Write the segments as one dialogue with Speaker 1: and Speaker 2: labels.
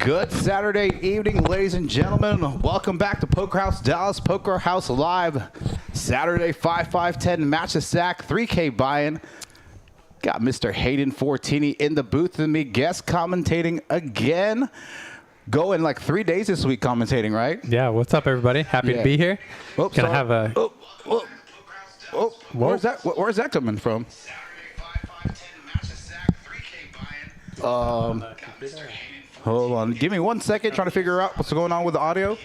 Speaker 1: Good Saturday evening, ladies and gentlemen. Welcome back to Poker House Dallas, Poker House Live. Saturday, 5-5-10 match to sack, 3K buy-in. Got Mr. Hayden Fortini in the booth with me, guest commentating again. Going like 3 days this week commentating, right?
Speaker 2: Yeah, what's up, everybody? Happy to be here.
Speaker 1: Oh,
Speaker 2: Gonna have a...
Speaker 1: Where's that coming from? Hold on. Give me 1 second trying to figure out what's going on with the audio.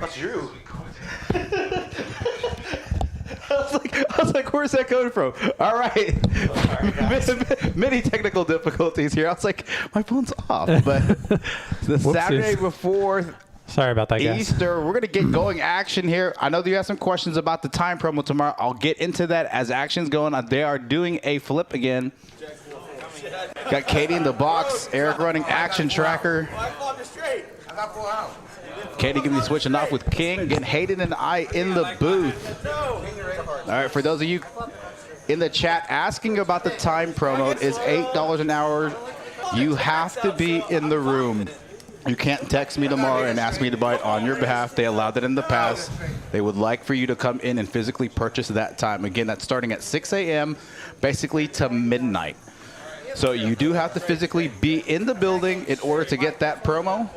Speaker 1: That's you. I was like, where's that coming from? All right. Many technical difficulties here. I was like, my phone's off. But the Saturday before
Speaker 2: sorry about that, guys.
Speaker 1: Easter, we're going to get going action here. I know that you have some questions about the time promo tomorrow. I'll get into that as action's going on. They are doing a flip again. Got Katie in the box. Eric running action tracker. Katie gonna be switching off with King. Getting Hayden and I in the booth. All right, for those of you in the chat asking about the time promo, is $8 an hour. You have to be in the room. You can't text me tomorrow and ask me to buy it on your behalf. They allowed that in the past. They would like for you to come in and physically purchase that time. Again, that's starting at 6 a.m. basically to midnight. So you do have to physically be in the building in order to get that promo.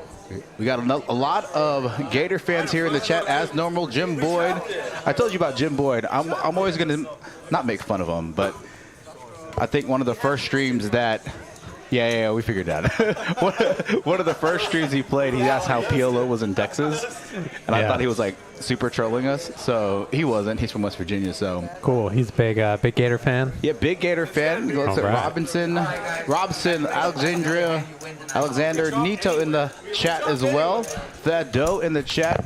Speaker 1: We got a lot of Gator fans here in the chat as normal. Jim Boyd. I told you about Jim Boyd. I'm always going to not make fun of him, but I think one of the first streams that, yeah, we figured that. One of the first streams he played, he asked how PLO was in Texas, and I thought he was like super trolling us. So he wasn't. He's from West Virginia. So
Speaker 2: cool. He's a big Gator fan.
Speaker 1: Yeah, big Gator fan. Looks at Robson, Alexander, Nito in the chat as well. That Doe in the chat.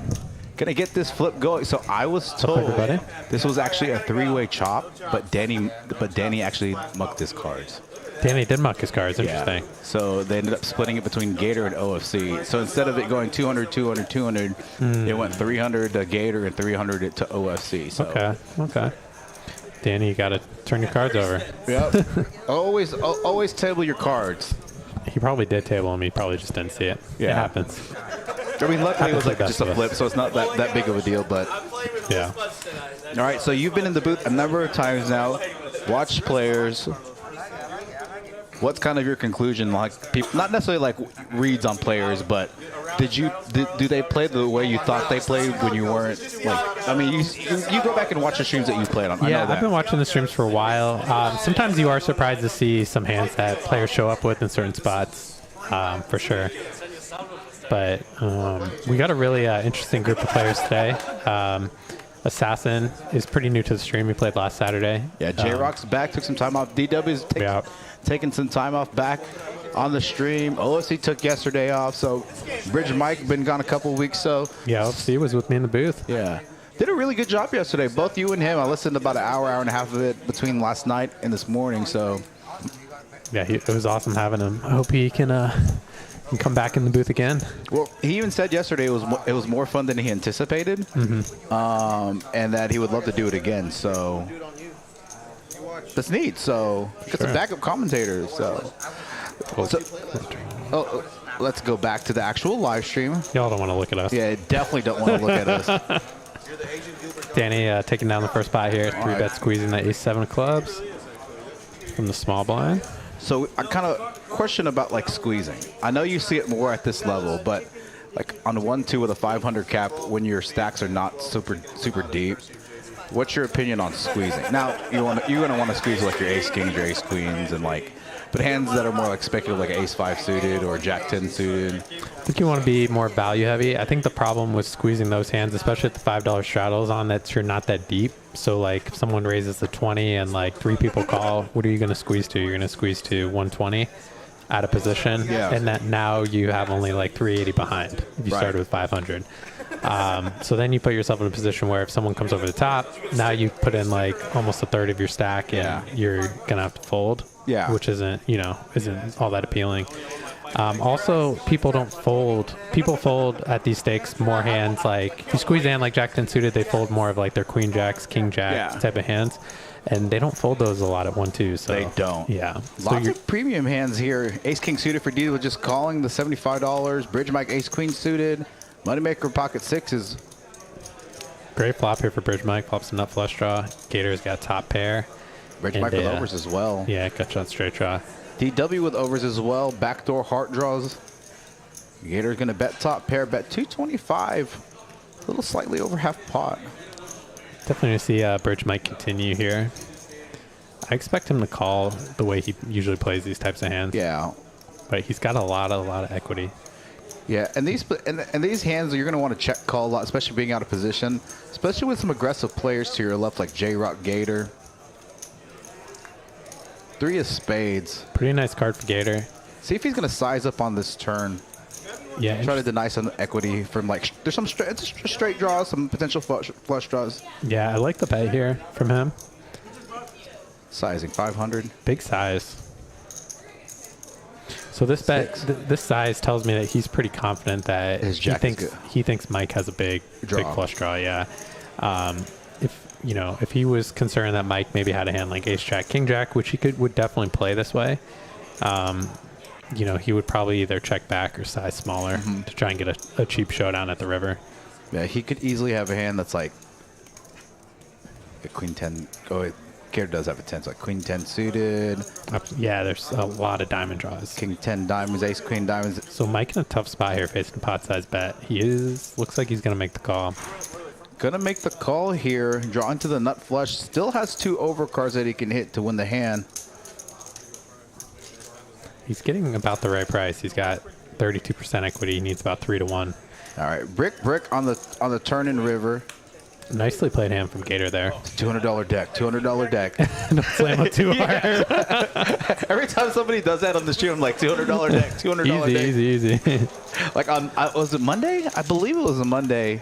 Speaker 1: Gonna get this flip going. So I was told this was actually a three-way chop, but Danny actually mucked his cards.
Speaker 2: Danny did muck his cards. Interesting.
Speaker 1: Yeah. So they ended up splitting it between Gator and OFC. So instead of it going 200, 200, 200, it went 300 to Gator and 300 to OFC. So.
Speaker 2: Okay. Danny, you got to turn your cards over.
Speaker 1: Yep. always table your cards.
Speaker 2: He probably did table him. He probably just didn't see it. Yeah. It happens.
Speaker 1: I mean, luckily it was like just a flip, so it's not that big of a deal. But
Speaker 2: yeah.
Speaker 1: All right. So you've been in the booth a number of times now. Watched players. What's kind of your conclusion? Like, people, not necessarily like reads on players, but do they play the way you thought they played when you weren't like? I mean, you go back and watch the streams that you played on.
Speaker 2: Yeah, I've been watching the streams for a while. Sometimes you are surprised to see some hands that players show up with in certain spots, for sure. But we got a really interesting group of players today. Assassin is pretty new to the stream. He played last Saturday.
Speaker 1: Yeah, J-Rock's back. Took some time off. DW's taking some time off back on the stream. OFC took yesterday off. So Bridge Mike been gone a couple of weeks. So
Speaker 2: yeah, OFC was with me in the booth.
Speaker 1: Yeah, did a really good job yesterday. Both you and him. I listened to about an hour and a half of it between last night and this morning. So
Speaker 2: yeah, it was awesome having him. I hope he can come back in the booth again.
Speaker 1: Well, he even said yesterday it was more fun than he anticipated, and that he would love to do it again. So that's neat. So got some backup commentators. So let's go back to the actual live stream.
Speaker 2: Y'all don't want to look at us.
Speaker 1: Yeah, definitely don't want to look at us.
Speaker 2: Danny taking down the first pot here. Three bet squeezing that ace-7 of clubs from the small blind.
Speaker 1: So I kind of question about like squeezing. I know you see it more at this level, but like on the 1-2 with a 500 cap when your stacks are not super deep, what's your opinion on squeezing? Now you're gonna want to squeeze like your ace kings, your ace queens, and like, but hands that are more like speculative, like ace 5 suited or jack 10 suited.
Speaker 2: I think you want to be more value heavy. I think the problem with squeezing those hands, especially at the $5 straddles on that you're not that deep. So like if someone raises the 20 and like 3 people call, what are you going to squeeze to? You're going to squeeze to 120 out of position. Yeah. And that now you have only like 380 behind if you started with 500. So then you put yourself in a position where if someone comes over the top, now you put in like almost a third of your stack and you're going to have to fold. Yeah. Which isn't all that appealing. Also, people don't fold. People fold at these stakes more hands like, if you squeeze a hand like Jack 10 suited, they fold more of like their queen jacks, king jack type of hands. And they don't fold those a lot at 1-2. So
Speaker 1: They don't.
Speaker 2: Yeah.
Speaker 1: Lots of premium hands here. Ace King suited for D with just calling the $75. Bridge Mike Ace Queen suited. Moneymaker pocket sixes.
Speaker 2: Great flop here for Bridge Mike. Flops a nut flush draw. Gator's got top pair.
Speaker 1: Bridge Mike with overs as well.
Speaker 2: Yeah, gut shot straight draw.
Speaker 1: DW with overs as well. Backdoor heart draws. Gator's going to bet top pair, bet 225. A little slightly over half pot.
Speaker 2: Definitely going to see Bridge Mike continue here. I expect him to call the way he usually plays these types of hands.
Speaker 1: Yeah.
Speaker 2: But he's got a lot of equity.
Speaker 1: Yeah, and these hands you're going to want to check call a lot, especially being out of position, especially with some aggressive players to your left like J-Rock Gator. 3 of spades.
Speaker 2: Pretty nice card for Gator.
Speaker 1: See if he's going to size up on this turn.
Speaker 2: Yeah.
Speaker 1: Try to deny some equity from like there's some straight draws, some potential flush draws.
Speaker 2: Yeah, I like the bet here from him.
Speaker 1: Sizing 500.
Speaker 2: Big size. So this bet, this size tells me that he's pretty confident that he thinks Mike has a big flush draw. Yeah. If he was concerned that Mike maybe had a hand like Ace Jack, King Jack, which he would definitely play this way. He would probably either check back or size smaller to try and get a cheap showdown at the river.
Speaker 1: Yeah, he could easily have a hand that's like a Queen 10. Oh, Gator does have a 10, so like Queen 10 suited.
Speaker 2: Yeah, there's a lot of diamond draws.
Speaker 1: King 10 diamonds, Ace Queen diamonds.
Speaker 2: So Mike in a tough spot here facing a pot size bet. Looks like he's going to make the call.
Speaker 1: Gonna make the call here. Draw into the nut flush. Still has 2 overcards that he can hit to win the hand.
Speaker 2: He's getting about the right price. He's got 32% equity. He needs about 3 to 1.
Speaker 1: All right, brick on the turn in river.
Speaker 2: Nicely played hand from Gator there.
Speaker 1: $200 deck. $200 deck.
Speaker 2: Don't slam it too hard.
Speaker 1: Every time somebody does that on the stream, I'm like $200 deck. $200 deck.
Speaker 2: Easy.
Speaker 1: Like was it Monday? I believe it was a Monday.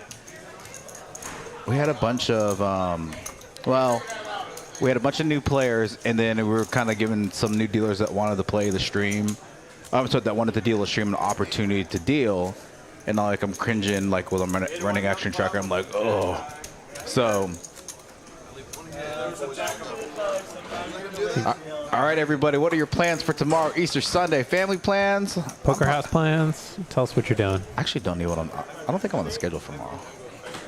Speaker 1: We had a bunch of we had a bunch of new players, and then we were kind of giving some new dealers that wanted to play the stream. That wanted to deal the stream an opportunity to deal. And like I'm cringing, like when I'm running Action Tracker, I'm like, oh. So, all right, everybody, what are your plans for tomorrow, Easter Sunday? Family plans?
Speaker 2: Poker House plans? Tell us what you're doing.
Speaker 1: I actually don't know I don't think I'm on the schedule for tomorrow.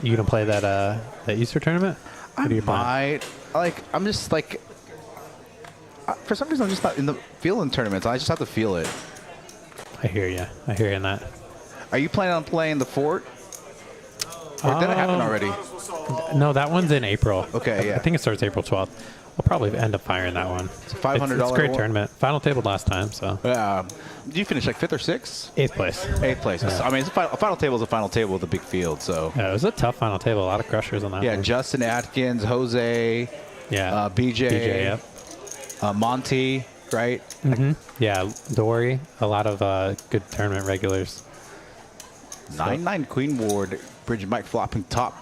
Speaker 2: You gonna play that Easter tournament?
Speaker 1: I might. I'm just like, for some reason, I'm just not in the feeling tournaments. I just have to feel it.
Speaker 2: I hear you. I hear you in that.
Speaker 1: Are you planning on playing the fort? Or did it happen already?
Speaker 2: No, that one's in April.
Speaker 1: Okay, yeah.
Speaker 2: I think it starts April 12th. I'll probably end up firing that one.
Speaker 1: It's a $500.
Speaker 2: It's a great tournament. Final table last time, so.
Speaker 1: Yeah. Did you finish like 5th or 6th?
Speaker 2: 8th place.
Speaker 1: 8th place.
Speaker 2: Yeah.
Speaker 1: I mean, a final table is a final table with a big field, so.
Speaker 2: Yeah, it was a tough final table. A lot of crushers on that one.
Speaker 1: Yeah, Justin Atkins, Jose, BJ, Monty, right?
Speaker 2: Yeah, Dory. A lot of good tournament regulars.
Speaker 1: 9-9 Queen Ward. Bridge Mike flopping top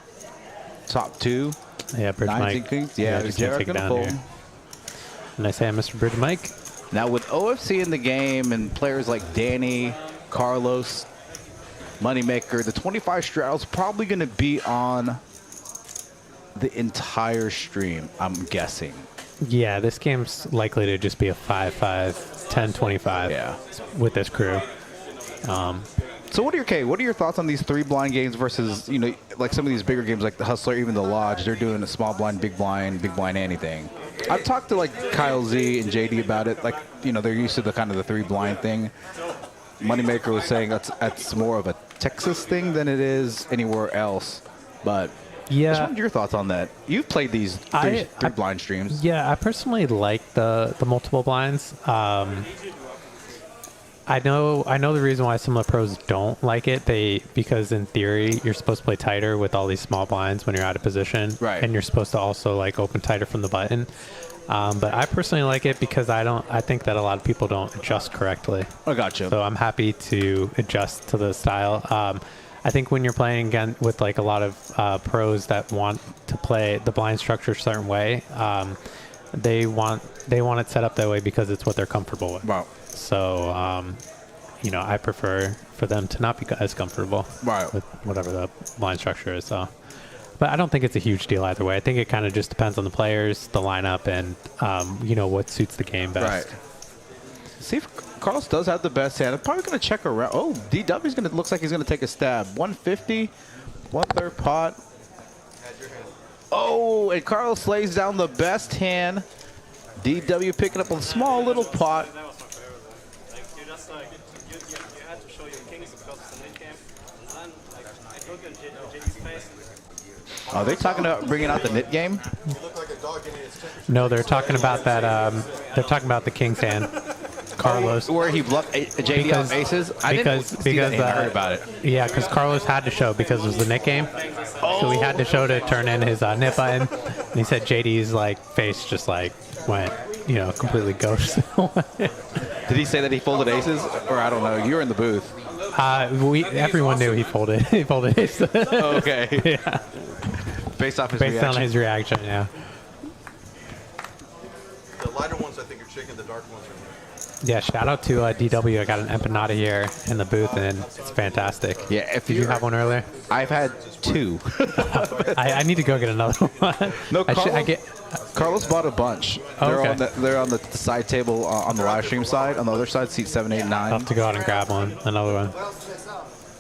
Speaker 1: 2.
Speaker 2: Yeah, Bridge Mike.
Speaker 1: Queens. Yeah,
Speaker 2: just gonna take it down here. Nice hand, Mr. Bridge Mike.
Speaker 1: Now with OFC in the game and players like Danny, Carlos, Moneymaker, the 25 straddle's probably going to be on the entire stream, I'm guessing.
Speaker 2: Yeah, this game's likely to just be a 5-5, 10-25 with this crew.
Speaker 1: So what are your thoughts on these 3 blind games versus, like some of these bigger games like the Hustler, even the Lodge, they're doing a small blind, big blind, anything. I've talked to like Kyle Z and JD about it. Like, they're used to the kind of the 3 blind thing. Moneymaker was saying that's more of a Texas thing than it is anywhere else. But
Speaker 2: yeah,
Speaker 1: just your thoughts on that. You've played these three blind streams.
Speaker 2: Yeah, I personally like the multiple blinds. I know the reason why some of the pros don't like it. Because in theory you're supposed to play tighter with all these small blinds when you're out of position,
Speaker 1: right?
Speaker 2: And you're supposed to also like open tighter from the button. But I personally like it because I think that a lot of people don't adjust correctly.
Speaker 1: I gotcha.
Speaker 2: So I'm happy to adjust to the style. I think when you're playing again with like a lot of pros that want to play the blind structure a certain way, they want it set up that way because it's what they're comfortable with.
Speaker 1: Wow.
Speaker 2: So, I prefer for them to not be as comfortable with whatever the blind structure is. So, But I don't think it's a huge deal either way. I think it kind of just depends on the players, the lineup, and you know, what suits the game best.
Speaker 1: Right. See if Carlos does have the best hand. I'm probably going to check around. Oh, DW's going to, looks like he's going to take a stab. 150, 1/3 pot. Oh, and Carlos lays down the best hand. DW picking up a small little pot. Are they talking about bringing out the nit game?
Speaker 2: No, they're talking about that. They're talking about the king's hand. Carlos,
Speaker 1: where he bluffed JD off aces. I didn't see that and heard about it.
Speaker 2: Yeah, because Carlos had to show because it was the nit game, so he had to show to turn in his nit button. And he said JD's like face just like went, you know, completely ghost.
Speaker 1: Did he say that he folded aces, or I don't know? You were in the booth.
Speaker 2: Everyone knew he folded. He folded aces.
Speaker 1: Okay.
Speaker 2: Yeah.
Speaker 1: Based off his
Speaker 2: Based
Speaker 1: reaction.
Speaker 2: on his reaction, yeah.
Speaker 3: The lighter ones, I think, are shaking. The dark ones are.
Speaker 2: Yeah, shout out to DW. I got an empanada here in the booth, and it's fantastic.
Speaker 1: Yeah, if
Speaker 2: Did you have one earlier?
Speaker 1: I've had 2.
Speaker 2: I need to go get another one.
Speaker 1: No, Carlos bought a bunch.
Speaker 2: Oh,
Speaker 1: They're
Speaker 2: okay.
Speaker 1: they're on the side table on the live stream side. On the other side, seat 7, 8, 9.
Speaker 2: I'll have to go out and grab another one.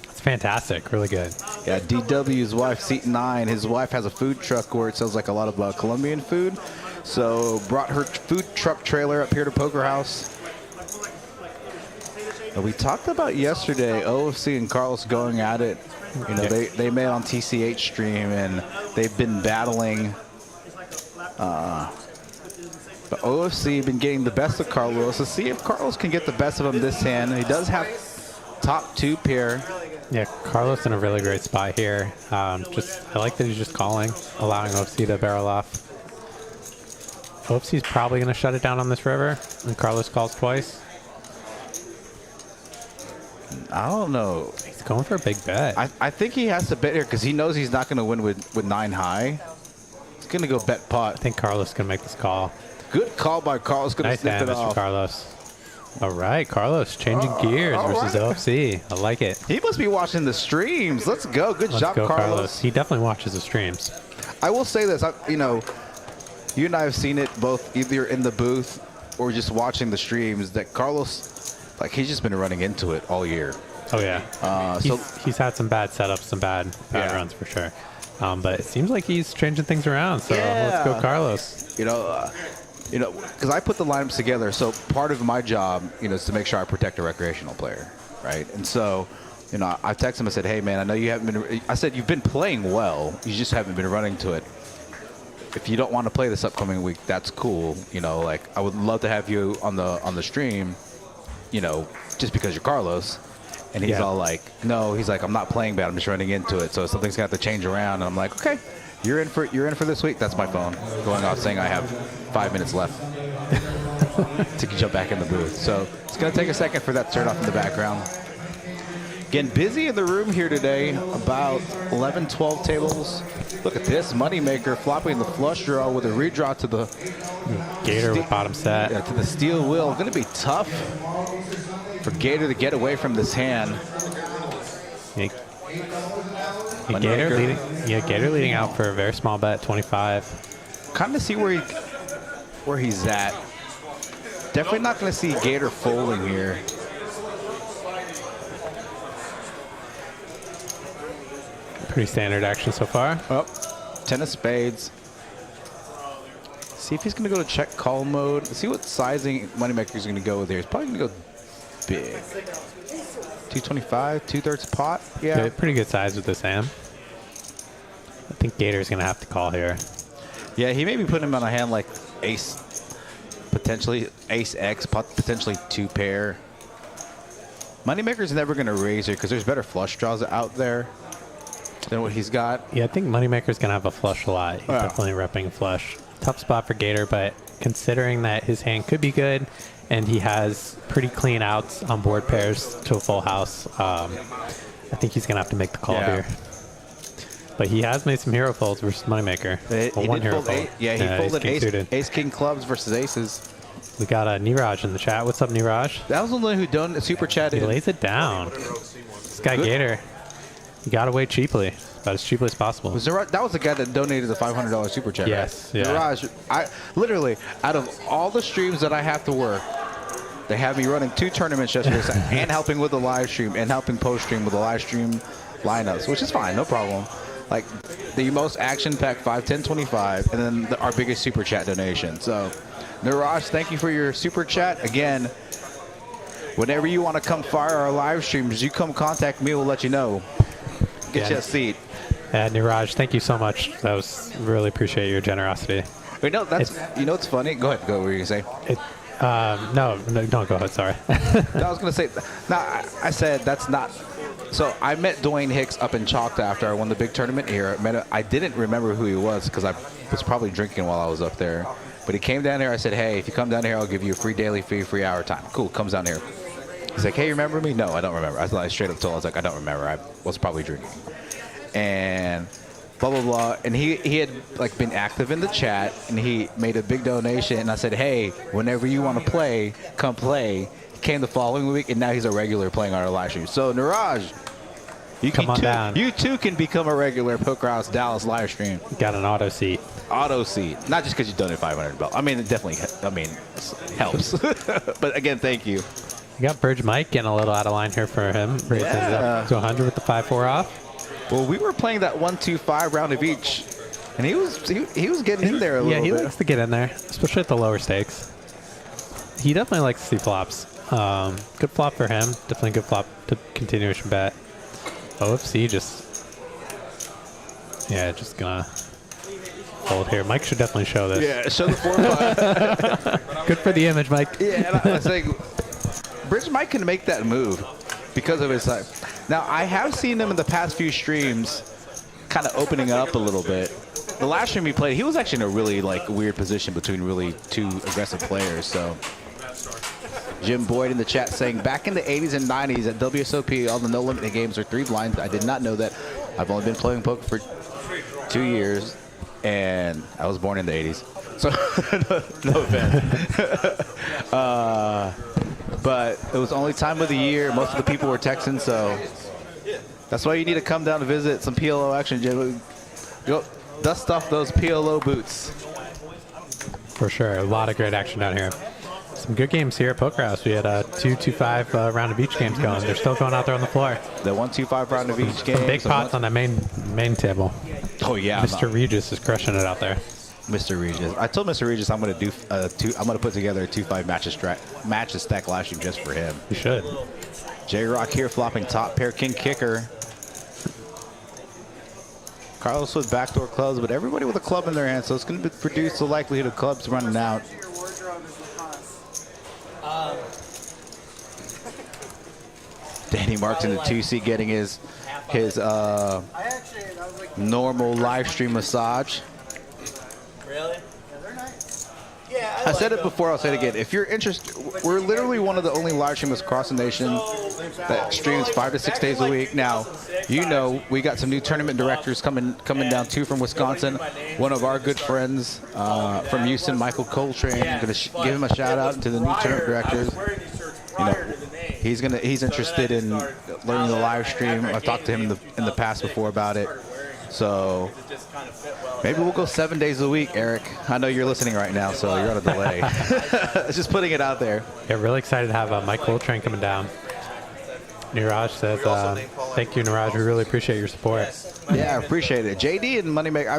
Speaker 2: It's fantastic, really good.
Speaker 1: Yeah, DW's wife, seat 9. His wife has a food truck where it sells like a lot of Colombian food. So brought her food truck trailer up here to Poker House. We talked about yesterday OFC and Carlos going at it. You know, they met on TCH stream and they've been battling. But OFC been getting the best of Carlos. Let's see if Carlos can get the best of him this hand. He does have top 2 pair.
Speaker 2: Yeah, Carlos in a really great spot here. I like that he's just calling, allowing OFC to barrel off. OFC's probably going to shut it down on this river, and Carlos calls twice.
Speaker 1: I don't know.
Speaker 2: He's going for a big bet.
Speaker 1: I think he has to bet here because he knows he's not going to win with 9 high. He's going to go bet pot.
Speaker 2: I think Carlos can make this call.
Speaker 1: Good call by Carlos. Going to
Speaker 2: Nice
Speaker 1: snip
Speaker 2: hand,
Speaker 1: it
Speaker 2: Mr.
Speaker 1: off.
Speaker 2: Carlos. All right, Carlos changing gears versus OFC. I like it.
Speaker 1: He must be watching the streams. Let's go. Good job, Carlos.
Speaker 2: He definitely watches the streams.
Speaker 1: I will say this. You know, you and I have seen it both either in the booth or just watching the streams that Carlos, like, he's just been running into it all year.
Speaker 2: Oh, yeah. He's had some bad setups, some bad runs for sure. But it seems like he's changing things around. So let's go, Carlos.
Speaker 1: You know, because I put the lineups together. So part of my job, you know, is to make sure I protect a recreational player, right? And so, you know, I texted him and said, hey, man, I know you haven't been. I said, you've been playing well. You just haven't been running to it. If you don't want to play this upcoming week, that's cool. You know, like, I would love to have you on the stream, you know, just because you're Carlos. And he's all like, no, he's like, I'm not playing bad. I'm just running into it. So something's going to have to change around. And I'm like, okay, you're in for this week. That's my phone going off saying I have 5 minutes left to jump back in the booth. So it's going to take a second for that to turn off in the background. Again, busy in the room here today. About 11, 12 tables. Look at this. Moneymaker flopping the flush draw with a redraw to the
Speaker 2: Gator with bottom set.
Speaker 1: Yeah, to the steel wheel. Going to be tough for Gator to get away from this hand.
Speaker 2: Gator leading out for a very small bet, 25.
Speaker 1: Kind of see where he's at. Definitely not going to see Gator folding here.
Speaker 2: Pretty standard action so far.
Speaker 1: Oh, 10 of spades. See if he's going to go to check call mode. See what sizing Moneymaker is going to go with here. He's probably going to go big. 225, 2/3 pot. Yeah,
Speaker 2: pretty good size with this hand. I think Gator's going to have to call here.
Speaker 1: Yeah, he may be putting him on a hand like ace, potentially ace X, potentially 2 pair. Moneymaker's never going to raise here because there's better flush draws out there than what he's got.
Speaker 2: Yeah, I think Moneymaker's going to have a flush a lot. He's definitely repping a flush. Tough spot for Gator, but considering that his hand could be good and he has pretty clean outs on board pairs to a full house, I think he's going to have to make the call here. But he has made some hero folds versus Moneymaker. One hero fold.
Speaker 1: Yeah, he folded ace king clubs versus aces.
Speaker 2: We got Niraj in the chat. What's up, Niraj?
Speaker 1: That was the one who done super chat.
Speaker 2: He lays it down. This guy Gator, he got away cheaply. about as cheaply as possible.
Speaker 1: That was the guy that donated the $500 super chat.
Speaker 2: Yes,
Speaker 1: right?
Speaker 2: yeah.
Speaker 1: Niraj, I literally, out of all the streams that I have to work, they have me running 2 tournaments yesterday and helping with the live stream and helping post stream with the live stream lineups, which is fine, no problem. Like the most action-packed 5, 10, 25, and then our biggest super chat donation. So, Niraj, thank you for your super chat. Again, whenever you want to come fire our live streams, you come contact me. We'll let you know. Get you a seat.
Speaker 2: And Niraj, thank you so much. That was really appreciate your generosity.
Speaker 1: Wait, no, that's it's funny. Go ahead. Go. What were you gonna say?
Speaker 2: No, don't go ahead. Sorry.
Speaker 1: No, I was gonna say. No, I said that's not. So I met Dwayne Hicks up in Choctaw after I won the big tournament here. I didn't remember who he was because I was probably drinking while I was up there. But he came down here. I said, hey, if you come down here, I'll give you a free daily fee, free hour time. Cool. Comes down here. He's like, hey, you remember me? No, I don't remember. I straight up told him, I was like, I don't remember. I was probably drinking. And blah, blah, blah. And he had like been active in the chat and he made a big donation. And I said, hey, whenever you want to play, come play. He came the following week and now he's a regular playing on our live stream. So Niraj,
Speaker 2: come on down.
Speaker 1: You too can become a regular Poker House Dallas live stream.
Speaker 2: Got an auto seat.
Speaker 1: Auto seat. Not just because you donated $500. I mean, it definitely, helps. But again, thank you.
Speaker 2: You got Burge Mike getting a little out of line here for him. Raised it up to 100 with the 5-4 off.
Speaker 1: Well, we were playing that 1-2-5 round of each, and he was getting in there a little bit.
Speaker 2: Yeah, he likes to get in there, especially at the lower stakes. He definitely likes to see flops. Good flop for him. Definitely good flop to continuation bet. OFC just gonna fold here. Mike should definitely show this.
Speaker 1: Yeah, show the 4-5.
Speaker 2: Good for the image, Mike.
Speaker 1: Yeah, and I was saying, Bridge Mike can make that move because of his size. Now, I have seen him in the past few streams kind of opening up a little bit. The last stream he played, he was actually in a really weird position between really 2 aggressive players. So, Jim Boyd in the chat saying, back in the 80s and 90s at WSOP, all the no-limit games are 3 blinds. I did not know that. I've only been playing poker for 2 years, and I was born in the 80s. So, no offense. But it was the only time of the year. Most of the people were Texans, so that's why you need to come down to visit some PLO action, Jim. Go dust off those PLO boots.
Speaker 2: For sure. A lot of great action down here. Some good games here at Poker House. We had a 2-2-5 round of each games going. They're still going out there on the floor.
Speaker 1: The 1-2-5 round of each game.
Speaker 2: Some big pots on that main table.
Speaker 1: Oh yeah,
Speaker 2: Mr. Regis is crushing it out there.
Speaker 1: Mr. Regis. I told Mr. Regis I'm gonna do I'm gonna put together a 2-5 matches stack live stream just for him.
Speaker 2: You should.
Speaker 1: J Rock here flopping top pair king kicker. Carlos with backdoor clubs, but everybody with a club in their hand, so it's going to produce the likelihood of clubs running out. Danny Marks in the 2C getting his normal live stream massage.
Speaker 4: Really? Yeah,
Speaker 1: I said it before, I'll say it again. If you're interested, we're literally one of the only live streamers across the nation that streams 5 to 6 days a week. Now, you know, we got some new tournament directors coming down, 2 from Wisconsin. One of our good friends from Houston, Michael Coltrane. I'm going to give him a shout out to the new tournament directors. You know, he's interested in learning the live stream. I've talked to him in the past before about it. So maybe we'll go 7 days a week, Eric. I know you're listening right now, so you're on a delay. Just putting it out there.
Speaker 2: Yeah, really excited to have Mike Coltrane coming down. Niraj says, thank you, Niraj. We really appreciate your support.
Speaker 1: Yeah, I appreciate it. JD and Moneymaker,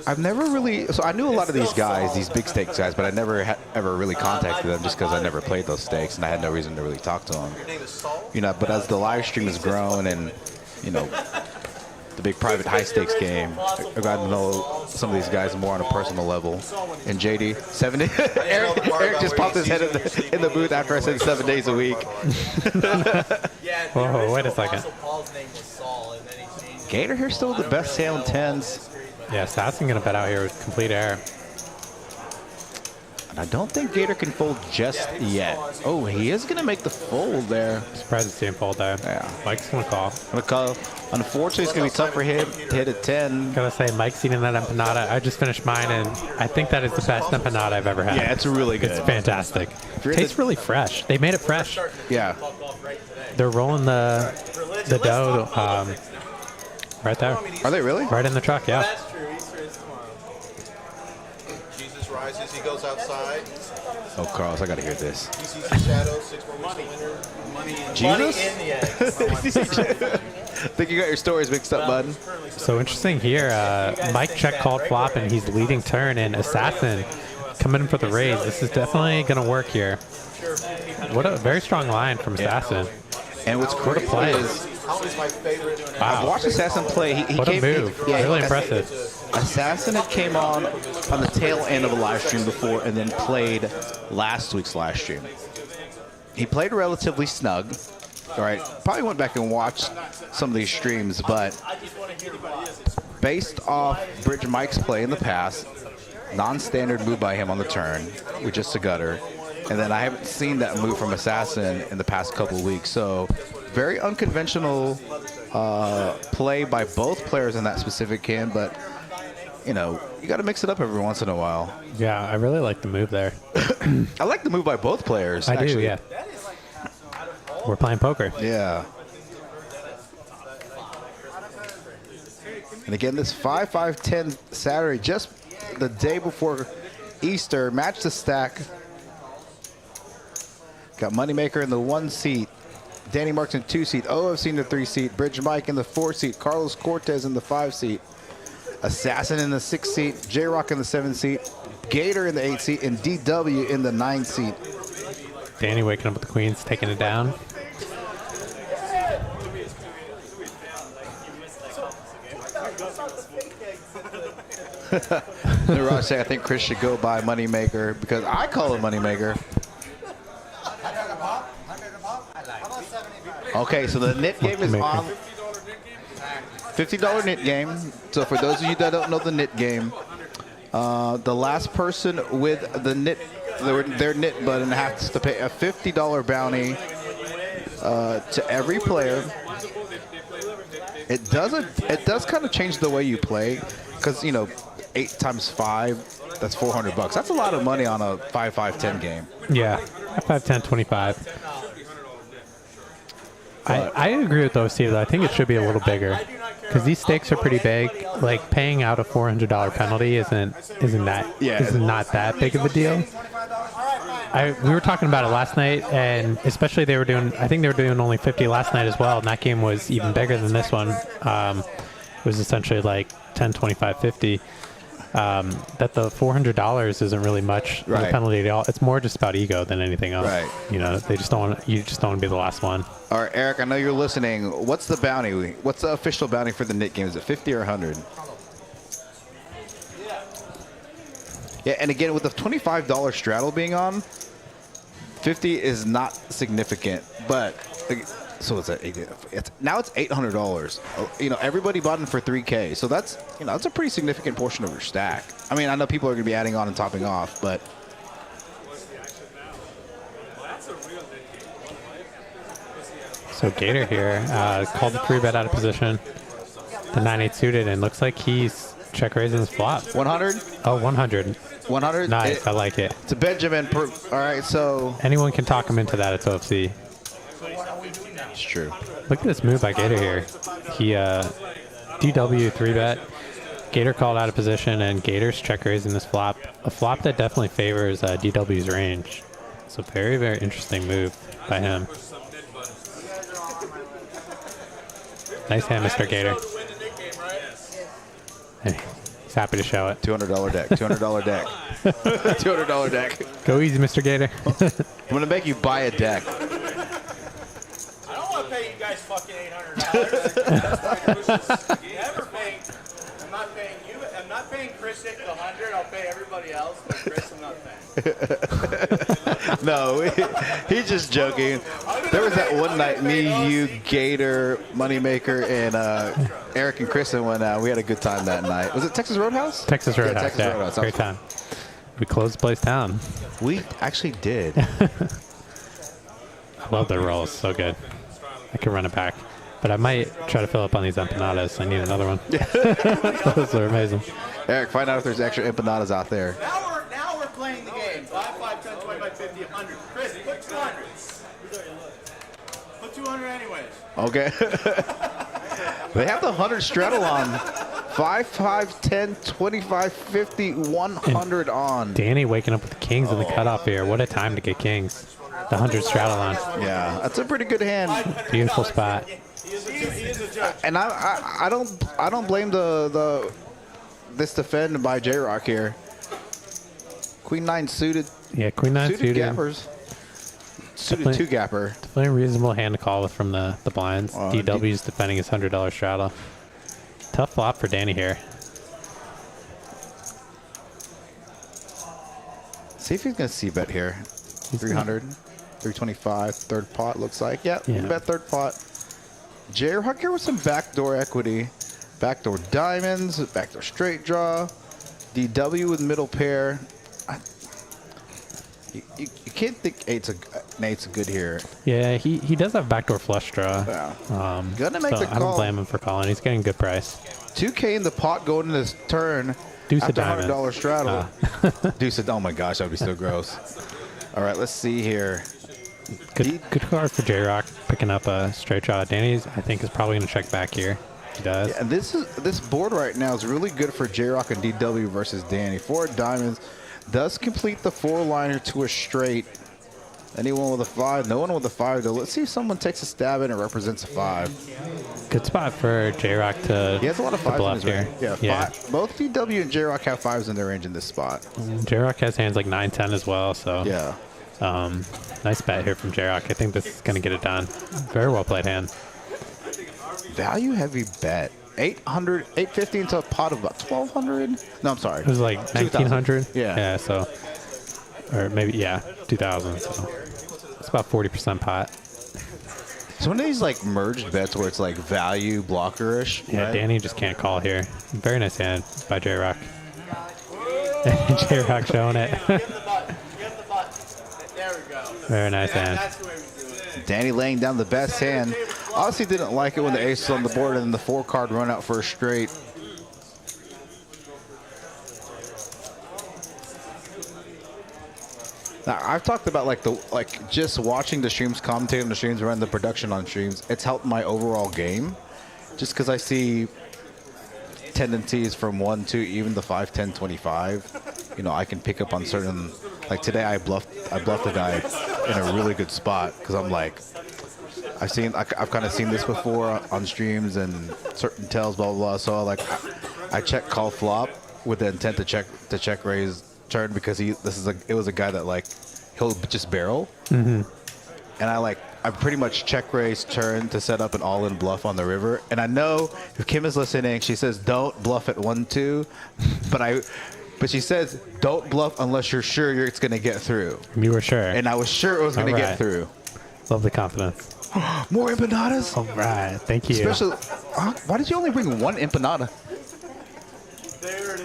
Speaker 1: I've never really, so I knew a lot of these guys, these big stakes guys, but I never ever really contacted them just because I never played those stakes and I had no reason to really talk to them. You know, but as the live stream has grown and, you know, the big private high stakes game, I've gotten to know some of these guys more on a personal level. And JD, 7 days. Eric just popped his head in the booth after I said 7 days a week.
Speaker 2: Whoa, wait a second.
Speaker 1: Gator here still the best hand 10s.
Speaker 2: Yeah, Tassone gonna bet out here with complete air.
Speaker 1: And I don't think Gator can fold just yet. Oh, he is gonna make the fold there.
Speaker 2: Surprised to see him fold there.
Speaker 1: Yeah.
Speaker 2: Mike's gonna call.
Speaker 1: Unfortunately, it's gonna be tough for him to hit a 10.
Speaker 2: Gotta say, Mike's eating that empanada. I just finished mine, and I think that is the best empanada I've ever had.
Speaker 1: Yeah, it's really good.
Speaker 2: It's fantastic. Tastes really fresh. They made it fresh.
Speaker 1: Yeah.
Speaker 2: They're rolling the dough Right there.
Speaker 1: Are they really?
Speaker 2: Right in the truck, yeah.
Speaker 4: That's true. Easter is tomorrow.
Speaker 3: Jesus rises, he goes outside.
Speaker 1: Oh, Carlos, I got to hear this.
Speaker 3: He sees the shadows, 6 more weeks to winter.
Speaker 4: Money in
Speaker 1: Jesus?
Speaker 4: the eggs.
Speaker 1: Think you got your stories mixed up, bud?
Speaker 2: So interesting here. Mike check called flop, and he's leading turn, and Assassin coming in for the raise. This is definitely going to work here. What a very strong line from Assassin.
Speaker 1: And what's crazy
Speaker 2: play.
Speaker 1: is
Speaker 3: Always my favorite.
Speaker 1: I've watched Assassin play. He
Speaker 2: What a
Speaker 1: came,
Speaker 2: move.
Speaker 1: yeah,
Speaker 2: Really impressive.
Speaker 1: Assassin had came on the tail end of a live stream before and then played last week's live stream. He played relatively snug. All right, probably went back and watched some of these streams, but based off Bridge Mike's play in the past, non-standard move by him on the turn with just a gutter. And then I haven't seen that move from Assassin in the past couple of weeks. So very unconventional play by both players in that specific hand, but you know, you got to mix it up every once in a while.
Speaker 2: Yeah, I really like the move there.
Speaker 1: I like the move by both players.
Speaker 2: I
Speaker 1: actually.
Speaker 2: do, yeah. We're playing poker.
Speaker 1: Yeah. And again, this 5-5-10 Saturday, just the day before Easter, match the stack. Got Moneymaker in the 1 seat, Danny Marks in 2 seat, OFC in the 3 seat, Bridge Mike in the 4 seat, Carlos Cortez in the 5 seat, Assassin in the 6 seat, J-Rock in the 7 seat, Gator in the 8 seat, and DW in the 9 seat.
Speaker 2: Danny waking up with the queens, taking it down.
Speaker 1: Raj say I think Chris should go by Moneymaker because I call it Moneymaker. Okay, so the knit game is on. $50 knit game. So for those of you that don't know the knit game, the last person with the knit, their knit button has to pay a $50 bounty to every player. It does kind of change the way you play because, you know, 8 times 5, that's $400. That's a lot of money on a 5-5-10 game.
Speaker 2: Yeah, 5, 10, 25. I agree with those, Steve. I think it should be a little bigger because these stakes are pretty big. Like paying out a $400 penalty isn't not that big of a deal. We were talking about it last night, and especially I think they were doing only 50 last night as well, and that game was even bigger than this one. It was essentially like 10, 25, 50. That the $400 isn't really much of a penalty at all. It's more just about ego than anything else.
Speaker 1: Right.
Speaker 2: You know, you just don't want to be the last one.
Speaker 1: All right, Eric, I know you're listening. What's the bounty? What's the official bounty for the knit game? Is it 50 or 100? Yeah, and again, with the $25 straddle being on, 50 is not significant, but so now it's $800. You know, everybody bought in for 3K, so that's a pretty significant portion of your stack. I mean, I know people are going to be adding on and topping off, but
Speaker 2: so Gator here called the 3-bet out of position, the 9-8 suited, and looks like he's check raising his flop.
Speaker 1: 100?
Speaker 2: Oh, 100.
Speaker 1: 100?
Speaker 2: Nice, I like it.
Speaker 1: It's a Benjamin. All right, so
Speaker 2: anyone can talk him into that at OFC.
Speaker 1: it's true.
Speaker 2: Look at this move by Gator here. He DW 3-bet. Gator called out of position, and Gator's check raising this flop. A flop that definitely favors DW's range. It's a very, very interesting move by him. Nice hand, Mr. Gator. Hey, he's happy to show it.
Speaker 1: $200 deck. $200 deck. $200 deck.
Speaker 2: Go easy, Mr. Gator.
Speaker 1: I'm going to make you buy a deck.
Speaker 4: I don't want to pay you guys fucking $800. Never paying. I'm not paying you. I'm not paying Chris the 100. I'll pay everybody else, but Chris, I'm not paying.
Speaker 1: No, he's just joking. There was that one night, me, you, Gator, Moneymaker, and Eric and Kristen went out. We had a good time that night. Was it Texas Roadhouse?
Speaker 2: Texas Roadhouse,
Speaker 1: Yeah, Texas
Speaker 2: yeah.
Speaker 1: Roadhouse.
Speaker 2: Great time. We closed the place down.
Speaker 1: We actually did.
Speaker 2: I love their rolls. So good. I can run it back. But I might try to fill up on these empanadas. I need another one. Those are amazing.
Speaker 1: Eric, find out if there's extra empanadas out there.
Speaker 4: Now we're playing the game. 5, 5, 10, 25, 50, 100. Chris, put 200. Put 200 anyways.
Speaker 1: Okay. They have the 100 straddle on. 5, 5, 10, 25, 50, 100 on.
Speaker 2: Danny waking up with the kings in the cutoff here. What a time to get kings. The 100 straddle on.
Speaker 1: Yeah, that's a pretty good hand.
Speaker 2: Beautiful spot.
Speaker 1: And I don't blame this defend by J-Rock here. Queen 9 suited.
Speaker 2: Yeah, Queen 9 suited.
Speaker 1: Gappers. Suited 2 gapper.
Speaker 2: Definitely a reasonable hand to call with from the blinds. DW's defending his $100 straddle. Tough flop for Danny here.
Speaker 1: See if he's going to c-bet here. 300, 325, third pot looks like. Yeah. Bet third pot. J-Rock here with some backdoor equity. Backdoor diamonds, backdoor straight draw. DW with middle pair. You can't think Nate's good here.
Speaker 2: Yeah, he does have backdoor flush draw.
Speaker 1: Yeah.
Speaker 2: Gonna make the call. I don't blame him for calling. He's getting a good price.
Speaker 1: 2K in the pot going into this turn.
Speaker 2: Deuce
Speaker 1: after
Speaker 2: of diamonds.
Speaker 1: $100 straddle. Deuce of, oh my gosh, that would be so gross. All right, let's see here.
Speaker 2: Good card for J-Rock picking up a straight draw. Danny's, I think, is probably going to check back here. He does.
Speaker 1: Yeah, and this board right now is really good for J-Rock and DW versus Danny. 4 diamonds does complete the 4-liner to a straight. Anyone with a 5? No one with a 5 though. Let's see if someone takes a stab in and represents a 5.
Speaker 2: Good spot for J-Rock to
Speaker 1: He has a lot of 5s in his
Speaker 2: here.
Speaker 1: range. Yeah, 5. Both DW and J-Rock have 5s in their range in this spot.
Speaker 2: J-Rock has hands like 9-10 as well, so
Speaker 1: yeah.
Speaker 2: Nice bet here from J-Rock. I think this is going to get it done. Very well played hand.
Speaker 1: Value heavy bet. 800, 850 into a pot of about 1,200. No, I'm sorry.
Speaker 2: It was like 1,900.
Speaker 1: Yeah.
Speaker 2: Yeah. So, or maybe 2,000. So it's about 40% pot.
Speaker 1: So one of these like merged bets where it's like value blocker-ish.
Speaker 2: Yeah. Right? Danny just can't call here. Very nice hand by J-Rock. J-Rock showing it. Very nice hand.
Speaker 1: Danny laying down the best hand. Obviously didn't like it when the ace was on the board and then the 4-card run out for a straight. Now, I've talked about just watching the streams, commentating on the streams, running the production on streams. It's helped my overall game, just because I see tendencies from 1 to even the 5, 10, 25. You know, I can pick up on certain. Like today, I bluffed a guy in a really good spot because I'm like, I've kind of seen this before on streams and certain tells, blah blah blah. So I check call flop with the intent to check raise turn because it was a guy that like he'll just barrel, and I pretty much check raise turn to set up an all-in bluff on the river. And I know if Kim is listening, she says don't bluff at 1-2, but she says don't bluff unless you're sure it's going to get through.
Speaker 2: You were sure.
Speaker 1: And I was sure it was going to get through.
Speaker 2: Love the confidence.
Speaker 1: More empanadas?
Speaker 2: All right. Thank you.
Speaker 1: Especially, why did you only bring 1 empanada?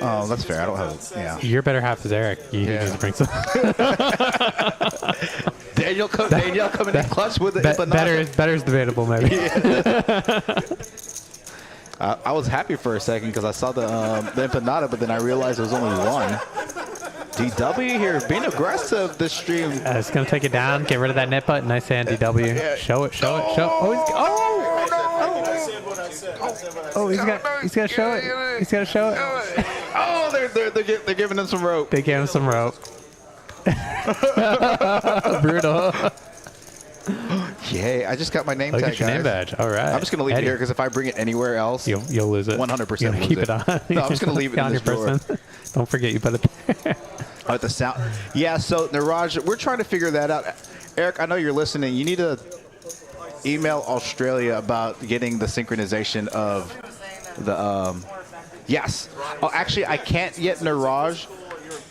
Speaker 1: Oh, that's fair. I don't have it. Yeah.
Speaker 2: Your better half is Eric. You just bring some.
Speaker 1: Daniel coming in clutch with the empanada.
Speaker 2: Better is debatable, maybe.
Speaker 1: I was happy for a second because I saw the empanada, but then I realized it was only 1. DW here being aggressive this stream.
Speaker 2: It's going to take it down. Get rid of that net button. Nice hand, DW. Yeah. Show it. Oh, he's got to show it. He's got to show it.
Speaker 1: Oh, they're giving him some rope.
Speaker 2: They gave him some rope. Brutal.
Speaker 1: Yay, I just got my name
Speaker 2: Look
Speaker 1: tag,
Speaker 2: at your
Speaker 1: guys.
Speaker 2: name badge. All right.
Speaker 1: I'm just going to leave it here because if I bring it anywhere else,
Speaker 2: you'll lose it.
Speaker 1: 100% lose
Speaker 2: keep it on.
Speaker 1: No, I'm just going to leave it in this drawer.
Speaker 2: Don't forget you put it there.
Speaker 1: At the sound. Yeah, so Niraj, we're trying to figure that out. Eric, I know you're listening. You need to email Australia about getting the synchronization of the yes. Oh, actually, I can't yet, Niraj.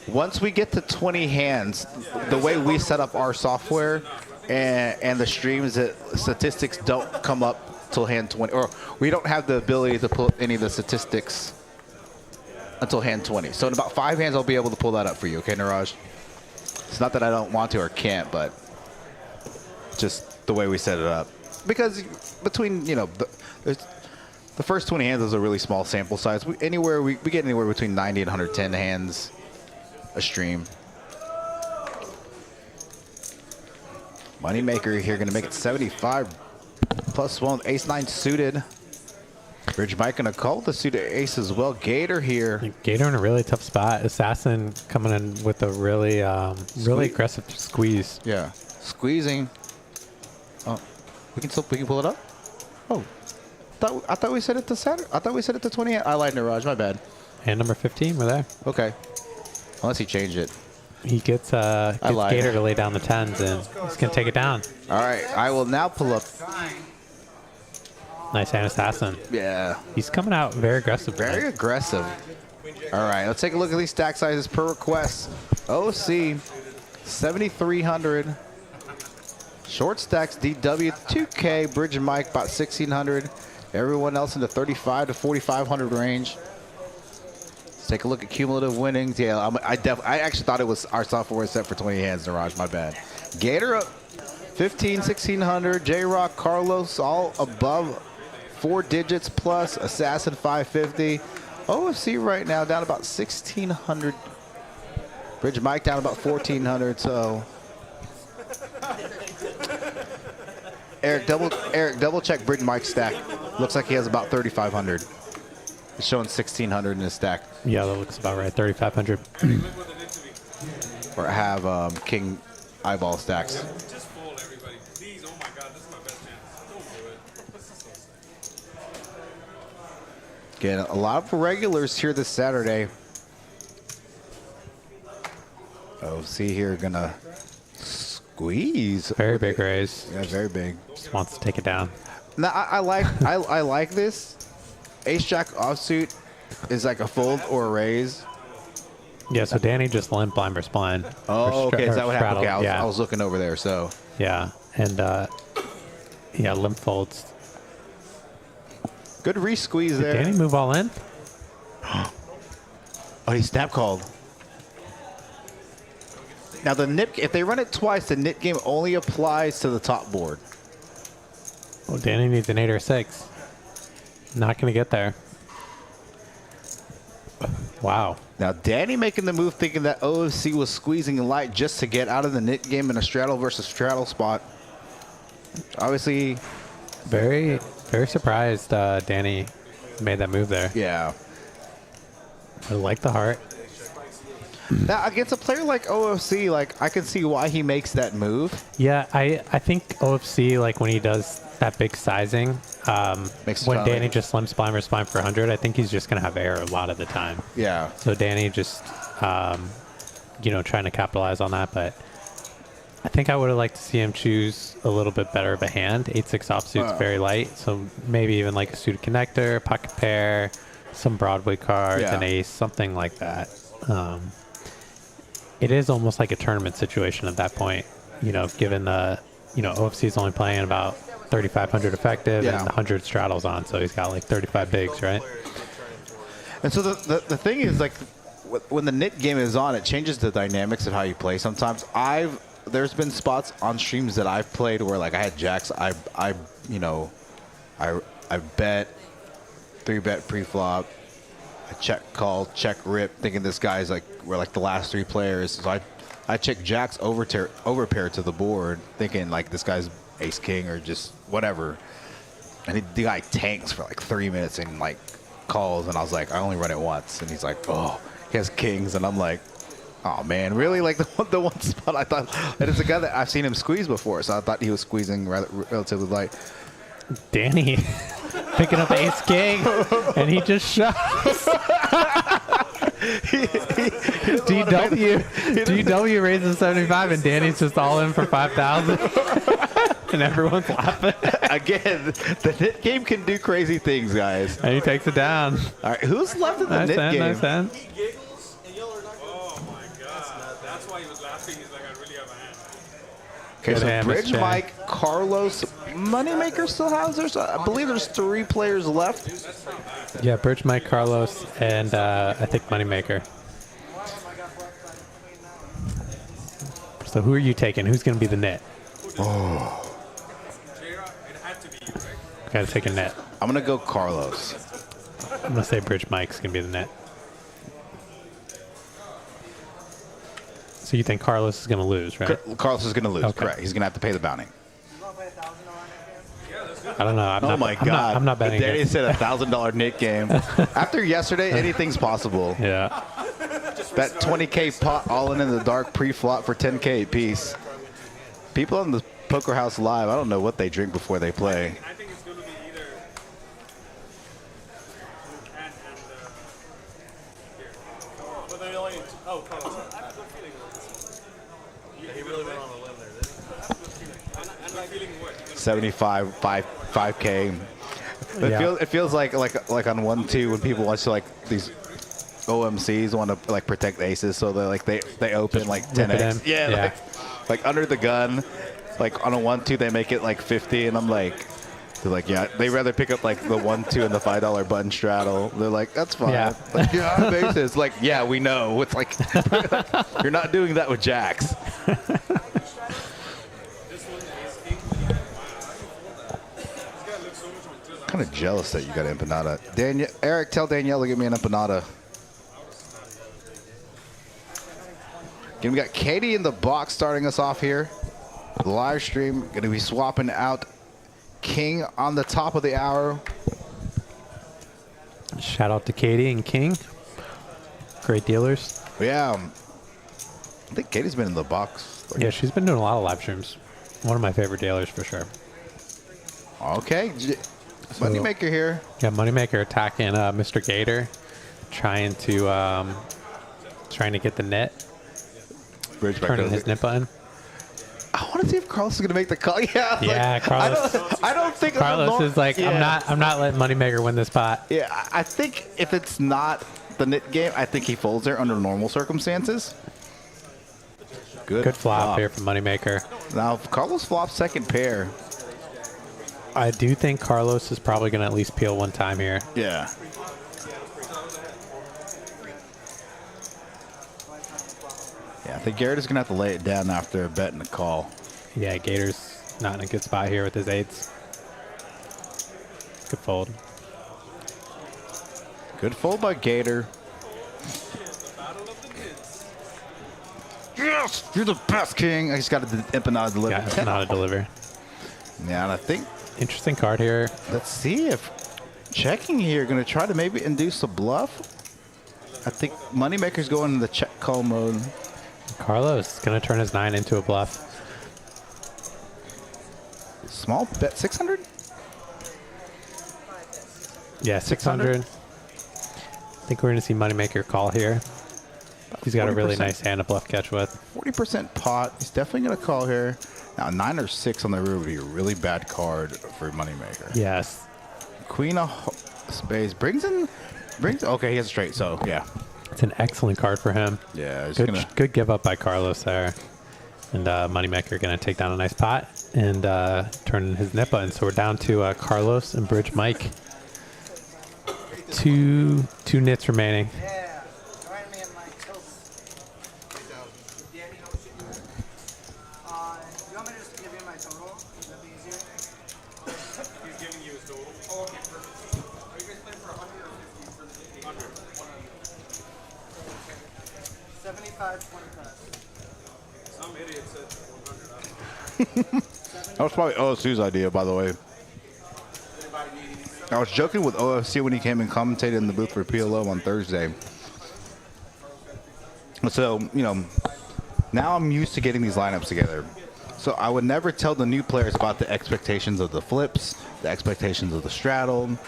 Speaker 1: Once we get to 20 hands, the way we set up our software and the streams, statistics don't come up till hand 20, or we don't have the ability to pull any of the statistics until hand 20. So in about 5 hands, I'll be able to pull that up for you. Okay, Niraj? It's not that I don't want to or can't, but just the way we set it up. Because between, the first 20 hands is a really small sample size. We get anywhere between 90 and 110 hands a stream. Moneymaker here going to make it 75 plus 1 with ace 9 suited. Bridge Mike gonna call the suited ace as well. Gator here.
Speaker 2: Gator in a really tough spot. Assassin coming in with a really, really aggressive squeeze.
Speaker 1: Yeah, squeezing. Oh, we can pull it up. Oh, I thought we set it to Saturday. I thought we set it to 20. I lied, Niraj. My bad.
Speaker 2: And number 15, we're there.
Speaker 1: Okay. Unless he changed it.
Speaker 2: He gets Gator to lay down the 10s, and he's going to take it down.
Speaker 1: All right. I will now pull up.
Speaker 2: Nice hand, Assassin.
Speaker 1: Yeah.
Speaker 2: He's coming out very aggressive.
Speaker 1: Very aggressive. All right. Let's take a look at these stack sizes per request. OC, 7,300. Short stacks, DW, 2K. Bridge and Mike, about 1,600. Everyone else in the 3,500 to 4,500 range. Let's take a look at cumulative winnings. Yeah, I actually thought it was our software was set for 20 hands, Niraj. My bad. Gator up 15, 1,600. J-Rock, Carlos, all above 4 digits plus. Assassin, 550. OFC right now down about 1,600. Bridge Mike down about 1,400. So Eric, double check Bridge Mike's stack. Looks like he has about 3,500. It's showing 1,600 in his stack.
Speaker 2: Yeah, that looks about right. 3,500.
Speaker 1: Or have King eyeball stacks.
Speaker 5: Just fold everybody. Please, oh my God, this is my best chance. Don't do it.
Speaker 1: Again, a lot of regulars here this Saturday. OC here gonna squeeze.
Speaker 2: Very big raise.
Speaker 1: Yeah, very big.
Speaker 2: Just wants to take it down.
Speaker 1: Now I like this. Ace Jack offsuit is like a fold or a raise.
Speaker 2: Yeah, so Danny just limp blind versus blind.
Speaker 1: Oh, okay. Is that what happened? Okay,
Speaker 2: Yeah.
Speaker 1: I was looking over there. So
Speaker 2: Yeah, and yeah, limp folds.
Speaker 1: good re-squeeze there.
Speaker 2: Did Danny move all in?
Speaker 1: Oh, he snap called. Now the nip, if they run it twice, the nip game only applies to the top board.
Speaker 2: Well, Danny needs an 8 or 6. Not going to get there. Wow.
Speaker 1: Now Danny making the move thinking that OFC was squeezing light just to get out of the nit game in a straddle versus straddle spot. Obviously.
Speaker 2: Very, very surprised Danny made that move there.
Speaker 1: Yeah.
Speaker 2: I like the heart.
Speaker 1: Now against a player like OFC, like I can see why he makes that move.
Speaker 2: Yeah, I think OFC, like when he does that big sizing, when Danny just limps blind versus blind for 100, I think he's just going to have air a lot of the time.
Speaker 1: Yeah.
Speaker 2: So Danny just, you know, trying to capitalize on that. But I think I would have liked to see him choose a little bit better of a hand. 8-6 offsuit's very light. So maybe even like a suited connector, pocket pair, some Broadway cards, an ace, something like that. It is almost like a tournament situation at that point, you know, given the, you know, OFC is only playing about 3,500 effective and 100 straddles on, so he's got like 35 bigs, right?
Speaker 1: And so the thing is, like, when the nit game is on, it changes the dynamics of how you play. Sometimes there's been spots on streams that I've played where like I had jacks, I bet 3-bet pre-flop. I check call, check rip, thinking this guy's like, we're like the last 3 players. So I check jacks over pair to the board, thinking like this guy's ace king or just whatever. And the guy tanks for like 3 minutes and like calls, and I was like, I only run it once. And he's like, oh, he has kings, and I'm like, oh man, really? Like the one spot I thought, and it's a guy that I've seen him squeeze before, so I thought he was squeezing relatively light.
Speaker 2: Danny picking up ace king, and he just shot. DW raises 75, and Danny's just all in for 5,000, and everyone's laughing.
Speaker 1: Again, the nit game can do crazy things, guys.
Speaker 2: And he takes it down.
Speaker 1: All right, who's left in the
Speaker 2: Nice
Speaker 1: nit
Speaker 2: hand,
Speaker 1: game?
Speaker 2: nice hand.
Speaker 5: He giggles and y'all are not going. Oh my God. That's why he was laughing. He's like, I really have a hand.
Speaker 1: Okay,
Speaker 2: Good
Speaker 1: so
Speaker 2: hand,
Speaker 1: Bridge,
Speaker 2: Mr.
Speaker 1: Mike, Carlos, Moneymaker still has theirs. I believe there's 3 players left.
Speaker 2: Yeah, Bridge, Mike, Carlos, and I think Moneymaker. So who are you taking? Who's going to be the net?
Speaker 5: J-Rock, it had to be you, right?
Speaker 2: Got to take a net.
Speaker 1: I'm going to go Carlos.
Speaker 2: I'm going to say Bridge Mike's going to be the net. So you think Carlos is going to lose, right?
Speaker 1: Carlos is going to lose,
Speaker 2: Okay.
Speaker 1: correct. He's going to have to pay the bounty.
Speaker 5: Yeah, let's
Speaker 2: I don't know.
Speaker 1: Oh my God!
Speaker 2: I'm not betting
Speaker 1: Danny
Speaker 2: it.
Speaker 1: said $1,000 Nick game. After yesterday, anything's possible.
Speaker 2: Yeah.
Speaker 1: That 20K pot all in the dark pre-flop for 10K apiece. People on the Poker House Live, I don't know what they drink before they play.
Speaker 5: I think it's going to be either. Here.
Speaker 4: But they only. Oh, Carlos.
Speaker 5: I have a good feeling about this.
Speaker 3: He really went on a limb there, didn't he?
Speaker 5: I have a good feeling. And my feeling what?
Speaker 1: 75, 5K.
Speaker 2: Yeah.
Speaker 1: It feels like on 1-2 when people watch like these OMCs want to like protect aces, so they open like
Speaker 2: rip it
Speaker 1: 10x.
Speaker 2: in.
Speaker 1: Yeah,
Speaker 2: Yeah.
Speaker 1: like under the gun, like on a 1-2 they make it like 50, and I'm like, they're like, yeah, they rather pick up like the 1-2 and the $5 button straddle. They're like, that's fine.
Speaker 2: Yeah.
Speaker 1: Like, yeah, I'm aces. Like, yeah, we know. It's like you're not doing that with jacks. Kind of jealous that you got empanada. Daniel, Eric, tell Danielle to get me an empanada. Again, we got Katie in the box starting us off here. The live stream going to be swapping out King on the top of the hour.
Speaker 2: Shout out to Katie and King. Great dealers.
Speaker 1: Yeah, I think Katie's been in the box.
Speaker 2: Yeah, she's been doing a lot of live streams. One of my favorite dealers for sure.
Speaker 1: Okay, Moneymaker here.
Speaker 2: Yeah, Moneymaker attacking Mr. Gator, trying to get the net,
Speaker 1: Bridge back
Speaker 2: turning
Speaker 1: over.
Speaker 2: his net button.
Speaker 1: I want to see if Carlos is going to make the call. Yeah,
Speaker 2: Yeah, Carlos.
Speaker 1: I don't think
Speaker 2: Carlos is like,
Speaker 1: Yeah.
Speaker 2: I'm not letting Moneymaker win this pot.
Speaker 1: Yeah, I think if it's not the nit game, I think he folds there under normal circumstances.
Speaker 2: Good flop here from Moneymaker.
Speaker 1: Now, if Carlos flops second pair.
Speaker 2: I do think Carlos is probably going to at least peel one time here.
Speaker 1: Yeah. Yeah, I think Garrett is going to have to lay it down after a bet and a call.
Speaker 2: Yeah, Gator's not in a good spot here with his eights. Good fold.
Speaker 1: Good fold by Gator. Yes, you're the best, King. I just got the empanada delivered.
Speaker 2: Yeah, it's not a deliver.
Speaker 1: Yeah, and I think,
Speaker 2: Interesting card here.
Speaker 1: let's see if checking here going to try to maybe induce a bluff. I think Moneymaker's going in the check call mode.
Speaker 2: Carlos going to turn his 9 into a bluff.
Speaker 1: Small bet 600?
Speaker 2: Yeah, 600. I think we're going to see Moneymaker call here. He's got a really
Speaker 1: 40%.
Speaker 2: nice hand to bluff catch with.
Speaker 1: 40% pot. He's definitely going to call here. Now, 9 or 6 on the river would be a really bad card for Moneymaker.
Speaker 2: Yes.
Speaker 1: Queen of spades brings. Okay, he has a straight, so yeah.
Speaker 2: It's an excellent card for him.
Speaker 1: Yeah, he's
Speaker 2: Good,
Speaker 1: gonna.
Speaker 2: good give up by Carlos there. And Moneymaker going to take down a nice pot and turn his net button. So we're down to Carlos and Bridge Mike. Two nits remaining.
Speaker 6: Yeah, join me in my toast. You want me to just give you my total? Would that be easier?
Speaker 5: He's giving you his total. Oh, okay, perfect. Are you guys playing for 100 or 50 for the 100?
Speaker 6: 75, 25.
Speaker 5: Some idiot said 100.
Speaker 1: That was probably OSU's idea, by the way. I was joking with OFC when he came and commentated in the booth for PLO on Thursday. So, now I'm used to getting these lineups together. So I would never tell the new players about the expectations of the flips, the expectations of the straddle.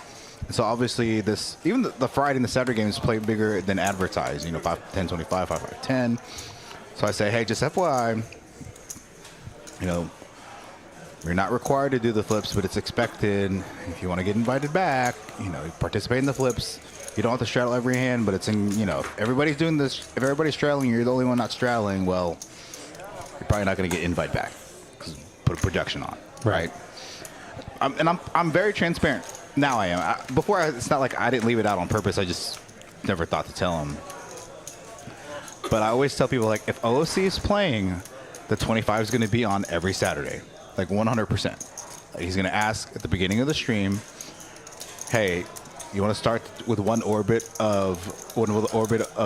Speaker 1: So obviously even the Friday and the Saturday games play bigger than advertised, 5, 10, 25, 5, 5, 10. So I say, hey, just FYI, you're not required to do the flips, but it's expected. If you want to get invited back, participate in the flips. You don't have to straddle every hand, but it's in, if everybody's doing this, if everybody's straddling, you're the only one not straddling, well, you're probably not going to get invited back because put a production on, right? I'm very transparent. Now I am. It's not like I didn't leave it out on purpose. I just never thought to tell them. But I always tell people, like, if OOC is playing, the 25 is going to be on every Saturday. Like 100%. Like, he's going to ask at the beginning of the stream, hey, you want to start with one orbit of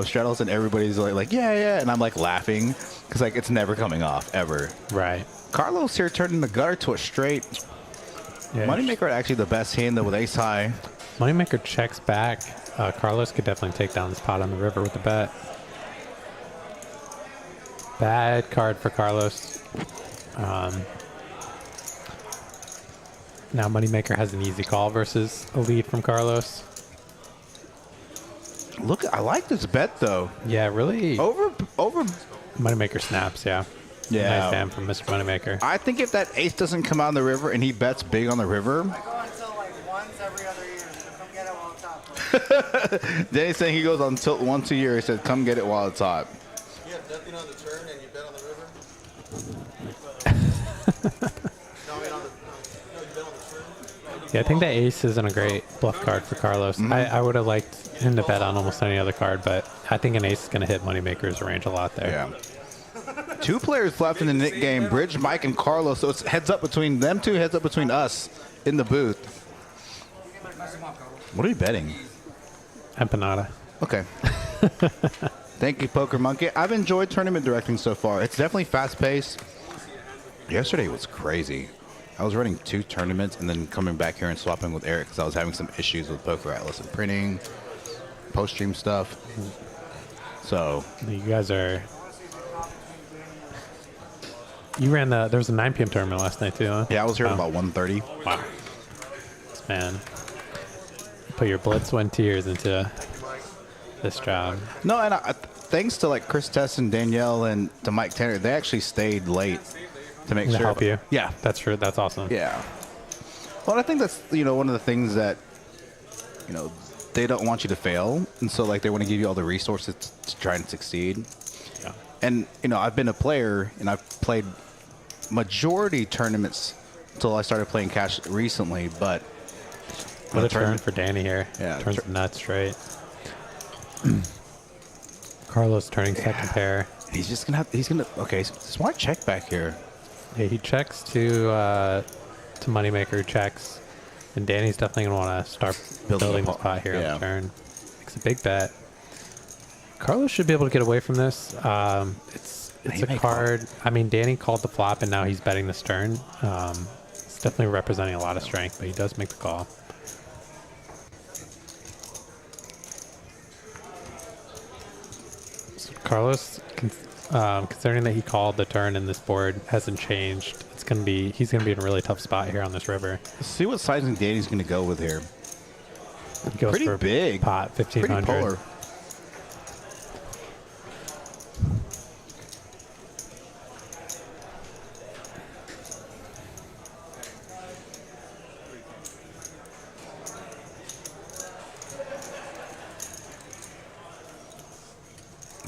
Speaker 1: straddles? And everybody's like, yeah. And I'm like laughing because like it's never coming off ever.
Speaker 2: Right.
Speaker 1: Carlos here turning the gutter to a straight.
Speaker 2: Yeah.
Speaker 1: Moneymaker actually the best hand though with ace high.
Speaker 2: Moneymaker checks back. Carlos could definitely take down this pot on the river with the bet. Bad card for Carlos. Now Moneymaker has an easy call versus a lead from Carlos.
Speaker 1: Look, I like this bet though.
Speaker 2: Yeah, really.
Speaker 1: Over.
Speaker 2: Moneymaker snaps, yeah.
Speaker 1: Yeah.
Speaker 2: Nice hand from Mr. Moneymaker.
Speaker 1: I think if that ace doesn't come out on the river and he bets big on the river,
Speaker 6: I go until like once every other year, so come get it while it's hot.
Speaker 1: Danny's saying he goes on tilt once a year. He said, "Come get it while it's hot."
Speaker 3: You have nothing on the turn and you bet on the river? No, I mean on the, no, you bet on the turn?
Speaker 2: Yeah, I think that ace isn't a great bluff card for Carlos. I would have liked him to bet on almost any other card, but I think an ace is going to hit Moneymaker's range a lot there.
Speaker 1: Yeah. 2 players left in the Nick game, Bridge, Mike, and Carlos. So it's heads up between them two, heads up between us in the booth. What are you betting?
Speaker 2: Empanada.
Speaker 1: Okay. Thank you, Poker Monkey. I've enjoyed tournament directing so far. It's definitely fast-paced. Yesterday was crazy. I was running 2 tournaments and then coming back here and swapping with Eric because I was having some issues with Poker Atlas and printing, post-stream stuff. So
Speaker 2: You guys are... You ran there was a 9 p.m. tournament last night too, huh?
Speaker 1: yeah, I was here at
Speaker 2: Oh.
Speaker 1: about 1:30.
Speaker 2: Wow. Man. Put your blood, sweat, and tears into this job.
Speaker 1: No, and thanks to like Chris Tess and Danielle and to Mike Tanner, they actually stayed late to make
Speaker 2: To
Speaker 1: sure.
Speaker 2: help you.
Speaker 1: Yeah.
Speaker 2: That's true. That's awesome.
Speaker 1: Yeah. Well, I think that's, one of the things that, they don't want you to fail. And so, like, they want to give you all the resources to try and succeed.
Speaker 2: Yeah.
Speaker 1: And, I've been a player and I've played majority tournaments until I started playing cash recently, but.
Speaker 2: What a turn for Danny here.
Speaker 1: Yeah,
Speaker 2: Turns nuts straight. Carlos turning second pair.
Speaker 1: He's just going to, okay, smart check back here.
Speaker 2: Yeah, he checks to Moneymaker, who checks. And Danny's definitely going to want to start building the pot here on the turn. Makes a big bet. Carlos should be able to get away from this. It's a card. I mean, Danny called the flop, and now he's betting this turn. It's definitely representing a lot of strength, but he does make the call. So Carlos, considering that he called the turn and this board hasn't changed, he's gonna be in a really tough spot here on this river.
Speaker 1: Let's see what sizing Danny's going to go with here.
Speaker 2: He goes
Speaker 1: Pretty
Speaker 2: for
Speaker 1: big.
Speaker 2: pot,
Speaker 1: Pretty
Speaker 2: 1500.
Speaker 1: polar.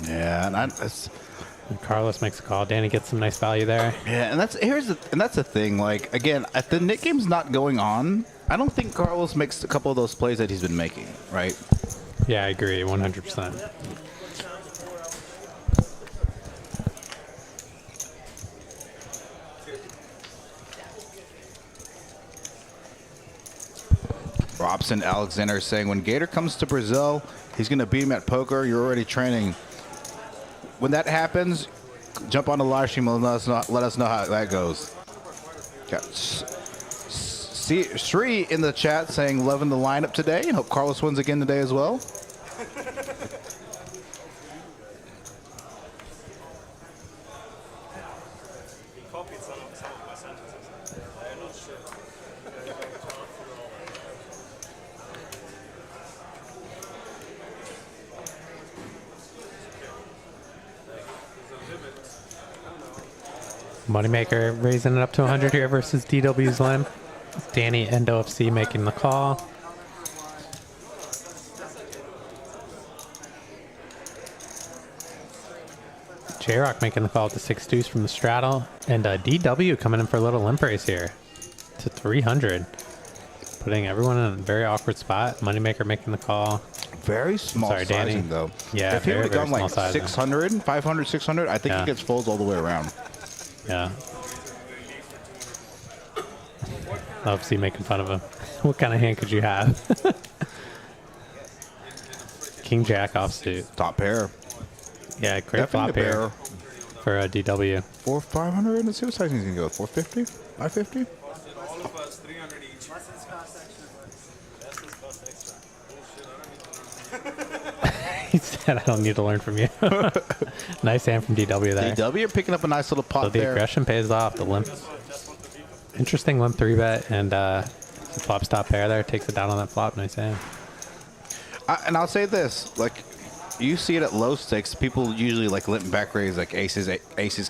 Speaker 1: Yeah, and
Speaker 2: And Carlos makes a call. Danny gets some nice value there.
Speaker 1: and that's the thing. Like, again, if the Nick game's not going on, I don't think Carlos makes a couple of those plays that he's been making, right?
Speaker 2: Yeah, I agree, 100%.
Speaker 1: Robson Alexander is saying when Gator comes to Brazil, he's going to beat him at poker. You're already training. When that happens, jump on the live stream and let us know how that goes. Got Sri in the chat saying loving the lineup today and hope Carlos wins again today as well.
Speaker 5: He copied some of my sentences. I'm not sure.
Speaker 2: Moneymaker raising it up to 100 here versus DW's limb. Danny and OFC making the call. J-Rock making the call to 6 deuce from the straddle. And DW coming in for a little limp raise here to 300. Putting everyone in a very awkward spot. Moneymaker making the call.
Speaker 1: Very small
Speaker 2: Sorry,
Speaker 1: sizing,
Speaker 2: Danny.
Speaker 1: though.
Speaker 2: Yeah,
Speaker 1: if he
Speaker 2: very,
Speaker 1: would have
Speaker 2: very
Speaker 1: gone
Speaker 2: small
Speaker 1: like
Speaker 2: sizing.
Speaker 1: 600, 500, 600, I think
Speaker 2: Yeah.
Speaker 1: he gets folds all the way around.
Speaker 2: Yeah. OFC making fun of him. What kind of hand could you have? King Jack offsuit.
Speaker 1: Top pair.
Speaker 2: Yeah, great
Speaker 1: Definitely
Speaker 2: flop
Speaker 1: a pair.
Speaker 2: here for DW.
Speaker 1: 500. Let's see what sizing he's going to go with. 450? 550?
Speaker 5: All of us, 300 each.
Speaker 6: Lessons cost extra,
Speaker 2: He said, I don't need to learn from you. Nice hand from DW there.
Speaker 1: DW are picking up a nice little pot
Speaker 2: So the
Speaker 1: there.
Speaker 2: aggression pays off. The limp. Interesting limp 3-bet and the flop stop pair there. Takes it down on that flop. Nice hand.
Speaker 1: And I'll say this, like, you see it at low stakes. People usually like limp back raise like aces,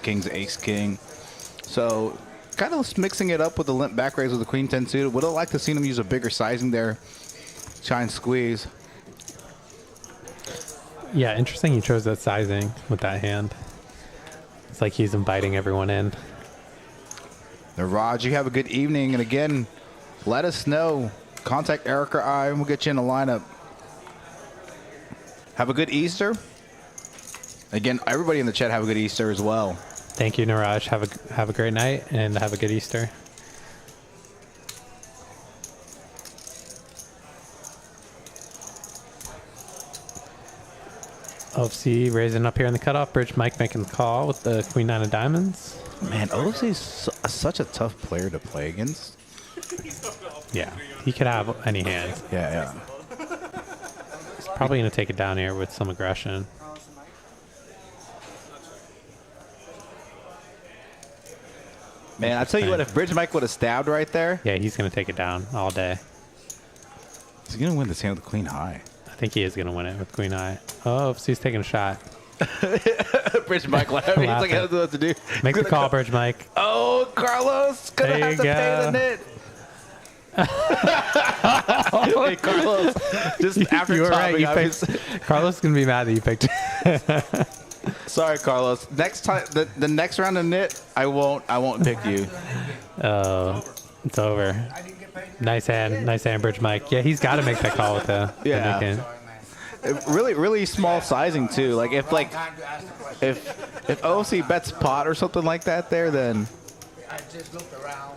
Speaker 1: kings, ace, king. So kind of mixing it up with the limp back raise with the queen 10 suited. Would have liked to see them use a bigger sizing there. Try and squeeze.
Speaker 2: Yeah, interesting he chose that sizing with that hand. It's like he's inviting everyone in.
Speaker 1: Now, Raj, you have a good evening. And again, let us know. Contact Eric or I, and we'll get you in the lineup. Have a good Easter. Again, everybody in the chat have a good Easter as well.
Speaker 2: Thank you, Niraj. Have a great night and have a good Easter. OFC raising up here in the cutoff. Bridge Mike making the call with the queen 9 of diamonds.
Speaker 1: Man, OC is such a tough player to play against.
Speaker 2: Yeah, he could have any hand.
Speaker 1: Yeah.
Speaker 2: He's probably going to take it down here with some aggression.
Speaker 1: Man, I tell you what, if Bridge Mike would have stabbed right there,
Speaker 2: Yeah, he's going to take it down all day.
Speaker 1: he's going to win this hand with the queen high.
Speaker 2: I think he is going to win it with queen eye. Oh, OFC's taking a shot.
Speaker 1: Bridge Mike laughing. He's like, I don't know what to do.
Speaker 2: Make the call, Bridge Mike.
Speaker 1: Oh, Carlos gonna
Speaker 2: There
Speaker 1: have
Speaker 2: you
Speaker 1: to pay the
Speaker 2: go.
Speaker 1: nit. Hey, Carlos, just after
Speaker 2: You were right.
Speaker 1: topping,
Speaker 2: You
Speaker 1: I
Speaker 2: picked,
Speaker 1: was-
Speaker 2: Carlos is going to be mad that you picked
Speaker 1: sorry, Carlos. Next time, the next round of nit, I won't pick you.
Speaker 2: It's over. Nice hand, Bridge Mike. Yeah, he's got to make that call with the
Speaker 1: Yeah.
Speaker 2: Nick in.
Speaker 1: Really, really small sizing too. Like if OC bets pot or something like that, there, then
Speaker 6: I just looked around.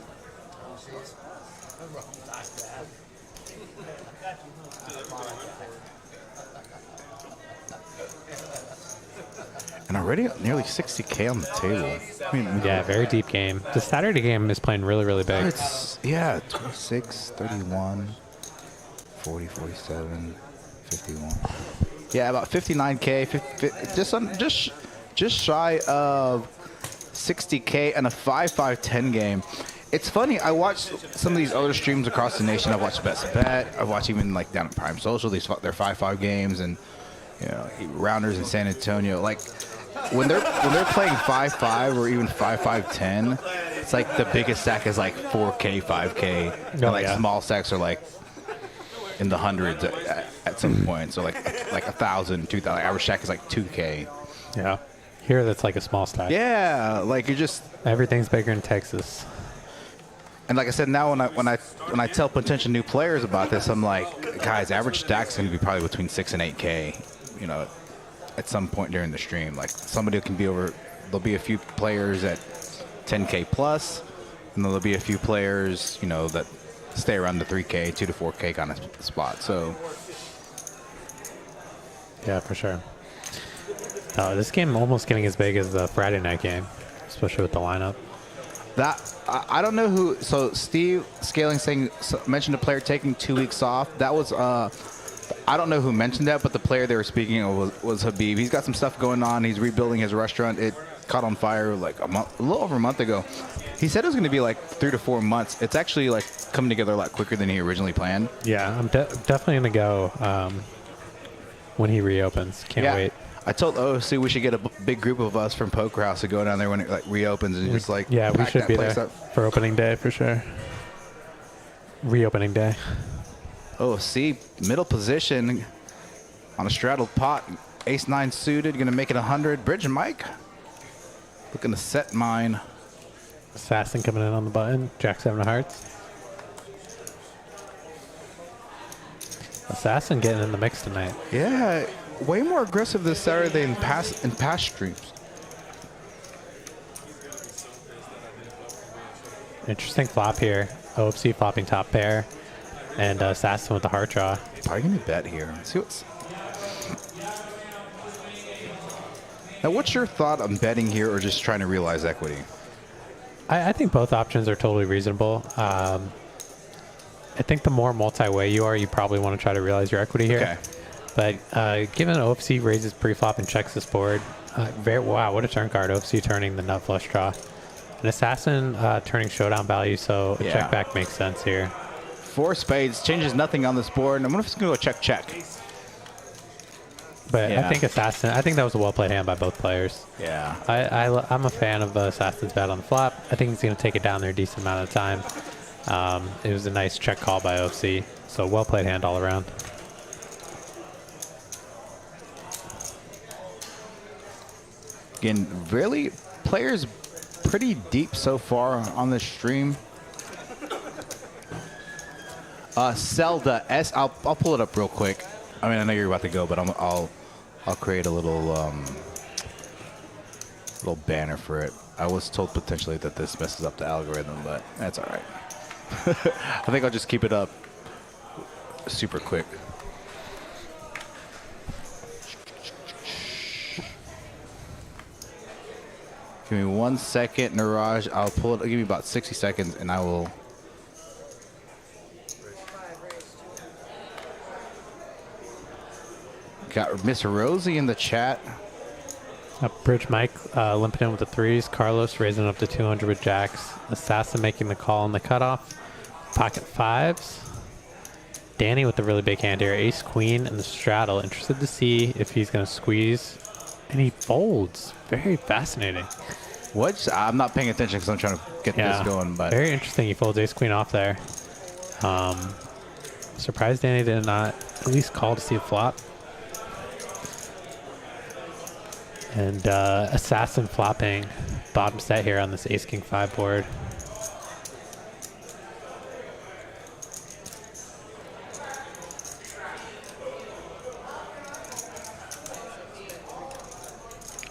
Speaker 1: and already nearly 60K on the table. I mean,
Speaker 2: Yeah, very deep game. The Saturday game is playing really, really big.
Speaker 1: it's 26, 31, 40, 47, 51. Yeah, about 59K, just shy of 60K and a 5-5-10 game. It's funny, I watched some of these other streams across the nation. I've watched Best Bet. I've watched even like down at Prime Social, their 5-5 games, and you know, Rounders in San Antonio. Like when they're playing 5-5 or even 5-5-10, it's like the biggest stack is like 4K, 5K, and
Speaker 2: Oh,
Speaker 1: like
Speaker 2: yeah.
Speaker 1: small stacks are like in the hundreds at some point. So like 1,000, 2,000. Average stack is like 2K.
Speaker 2: Yeah. Here, that's like a small stack.
Speaker 1: Yeah, like you're just.
Speaker 2: Everything's bigger in Texas.
Speaker 1: And like I said, now when I tell potential new players about this, I'm like, guys, average stack's gonna be probably between 6 and 8K. You know, at some point during the stream, like somebody can be over. There'll be a few players at 10K plus, and then there'll be a few players, you know, that stay around the 3K, 2 to 4K kind of spot. So
Speaker 2: Yeah, for sure. This game almost getting as big as the Friday night game, especially with the lineup.
Speaker 1: that I don't know who. So Steve Scaling mentioned a player taking 2 weeks off. That was I don't know who mentioned that, but the player they were speaking of was Habib. He's got some stuff going on. He's rebuilding his restaurant. It caught on fire like a little over a month ago. He said it was going to be like 3 to 4 months. It's actually like coming together a lot quicker than he originally planned.
Speaker 2: Yeah, I'm definitely going to go when he reopens. Can't wait.
Speaker 1: I told OC we should get a big group of us from Poker House to go down there when it like reopens and just like
Speaker 2: Yeah, we
Speaker 1: pack
Speaker 2: should
Speaker 1: that
Speaker 2: be
Speaker 1: place
Speaker 2: there
Speaker 1: up.
Speaker 2: for opening day for sure. Reopening day.
Speaker 1: OC middle position on a straddled pot, ace 9 suited, going to make it 100. Bridge and Mike looking to set mine.
Speaker 2: Assassin coming in on the button. Jack 7 of hearts. Assassin getting in the mix tonight.
Speaker 1: Yeah, way more aggressive this Saturday in past streams.
Speaker 2: Interesting flop here. OFC flopping top pair. And Assassin with the heart draw.
Speaker 1: Probably going to bet here. Let's see what's. Now, what's your thought on betting here or just trying to realize equity?
Speaker 2: I think both options are totally reasonable. I think the more multi-way you are, you probably want to try to realize your equity here.
Speaker 1: Okay.
Speaker 2: But given OFC raises pre-flop and checks this board, wow, what a turn card. OFC turning the nut flush draw. An assassin turning showdown value, so a check back makes sense here.
Speaker 1: 4 spades changes nothing on this board, and I'm just gonna go check.
Speaker 2: But I think assassin. I think that was a well-played hand by both players.
Speaker 1: Yeah.
Speaker 2: I'm a fan of assassin's bet on the flop. I think he's gonna take it down there a decent amount of time. It was a nice check call by OFC, so well-played hand all around.
Speaker 1: Again, really, players pretty deep so far on this stream. Zelda S. I'll pull it up real quick. I mean, I know you're about to go, but I'll create a little little banner for it. I was told potentially that this messes up the algorithm, but that's all right. I think I'll just keep it up super quick. Give me 1 second, Niraj. I'll pull it. I'll give me about 60 seconds, and I will. Got Miss Rosie in the chat.
Speaker 2: Bridge Mike limping in with the 3s. Carlos raising up to 200 with jacks. Assassin making the call on the cutoff. Pocket 5s. Danny with the really big hand here. Ace Queen and the straddle. Interested to see if he's going to squeeze. And he folds. Very fascinating.
Speaker 1: What? I'm not paying attention because I'm trying to get this going. But
Speaker 2: very interesting. He folds Ace Queen off there. Surprised Danny did not at least call to see a flop. And assassin flopping bottom set here on this Ace King 5 board.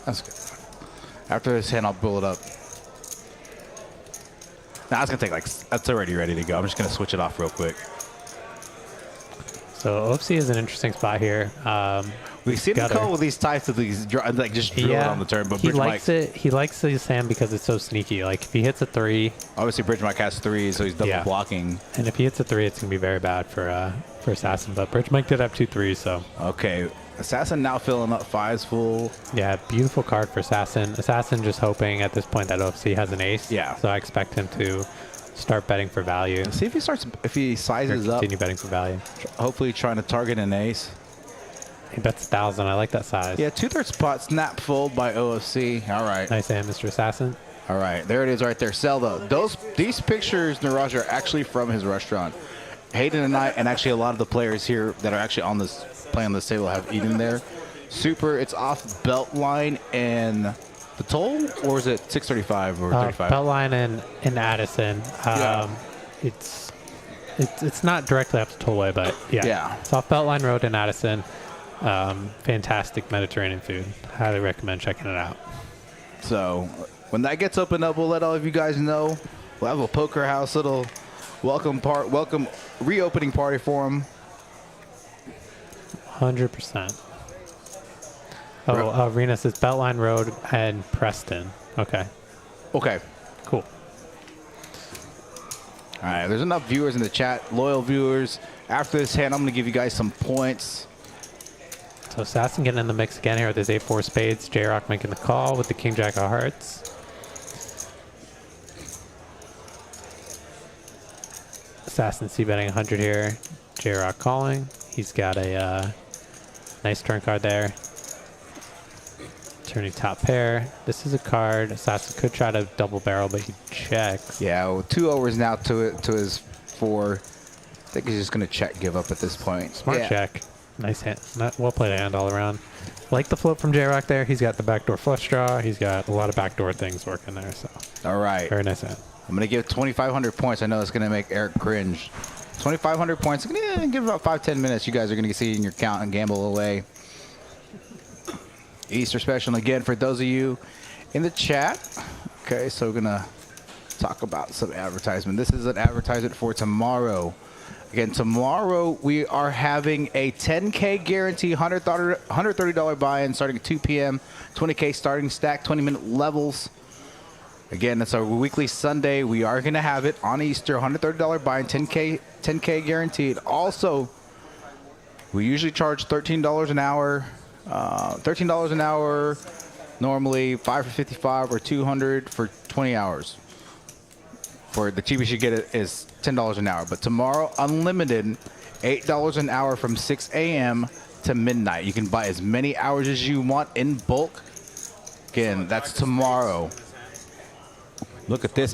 Speaker 1: That's good. After this hand, I'll pull it up. Nah, it's gonna take like, that's already ready to go. I'm just gonna switch it off real quick.
Speaker 2: So OFC is an interesting spot here.
Speaker 1: We see him call with these types of these, like just drill it on the turn. But
Speaker 2: he likes it. He likes his hand because it's so sneaky. Like if he hits a 3,
Speaker 1: obviously Bridge Mike has 3s, so he's double blocking.
Speaker 2: And if he hits a 3, it's gonna be very bad for assassin. But Bridge Mike did have 2 3s, so
Speaker 1: okay. Assassin now filling up 5s full.
Speaker 2: Yeah, beautiful card for Assassin. Assassin just hoping at this point that OFC has an ace.
Speaker 1: Yeah.
Speaker 2: So I expect him to start betting for value.
Speaker 1: See if he starts, if he sizes up.
Speaker 2: Continue betting for value.
Speaker 1: Hopefully trying to target an ace.
Speaker 2: He bets 1,000. I like that size.
Speaker 1: Yeah, 2/3 pot snap fold by OFC. All right.
Speaker 2: Nice hand, Mr. Assassin.
Speaker 1: All right, there it is right there. Zelda. These pictures, Niraj, are actually from his restaurant. Hayden and I, and actually a lot of the players here that are actually on this playing on this table have eaten there. Super. It's off Beltline and the toll, or is it 635 or 35?
Speaker 2: Beltline and Addison. It's not directly up the tollway, but yeah. It's off Beltline Road in Addison. Fantastic Mediterranean food. Highly recommend checking it out.
Speaker 1: So when that gets opened up, we'll let all of you guys know. We'll have a Poker House little welcome reopening party for him.
Speaker 2: 100%. Oh, Rena says Beltline Road and Preston. Okay.
Speaker 1: Okay.
Speaker 2: Cool.
Speaker 1: All right. There's enough viewers in the chat, loyal viewers. After this hand, I'm going to give you guys some points.
Speaker 2: So Assassin getting in the mix again here with his 8-4 spades. J-Rock making the call with the King Jack of Hearts. Assassin c-betting 100 here. J-Rock calling. He's got a nice turn card there. Turning top pair. This is a card Assassin could try to double barrel, but he checks.
Speaker 1: Yeah, well, 2 overs now to his 4. I think he's just going to check give up at this point.
Speaker 2: Smart check. Nice hand. Well played hand all around. Like the flip from J-Rock there. He's got the backdoor flush draw. He's got a lot of backdoor things working there. So.
Speaker 1: All right.
Speaker 2: Very nice hand.
Speaker 1: I'm going to give 2,500 points. I know it's going to make Eric cringe. 2,500 points. Give about 5-10 minutes. You guys are going to see it in your account and gamble away. Easter special again for those of you in the chat. Okay, so we're going to talk about some advertisement. This is an advertisement for tomorrow. Again, tomorrow we are having a 10K guarantee, $130 buy-in starting at 2 p.m., 20K starting stack, 20-minute levels. Again, it's our weekly Sunday. We are going to have it on Easter, $130 buy-in, 10K guaranteed. Also, we usually charge $13 an hour. $13 an hour, normally 5 for 55 or 200 for 20 hours. For the cheapest you get it is $10 an hour. But tomorrow, unlimited, $8 an hour from 6 a.m. to midnight. You can buy as many hours as you want in bulk. Again, that's tomorrow. Look at this.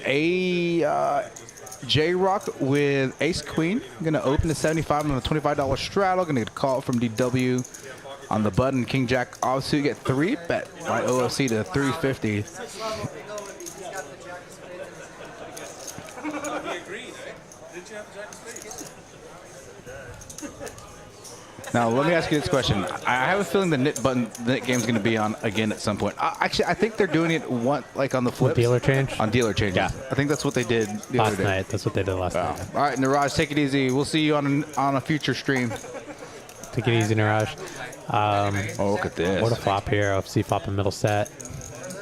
Speaker 1: J-Rock with Ace Queen. Going to open the 75 on a $25 straddle. Going to get a call from DW on the button. King Jack obviously you get 3 bet by OFC to 350.
Speaker 5: He agreed, eh? Did you have the jack of spades?
Speaker 1: Now, let me ask you this question. I have a feeling the knit game's going to be on again at some point. Actually, I think they're doing it like on the flips.
Speaker 2: Dealer change?
Speaker 1: On dealer changes.
Speaker 2: Yeah.
Speaker 1: I think that's what they did the
Speaker 2: Last
Speaker 1: other day.
Speaker 2: night. That's what they did last night.
Speaker 1: All right, Niraj, take it easy. We'll see you on a future stream.
Speaker 2: Take it easy, Niraj.
Speaker 1: Oh, look at this.
Speaker 2: What a flop here. OFC flopping middle set.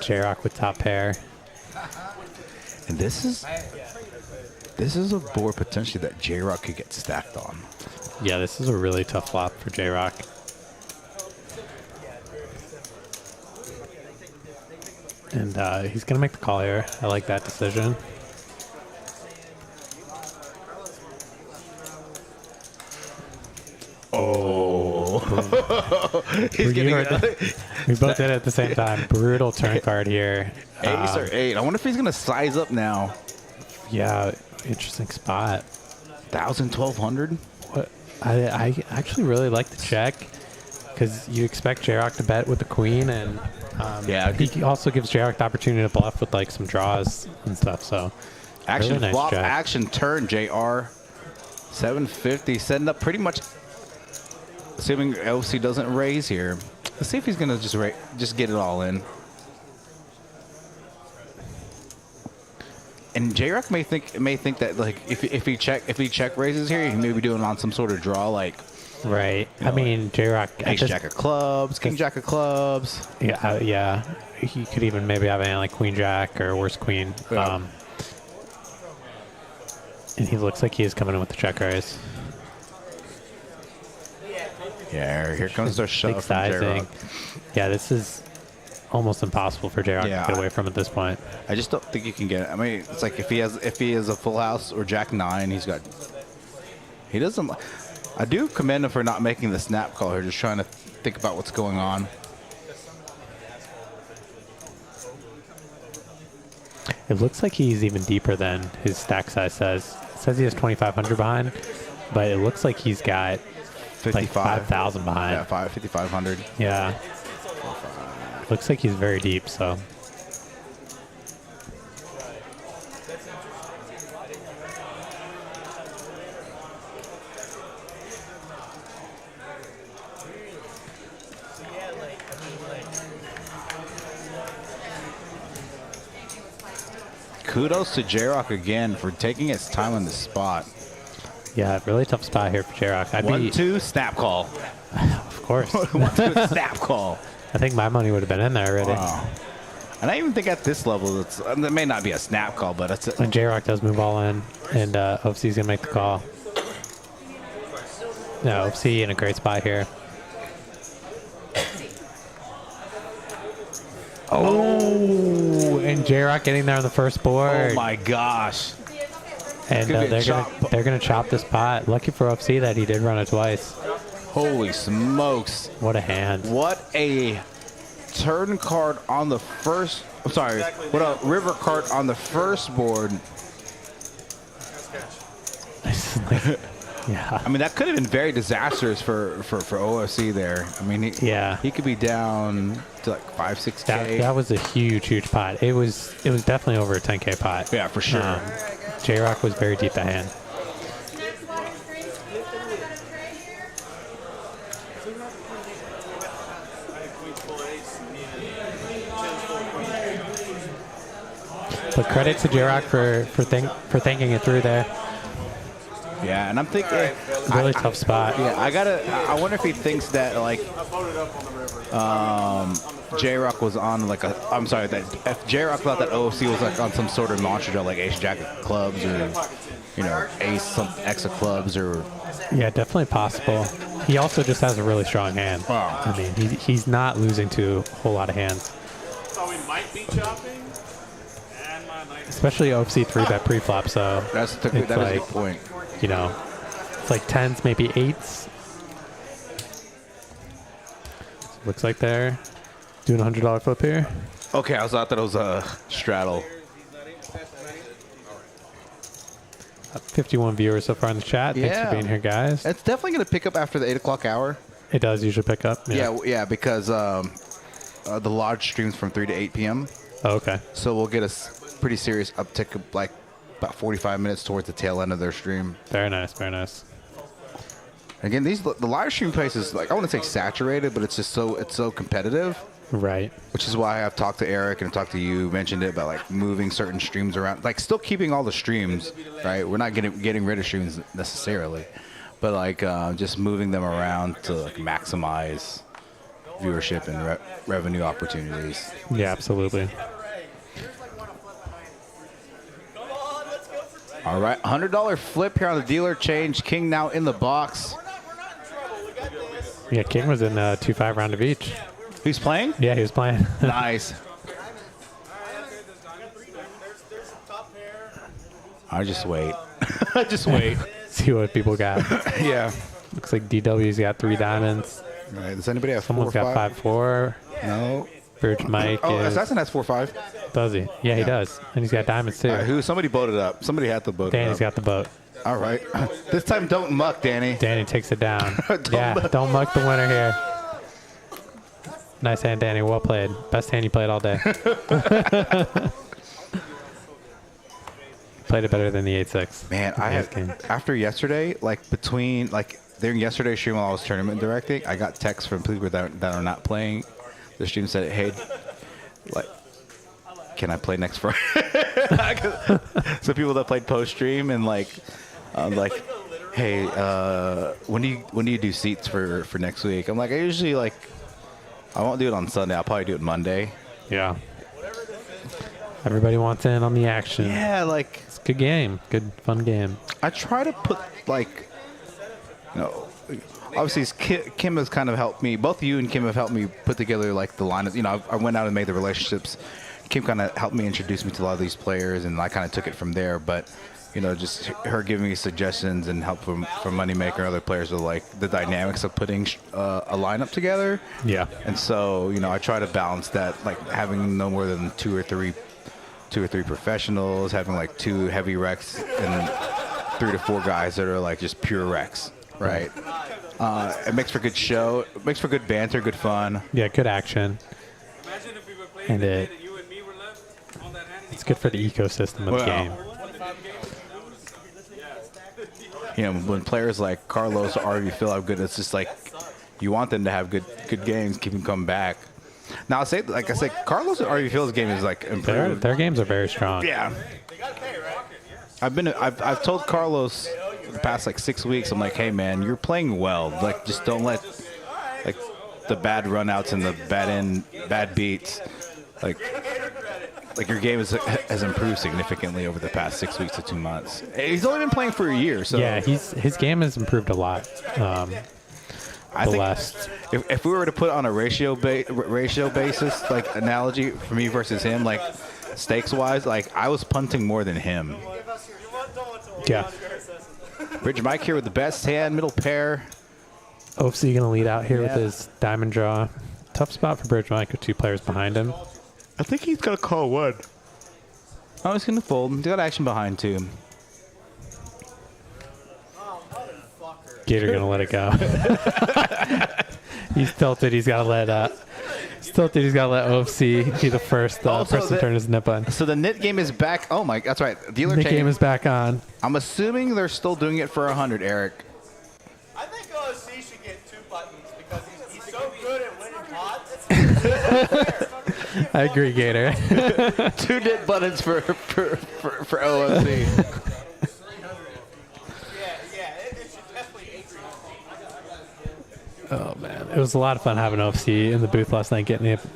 Speaker 2: J-Rock with top pair.
Speaker 1: And this is a board potentially that J-Rock could get stacked on.
Speaker 2: Yeah, this is a really tough flop for J-Rock. And he's going to make the call here. I like that decision.
Speaker 1: Oh. He's
Speaker 2: We both did it at the same time. Brutal turn card here.
Speaker 1: Ace or 8. I wonder if he's going to size up now.
Speaker 2: Yeah, interesting spot.
Speaker 1: 1,000, 1,200?
Speaker 2: What? I actually really like the check because you expect J-Rock to bet with the queen, and
Speaker 1: yeah,
Speaker 2: he also gives J-Rock the opportunity to bluff with like some draws and stuff. So
Speaker 1: action
Speaker 2: really nice
Speaker 1: flop,
Speaker 2: check.
Speaker 1: action turn, JR. 750, setting up pretty much, assuming LC doesn't raise here. Let's see if he's going to just get it all in. And J-Rock may think that like if he check raises here, he may be doing on some sort of draw like
Speaker 2: right. I mean, J-Rock
Speaker 1: Ace Jack of clubs, King Jack of clubs.
Speaker 2: Yeah, yeah. He could even maybe have a hand like Queen Jack or worse Queen.
Speaker 1: Yeah.
Speaker 2: And he looks like he is coming in with the check raise.
Speaker 1: Yeah, here comes their shove
Speaker 2: Big
Speaker 1: from
Speaker 2: sizing.
Speaker 1: J-Rock.
Speaker 2: Yeah, this is almost impossible for J-Rock to get away from at this point.
Speaker 1: I just don't think you can get it. I mean, it's like if he has a full house or Jack 9, he doesn't. I do commend him for not making the snap call here, just trying to think about what's going on.
Speaker 2: It looks like he's even deeper than his stack size says. It says he has 2,500 behind, but it looks like he's got
Speaker 1: 55.
Speaker 2: like 5,000 behind.
Speaker 1: Yeah, 5,500.
Speaker 2: Yeah. Looks like he's very deep, so.
Speaker 1: Kudos to J-Rock again for taking his time on the spot.
Speaker 2: Yeah, really tough spot here for J-Rock.
Speaker 1: 1-2 snap call.
Speaker 2: Of course.
Speaker 1: 1-2 snap call.
Speaker 2: I think my money would have been in there already.
Speaker 1: Wow. And I even think at this level, it may not be a snap call, but it's
Speaker 2: When J-Rock does move all in, and OFC's going to make the call. No, OFC in a great spot here. Oh, and J-Rock getting there on the first board.
Speaker 1: Oh my gosh.
Speaker 2: And they're gonna chop this pot. Lucky for OFC that he did run it twice.
Speaker 1: Holy smokes.
Speaker 2: What a hand.
Speaker 1: What a turn card on the first. I'm sorry. What a river card on the first board.
Speaker 2: Yeah.
Speaker 1: I mean, that could have been very disastrous for OFC there. I mean, he could be down to like 5-6K.
Speaker 2: That was a huge pot. It was definitely over a 10K pot.
Speaker 1: Yeah, for sure.
Speaker 2: J-Rock was very deep that hand. But credit to J-Rock for thinking it through there.
Speaker 1: Yeah, and I'm thinking,
Speaker 2: Really tough spot.
Speaker 1: yeah, I wonder if he thinks that like, J-Rock was on like I'm sorry, that if J-Rock thought that OFC was like on some sort of monster draw, like Ace Jack of clubs or, you know, Ace some X of clubs or.
Speaker 2: Yeah, definitely possible. He also just has a really strong hand.
Speaker 1: Wow.
Speaker 2: I mean, he's not losing to a whole lot of hands.
Speaker 5: So we might be chopping. And my knight.
Speaker 2: Especially OFC 3-bet pre-flop, so
Speaker 1: That is a
Speaker 2: it's
Speaker 1: good point.
Speaker 2: you know, it's like 10s, maybe 8s. Looks like they're doing a $100 flip here.
Speaker 1: Okay, I thought that was a straddle.
Speaker 2: 51 viewers so far in the chat. Thanks
Speaker 1: Yeah.
Speaker 2: for being here, guys.
Speaker 1: It's definitely going to pick up after the 8 o'clock hour.
Speaker 2: It does usually pick up.
Speaker 1: Yeah, because the lodge streams from 3 to 8 p.m.
Speaker 2: Oh, okay.
Speaker 1: So we'll get a pretty serious uptick of like about 45 minutes towards the tail end of their stream.
Speaker 2: Very nice. Very nice.
Speaker 1: Again, the live stream pace is like, I wouldn't say saturated, but it's just so competitive.
Speaker 2: Right.
Speaker 1: Which is why I've talked to Eric and talked to you, mentioned it about like moving certain streams around, like still keeping all the streams, right? We're not getting rid of streams necessarily, but like just moving them around to like maximize viewership and revenue opportunities.
Speaker 2: Yeah, absolutely.
Speaker 1: All right, $100 flip here on the dealer change. King now in the box.
Speaker 2: Yeah, King was in 2-5 round of each.
Speaker 1: Who's playing?
Speaker 2: Yeah, he was playing.
Speaker 1: Nice. I just wait. Just wait.
Speaker 2: See what people got.
Speaker 1: Yeah.
Speaker 2: Looks like DW's got 3 diamonds.
Speaker 1: All right, does anybody have
Speaker 2: Someone's
Speaker 1: 4 or
Speaker 2: got
Speaker 1: 5?
Speaker 2: 5-4.
Speaker 1: No.
Speaker 2: Birch Mike
Speaker 1: Oh,
Speaker 2: is.
Speaker 1: Assassin has 4-5.
Speaker 2: Does he? Yeah, he does. And he's got diamonds too.
Speaker 1: All right, somebody boated up. Somebody had to boat
Speaker 2: Danny's
Speaker 1: it up.
Speaker 2: got the boat.
Speaker 1: All right. This time, don't muck, Danny.
Speaker 2: Danny takes it down. Don't muck the winner here. Nice hand, Danny. Well played. Best hand you played all day. Played it better than the 8-6.
Speaker 1: Man, I
Speaker 2: Nice
Speaker 1: had
Speaker 2: game.
Speaker 1: after yesterday, like between like during yesterday's stream while I was tournament directing, I got texts from people that are not playing. The stream said, "Hey, like, can I play next Friday?" So people that played post stream and like, "Hey, when do you do seats for next week?" I'm like, I usually like, I won't do it on Sunday. I'll probably do it Monday.
Speaker 2: Yeah. Everybody wants in on the action.
Speaker 1: Yeah, like
Speaker 2: It's a good game. Good, fun game.
Speaker 1: I try to put like, you know, obviously Kim has kind of helped me. Both you and Kim have helped me put together like the lineup. You know, I went out and made the relationships. Kim kind of helped me introduce me to a lot of these players, and I kind of took it from there. But you know, just her giving me suggestions and help from Moneymaker and other players with like the dynamics of putting a lineup together.
Speaker 2: Yeah.
Speaker 1: And so, you know, I try to balance that, like having no more than two or three professionals, having like 2 heavy wrecks, and 3 to 4 guys that are like just pure wrecks, right? It makes for good show. It makes for good banter, good fun.
Speaker 2: Yeah, good action.
Speaker 5: Imagine if we were playing
Speaker 2: And
Speaker 5: the day
Speaker 2: it-
Speaker 5: that you and me were left on that hand.
Speaker 2: It's good for the ecosystem of the game.
Speaker 1: You know, when players like Carlos or RV feel how good, it's just like you want them to have good games, keep them coming back. Now, like I said, Carlos and RV Phil's game is like improved.
Speaker 2: Their games are very strong.
Speaker 1: Yeah. I've told Carlos the past like 6 weeks, I'm like, hey man, you're playing well. Like, just don't let like the bad runouts and the bad beats, like your game has improved significantly over the past 6 weeks to 2 months. He's only been playing for a year, so
Speaker 2: Yeah, his game has improved a lot.
Speaker 1: I
Speaker 2: the
Speaker 1: think
Speaker 2: last.
Speaker 1: if we were to put on a ratio basis, like analogy for me versus him, like stakes wise, like I was punting more than him.
Speaker 2: Yeah.
Speaker 1: Bridge Mike here with the best hand, middle pair.
Speaker 2: OFC going to lead out here with
Speaker 1: Yeah.
Speaker 2: his diamond draw. Tough spot for Bridge Mike with 2 players behind him.
Speaker 1: I think he's gonna call one. Oh, he's gonna fold. He's got action behind too.
Speaker 2: Gator going to let it go. He's tilted. He's got to let OFC be the first person to turn his nip on.
Speaker 1: So the knit game is back. Oh my, that's right. Dealer
Speaker 2: The
Speaker 1: change.
Speaker 2: game is back on.
Speaker 1: I'm assuming they're still doing it for 100, Eric.
Speaker 4: I think OSC should get 2 buttons because he's so good at winning pots.
Speaker 2: I agree, Gator.
Speaker 1: 2 knit buttons for OFC.
Speaker 2: it was a lot of fun having OFC in the booth last night,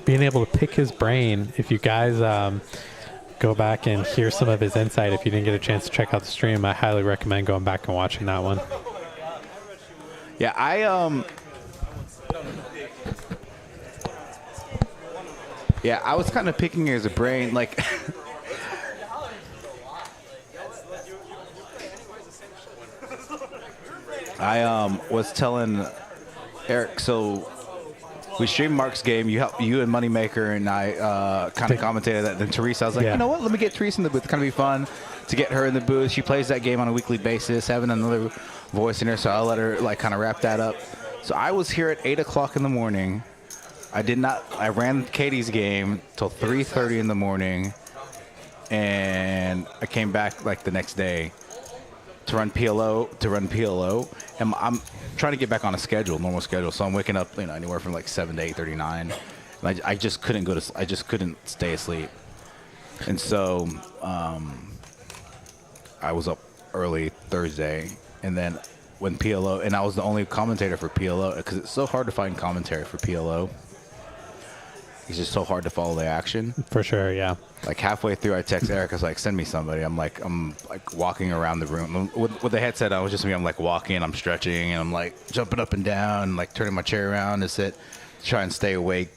Speaker 2: being able to pick his brain. If you guys go back and hear some of his insight, if you didn't get a chance to check out the stream, I highly recommend going back and watching that one.
Speaker 1: Yeah, I was kind of picking his brain, like. I was telling Eric, so we streamed Mark's game. You and Moneymaker and I kind of commentated that. Then Teresa, I was like, you know what? Let me get Teresa in the booth. It's going to be fun to get her in the booth. She plays that game on a weekly basis, having another voice in her, so I'll let her like kind of wrap that up. So I was here at 8 o'clock in the morning. I ran Katie's game till 3:30 in the morning, and I came back like the next day to run PLO, and I'm trying to get back on a normal schedule. So I'm waking up, anywhere from like 7 to 8:39, and I just couldn't I just couldn't stay asleep, and so I was up early Thursday, and then when PLO, and I was the only commentator for PLO because it's so hard to find commentary for PLO. It's just so hard to follow the action.
Speaker 2: For sure, yeah. Like
Speaker 1: halfway through, I text Eric. I was like, "Send me somebody." I'm like walking around the room with the headset on. It was just me. I'm like walking, I'm stretching, and I'm like jumping up and down, and like turning my chair around to sit, try and stay awake.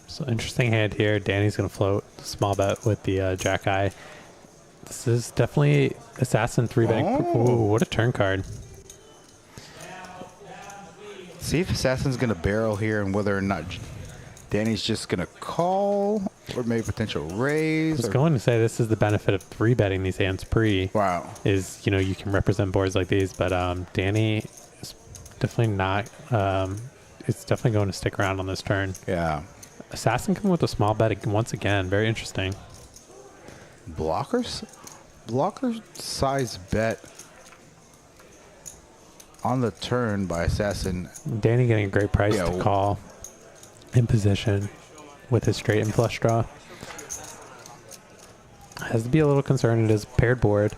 Speaker 2: So interesting hand here. Danny's gonna float small bet with the Jack Eye. This is definitely Assassin 3-betting. Ooh, what a turn card.
Speaker 1: See if Assassin's gonna barrel here, and whether or not Danny's just going to call or maybe potential raise.
Speaker 2: I was going to say this is the benefit of 3-betting these hands pre.
Speaker 1: Wow.
Speaker 2: Is, you can represent boards like these, but Danny is definitely not, it's definitely going to stick around on this turn.
Speaker 1: Yeah.
Speaker 2: Assassin coming with a small bet once again. Very interesting.
Speaker 1: Blocker size bet on the turn by Assassin.
Speaker 2: Danny getting a great price to call. In position with his straight and flush draw. Has to be a little concerned. It is a paired board.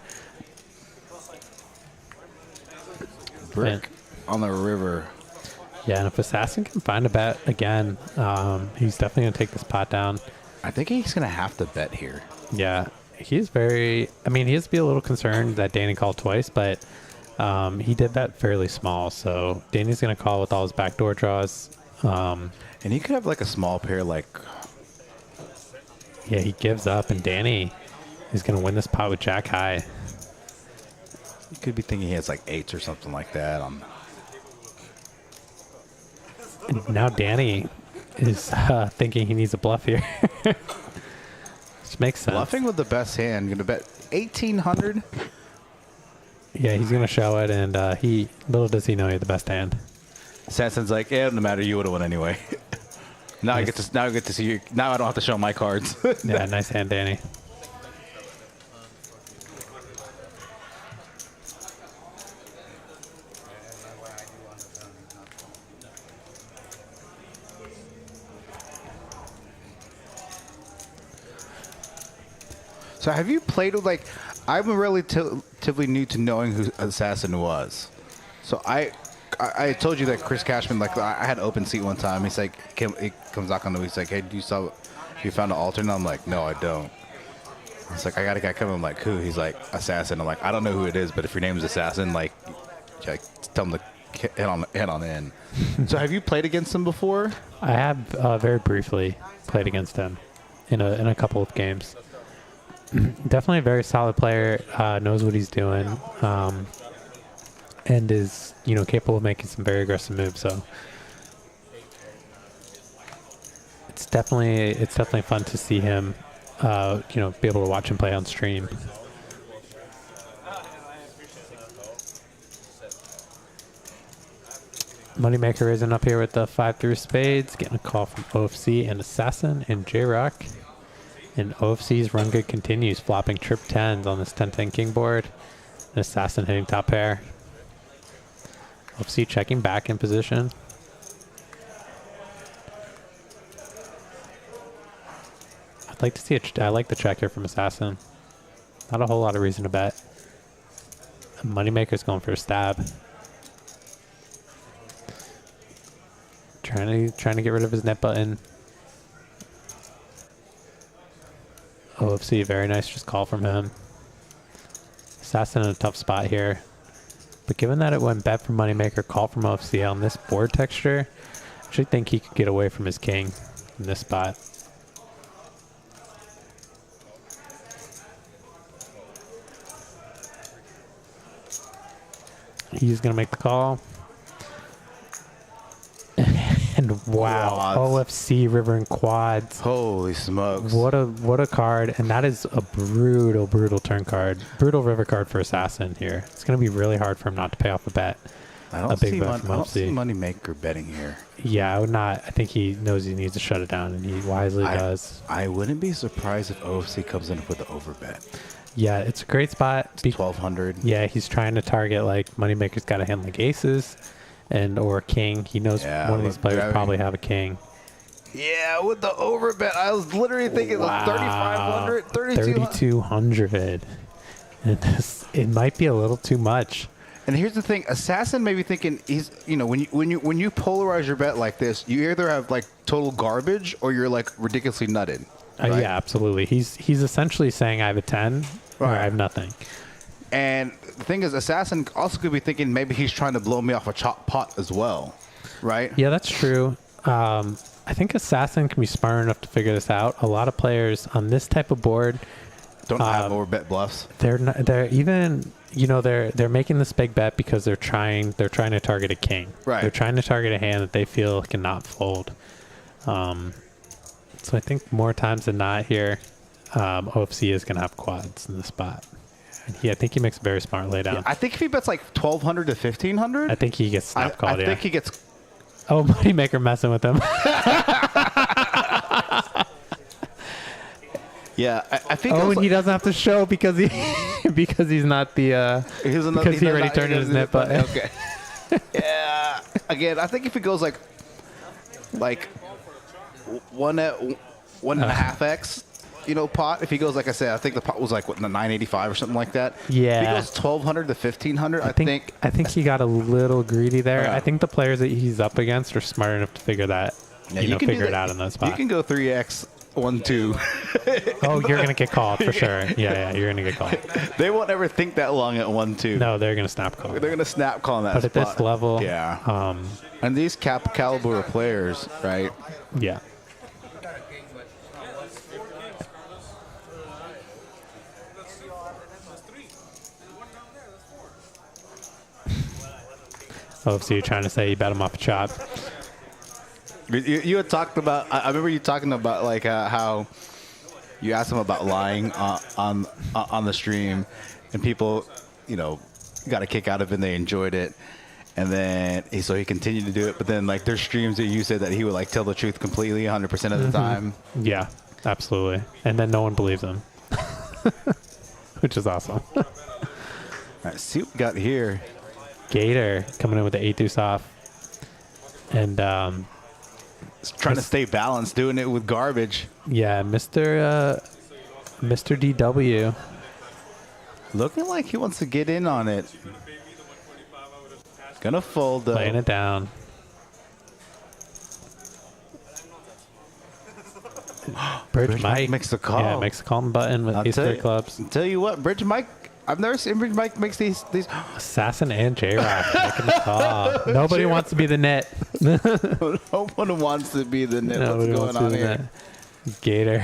Speaker 1: Brick on the river.
Speaker 2: Yeah, and if Assassin can find a bet again, he's definitely going to take this pot down.
Speaker 1: I think he's going to have to bet here.
Speaker 2: Yeah, he's very... he has to be a little concerned that Danny called twice, but he did that fairly small. So Danny's going to call with all his backdoor draws.
Speaker 1: And he could have like a small pair, like...
Speaker 2: Yeah, he gives up, and Danny is going to win this pot with Jack High.
Speaker 1: You could be thinking he has like 8s or something like that.
Speaker 2: And now Danny is thinking he needs a bluff here. Which makes sense.
Speaker 1: Bluffing with the best hand. Going to bet 1,800.
Speaker 2: Yeah, he's going to show it, and little does he know he had the best hand.
Speaker 1: Assassin's like, no matter, you would have won anyway. Now nice. I get to see you. Now I don't have to show my cards.
Speaker 2: Yeah, nice hand, Danny.
Speaker 1: So have you played with I'm relatively new to knowing who Assassin was. So I told you that Chris Cashman, I had open seat one time. He's like, he comes knock on the door. He's like, hey, you found an alternate? I'm like, no, I don't. I was like, I got a guy coming. I'm like, who? He's like, Assassin. I'm like, I don't know who it is, but if your name is Assassin, tell him to head on in. So have you played against him before?
Speaker 2: I have very briefly played against him in a couple of games. Definitely a very solid player, knows what he's doing. And is, capable of making some very aggressive moves. So it's definitely fun to see him, be able to watch him play on stream. Moneymaker raising up here with the 5 through spades, getting a call from OFC and Assassin and J-Rock. And OFC's run good continues, flopping trip 10s on this 10-10 king board. And Assassin hitting top pair. OFC checking back in position. I'd like to see I like the check here from Assassin. Not a whole lot of reason to bet. Moneymaker's going for a stab. Trying to get rid of his net button. OFC, very nice just call from him. Assassin in a tough spot here. But given that it went bet from Moneymaker, call from OFC on this board texture, I actually think he could get away from his king in this spot. He's going to make the call. And wow,
Speaker 1: Quads.
Speaker 2: OFC river and quads.
Speaker 1: Holy smokes.
Speaker 2: What a card, and that is a brutal turn card. Brutal river card for Assassin here. It's going to be really hard for him not to pay off a bet.
Speaker 1: I don't see Moneymaker betting here.
Speaker 2: Yeah, I would not. I think he knows he needs to shut it down, and he wisely does.
Speaker 1: I wouldn't be surprised if OFC comes in with the overbet.
Speaker 2: Yeah, it's a great spot.
Speaker 1: 1,200.
Speaker 2: Yeah, he's trying to target, like, Moneymaker's got a hand like aces and or king. He knows one of these players probably have a king.
Speaker 1: Yeah, with the overbet, I was literally thinking like 3,500,
Speaker 2: 3,200. And it might be a little too much.
Speaker 1: And here's the thing: Assassin may be thinking he's, you know, when you polarize your bet like this, you either have like total garbage or you're like ridiculously nutted. Right?
Speaker 2: Yeah, absolutely. He's essentially saying I have a 10 or I have nothing.
Speaker 1: And the thing is, Assassin also could be thinking maybe he's trying to blow me off a chop pot as well, right?
Speaker 2: Yeah, that's true. I think Assassin can be smart enough to figure this out. A lot of players on this type of board
Speaker 1: don't have overbet bluffs.
Speaker 2: They're even, you know, they're making this big bet because they're trying to target a king.
Speaker 1: Right.
Speaker 2: They're trying to target a hand that they feel cannot fold. So I think more times than not here, OFC is going to have quads in the spot. And I think he makes a very smart laydown.
Speaker 1: Yeah, I think if he bets like 1,200 to 1,500,
Speaker 2: I think he gets snap called.
Speaker 1: I think he gets.
Speaker 2: Oh, Moneymaker messing with him.
Speaker 1: Yeah, I think.
Speaker 2: Oh, and he doesn't have to show because he's not the because he already turned in his net button.
Speaker 1: Okay. Yeah. Again, I think if he goes like 1.5x, you know, pot. If he goes, like I said, I think the pot was like what, 985 or something like that.
Speaker 2: Yeah.
Speaker 1: If he goes 1,200 to 1,500, I think
Speaker 2: he got a little greedy there.
Speaker 1: Yeah.
Speaker 2: I think the players that he's up against are smart enough to figure that.
Speaker 1: Yeah,
Speaker 2: figure it out in that spot.
Speaker 1: You can go 3x 1-2.
Speaker 2: Oh, you're gonna get called for sure. Yeah, you're gonna get called.
Speaker 1: They won't ever think that long at 1-2.
Speaker 2: No, they're gonna snap call.
Speaker 1: They're gonna snap call in that
Speaker 2: but
Speaker 1: spot.
Speaker 2: at this level,
Speaker 1: yeah. And these caliber players, right?
Speaker 2: Yeah. Oh, so you're trying to say you bet him off a chop?
Speaker 1: You had talked about. I remember you talking about like how you asked him about lying on the stream, and people, you know, got a kick out of it and they enjoyed it, and then so he continued to do it. But then like there's streams that you said that he would like tell the truth completely 100% of the time.
Speaker 2: Yeah, absolutely. And then no one believes him, which is awesome.
Speaker 1: All right, see what we got here.
Speaker 2: Gator coming in with the 8-deuce off, and
Speaker 1: trying to stay balanced, doing it with garbage.
Speaker 2: Yeah, Mr. DW
Speaker 1: looking like he wants to get in on it. Gonna fold though.
Speaker 2: Laying it down. Bridge Mike
Speaker 1: makes the call.
Speaker 2: Yeah, makes the call button with ace three clubs.
Speaker 1: Tell you what, Bridge Mike. I've never seen Bridge Mike makes these.
Speaker 2: Assassin and J-Rock making the call. Nobody wants to be the net.
Speaker 1: No one wants to be the net.
Speaker 2: Nobody
Speaker 1: What's going on here?
Speaker 2: Gator.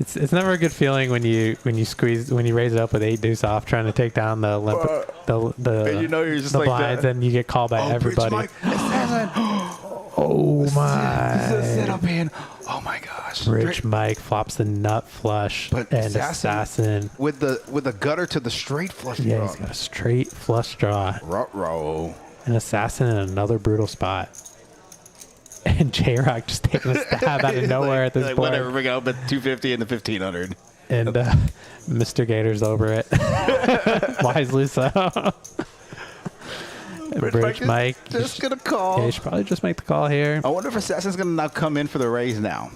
Speaker 2: It's never a good feeling when you raise it up with 8-deuce off, trying to take down the
Speaker 1: and you know you're just
Speaker 2: the
Speaker 1: like
Speaker 2: blinds, and you get called by everybody. Oh my!
Speaker 1: Setup hand. Oh my gosh!
Speaker 2: Rich Mike flops the nut flush,
Speaker 1: but
Speaker 2: and Assassin
Speaker 1: with the gutter to the straight flush draw.
Speaker 2: Yeah, he's got a straight flush draw.
Speaker 1: Ruh-roh.
Speaker 2: An Assassin in another brutal spot. And J-Rock just taking a stab out of nowhere at this point.
Speaker 1: Whatever, bring out but 250 and the 1,500.
Speaker 2: And Mr. Gator's over it. Wisely so. Bridge Mike
Speaker 1: just gonna call.
Speaker 2: Yeah, he should probably just make the call here.
Speaker 1: I wonder if Assassin's gonna now come in for the raise now.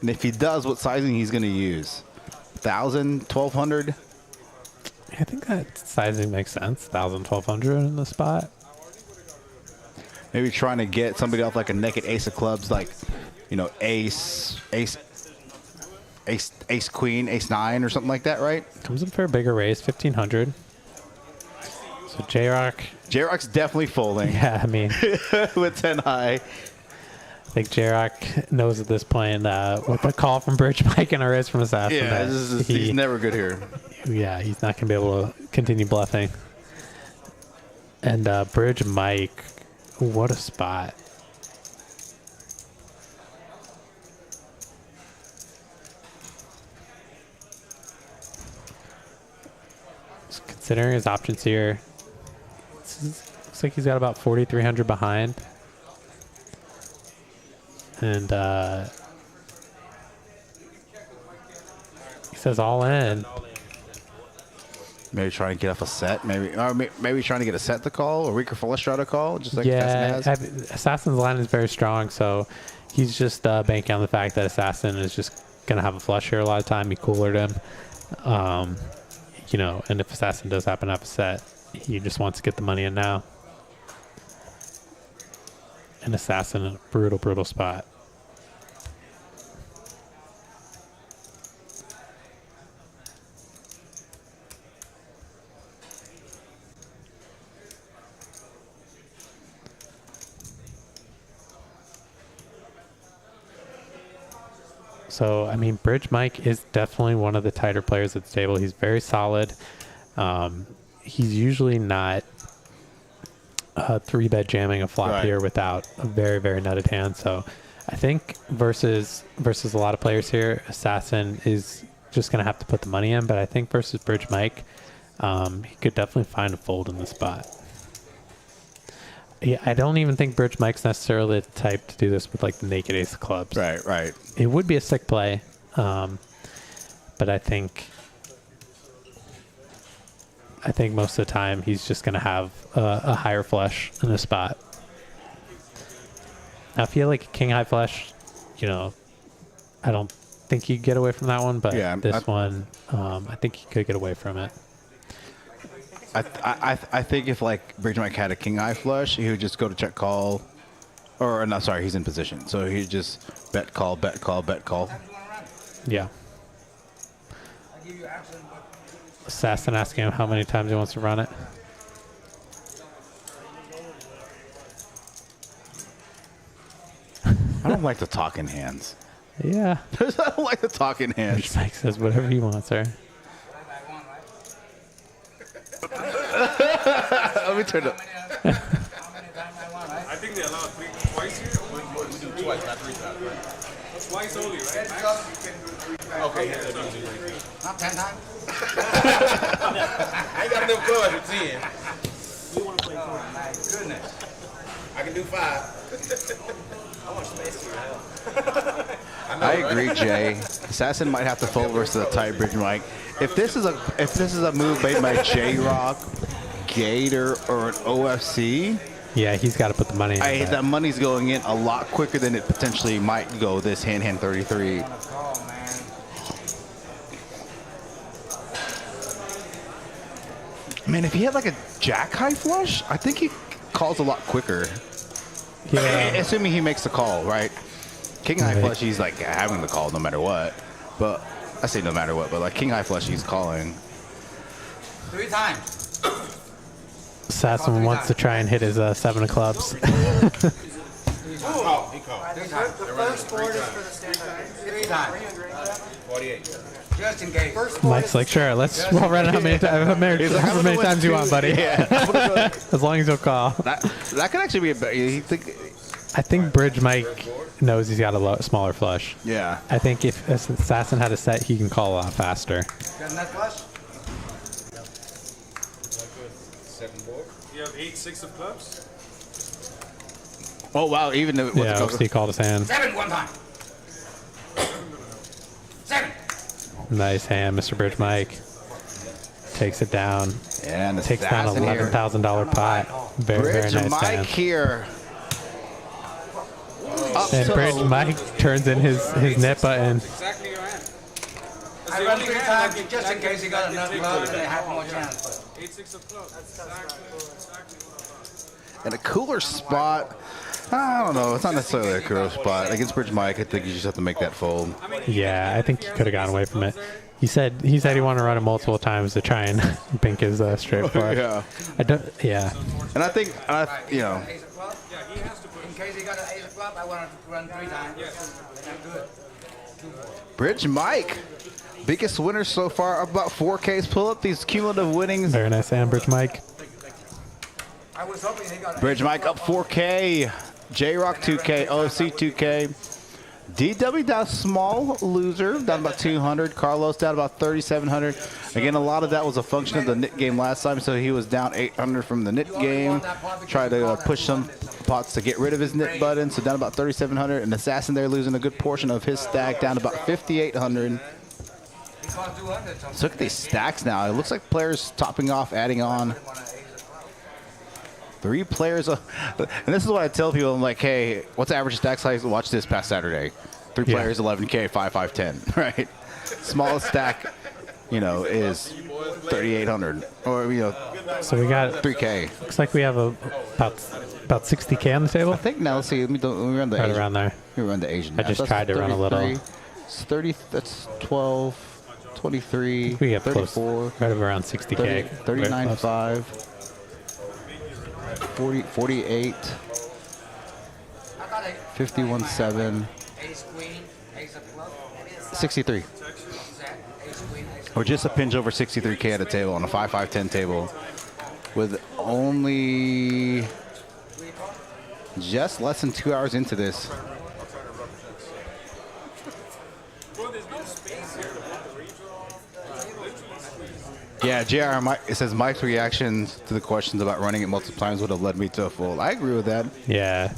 Speaker 1: And if he does, what sizing he's gonna use? 1,000, 1,200?
Speaker 2: I think that sizing makes sense. 1,000, 1,200 in the spot.
Speaker 1: Maybe trying to get somebody off like a naked ace of clubs, like, you know, ace, queen, ace 9 or something like that, right?
Speaker 2: Comes in for a bigger raise, 1,500. So J-Rock.
Speaker 1: J-Rock's definitely folding.
Speaker 2: Yeah, I mean.
Speaker 1: With 10 high.
Speaker 2: I think J-Rock knows at this point with a call from Bridge Mike and a raise from Assassin.
Speaker 1: Yeah, he's never good here.
Speaker 2: Yeah, he's not going to be able to continue bluffing. And Bridge Mike, what a spot. Just considering his options here, looks like he's got about 4,300 behind. And he says all in.
Speaker 1: Maybe trying to get off a set. Maybe trying to get a set to call or weaker flush draw to call, just like
Speaker 2: yeah,
Speaker 1: Assassin has.
Speaker 2: Assassin's line is very strong, so he's just banking on the fact that Assassin is just gonna have a flush here a lot of time. He coolered him, you know, and if Assassin does happen to have a set, he just wants to get the money in now. And Assassin in a brutal spot. So, I mean, Bridge Mike is definitely one of the tighter players at the table. He's very solid. He's usually not 3-bet jamming a flop here without a very nutted hand. So I think versus a lot of players here, Assassin is just going to have to put the money in. But I think versus Bridge Mike, he could definitely find a fold in the spot. Yeah, I don't even think Bridge Mike's necessarily the type to do this with like the naked ace of clubs.
Speaker 1: Right.
Speaker 2: It would be a sick play, but I think most of the time he's just going to have a higher flush in the spot. Now, if you had like a king high flush, you know, I don't think you get away from that one, but
Speaker 1: yeah,
Speaker 2: this one, I think you could get away from it.
Speaker 1: I think if like Bridge Mike had a king eye flush, he would just go to check call, or no, sorry, he's in position, so he'd just bet call.
Speaker 2: Yeah. Assassin asking him how many times he wants to run it.
Speaker 1: I don't like the talking hands.
Speaker 2: Yeah.
Speaker 1: I don't like the talking hands.
Speaker 2: Bridge Mike says whatever he wants, sir.
Speaker 1: Let me turn it.
Speaker 5: I think they allow twice here. We do twice, not 3 times, right? Twice only, right? Okay, yeah, they're doing 3.
Speaker 6: Not 10 times?
Speaker 3: I ain't got enough cards for 10.
Speaker 6: You want to play 4? My goodness.
Speaker 3: I can do 5.
Speaker 6: How much space do you have?
Speaker 1: I agree, Jay. Assassin might have to fold versus a tight Bridge Mike. If this is a move made by J-Rock, Gator, or an OFC,
Speaker 2: yeah, he's got to put the money in.
Speaker 1: That money's going in a lot quicker than it potentially might go this hand 33. Man, if he had like a jack high flush, I think he calls a lot quicker.
Speaker 2: Yeah.
Speaker 1: Assuming he makes the call, right? King high flush, he's like having the call no matter what. But I say no matter what, but like king high flush, he's calling.
Speaker 6: 3 times.
Speaker 2: Assassin wants to try and hit his 7 of clubs.
Speaker 3: He called.
Speaker 6: The first board is for the standard. 3 times.
Speaker 3: 48.
Speaker 6: Just in case.
Speaker 2: Mike's like, sure, let's roll around how many times you want, buddy.
Speaker 1: Yeah.
Speaker 2: As long as you'll call.
Speaker 1: That could actually be a bet.
Speaker 2: I think Bridge Mike knows he's got a smaller flush.
Speaker 1: Yeah.
Speaker 2: I think if Assassin had a set, he can call a lot faster.
Speaker 6: Got that flush?
Speaker 3: 7 board.
Speaker 5: You have 8, 6 of clubs.
Speaker 1: Oh wow! Even with
Speaker 2: Yeah,
Speaker 1: the
Speaker 2: OC called his hand.
Speaker 6: 7 one time. 7.
Speaker 2: Nice hand, Mr. Bridge Mike. Takes it down.
Speaker 1: and
Speaker 2: Takes down an $11,000 pot. Very
Speaker 1: Bridge
Speaker 2: nice
Speaker 1: Mike
Speaker 2: hand.
Speaker 1: here.
Speaker 2: And Bridge Mike turns in his nip button.
Speaker 5: Exactly your hand. That's
Speaker 6: I
Speaker 5: the
Speaker 6: run
Speaker 5: only
Speaker 6: 3
Speaker 5: hand
Speaker 6: times
Speaker 5: that
Speaker 6: just in case he got enough
Speaker 5: can
Speaker 6: love
Speaker 5: click
Speaker 6: and they have more chance.
Speaker 5: 8, 6 of clubs. Exactly what I thought.
Speaker 1: in a cooler spot. I don't know. It's not necessarily a cooler spot. Against Bridge Mike, I think you just have to make that fold.
Speaker 2: Yeah, I think he could have gotten away from it. He said he wanted to run it multiple times to try and bink his straight flush.
Speaker 1: Yeah.
Speaker 2: I don't. Yeah.
Speaker 1: And I think, you know,
Speaker 6: Ace of club? In case he got an ace of club, I want to run 3 times. And I'm good.
Speaker 1: Bridge Mike, biggest winner so far, about 4Ks. Pull up these cumulative winnings.
Speaker 2: Very nice hand, Bridge Mike.
Speaker 6: I was hoping he got an
Speaker 1: Bridge Mike up 4K. J-Rock 2K. OFC 2K. DW down small loser, down about 200. Carlos down about 3,700. Again, a lot of that was a function of the nit game last time, so he was down 800 from the nit game. Tried to push some pots to get rid of his nit button, so down about 3,700. And Assassin there losing a good portion of his stack, down to about 5,800. So look at these stacks now. It looks like players topping off, adding on. 3 players, and this is what I tell people. I'm like, hey, what's the average stack size? Watch this past Saturday. 3 players, 11K, 5, 5, 10, right? Smallest stack, you know, is 3,800, or you know,
Speaker 2: So we got
Speaker 1: 3K.
Speaker 2: Looks like we have about 60K on the table.
Speaker 1: I think now. Let's see. Let me run the
Speaker 2: Right
Speaker 1: Asian.
Speaker 2: around there.
Speaker 1: Let me run the Asian.
Speaker 2: I just tried to run a little.
Speaker 1: It's 30. That's 12, 23,
Speaker 2: We have close,
Speaker 1: 34,
Speaker 2: right around 60K.
Speaker 1: 30,
Speaker 2: Very
Speaker 1: 39,
Speaker 2: close.
Speaker 1: 5, 40, 48,
Speaker 6: I got a
Speaker 1: 51, 7,
Speaker 6: ace queen, ace of club.
Speaker 1: 63.
Speaker 6: Ace queen, ace
Speaker 1: We're just a pinch over 63K at a table on a 5, 5, 10 table, with only just less than 2 hours into this. Yeah, JR, it says Mike's reactions to the questions about running it multiple times would have led me to a fold. I agree with that.
Speaker 2: Yeah.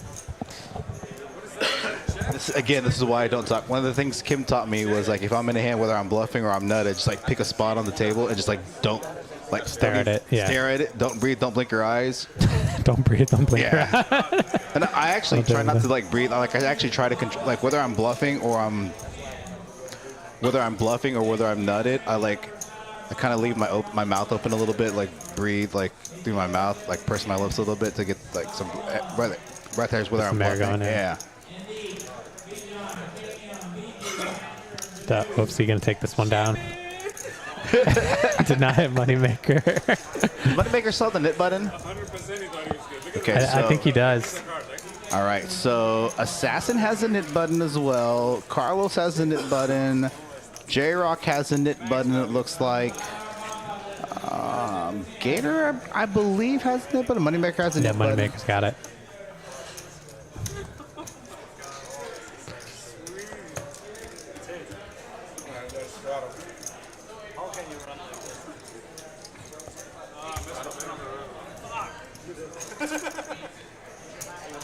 Speaker 1: This is why I don't talk. One of the things Kim taught me was like, if I'm in a hand, whether I'm bluffing or I'm nutted, just like pick a spot on the table and just like don't like
Speaker 2: Stare at it, yeah.
Speaker 1: Stare at it. Don't breathe. Don't blink your eyes.
Speaker 2: Don't breathe. Don't blink.
Speaker 1: Yeah. And I actually
Speaker 2: Don't
Speaker 1: try
Speaker 2: do
Speaker 1: not
Speaker 2: that.
Speaker 1: to like breathe. Like I actually try to control, like whether I'm bluffing or whether I'm nutted. I kind of leave my mouth open a little bit, like breathe, like through my mouth, like press my lips a little bit to get like some right there's whether I'm
Speaker 2: some air
Speaker 1: bluffing.
Speaker 2: going in.
Speaker 1: Yeah.
Speaker 2: Oops, you gonna take this one down? Did not hit Moneymaker.
Speaker 1: Moneymaker saw the knit button.
Speaker 5: 100% he thought he was good. Look at
Speaker 1: Okay,
Speaker 2: I think he does.
Speaker 5: the card. Like,
Speaker 1: all right, so Assassin has a knit button as well. Carlos has a knit button. J-Rock has a knit button, it looks like. Gator, I believe, has a knit button. Moneymaker has a
Speaker 2: Yeah,
Speaker 1: knit button.
Speaker 2: Moneymaker's got it.
Speaker 5: I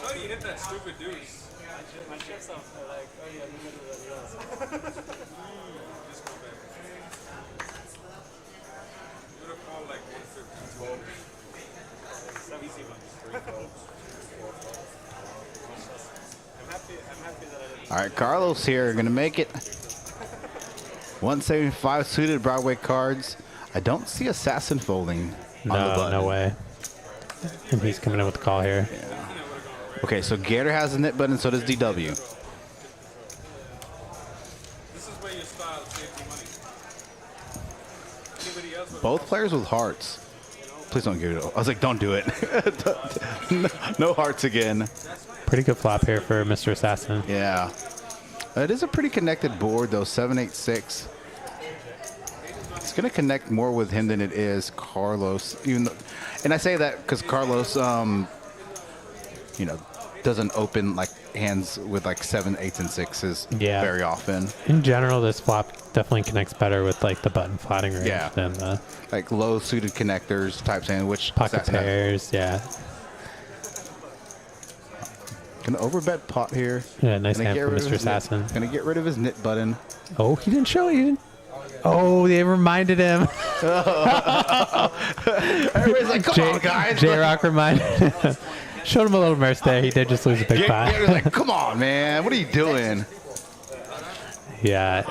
Speaker 5: thought he hit that stupid deuce.
Speaker 4: My chips are like, oh yeah, in the middle of the
Speaker 5: Just go back. You would have called like 150, 12.
Speaker 4: Some easy ones. 3 folds. 4 folds. I'm happy that I didn't.
Speaker 1: All right, Carlos here, gonna make it. 175 suited Broadway cards. I don't see Assassin folding on the
Speaker 2: No,
Speaker 1: button.
Speaker 2: no way. And he's coming in with the call here.
Speaker 1: Okay, so Gator has a knit button, so does DW.
Speaker 5: This is where your style saves you money. Anybody else with
Speaker 1: Both players with hearts. Please don't give it. I was like, don't do it. No hearts again.
Speaker 2: Pretty good flop here for Mr. Assassin.
Speaker 1: Yeah. It is a pretty connected board, though. 7-8-6. It's going to connect more with him than it is Carlos. Even though, and I say that because Carlos, you know, doesn't open like hands with like 7, 8s, and 6s
Speaker 2: Yeah.
Speaker 1: very often.
Speaker 2: In general, this flop definitely connects better with like the button flatting range
Speaker 1: Yeah.
Speaker 2: than the
Speaker 1: Like low suited connectors type hand, which
Speaker 2: pocket
Speaker 1: Assassin has.
Speaker 2: pairs. Yeah.
Speaker 1: Gonna overbet pot here.
Speaker 2: Yeah, nice
Speaker 1: Gonna
Speaker 2: hand
Speaker 1: get
Speaker 2: for
Speaker 1: rid of
Speaker 2: Mr.
Speaker 1: his knit-
Speaker 2: Assassin.
Speaker 1: Gonna get rid of his knit button.
Speaker 2: Oh, he didn't show you. Oh, they reminded him.
Speaker 1: Everybody's like, come on, guys.
Speaker 2: J-Rock reminded him. Showed him a little mercy there. He did just lose a big pot.
Speaker 1: Gator's like, come on, man. What are you doing?
Speaker 2: Yeah,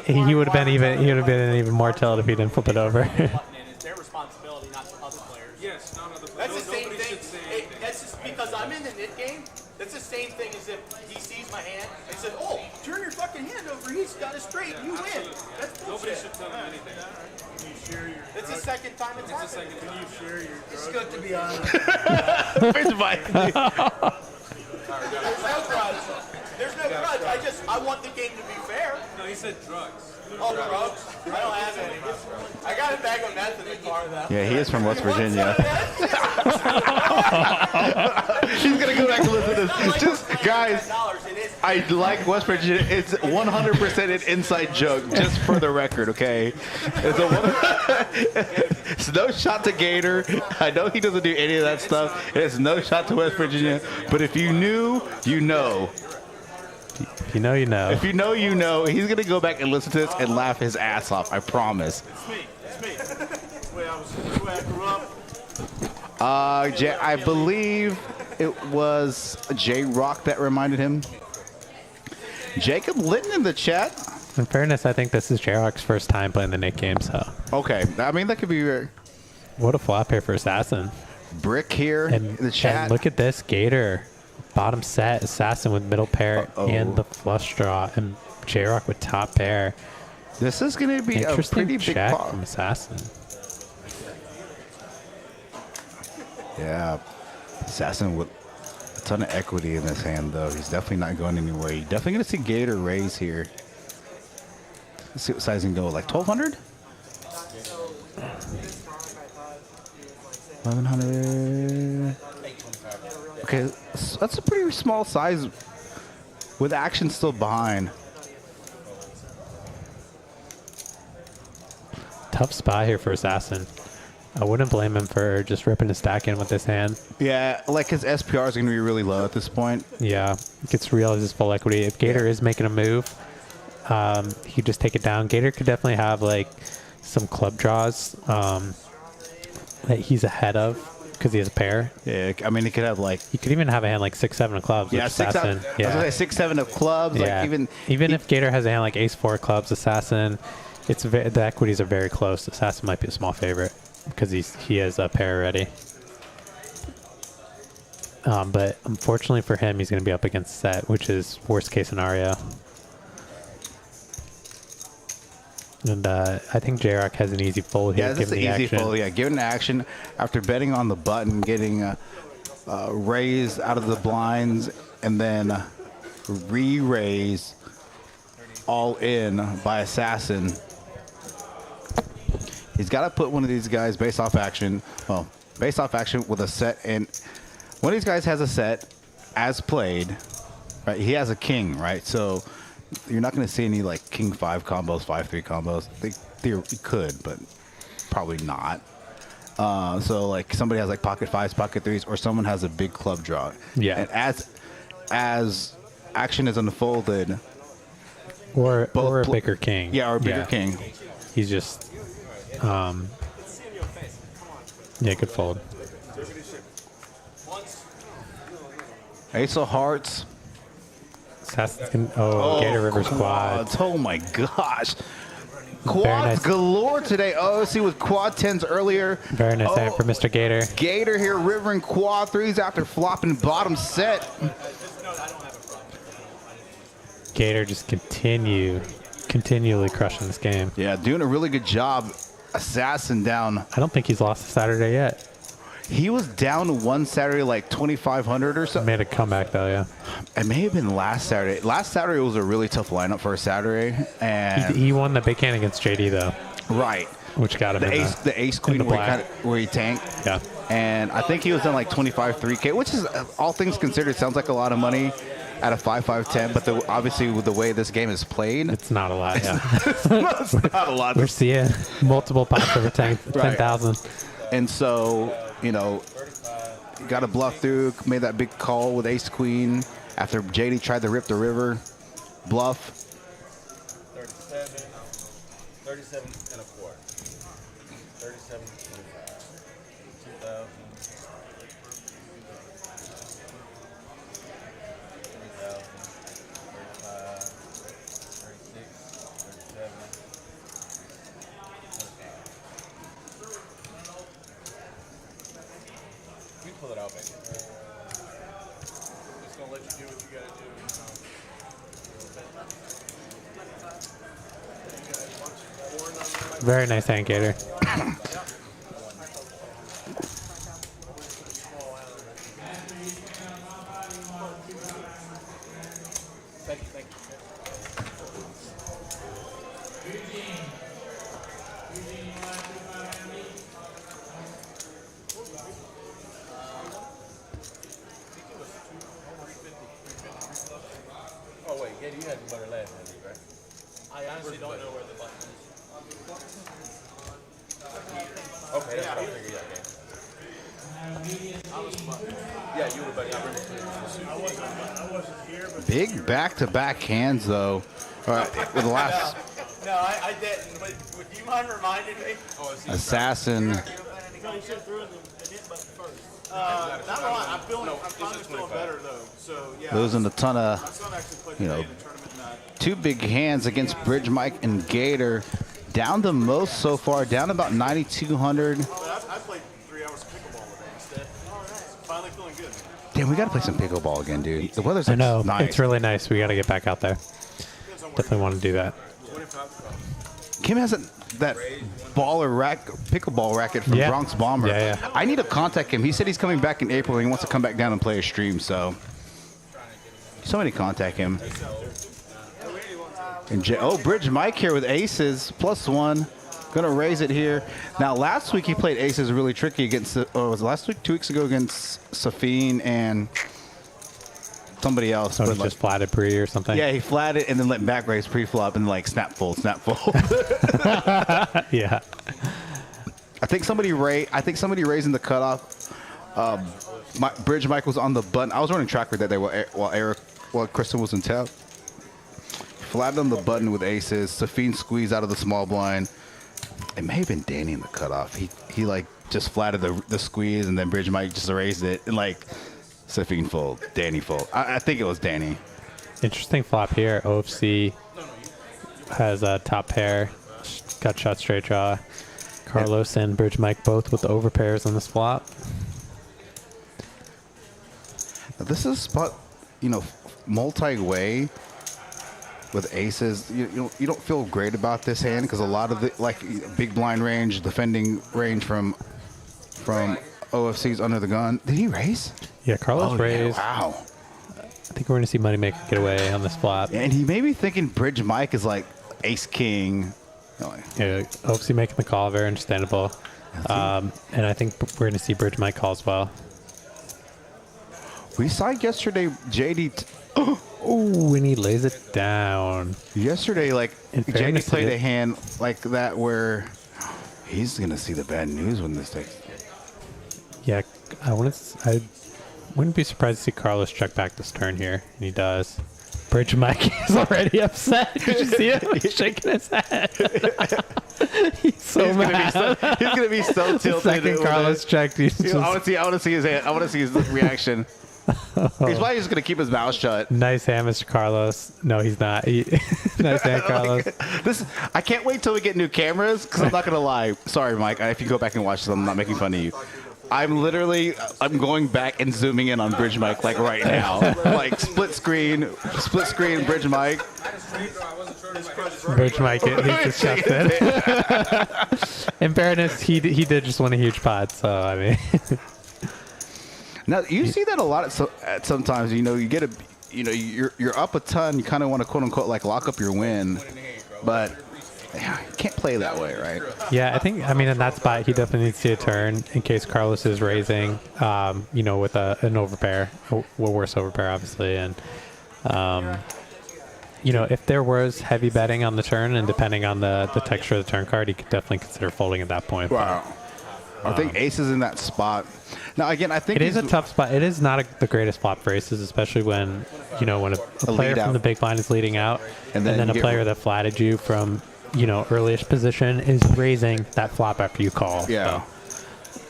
Speaker 2: he would have been even. He would have been even more tilted if he didn't flip it over.
Speaker 4: responsibility, not the other players.
Speaker 5: Yes, not other
Speaker 4: That's
Speaker 5: players.
Speaker 4: the same
Speaker 5: Nobody
Speaker 4: thing.
Speaker 5: should say
Speaker 4: It,
Speaker 5: anything.
Speaker 4: that's just because I'm in the knit game. That's the same thing as if he sees my hand and says, "Oh, turn your fucking hand over. He's got it straight. You win."
Speaker 5: Absolutely.
Speaker 4: That's
Speaker 5: Nobody
Speaker 4: bullshit.
Speaker 5: should tell him anything.
Speaker 3: Can you share your
Speaker 4: It's the second time it's happened.
Speaker 5: Second
Speaker 3: Can you share your
Speaker 6: It's good to be honest.
Speaker 1: Where's Mike?
Speaker 4: There's no grudge. There's no grudge. I want the game to be fair.
Speaker 5: No, he said drugs.
Speaker 4: Oh, drugs? I don't have any. I got a bag of meth in the car, though.
Speaker 1: Yeah, he is from West
Speaker 4: You want
Speaker 1: Virginia.
Speaker 4: some of that?
Speaker 1: She's gonna go back and listen to this. Just guys,
Speaker 4: It is.
Speaker 1: I like West Virginia. It's 100% an inside joke, just for the record, okay? It's no shot to Gator. I know he doesn't do any of that stuff. It's no shot to West Virginia. But if you knew, you know.
Speaker 2: If you know, you know.
Speaker 1: If you know, you know. He's gonna go back and listen to this and laugh his ass off. I promise.
Speaker 3: It's me. The way I grew up.
Speaker 1: I believe it was J-Rock that reminded him. Jacob Litton in the chat.
Speaker 2: In fairness, I think this is J-Rock's first time playing the Nick game, so.
Speaker 1: Okay, I mean that could be
Speaker 2: What a flop here for Assassin.
Speaker 1: Brick here in the chat.
Speaker 2: And look at this Gator. Bottom set, Assassin with middle pair and the flush draw, and J-Rock with top pair.
Speaker 1: This is going to be a
Speaker 2: Interesting
Speaker 1: pretty big
Speaker 2: check
Speaker 1: pot.
Speaker 2: from Assassin.
Speaker 1: Yeah, Assassin with a ton of equity in this hand, though. He's definitely not going anywhere. You're definitely going to see Gator raise here. Let's see what size he can go. Like 1,200? 1,100. Okay, so that's a pretty small size with action still behind.
Speaker 2: Tough spot here for Assassin. I wouldn't blame him for just ripping his stack in with this hand.
Speaker 1: Yeah, like his SPR is going to be really low at this point.
Speaker 2: Yeah, gets realizes full equity. If Gator is making a move, he could just take it down. Gator could definitely have like some club draws that he's ahead of because he has a pair.
Speaker 1: Yeah, I mean, he could have like...
Speaker 2: He could even have a hand like 6-7 of clubs.
Speaker 1: Yeah,
Speaker 2: which Assassin.
Speaker 1: I was gonna say 6-7 of clubs.
Speaker 2: Yeah.
Speaker 1: Like
Speaker 2: even if Gator has a hand like Ace-4 clubs, Assassin, the equities are very close. Assassin might be a small favorite because he has a pair already. But unfortunately for him, he's going to be up against set, which is worst case scenario. And I think J-Rock has an easy fold here.
Speaker 1: Yeah, this is an easy fold. Yeah, given the action after betting on the button, getting raised out of the blinds, and then re-raise all in by Assassin. He's got to put one of these guys based off action. Well, based off action with a set, and one of these guys has a set as played. Right, he has a king, right? So you're not going to see any like king 5 combos, 5-3 combos. They could, but probably not. So like somebody has like pocket 5s, pocket 3s, or someone has a big club draw.
Speaker 2: Yeah.
Speaker 1: And as action is unfolded,
Speaker 2: or a bigger king.
Speaker 1: Yeah, or a bigger king.
Speaker 2: He's just, yeah, good fold.
Speaker 1: Ace of hearts.
Speaker 2: Assassin's Gator River's quads.
Speaker 1: Oh my gosh. Quads
Speaker 2: nice.
Speaker 1: galore today. Oh, see with quad 10s earlier.
Speaker 2: Very nice hand for Mr. Gator.
Speaker 1: Gator here rivering quad 3s after flopping bottom set.
Speaker 2: Gator just continually crushing this game.
Speaker 1: Yeah, doing a really good job. Assassin down.
Speaker 2: I don't think he's lost a Saturday yet.
Speaker 1: He was down one Saturday like 2,500 or so.
Speaker 2: Made a comeback though, yeah.
Speaker 1: It may have been last Saturday. Last Saturday was a really tough lineup for a Saturday, and
Speaker 2: He won the big hand against JD though,
Speaker 1: right,
Speaker 2: which got him
Speaker 1: the ace queen
Speaker 2: the
Speaker 1: where
Speaker 2: black.
Speaker 1: where he tanked.
Speaker 2: Yeah.
Speaker 1: And I think he was in like 25 3K, which is all things considered sounds like a lot of money at a 5-5-10, but obviously with the way this game is played,
Speaker 2: It's not a lot, yeah.
Speaker 1: it's not a lot.
Speaker 2: We're seeing multiple pots over 10,000.
Speaker 1: And so, you know, got a bluff through, made that big call with ace queen after JD tried to rip the river. Bluff.
Speaker 3: 37 and a quart. 37 25. 2,000. 3,000. 35. 36. 37. 25. pull it out, man. Just gonna let you do what you gotta do.
Speaker 2: Very nice hand, Gator.
Speaker 3: Oh wait, Gator, you had the butter last night, right?
Speaker 4: I honestly don't know where the button is.
Speaker 3: Okay, that's what I figured. Yeah, you were, buddy. I wasn't here, but
Speaker 1: Big back-to-back hands, though. All right, with the last
Speaker 4: No, I didn't. But would you mind reminding me?
Speaker 1: assassin.
Speaker 4: Not a lot. I'm feeling better though. So yeah.
Speaker 1: Losing a ton
Speaker 4: My
Speaker 1: of,
Speaker 4: son actually played
Speaker 1: you know,
Speaker 4: today in the tournament. And,
Speaker 1: two big hands against Bridge Mike and Gator. Down the most so far, down about 9,200.
Speaker 4: but I played 3 hours of pickleball today instead. Finally feeling good.
Speaker 1: Damn, we got to play some pickleball again, dude. The weather's
Speaker 2: I know.
Speaker 1: nice.
Speaker 2: It's really nice. We got to get back out there. Definitely want to do that.
Speaker 1: Kim has that pickleball racket from
Speaker 2: Yeah.
Speaker 1: Bronx Bomber.
Speaker 2: Yeah, yeah.
Speaker 1: I need to contact him. He said he's coming back in April. He wants to come back down and play a stream, so somebody contact him. And Bridge Mike here with aces, +1. Gonna raise it here. Now, last week he played aces really tricky against, was it last week? 2 weeks ago against Safine and somebody else.
Speaker 2: So
Speaker 1: but
Speaker 2: he just flatted pre or something.
Speaker 1: yeah, he flatted and then let back raise pre-flop and like snap fold.
Speaker 2: Yeah.
Speaker 1: I think somebody raising the cutoff. Bridge Mike was on the button. I was running tracker that day while Kristen was in tap. Flatted on the button with aces. Safine squeezed out of the small blind. It may have been Danny in the cutoff. He like just flatted the squeeze and then Bridge Mike just erased it and like Safine fold, Danny fold. I think it was Danny.
Speaker 2: Interesting flop here. OFC has a top pair. Got shot straight draw. Carlos and Bridge Mike both with the overpairs on this flop.
Speaker 1: Now, this is a spot, multi-way with aces. You don't feel great about this hand because a lot of the big blind range, defending range from OFC's under the gun. Did he raise?
Speaker 2: Yeah, Carlos raised.
Speaker 1: Yeah, wow.
Speaker 2: I think we're going to see Moneymaker get away on this flop.
Speaker 1: And he may be thinking Bridge Mike is like ace king.
Speaker 2: Yeah, OFC making the call, very understandable. And I think we're going to see Bridge Mike call as well.
Speaker 1: We saw yesterday JD.
Speaker 2: Oh, and he lays it down.
Speaker 1: Yesterday,
Speaker 2: In
Speaker 1: JD
Speaker 2: fairness,
Speaker 1: played a hand like that where he's gonna see the bad news when this takes.
Speaker 2: Yeah, I wouldn't be surprised to see Carlos check back this turn here, and he does. Bridge Mike is already upset. Did you see him? He's shaking his head. He's so mad.
Speaker 1: He's gonna be so tilted.
Speaker 2: The second Carlos checked, he's just
Speaker 1: I want to see his hand. I want to see his reaction. He's probably just gonna keep his mouth shut.
Speaker 2: nice hand, Mr. Carlos. No, he's not. Nice hand, Carlos.
Speaker 1: I can't wait till we get new cameras because I'm not gonna lie. Sorry, Mike. If you go back and watch this, I'm not making fun of you. I'm going back and zooming in on Bridge Mike right now. Split screen, Bridge Mike.
Speaker 2: Bridge Mike, he just checked it. In fairness, he did just win a huge pot, so I mean.
Speaker 1: Now you see that a lot at sometimes. You get you're up a ton. You kind of want to quote unquote lock up your win, but you can't play that way, right?
Speaker 2: Yeah, in that spot, he definitely needs to see a turn in case Carlos is raising, with an overpair, a worse overpair, obviously. And, if there was heavy betting on the turn and depending on the texture of the turn card, he could definitely consider folding at that point.
Speaker 1: Wow. I think ace is in that spot. Now, again, I think
Speaker 2: it is a tough spot. It is not the greatest flop for aces, especially when, when a player from the big blind is leading out and then a player that flatted you from, earliest position is raising that flop after you call.
Speaker 1: Yeah. So.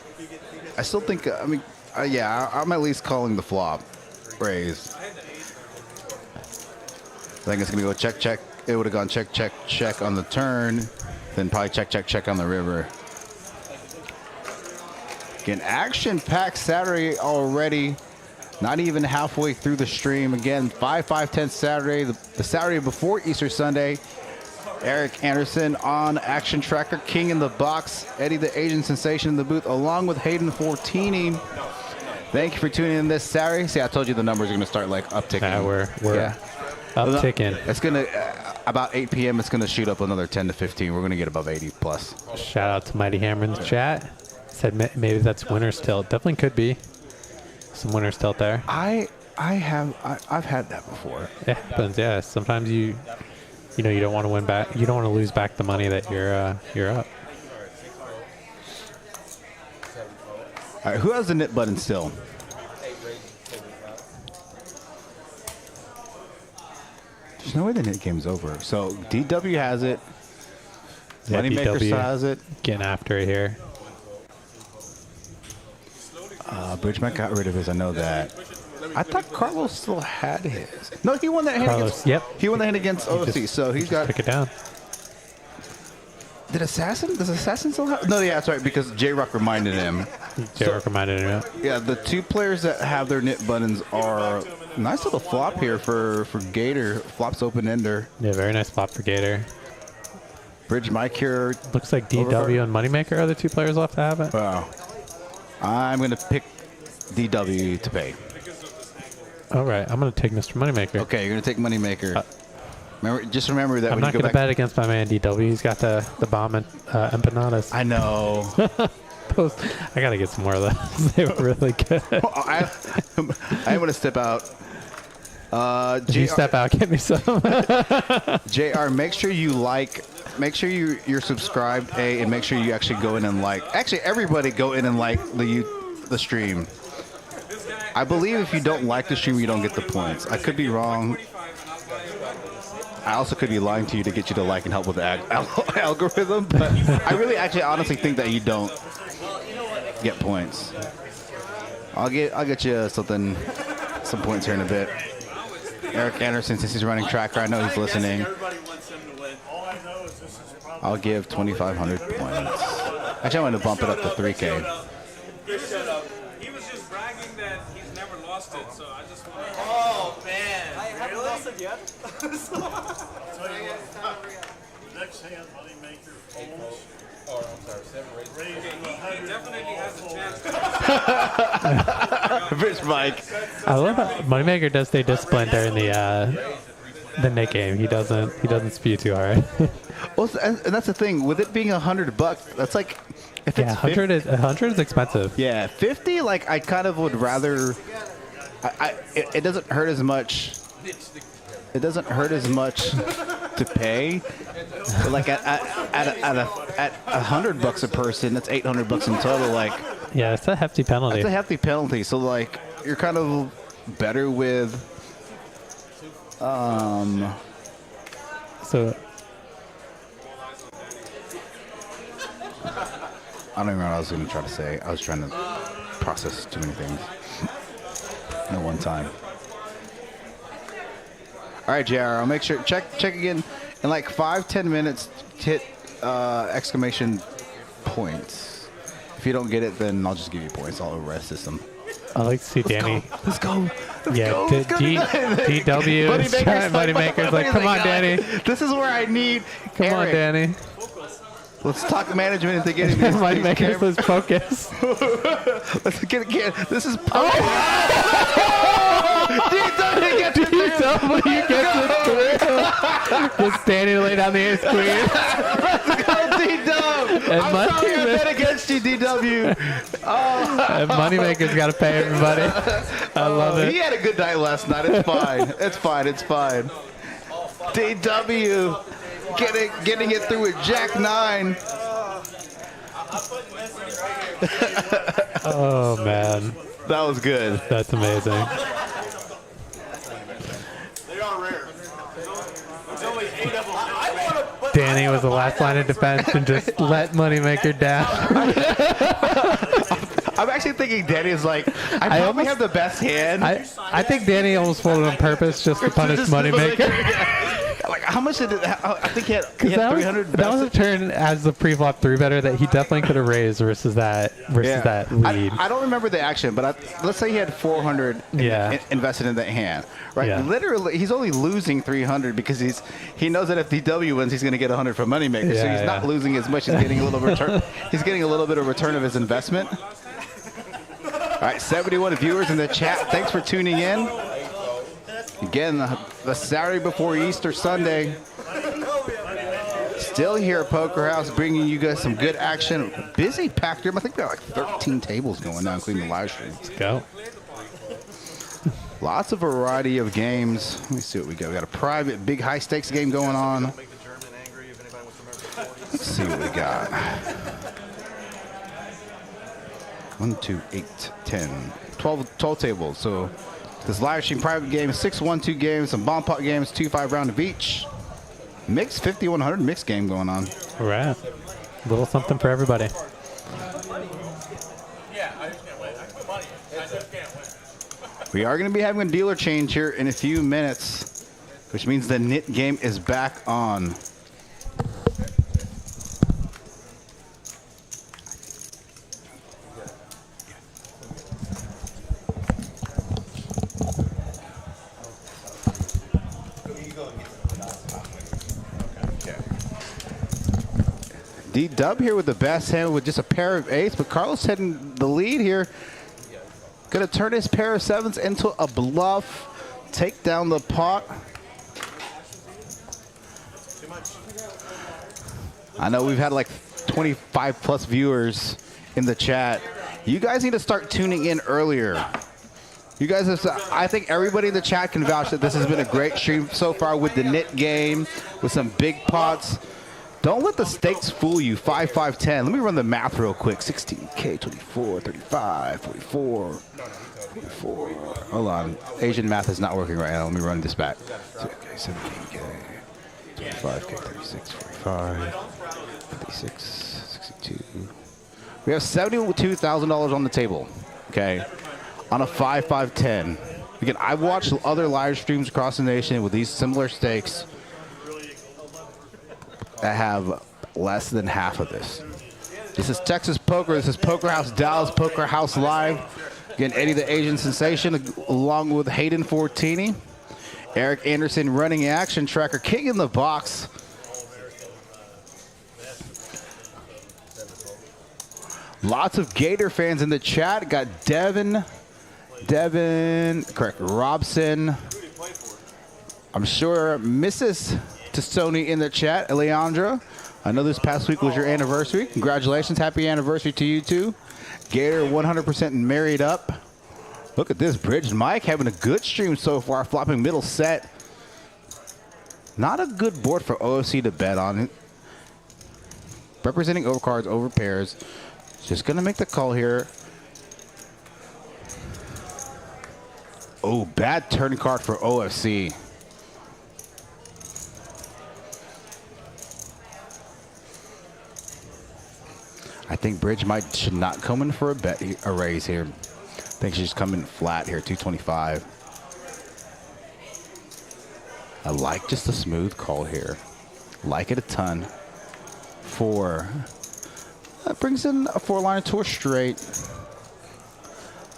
Speaker 1: I still think, I'm at least calling the flop raise. I think it's going to go check, check. It would have gone check, check, check on the turn, then probably check, check, check on the river. Again, action-packed Saturday already. Not even halfway through the stream. Again, 5/5/10 Saturday, the Saturday before Easter Sunday. Eric Anderson on Action Tracker, King in the box, Eddie the Asian Sensation in the booth, along with Hayden Fortini. Thank you for tuning in this Saturday. See, I told you the numbers are going to start like upticking.
Speaker 2: Yeah, we're upticking.
Speaker 1: It's going to, about 8 p.m., it's going to shoot up another 10 to 15. We're going to get above 80 plus.
Speaker 2: Shout out to Mighty Hammer in the chat. Said maybe that's winner's tilt. Definitely could be some winner's tilt there.
Speaker 1: I've had that before.
Speaker 2: It happens, yeah. Sometimes you don't want to win back. You don't want to lose back the money that you're up.
Speaker 1: All right, who has the knit button still? There's no way the knit game's over. So DW has it.
Speaker 2: Yeah,
Speaker 1: Moneymaker
Speaker 2: DW
Speaker 1: has it.
Speaker 2: Getting after it here.
Speaker 1: Bridgman got rid of his. I know that. I thought Carlos still had his. No, he won that hand against.
Speaker 2: Yep.
Speaker 1: He won the hand against OC. So he's got.
Speaker 2: Took it down.
Speaker 1: Does Assassin still have? No, yeah, that's right. Because J-Rock reminded him.
Speaker 2: J-Rock reminded him.
Speaker 1: Yeah, the two players that have their knit buttons are nice little flop here for Gator. Flops open ender.
Speaker 2: Yeah, very nice flop for Gator.
Speaker 1: Bridge Mike here.
Speaker 2: Looks like DW and Moneymaker are the two players left to have it.
Speaker 1: Wow. I'm gonna pick DW to pay.
Speaker 2: All right, I'm gonna take Mr. Moneymaker.
Speaker 1: Okay, you're gonna take Moneymaker. Remember that
Speaker 2: I'm
Speaker 1: when
Speaker 2: not
Speaker 1: you
Speaker 2: going to bet against my man DW. He's got the bomb and empanadas.
Speaker 1: I know.
Speaker 2: I got to get some more of those. They were really good.
Speaker 1: I'm going to step out.
Speaker 2: If you step out, get me some.
Speaker 1: JR, make sure you like. Make sure you're subscribed, and make sure you actually go in and like. Actually, everybody go in and like the stream. I believe if you don't like the stream, you don't get the points. I could be wrong. I also could be lying to you to get you to like and help with the algorithm, but I really actually honestly think that you don't get points. I'll get you some points here in a bit. Eric Anderson, since he's running tracker, I know he's listening. I'll give 2,500 points. Actually, I'm going to bump it up to 3K.
Speaker 5: He was just bragging that he's never lost it, so I just want to...
Speaker 4: Oh, man.
Speaker 6: I haven't lost it yet.
Speaker 3: Next hand, Moneymaker folds.
Speaker 5: Oh, I'm sorry, 7 raised. Okay, he definitely has a chance.
Speaker 1: Rich Mike.
Speaker 2: I love how Moneymaker does stay disciplined during the Nick game. He doesn't spew too hard.
Speaker 1: Well, and that's the thing. With it being $100, that's like if
Speaker 2: Yeah,
Speaker 1: it's
Speaker 2: 100 is expensive.
Speaker 1: Yeah, 50. Like I kind of would rather. It doesn't hurt as much. It doesn't hurt as much to pay. But like at $100 a person, that's $800 in total. Like
Speaker 2: Yeah, it's a hefty penalty.
Speaker 1: it's a hefty penalty. So like you're kind of better with.
Speaker 2: So
Speaker 1: I don't even know what I was going to try to say. I was trying to process too many things at one time. All right, JR, I'll make sure, check again in like 5-10 minutes, hit exclamation points. If you don't get it, then I'll just give you points all over our system.
Speaker 2: I like to see Danny.
Speaker 1: Let's go.
Speaker 2: DW is trying. Moneymaker's like, come on, Danny.
Speaker 1: This is where I need
Speaker 2: Come on,
Speaker 1: Eric.
Speaker 2: Danny.
Speaker 1: Let's talk management into getting these
Speaker 2: Moneymaker says focus.
Speaker 1: Let's get this is DW gets it through.
Speaker 2: DW gets it through. Just Danny to lay down the ace queen.
Speaker 1: Let's go, D-Dub.
Speaker 2: And
Speaker 1: I'm sorry I bet against you, DW.
Speaker 2: And Moneymaker's got to pay everybody. I love it.
Speaker 1: He had a good night last night. It's fine. It's fine. It's fine. DW getting it through with Jack 9.
Speaker 2: Oh, man.
Speaker 1: That was good.
Speaker 2: That's amazing.
Speaker 4: They are rare. There's only 8 of them.
Speaker 2: Danny was the last line of defense and just let Moneymaker down.
Speaker 1: I'm actually thinking Danny is like, I probably have the best hand.
Speaker 2: I think Danny almost folded on purpose just to punish Moneymaker.
Speaker 1: Like, How much did it? I think he had 300.
Speaker 2: That was a turn as the pre-flop 3-better that he definitely could have raised versus that lead.
Speaker 1: I don't remember the action, but let's say he had 400 invested in that hand, right?
Speaker 2: Yeah.
Speaker 1: Literally, he's only losing 300 because he knows that if DW wins, he's going to get 100 from Moneymaker. So he's not losing as much. He's getting a little return. He's getting a little bit of return of his investment. All right, 71 viewers in the chat. Thanks for tuning in. Again, the Saturday before Easter Sunday. Still here at Poker House, bringing you guys some good action. Busy packed room. I think we got like 13 tables going now, including the live stream.
Speaker 2: Let's go.
Speaker 1: Lots of variety of games. Let me see what we got. We got a private, big, high stakes game going on. Let's see what we got. 1, 2, 8, 10, 12 tables. So this live stream private game is 6-1-2 games, some bomb pot games, 2-5 round of each. Mixed 50-100 mixed game going on.
Speaker 2: All right. A little something for everybody.
Speaker 4: Yeah, I just can't win. I can put money in. I just can't win.
Speaker 1: We are going to be having a dealer change here in a few minutes, which means the knit game is back on. D-Dub here with the best hand with just a pair of eights, but Carlos heading the lead here. Gonna turn his pair of sevens into a bluff, take down the pot. I know we've had like 25 plus viewers in the chat. You guys need to start tuning in earlier. You guys have, I think everybody in the chat can vouch that this has been a great stream so far with the knit game, with some big pots. Don't let the stakes fool you. 5, 5, 10. Let me run the math real quick. 16K, 24, 35, 44, 44. Hold on. Asian math is not working right now. Let me run this back. 17K, 25K, 36, 45, 56, 62. We have $72,000 on the table. Okay. On a 5, 5, 10. Again, I've watched other live streams across the nation with these similar stakes that have less than half of this. This is Texas Poker. This is Poker House Dallas, Poker House Live. Again, Eddie the Asian Sensation, along with Hayden Fortini. Eric Anderson running action tracker, king in the box. Lots of Gator fans in the chat. Got Devin, correct, Robson. I'm sure Mrs. Tassone in the chat. Leandra, I know this past week was your anniversary. Congratulations. Happy anniversary to you too. Gator 100% married up. Look at this. Bridge Mike having a good stream so far. Flopping middle set. Not a good board for OFC to bet on. Representing overcards over pairs. Just going to make the call here. Oh, bad turn card for OFC. I think Bridge should not come in for a raise here. I think she's coming flat here, 225. I like just a smooth call here. Like it a ton. 4. That brings in a 4-liner to a straight.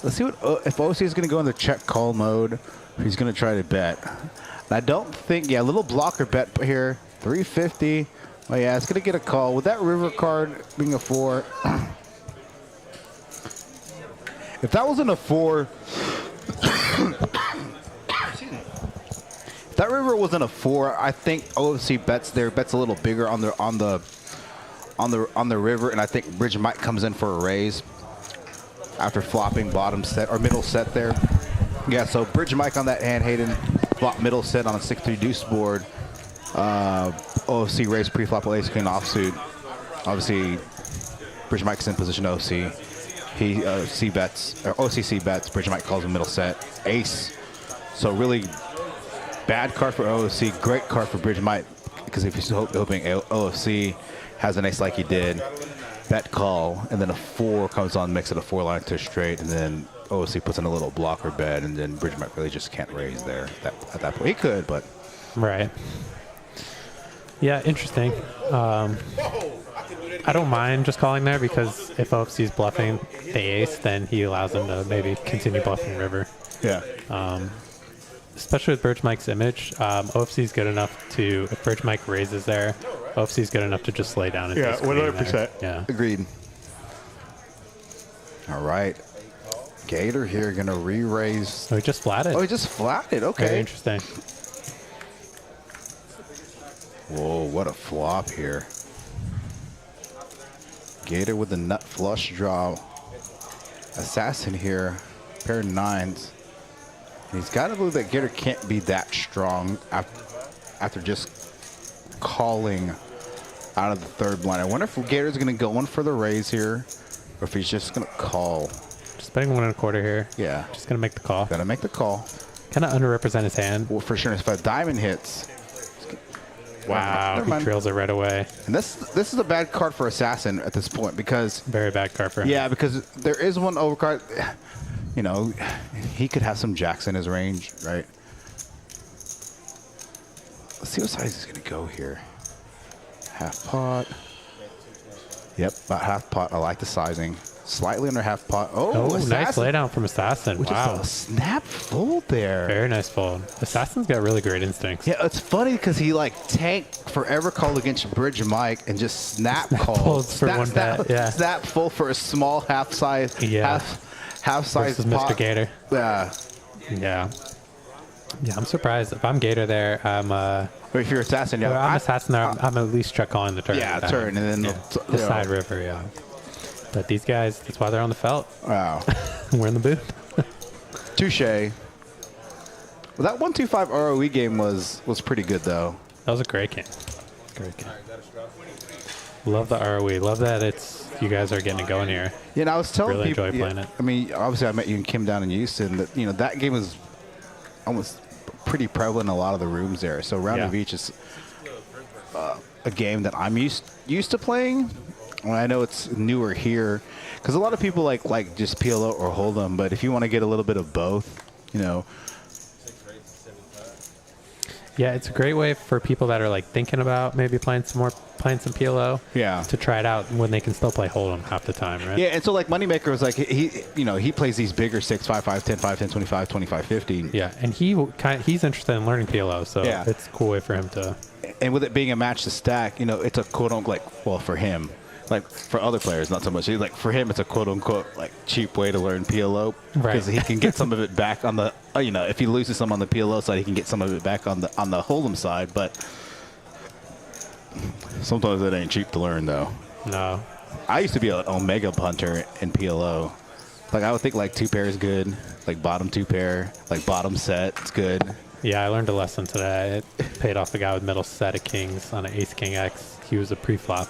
Speaker 1: Let's see what if OC is going to go in the check call mode. Or he's going to try to bet. And I don't think, yeah, a little blocker bet here. 350. Oh yeah, it's going to get a call. With that river card being a 4. If that wasn't a 4, if that river wasn't a 4, I think OFC bets there. Bets a little bigger on the river, and I think Bridge Mike comes in for a raise after flopping bottom set or middle set there. Yeah, so Bridge Mike on that hand, Hayden flop middle set on a 6-3 deuce board. OFC raise pre-flop ace queen offsuit. Obviously, Bridge Mike's in position OC. He C bets, or OCC bets. Bridge Mike calls him middle set. Ace. So really bad card for OFC. Great card for Bridge Mike, because if he's hoping OFC has an ace like he did, bet call, and then a 4 comes on, mix it a 4-line to a straight, and then OFC puts in a little blocker bet, and then Bridge Mike really just can't raise there at that point. He could, but
Speaker 2: right. Yeah, interesting. I don't mind just calling there because if OFC's bluffing the ace, then he allows him to maybe continue bluffing river.
Speaker 1: Yeah.
Speaker 2: Especially with Birch Mike's image, OFC's good enough to, if Birch Mike raises there, OFC's good enough to just lay down and
Speaker 1: Yeah, 100%.
Speaker 2: Yeah.
Speaker 1: Agreed. All right. Gator here going to re-raise.
Speaker 2: Oh, he just flatted.
Speaker 1: Oh, he just flatted. Okay.
Speaker 2: Very interesting.
Speaker 1: Whoa, what a flop here. Gator with the nut flush draw. Assassin here, pair of nines. And he's got to believe that Gator can't be that strong after just calling out of the third blind. I wonder if Gator's going to go one for the raise here, or if he's just going to call.
Speaker 2: Just betting 1 1/4 here.
Speaker 1: Yeah.
Speaker 2: Just going to make the call.
Speaker 1: Got to make the call.
Speaker 2: Kind of underrepresent his hand.
Speaker 1: Well, for sure, if a diamond hits.
Speaker 2: Wow,
Speaker 1: Never
Speaker 2: he
Speaker 1: mind.
Speaker 2: trails it right away.
Speaker 1: And this is a bad card for Assassin at this point because
Speaker 2: Very bad card for him.
Speaker 1: yeah, because there is one overcard. You know, he could have some jacks in his range, right? Let's see what size he's gonna go here. Half pot. Yep, about half pot. I like the sizing. Slightly under half pot. Oh,
Speaker 2: Oh, nice laydown from Assassin.
Speaker 1: Which
Speaker 2: Wow.
Speaker 1: is a snap fold there.
Speaker 2: Very nice fold. Assassin's got really great instincts.
Speaker 1: Yeah, it's funny because he like tanked forever call against Bridge Mike and just snap called.
Speaker 2: folds for one bet, yeah.
Speaker 1: Snap full for a small half size,
Speaker 2: Yeah.
Speaker 1: half size
Speaker 2: Versus
Speaker 1: pot.
Speaker 2: Mr. Gator.
Speaker 1: Yeah.
Speaker 2: Yeah. Yeah, I'm surprised. If I'm Gator there, I'm
Speaker 1: Or if you're Assassin, yeah.
Speaker 2: well, I'm Assassin there. I'm at least check calling the turn.
Speaker 1: Yeah,
Speaker 2: that
Speaker 1: turn, and then
Speaker 2: yeah.
Speaker 1: the
Speaker 2: The side river, yeah. But these guys, that's why they're on the felt.
Speaker 1: Wow.
Speaker 2: We're in the booth.
Speaker 1: Touche. Well, that 1-2-5 ROE game was pretty good though.
Speaker 2: That was a great game. Great game. Love the ROE. Love that you guys are getting it going here.
Speaker 1: Yeah, and I was telling
Speaker 2: Really
Speaker 1: people.
Speaker 2: enjoy playing it.
Speaker 1: I mean, obviously, I met you and Kim down in Houston. That that game was almost pretty prevalent in a lot of the rooms there. So Round of Each is a game that I'm used to playing. Well, I know it's newer here because a lot of people like just PLO or Hold'em. But if you want to get a little bit of both,
Speaker 2: Yeah, it's a great way for people that are like thinking about maybe playing some PLO.
Speaker 1: Yeah.
Speaker 2: To try it out when they can still play Hold'em half the time, right?
Speaker 1: Yeah, and so like Moneymaker was like he plays these bigger 6, 5, 5, 10, 5, 10, 25, 25, 50.
Speaker 2: Yeah, and he's interested in learning PLO, so
Speaker 1: Yeah.
Speaker 2: it's a cool way for him to.
Speaker 1: And with it being a match to stack, it's a quote unquote for him. Like for other players, not so much. Like for him, it's a quote unquote cheap way to learn PLO because he can get some of it back on the if he loses some on the PLO side, he can get some of it back on the Hold'em side. But sometimes it ain't cheap to learn though.
Speaker 2: No.
Speaker 1: I used to be an Omega punter in PLO. Like I would think like 2 pair is good, like bottom 2 pair, like bottom set, it's good.
Speaker 2: Yeah, I learned a lesson today. It paid off the guy with middle set of kings on an Ace King X. He was a pre-flop.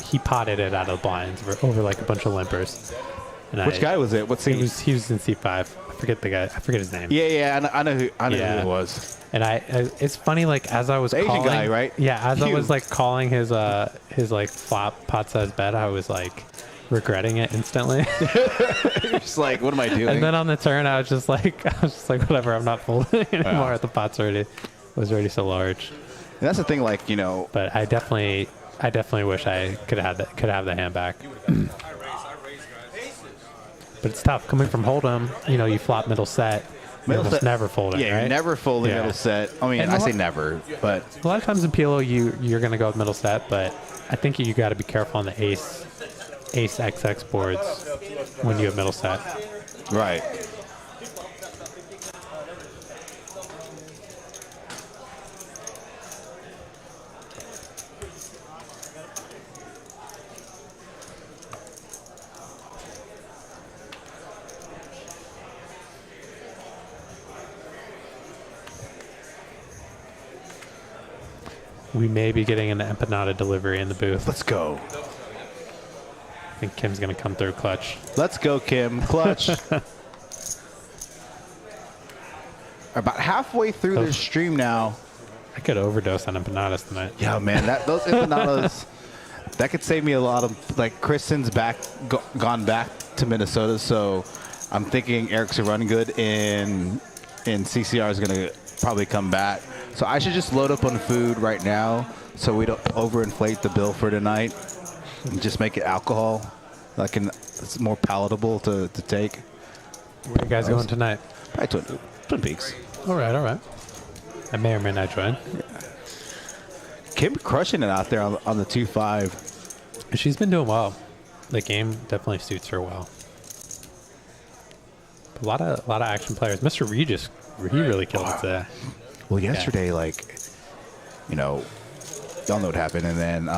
Speaker 2: He potted it out of the blinds over like a bunch of limpers. And
Speaker 1: Which guy was it? What's
Speaker 2: he was in C5. I forget the guy. I forget his name.
Speaker 1: Yeah, I know who it was.
Speaker 2: And it's funny, like as I was
Speaker 1: The Asian
Speaker 2: calling,
Speaker 1: guy, right?
Speaker 2: Yeah, as I
Speaker 1: Huge.
Speaker 2: was like calling his like flop pot size bet, I was like regretting it instantly.
Speaker 1: Just like, what am I doing?
Speaker 2: And then on the turn, I was just like, whatever, I'm not folding anymore.
Speaker 1: Wow.
Speaker 2: The pot's was already so large.
Speaker 1: And that's the thing, like
Speaker 2: But I definitely wish I could have the hand back. But it's tough coming from Hold'em. You flop middle set. You're almost never folding.
Speaker 1: Yeah,
Speaker 2: right?
Speaker 1: you're never folding middle set. I mean,
Speaker 2: And
Speaker 1: I say never, but
Speaker 2: a lot of times in PLO, you're going to go with middle set, but I think you got to be careful on the ace XX boards when you have middle set.
Speaker 1: right.
Speaker 2: We may be getting an empanada delivery in the booth.
Speaker 1: Let's go.
Speaker 2: I think Kim's going to come through clutch.
Speaker 1: Let's go, Kim. Clutch. About halfway through this stream now.
Speaker 2: I could overdose on empanadas tonight.
Speaker 1: Yeah, man, those empanadas, that could save me a lot of, like, Kristen's gone back to Minnesota, so I'm thinking Eric's a run good and CCR is going to probably come back. So I should just load up on food right now so we don't overinflate the bill for tonight and just make it alcohol. It's more palatable to take.
Speaker 2: Where are you guys going tonight?
Speaker 1: Probably Twin Peaks.
Speaker 2: All right. I may or may not join.
Speaker 1: Kim crushing it out there on the 2-5.
Speaker 2: She's been doing well. The game definitely suits her well. A lot of action players. Mr. Regis, he really killed it today.
Speaker 1: Well, yesterday, y'all know what happened, and then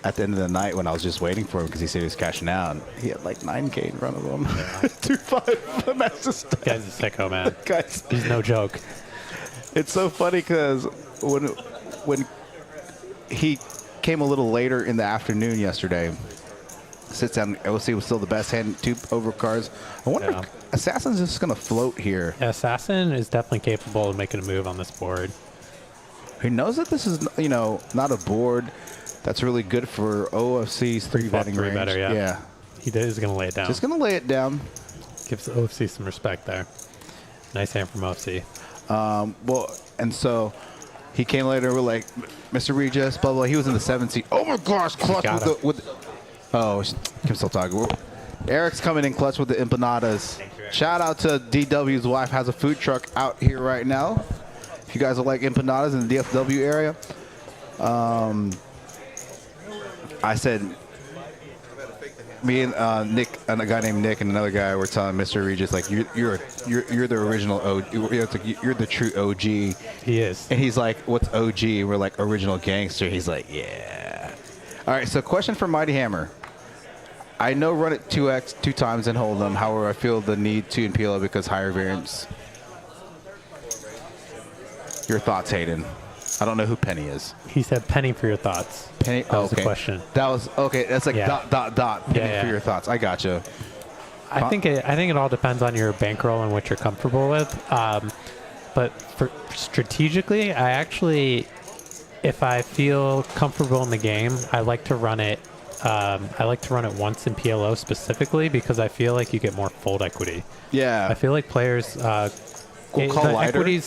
Speaker 1: at the end of the night when I was just waiting for him because he said he was cashing out, he had like 9K in front of him. 2-5. That's just
Speaker 2: Guy's a sicko, man.
Speaker 1: Guys,
Speaker 2: he's no joke.
Speaker 1: It's so funny because when he came a little later in the afternoon yesterday, sits down, OC was still the best hand, 2 overcards. I wonder if Assassin's just going to float here.
Speaker 2: Yeah, Assassin is definitely capable of making a move on this board.
Speaker 1: He knows that this is, not a board that's really good for OFC's 3-betting range.
Speaker 2: Better, yeah. He is going to lay it down.
Speaker 1: Just going to lay it down.
Speaker 2: Gives OFC some respect there. Nice hand from OFC.
Speaker 1: And so he came later. We're like, Mr. Regis, blah, blah. He was in the 7 seat. Oh, my gosh, clutch Kim's still talking. Eric's coming in clutch with the empanadas. Shout out to DW's wife, has a food truck out here right now. If you guys would like empanadas in the DFW area. I said, me and Nick, and a guy named Nick, and another guy were telling Mr. Regis, like, you're the original OG. You're the true OG.
Speaker 2: He is.
Speaker 1: And he's like, what's OG? We're like, original gangster. He's like, yeah. All right, so question for Mighty Hammer. I know run it 2x 2 times and hold them. However, I feel the need to in PLO because higher variance. Your thoughts, Hayden? I don't know who Penny is.
Speaker 2: He said penny for your thoughts.
Speaker 1: Penny.
Speaker 2: That was the question.
Speaker 1: That was okay. That's like ... Penny for your thoughts. I gotcha.
Speaker 2: I think it all depends on your bankroll and what you're comfortable with. But for strategically, I actually, if I feel comfortable in the game, I like to run it. I like to run it once in PLO specifically because I feel like you get more fold equity.
Speaker 1: Yeah.
Speaker 2: I feel like players.
Speaker 1: The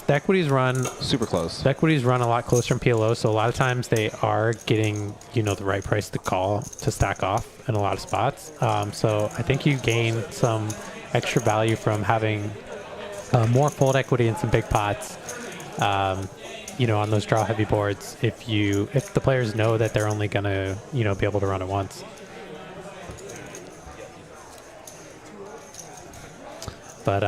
Speaker 2: equities run
Speaker 1: super close.
Speaker 2: The equities run a lot closer in PLO, so a lot of times they are getting the right price to call to stack off in a lot of spots. So I think you gain some extra value from having more fold equity in some big pots. On those draw heavy boards, if the players know that they're only gonna be able to run it once. But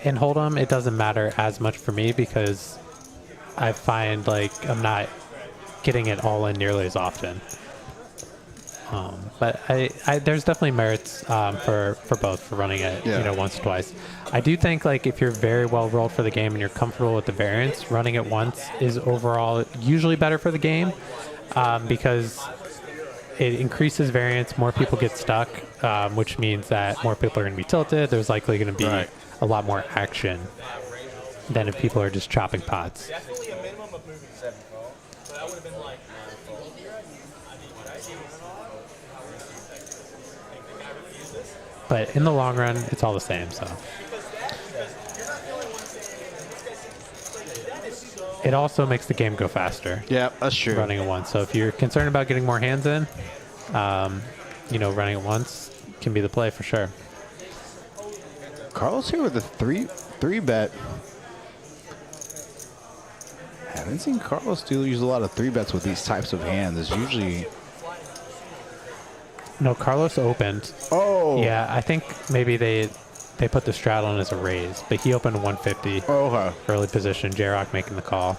Speaker 2: in Hold'em, it doesn't matter as much for me because I find like I'm not getting it all in nearly as often. But there's definitely merits for both, for running it once or twice. I do think like if you're very well rolled for the game and you're comfortable with the variance, running it once is overall usually better for the game because it increases variance, more people get stuck, which means that more people are going to be tilted. There's likely going to be a lot more action than if people are just chopping pots.
Speaker 4: Definitely a minimum of moving 7 call. So that would have been like.
Speaker 2: But in the long run, it's all the same. So it also makes the game go faster.
Speaker 1: Yeah, that's true.
Speaker 2: Running it once. So if you're concerned about getting more hands in, running it once can be the play for sure.
Speaker 1: Carlos here with a three bet. I haven't seen Carlos use a lot of 3-bets with these types of hands. It's usually...
Speaker 2: No, Carlos opened.
Speaker 1: Oh.
Speaker 2: Yeah, I think maybe they put the straddle in as a raise, but he opened 150.
Speaker 1: Oh, okay.
Speaker 2: Early position. J-Rock making the call.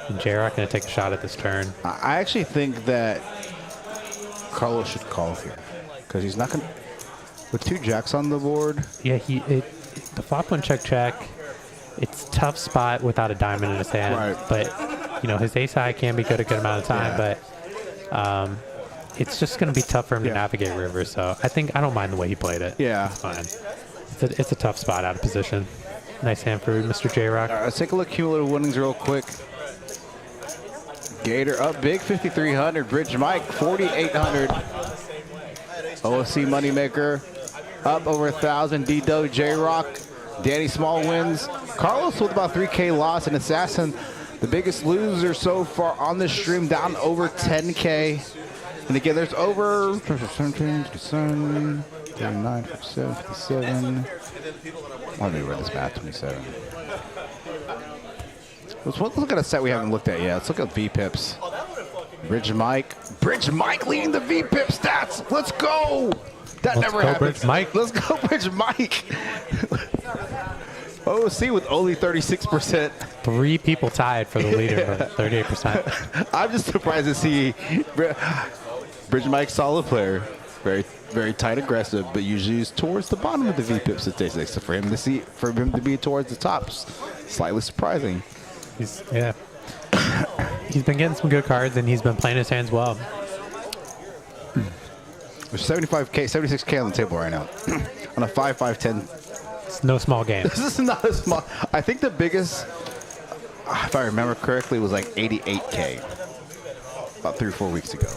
Speaker 2: And J-Rock going to take a shot at this turn.
Speaker 1: I actually think that Carlos should call here because he's not going to... With 2 jacks on the board.
Speaker 2: Yeah, the flop one check. It's a tough spot without a diamond in his hand.
Speaker 1: Right.
Speaker 2: But, his ace high can be good a good amount of time, but it's just going to be tough for him to navigate river. So I don't mind the way he played it.
Speaker 1: Yeah.
Speaker 2: It's fine. It's a tough spot out of position. Nice hand for Mr. J-Rock.
Speaker 1: All right, let's take a look at cumulative winnings real quick. Gator up big, 5,300. Bridge Mike, 4,800. OFC Moneymaker up over 1,000. D-Doe J-Rock Danny Small wins. Carlos with about 3K loss, and Assassin, the biggest loser so far on this stream, down over 10K. And again, there's over 17, 39, 57, 57. Let me read this math, 27. Let's look at a set we haven't looked at yet. Let's look at V-Pips. Bridge Mike leading the V-Pip stats. Let's go. That never happens.
Speaker 2: Bridge Mike.
Speaker 1: Let's go, Bridge Mike. OC with only 36%.
Speaker 2: 3 people tied for the leader, 38%.
Speaker 1: I'm just surprised to see Bridge Mike, solid player, very, very tight, aggressive, but usually is towards the bottom of the V-Pip statistics. So for him to be towards the tops, slightly surprising.
Speaker 2: He's been getting some good cards, and he's been playing his hands well.
Speaker 1: There's 75K, 76K on the table right now on a 5-5-10.
Speaker 2: It's no small game.
Speaker 1: This is not a small. I think the biggest, if I remember correctly, was like 88K about 3 or 4 weeks ago.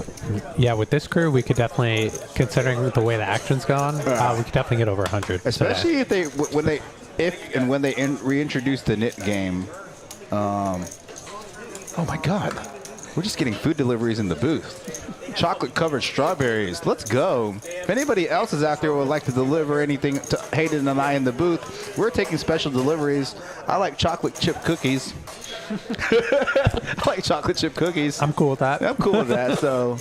Speaker 2: Yeah, with this crew, we could definitely, considering the way the action's gone, we could definitely get over 100.
Speaker 1: Especially if they reintroduce the knit game. Oh my God, we're just getting food deliveries in the booth. Chocolate covered strawberries. Let's go. If anybody else is out there would like to deliver anything to Hayden and I in the booth, we're taking special deliveries. I like chocolate chip cookies. I like chocolate chip cookies.
Speaker 2: I'm cool with that.
Speaker 1: I'm cool with that. So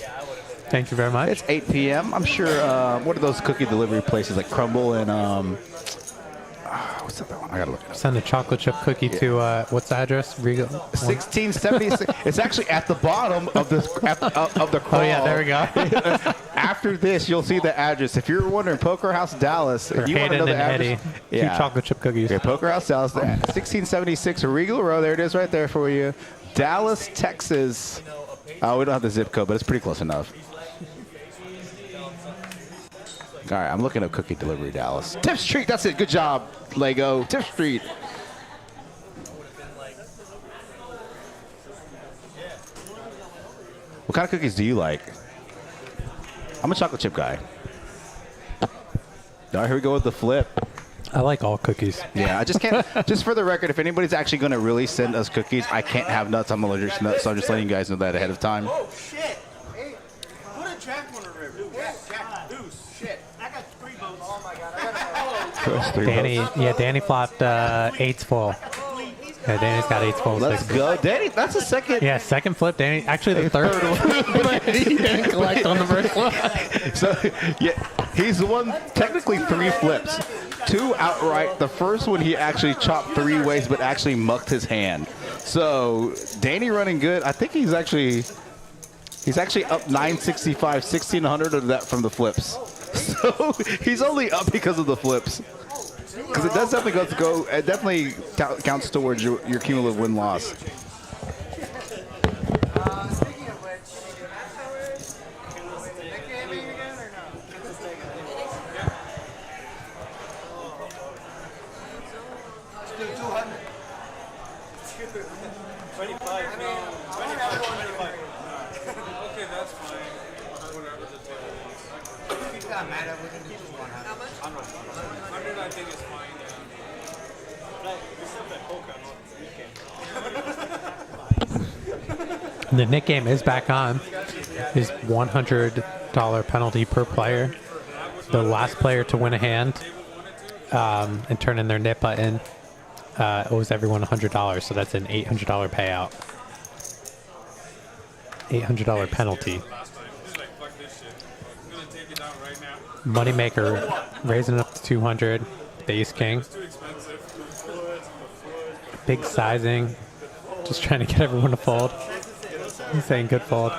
Speaker 2: thank you very much.
Speaker 1: it's 8 p.m. I'm sure. What are those cookie delivery places like Crumble and what's the other one? I gotta look it up.
Speaker 2: Send a chocolate chip cookie to what's the address? Regal.
Speaker 1: 1676. It's actually at the bottom of the of the crawl.
Speaker 2: Oh yeah, there we go.
Speaker 1: After this, you'll see the address. If you're wondering, Poker House Dallas,
Speaker 2: For
Speaker 1: if you want to know
Speaker 2: Hayden
Speaker 1: the
Speaker 2: and
Speaker 1: address,
Speaker 2: Eddie, 2 chocolate chip cookies.
Speaker 1: Okay, Poker House Dallas, 1676 Regal Row. There it is, right there for you. Dallas, Texas. Oh, we don't have the zip code, but it's pretty close enough. All right, I'm looking up cookie delivery Dallas. Tip Street, that's it. Good job, Lego. Tip Street. What kind of cookies do you like? I'm a chocolate chip guy. All right, here we go with the flip.
Speaker 2: I like all cookies.
Speaker 1: Yeah, I just can't. Just for the record, if anybody's actually going to really send us cookies, I can't have nuts. I'm allergic to nuts, so I'm just letting you guys know that ahead of time.
Speaker 4: Oh, shit. Hey, put a jack on the river. Jack, deuce. Shit. I got 3 votes. Oh, my God. I got
Speaker 2: Danny flopped 8s full. Yeah, Danny's got 8s full.
Speaker 1: Let's go, Danny. That's a second.
Speaker 2: Yeah, second flip, Danny. Actually, the third one. He didn't collect on the first one.
Speaker 1: So, yeah, he's won technically 3 flips. 2 outright. The first one he actually chopped 3 ways, but actually mucked his hand. So Danny running good. I think he's actually up 965, 1600 of that from the flips. So he's only up because of the flips. Because it does definitely it definitely counts towards your cumulative win-loss.
Speaker 6: Speaking of which, Nick gaming again or no? Let's do 200.
Speaker 5: 25. No. 25. Okay, that's fine. Whatever the table is.
Speaker 6: It doesn't matter. We can do 100. How much?
Speaker 5: 100, I think is fine.
Speaker 2: The Nick game is back on. Is $100 penalty per player. The last player to win a hand and turn in their knit button owes everyone $100. So that's an $800 payout. $800 penalty. Moneymaker raising it up to 200. The ace king. Big sizing. Just trying to get everyone to fold. He's saying good fold.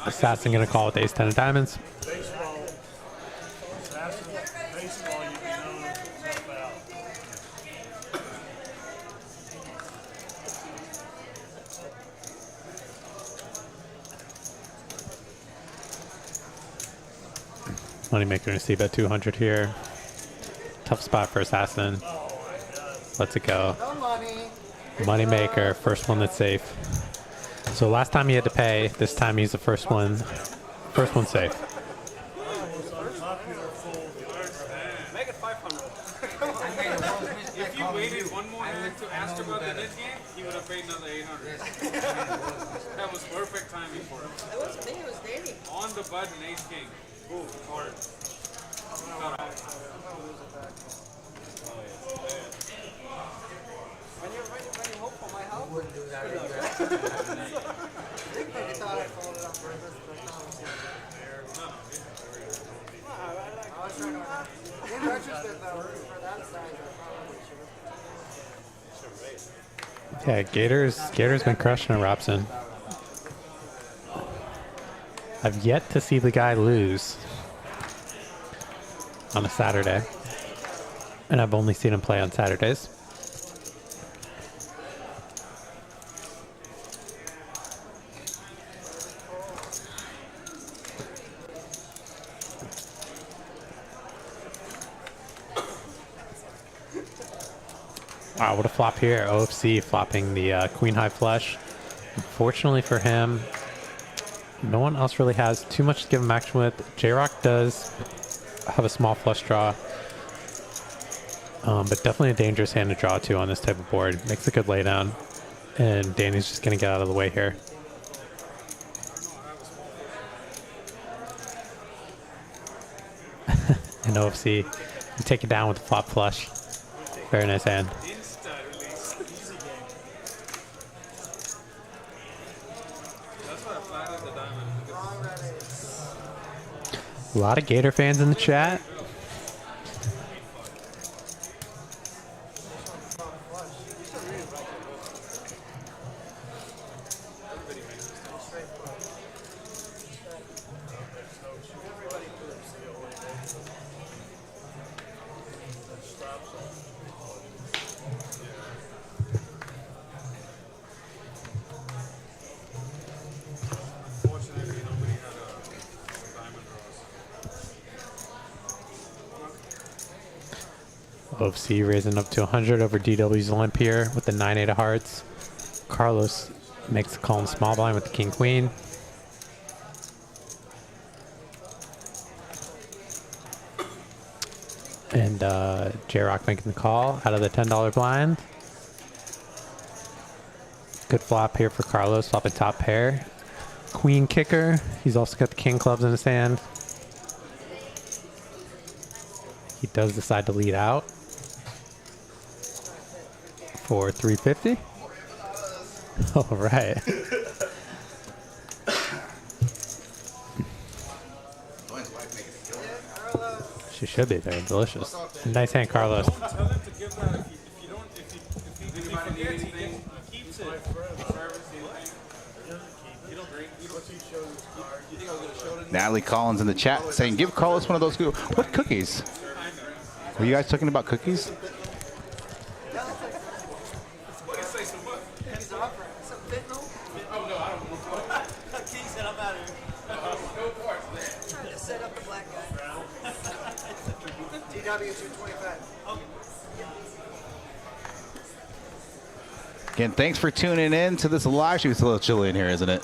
Speaker 2: Assassin gonna call with ace 10 of diamonds. Moneymaker gonna see bet 200 here. Tough spot for Assassin. Lets it go.
Speaker 6: No money.
Speaker 2: Moneymaker, first one that's safe. So last time he had to pay, this time he's the first one safe.
Speaker 4: Make it 5
Speaker 5: If you waited one more hand to ask about the net game, he would have paid another 800. That was perfect timing for him.
Speaker 6: It wasn't me, it was Danny.
Speaker 5: On the button, ace king. Boom, hard. Cut off.
Speaker 6: When you hope for my help, wouldn't do that. I think they thought I folded on purpose, but no. I was trying to. In retrospect, though, for that size, I probably should have.
Speaker 2: Yeah, Gator's been crushing it, Robson. I've yet to see the guy lose on a Saturday, and I've only seen him play on Saturdays. Wow, what a flop here. OFC flopping the queen high flush. Unfortunately for him, no one else really has too much to give him action with. J-Rock does have a small flush draw, but definitely a dangerous hand to draw to on this type of board. Makes a good laydown, and Danny's just going to get out of the way here. And OFC, you take it down with the flop flush. Very nice hand. A lot of Gator fans in the chat. OFC raising up to 100 over DW's limp here with the 9-8 of hearts. Carlos makes the call in small blind with the king-queen. And J-Rock making the call out of the $10 blind. Good flop here for Carlos, flopping top pair. Queen kicker. He's also got the king clubs in his hand. He does decide to lead out for 350. All right. She should be very delicious. Nice hand, Carlos.
Speaker 5: Tell him to give that if you don't, if he forgets, he keeps it.
Speaker 1: Natalie Collins in the chat saying, give Carlos one of those. What cookies? Were you guys talking about cookies?
Speaker 6: Set up the black guy. DW 225.
Speaker 1: Again, thanks for tuning in to this live stream. It's a little chilly in here, isn't it?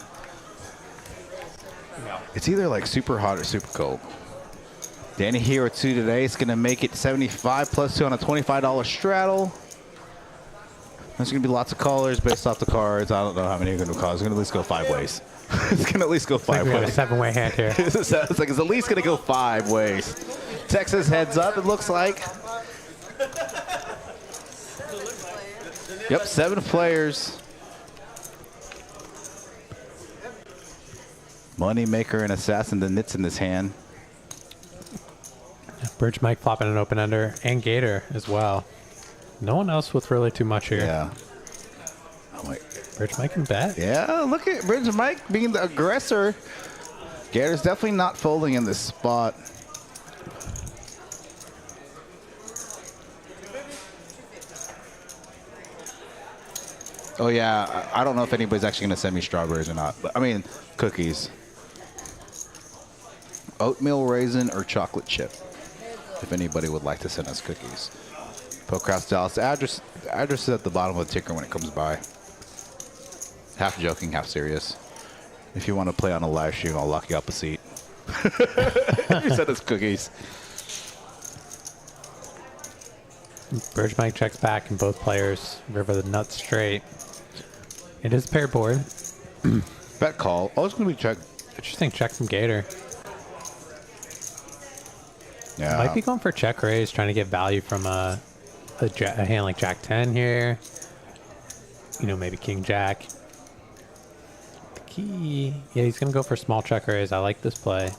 Speaker 1: It's either like super hot or super cold. Danny Hero 2 today is going to make it 75 plus 2 on a $25 straddle. There's going to be lots of callers based off the cards. I don't know how many are going to call. It's going to at least go 5 ways. It's going to at least go 5
Speaker 2: We got a
Speaker 1: ways.
Speaker 2: 7-way hand here.
Speaker 1: It's like it's at least going to go 5 ways. Texas heads up, it looks like. Yep, 7 players. Moneymaker and Assassin, the nits in this hand.
Speaker 2: Bridge Mike flopping an open ender, and Gator as well. No one else with really too much here.
Speaker 1: Yeah. Oh my.
Speaker 2: Bridge Mike can bet.
Speaker 1: Yeah, look at Bridge Mike being the aggressor. Gator's definitely not folding in this spot. Oh yeah, I don't know if anybody's actually gonna send me strawberries or not, but I mean cookies. Oatmeal raisin or chocolate chip. If anybody would like to send us cookies. Poker House Dallas. Address is at the bottom of the ticker when it comes by. Half joking, half serious. If you want to play on a live stream, I'll lock you up a seat. You send us cookies.
Speaker 2: Bridge Mike checks back and both players river the nuts straight. It is pair board.
Speaker 1: Bet call. Oh, it's going to be check.
Speaker 2: Interesting check from Gator.
Speaker 1: Yeah.
Speaker 2: Might be going for check raise, trying to get value from a hand like Jack 10 here. You know, maybe King Jack. The key. Yeah, he's going to go for small check raise. I like this play.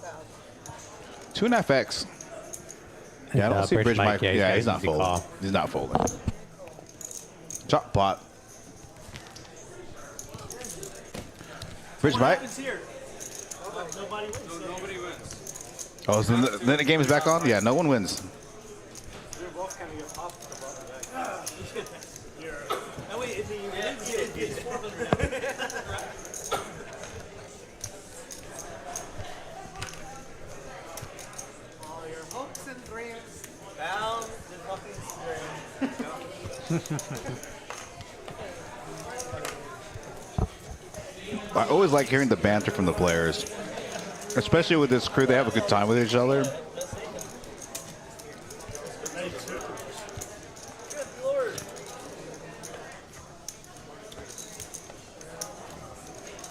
Speaker 1: 2.5x. Yeah, I don't see Bridge Mike. Yeah, he's not folding.
Speaker 2: Call.
Speaker 1: He's not folding. Chop pot. Bridge Mike.
Speaker 4: Nobody wins.
Speaker 1: Oh, so then the game is back on? Yeah, no one wins.
Speaker 4: We're both kind of get popped at the bottom. No, wait, is it 400
Speaker 6: All your hopes and dreams.
Speaker 4: down the fucking string.
Speaker 1: I always like hearing the banter from the players. Especially with this crew, they have a good time with each other.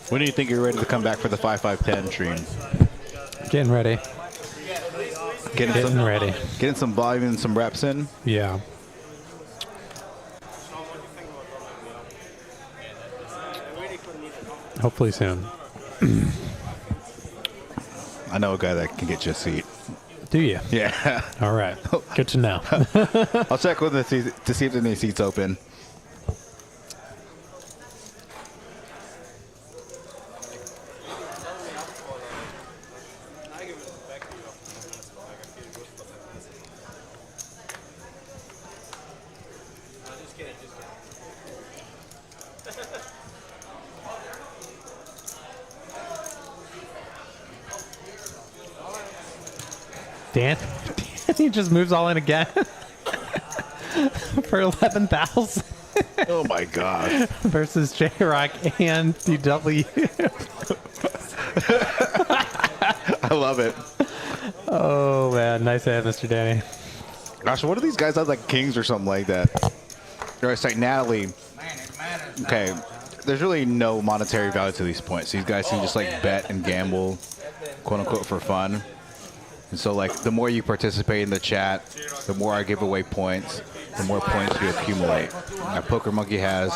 Speaker 1: When do you think you're ready to come back for the 5-5-10 stream?
Speaker 2: Getting ready.
Speaker 1: Getting
Speaker 2: Ready.
Speaker 1: Getting some volume and some reps in.
Speaker 2: Yeah. Hopefully soon.
Speaker 1: I know a guy that can get you a seat.
Speaker 2: Do you?
Speaker 1: Yeah.
Speaker 2: All right. Good to know.
Speaker 1: I'll check with him to see if there's any seats open.
Speaker 2: Dan, he just moves all in again for 11,000
Speaker 1: Oh my god.
Speaker 2: versus J-Rock and DW.
Speaker 1: I love it.
Speaker 2: Oh man, nice hand, Mr. Danny.
Speaker 1: Gosh, what are these guys like kings or something like that? Or it's like Natalie. Okay, there's really no monetary value to these points. These guys can just like bet and gamble, quote unquote, for fun. And so like the more you participate in the chat, the more I give away points, the more points you accumulate. Now, Poker Monkey has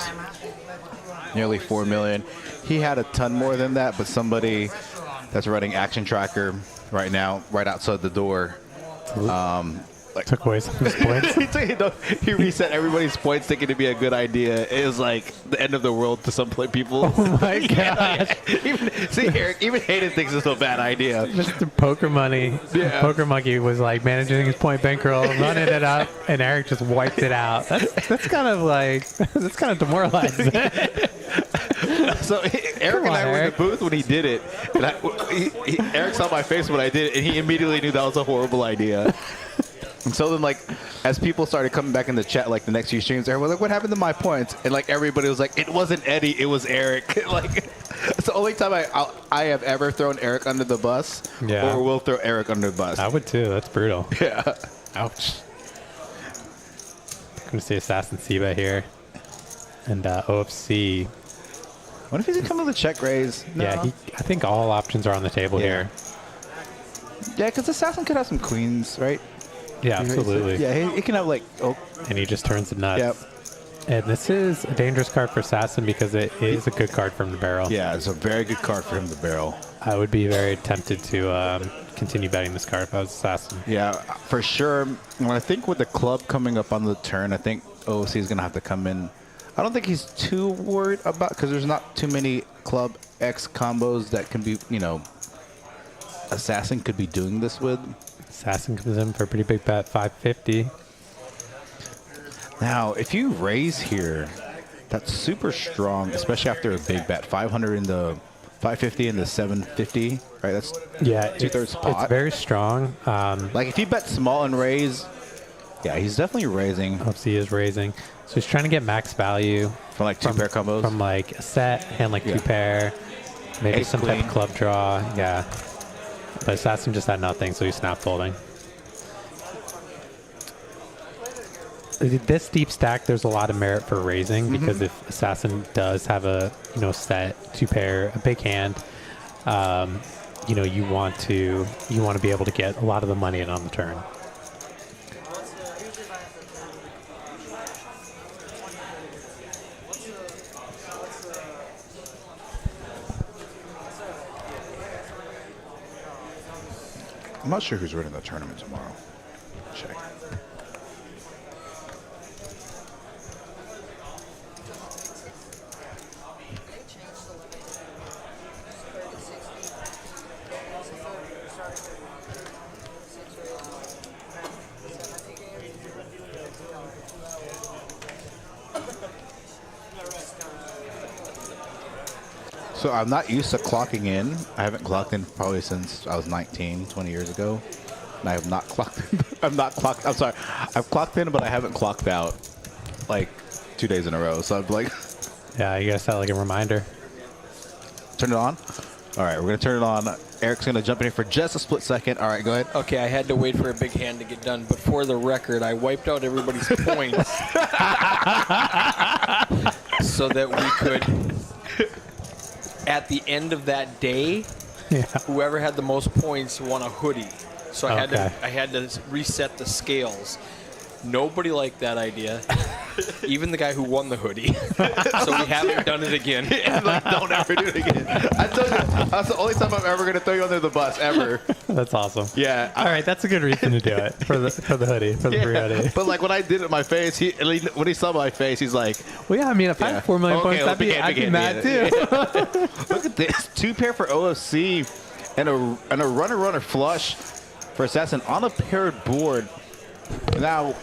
Speaker 1: nearly 4 million. He had a ton more than that, but somebody that's running Action Tracker right now, right outside the door,
Speaker 2: Took away some of his points.
Speaker 1: he reset everybody's points, thinking it'd be a good idea. It was like the end of the world to some people.
Speaker 2: Oh my gosh.
Speaker 1: See, Eric, even Hayden thinks it's a bad idea.
Speaker 2: Mr. Poker Money,
Speaker 1: Yeah.
Speaker 2: Poker Monkey was like managing his point bankroll, running it up, and Eric just wiped it out. That's kind of like, that's kind of demoralizing.
Speaker 1: So Eric and I were in the booth when he did it. And Eric saw my face when I did it, and he immediately knew that was a horrible idea. And so then, like, as people started coming back in the chat, like the next few streams, everyone was like, "What happened to my points?" And like everybody was like, "It wasn't Eddie, it was Eric." Like, it's the only time I have ever thrown Eric under the bus,
Speaker 2: Yeah.
Speaker 1: or will throw Eric under the bus.
Speaker 2: I would too. That's brutal.
Speaker 1: Yeah.
Speaker 2: Ouch. I'm gonna see Assassin Siba here, and OFC.
Speaker 1: What if he's coming with a check raise? No.
Speaker 2: Yeah, I think all options are on the table here.
Speaker 1: Yeah, because Assassin could have some queens, right?
Speaker 2: Yeah, absolutely.
Speaker 1: Yeah, he can have like. Oh,
Speaker 2: And he just turns the nuts.
Speaker 1: yep.
Speaker 2: And this is a dangerous card for Assassin because it is a good card from the barrel.
Speaker 1: Yeah, it's a very good card for him to barrel.
Speaker 2: I would be very tempted to continue betting this card if I was Assassin.
Speaker 1: Yeah, for sure. When I think with the club coming up on the turn, I think OC is going to have to come in. I don't think he's too worried about, because there's not too many club X combos that can be, you know, Assassin could be doing this with.
Speaker 2: Assassin comes in for a pretty big bet, 550.
Speaker 1: Now, if you raise here, that's super strong, especially after a big bet. 500 in the 550 and the 750, right? That's
Speaker 2: Yeah,
Speaker 1: two-thirds pot.
Speaker 2: It's very strong.
Speaker 1: Like if you bet small and raise, yeah, he's definitely raising
Speaker 2: OFC is raising. So he's trying to get max value
Speaker 1: from like two pair combos.
Speaker 2: from like a set, hand like
Speaker 1: Yeah.
Speaker 2: two pair, maybe
Speaker 1: Ace
Speaker 2: some type
Speaker 1: queen.
Speaker 2: of club draw. Yeah. But Assassin just had nothing, so he's snap folding. this deep stack, there's a lot of merit for raising because if Assassin does have a set 2-pair, a big hand, you want to be able to get a lot of the money in on the turn.
Speaker 1: I'm not sure who's running the tournament tomorrow. Check. So I'm not used to clocking in. I haven't clocked in probably since I was 19, 20 years ago. And I have not clocked in. I'm sorry. I've clocked in, but I haven't clocked out like 2 days in a row. So I'm like.
Speaker 2: Yeah, you gotta set like a reminder.
Speaker 1: Turn it on? All right, we're going to turn it on. Eric's going to jump in here for just a split second. All right, go ahead.
Speaker 7: Okay, I had to wait for a big hand to get done, but for the record, I wiped out everybody's points so that we could, at the end of that day, whoever had the most points won a hoodie. So I had to reset the scales. Nobody liked that idea, even the guy who won the hoodie. So we haven't done it again.
Speaker 1: Like, don't ever do it again. I told you, that's the only time I'm ever going to throw you under the bus, ever.
Speaker 2: That's awesome.
Speaker 1: Yeah.
Speaker 2: All right, that's a good reason to do it for the hoodie, for the free hoodie.
Speaker 1: But like when I did it in my face, when he saw my face, he's like,
Speaker 2: well, yeah, I mean, if I had 4 million points, I'd be mad too.
Speaker 1: Look at this. 2-pair for OFC and a runner flush for Assassin on a paired board. Now,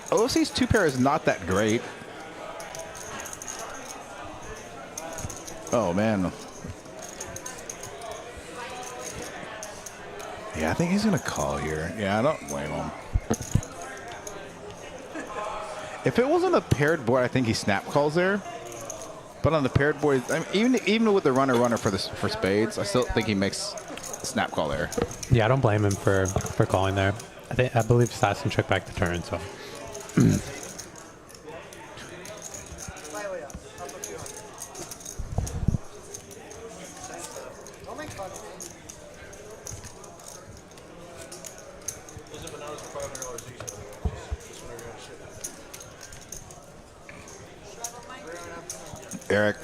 Speaker 1: OFC's 2-pair is not that great. Oh, man. Yeah, I think he's going to call here. Yeah, I don't blame him. If it wasn't a paired board, I think he snap calls there. But on the paired board, I mean, even with the runner for spades, I still think he makes a snap call there.
Speaker 2: Yeah, I don't blame him for calling there. I believe Assassin took back the turn, so.
Speaker 1: Eric,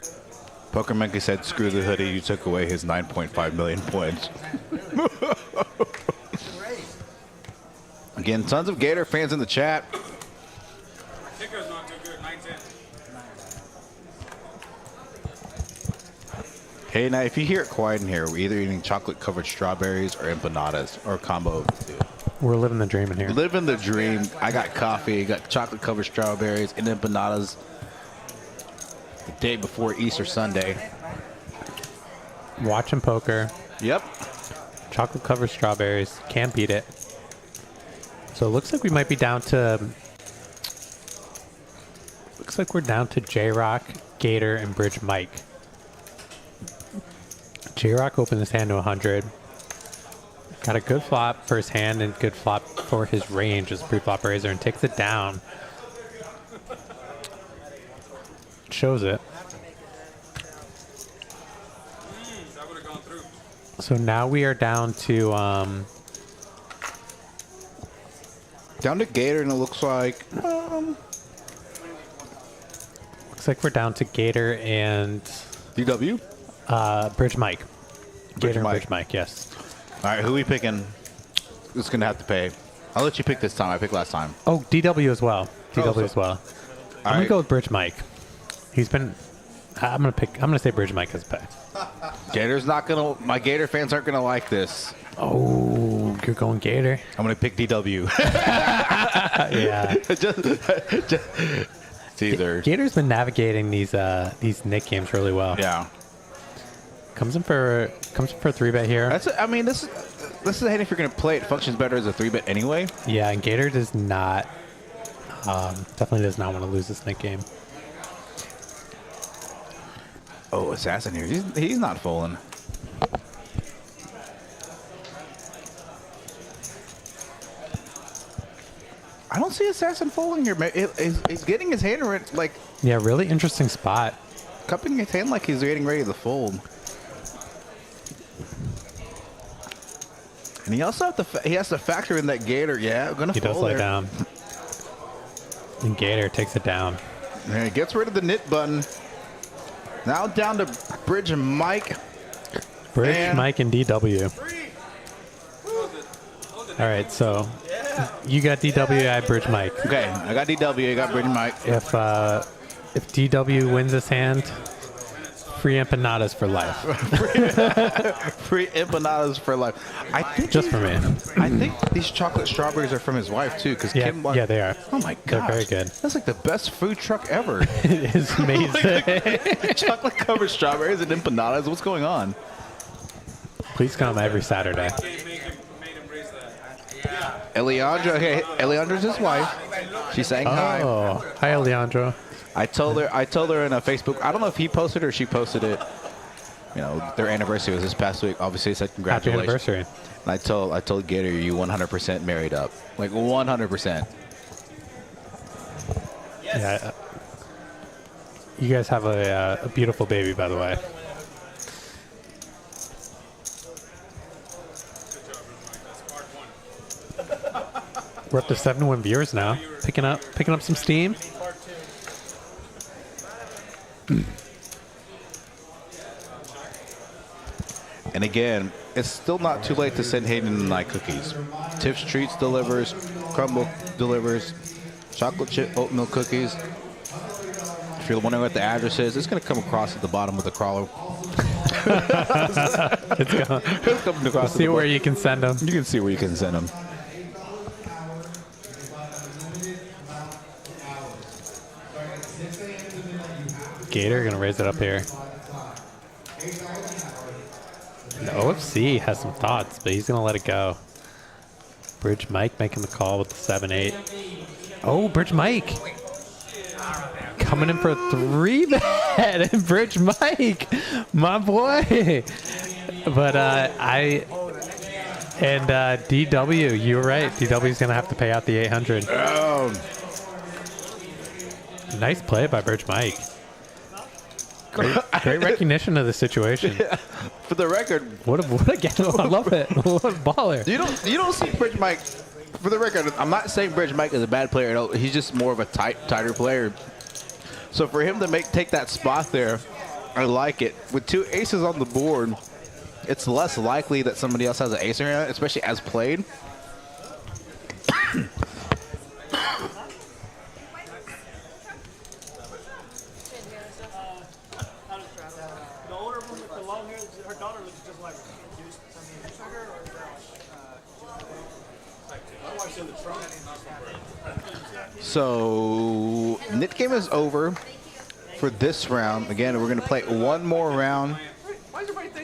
Speaker 1: Pokermaker said, screw the hoodie. You took away his 9.5 million points. Again, tons of Gator fans in the chat.
Speaker 5: My kicker's not too good, 9-10.
Speaker 1: Hey, now if you hear it quiet in here, we're either eating chocolate-covered strawberries or empanadas, or a combo of the two.
Speaker 2: We're living the dream in here.
Speaker 1: Living the dream. I got coffee, got chocolate-covered strawberries and empanadas the day before Easter Sunday.
Speaker 2: Watching poker.
Speaker 1: Yep.
Speaker 2: Chocolate-covered strawberries. Can't beat it. So it looks like we might be down to... Looks like we're down to J-Rock, Gator, and Bridge Mike. J-Rock opened his hand to 100. Got a good flop for his hand and good flop for his range as a pre-flop raiser and takes it down. Shows it.
Speaker 5: That would have gone through.
Speaker 2: So now we are down to...
Speaker 1: Down to Gator, and it looks like...
Speaker 2: looks like we're down to Gator and...
Speaker 1: DW?
Speaker 2: Bridge Mike. Gator and
Speaker 1: Mike.
Speaker 2: Bridge Mike, yes.
Speaker 1: All right, who we picking? Who's going to have to pay? I'll let you pick this time. I picked last time.
Speaker 2: Oh, DW as well. DW as well. I'm going to go with Bridge Mike. He's been... I'm going to say Bridge Mike has pay.
Speaker 1: Gator's not going to... My Gator fans aren't going to like this.
Speaker 2: Oh, you're going Gator?
Speaker 1: I'm going to pick DW.
Speaker 2: Yeah.
Speaker 1: It's either...
Speaker 2: Gator's been navigating these Nick games really well.
Speaker 1: Yeah.
Speaker 2: Comes in for a 3-bet here.
Speaker 1: I mean, this is a hand if you're going to play it. Functions better as a 3-bet anyway.
Speaker 2: Yeah, and Gator does not... definitely does not want to lose this Nick game.
Speaker 1: Oh, Assassin here. He's not falling. I I don't see Assassin folding here, man. He's getting his hand right, like
Speaker 2: Yeah, really interesting spot.
Speaker 1: cupping his hand like he's getting ready to fold. And he also has to factor in that Gator. Yeah, gonna
Speaker 2: He
Speaker 1: fold
Speaker 2: does lay
Speaker 1: there.
Speaker 2: down. And Gator takes it down.
Speaker 1: And he gets rid of the knit button. Now down to Bridge and Mike.
Speaker 2: Bridge,
Speaker 1: Man.
Speaker 2: Mike, and DW. All right, so you got DW, I Bridge Mike.
Speaker 1: Okay, I got DW, I got Bridge and Mike.
Speaker 2: If DW wins this hand, free empanadas for life.
Speaker 1: Free empanadas for life. I think
Speaker 2: Just for me.
Speaker 1: I think these chocolate strawberries are from his wife too, because
Speaker 2: Yeah,
Speaker 1: Kim.
Speaker 2: yeah, they are.
Speaker 1: Oh my
Speaker 2: They're
Speaker 1: god,
Speaker 2: very good.
Speaker 1: That's like the best food truck ever.
Speaker 2: It is amazing.
Speaker 1: Chocolate covered strawberries and empanadas. What's going on?
Speaker 2: Please come every Saturday.
Speaker 1: Eliandra, okay, Eliandra's his wife. She's saying hi.
Speaker 2: Oh, hi, Alejandro.
Speaker 1: I told her in a Facebook. I don't know if he posted or she posted it. You know, their anniversary was this past week. Obviously, I said
Speaker 2: Happy
Speaker 1: congratulations.
Speaker 2: anniversary.
Speaker 1: And I told Gator, you 100% married up, like 100%.
Speaker 2: Yeah. You guys have a beautiful baby, by the way. We're up to 71 viewers now. Picking up some steam.
Speaker 1: And again, it's still not too late to send Hayden and I cookies. Tips Treats delivers, Crumble delivers, chocolate chip oatmeal cookies. If you're wondering what the address is, it's going to come across at the bottom of the crawler.
Speaker 2: It's going.
Speaker 1: It's coming across.
Speaker 2: See where you can send them.
Speaker 1: You can see where you can send them.
Speaker 2: Gator gonna raise it up here. The OFC has some thoughts, but he's gonna let it go. Bridge Mike making the call with the 7-8. Oh, Bridge Mike coming in for a 3-bet. Bridge Mike, my boy. But DW, you're right. DW's gonna have to pay out the 800. Nice play by Bridge Mike. Great recognition of the situation.
Speaker 1: Yeah. For the record,
Speaker 2: What a game. I love it. What a baller.
Speaker 1: you don't see Bridge Mike. For the record, I'm not saying Bridge Mike is a bad player. No, he's just more of a tighter player. So for him to take that spot there, I like it. With two aces on the board, it's less likely that somebody else has an ace around it, especially as played.
Speaker 4: The older one with the long hair, her daughter looks just like her. My wife's in the trunk.
Speaker 1: So knit game is over for this round. Again, we're going to play one more round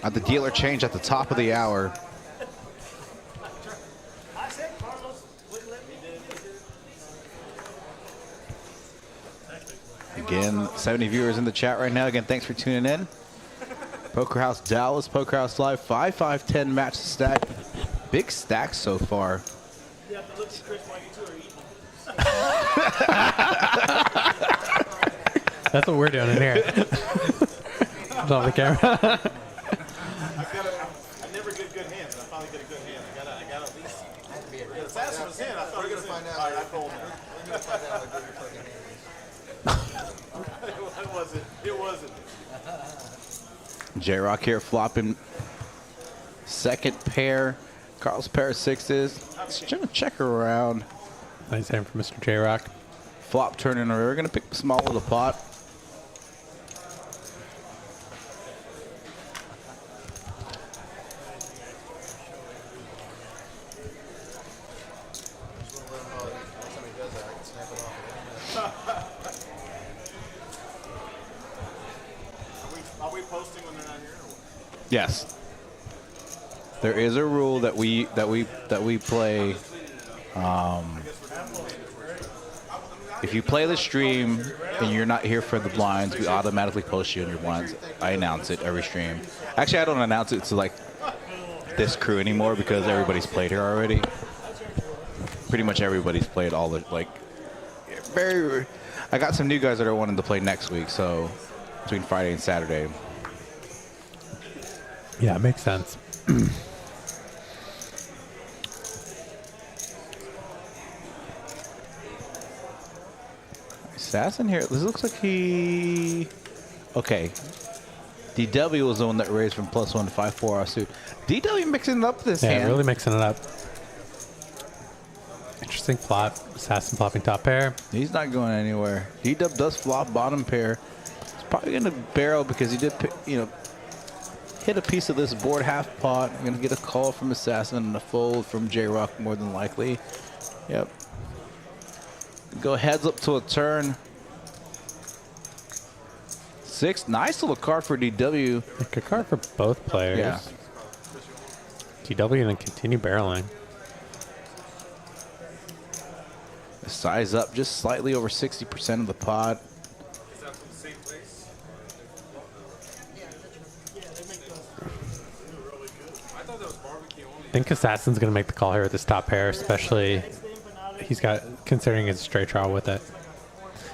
Speaker 1: at the dealer change at the top of the hour.
Speaker 4: I said Carlos wouldn't let me do it.
Speaker 1: Again, 70 viewers in the chat right now. Again, thanks for tuning in. Poker House Dallas, Poker House Live, 5-5-10 match stack. Big stacks so far.
Speaker 4: You have to look at Chris while you two are eating.
Speaker 2: That's what we're doing in here. It's off the camera.
Speaker 4: I never get good hands. I finally get a good hand. I got at least. The assassin was in. I thought we're gonna find out. All right, I told him. It wasn't.
Speaker 1: J-Rock here flopping second pair. Carl's pair of sixes. Just trying to check around.
Speaker 2: Nice hand from Mr. J-Rock.
Speaker 1: Flop turning. We're going to pick the small of the pot.
Speaker 4: Are we posting when they're not here? Or what?
Speaker 1: Yes. There is a rule that we play. If you play the stream and you're not here for the blinds, we automatically post you in your blinds. I announce it every stream. Actually, I don't announce it to like this crew anymore because everybody's played here already. pretty much everybody's played all the like. Very. I got some new guys that are wanting to play next week, so between Friday and Saturday.
Speaker 2: Yeah, it makes sense.
Speaker 1: Assassin here. This looks like he. Okay. DW was the one that raised from +1 to 5-4 offsuit. DW mixing up this hand.
Speaker 2: Yeah, really mixing it up. Interesting flop. Assassin flopping top pair.
Speaker 1: He's not going anywhere. DW does flop bottom pair. He's probably going to barrel because he did, hit a piece of this board half pot. I'm going to get a call from Assassin and a fold from J-Rock more than likely. Yep. Go heads up to a turn. 6. Nice little card for DW.
Speaker 2: A good card for both players.
Speaker 1: Yeah.
Speaker 2: DW going to continue barreling.
Speaker 1: Size up just slightly over 60% of the pot.
Speaker 5: Is that from the same place? I thought that was barbecue only.
Speaker 2: I think Assassin's going to make the call here with this top pair, especially he's got considering his straight draw with it.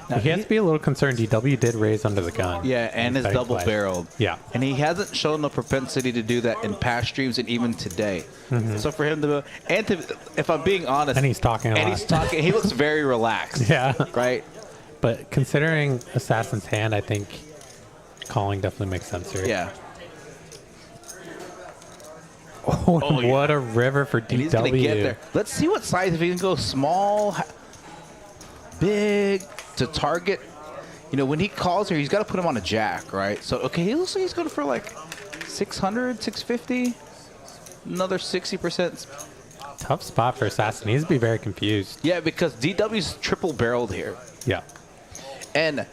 Speaker 1: Now
Speaker 2: he has to be a little concerned. DW did raise under the gun.
Speaker 1: Yeah, and is double barreled.
Speaker 2: Yeah.
Speaker 1: And he hasn't shown the propensity to do that in past streams and even today. So for him to, if I'm being honest,
Speaker 2: And he's talking a lot.
Speaker 1: He looks very relaxed.
Speaker 2: Yeah.
Speaker 1: Right?
Speaker 2: But considering Assassin's hand, I think calling definitely makes sense here.
Speaker 1: Yeah.
Speaker 2: Oh, what a river for DW.
Speaker 1: And he's going to get there. Let's see what size, if he can go small, big, to target. You know, when he calls here, he's got to put him on a jack, right? So, okay, he looks like he's going for like 600, 650. Another 60%.
Speaker 2: Tough spot for Assassin. He needs to be very confused.
Speaker 1: Yeah, because DW's triple barreled here.
Speaker 2: Yeah.
Speaker 1: And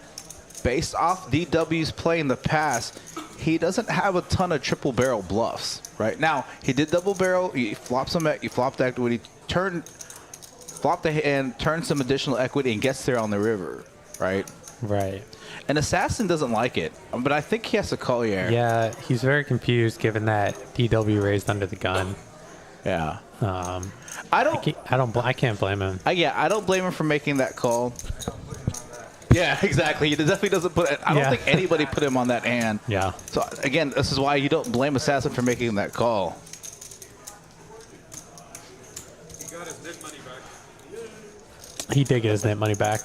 Speaker 1: based off DW's play in the past, he doesn't have a ton of triple barrel bluffs, right? Now, he did double barrel. He flopped some, he flopped equity, flopped the hand, turned some additional equity, and gets there on the river, right?
Speaker 2: Right.
Speaker 1: And Assassin doesn't like it, but I think he has to call here.
Speaker 2: Yeah, he's very confused given that DW raised under the gun.
Speaker 1: Yeah.
Speaker 2: I can't blame him.
Speaker 1: I don't blame him for making that call. Yeah, exactly. He definitely doesn't put it. I don't think anybody put him on that hand.
Speaker 2: Yeah.
Speaker 1: So, again, this is why you don't blame Assassin for making that call.
Speaker 5: He got his net money back.
Speaker 2: He did get his net money back.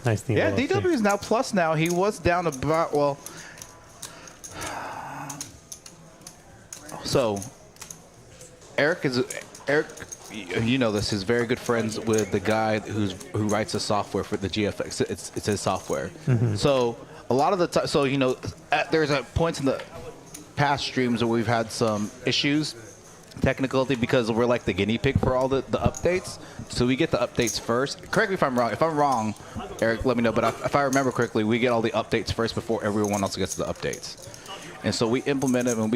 Speaker 2: Nice thing.
Speaker 1: Yeah, DW is now plus now. He was down about, well. So, Eric, you know this, is very good friends with the guy who writes the software for the GFX. It's his software. So a lot of the time, so you know, there's a points in the past streams where we've had some issues, technically, because we're like the guinea pig for all the updates. So we get the updates first. Correct me if I'm wrong. If I'm wrong, Eric, let me know. But if I remember correctly, we get all the updates first before everyone else gets the updates. And so we implement it when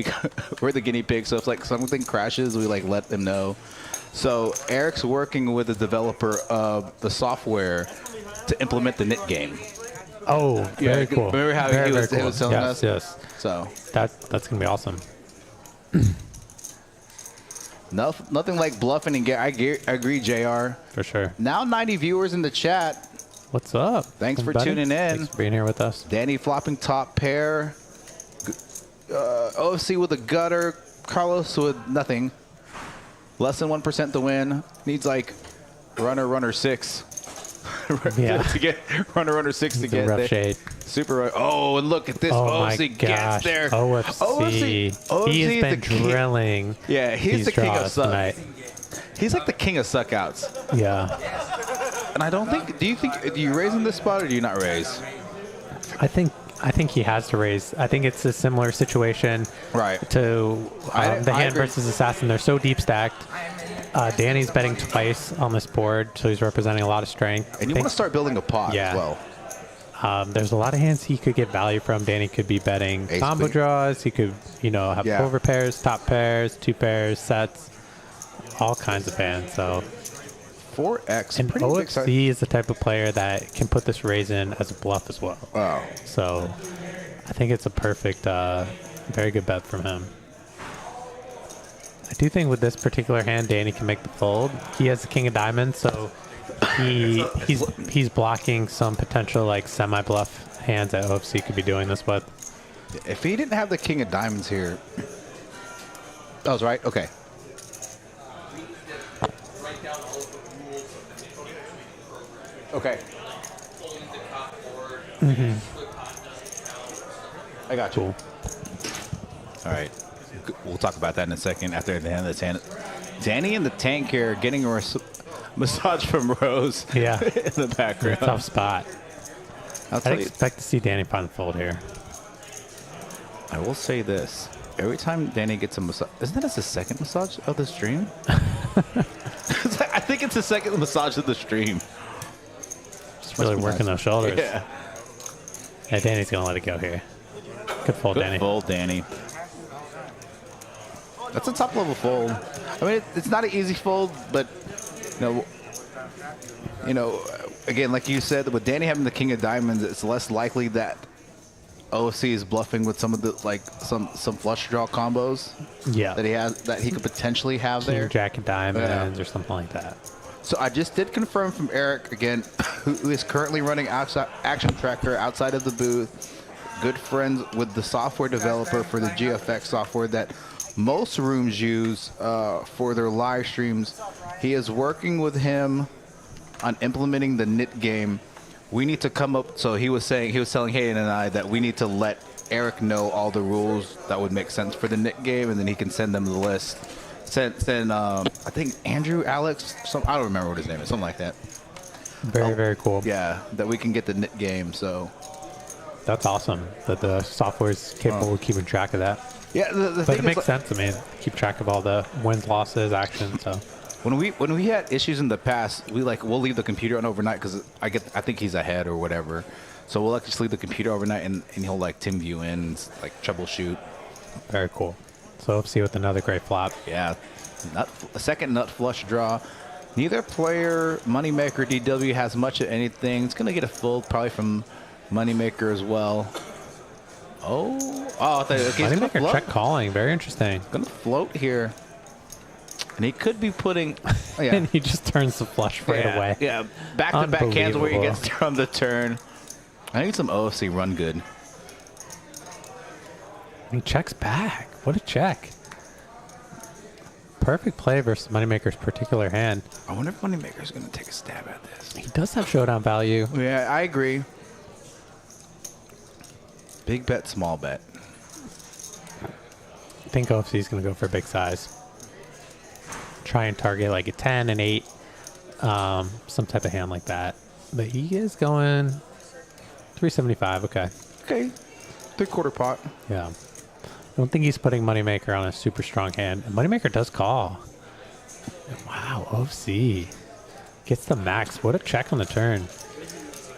Speaker 1: we're the guinea pig. So if like something crashes, we like let them know. So Eric's working with the developer of the software to implement the knit game.
Speaker 2: Oh, very cool.
Speaker 1: Remember how he was telling us?
Speaker 2: Yes.
Speaker 1: So
Speaker 2: that's gonna be awesome.
Speaker 1: Nothing like bluffing and I agree, JR.
Speaker 2: For sure.
Speaker 1: Now 90 viewers in the chat.
Speaker 2: What's up?
Speaker 1: Thanks for
Speaker 2: buddy?
Speaker 1: tuning in.
Speaker 2: Thanks for being here with us.
Speaker 1: Danny flopping top pair. OFC with a gutter. Carlos with nothing. Less than 1% to win. Needs like runner 6.
Speaker 2: Yeah.
Speaker 1: To get runner 6 to get
Speaker 2: rough
Speaker 1: there.
Speaker 2: shade.
Speaker 1: Super right. Oh, and look at this.
Speaker 2: Oh
Speaker 1: OFC
Speaker 2: my
Speaker 1: gets
Speaker 2: gosh.
Speaker 1: there.
Speaker 2: OFC. He has been drilling.
Speaker 1: Yeah, he's the king of suck.
Speaker 2: Tonight.
Speaker 1: He's like the king of suckouts.
Speaker 2: Yeah.
Speaker 1: And I don't think. Do you raise in this spot or do you not raise?
Speaker 2: I think he has to raise. I think it's a similar situation
Speaker 1: Right.
Speaker 2: to the hand
Speaker 1: agree.
Speaker 2: versus Assassin. They're so deep stacked. Danny's betting twice on this board, so he's representing a lot of strength.
Speaker 1: And you want to start building a pot as well.
Speaker 2: There's a lot of hands he could get value from. Danny could be betting
Speaker 1: Ace
Speaker 2: combo
Speaker 1: queen.
Speaker 2: draws. He could, have over pairs, top pairs, 2 pairs, sets, all kinds of hands. So
Speaker 1: 4x.
Speaker 2: and
Speaker 1: Pretty big size.
Speaker 2: OFC is the type of player that can put this raise in as a bluff as well.
Speaker 1: Wow.
Speaker 2: So I think it's a perfect, very good bet from him. I do think with this particular hand, Danny can make the fold. He has the king of diamonds, so he's blocking some potential like semi-bluff hands that OFC could be doing this with.
Speaker 1: If he didn't have the king of diamonds here, that was right. Okay. Okay. I got you.
Speaker 2: Cool.
Speaker 1: All right. We'll talk about that in a second after the end of this hand. Danny in the tank here getting a massage from Rose
Speaker 2: Yeah.
Speaker 1: in the background.
Speaker 2: Tough spot.
Speaker 1: I'd
Speaker 2: I'd expect to see Danny find the fold here.
Speaker 1: I will say this. Every time Danny gets a massage, isn't that his second massage of the stream? I think it's the second massage of the stream.
Speaker 2: Just really working those shoulders.
Speaker 1: Yeah.
Speaker 2: Yeah, Danny's going to let it go here. Good fold, Danny.
Speaker 1: Good fold, Danny. That's a top level fold. I mean, it's not an easy fold, but you know, again, like you said, with Danny having the king of diamonds, it's less likely that OFC is bluffing with some of the some flush draw combos.
Speaker 2: Yeah.
Speaker 1: That he could potentially have there.
Speaker 2: King, jack of diamonds or something like that.
Speaker 1: So I just did confirm from Eric again, who is currently running Action Tracker outside of the booth. Good friends with the software developer for the GFX software that most rooms use for their live streams. He is working with him on implementing the knit game. We need to come up. So he was telling Hayden and I that we need to let Eric know all the rules that would make sense for the knit game, and then he can send them the list. Send I think Andrew, Alex, I don't remember what his name is, something like that.
Speaker 2: Very cool.
Speaker 1: Yeah, that we can get the knit game. So
Speaker 2: that's awesome that the software is capable of keeping track of that.
Speaker 1: Yeah,
Speaker 2: but it makes sense. I mean, keep track of all the wins, losses, actions. So
Speaker 1: when we had issues in the past, we'll leave the computer on overnight because I think he's ahead or whatever. So we'll just leave the computer overnight and he'll team view in and troubleshoot.
Speaker 2: Very cool. So let's see with another great flop.
Speaker 1: Yeah, a second nut flush draw. Neither player, Moneymaker, DW, has much of anything. It's gonna get a fold probably from Moneymaker as well. Oh, I thought
Speaker 2: Moneymaker check calling. Very interesting.
Speaker 1: Gonna float here, and he could be putting. Oh, yeah.
Speaker 2: And he just turns the flush right away.
Speaker 1: Yeah, back-to-back hands where he gets on the turn. I need some OFC run good.
Speaker 2: He checks back. What a check. Perfect play versus Moneymaker's particular hand.
Speaker 1: I wonder if Moneymaker's going to take a stab at this.
Speaker 2: He does have showdown value.
Speaker 1: Yeah, I agree. Big bet, small bet.
Speaker 2: I think OFC is going to go for a big size. Try and target like a 10, an 8, some type of hand like that. But he is going 375. Okay.
Speaker 1: Okay. 3/4 pot.
Speaker 2: Yeah. I don't think he's putting Moneymaker on a super strong hand. And Moneymaker does call. Wow, OFC gets the max. What a check on the turn.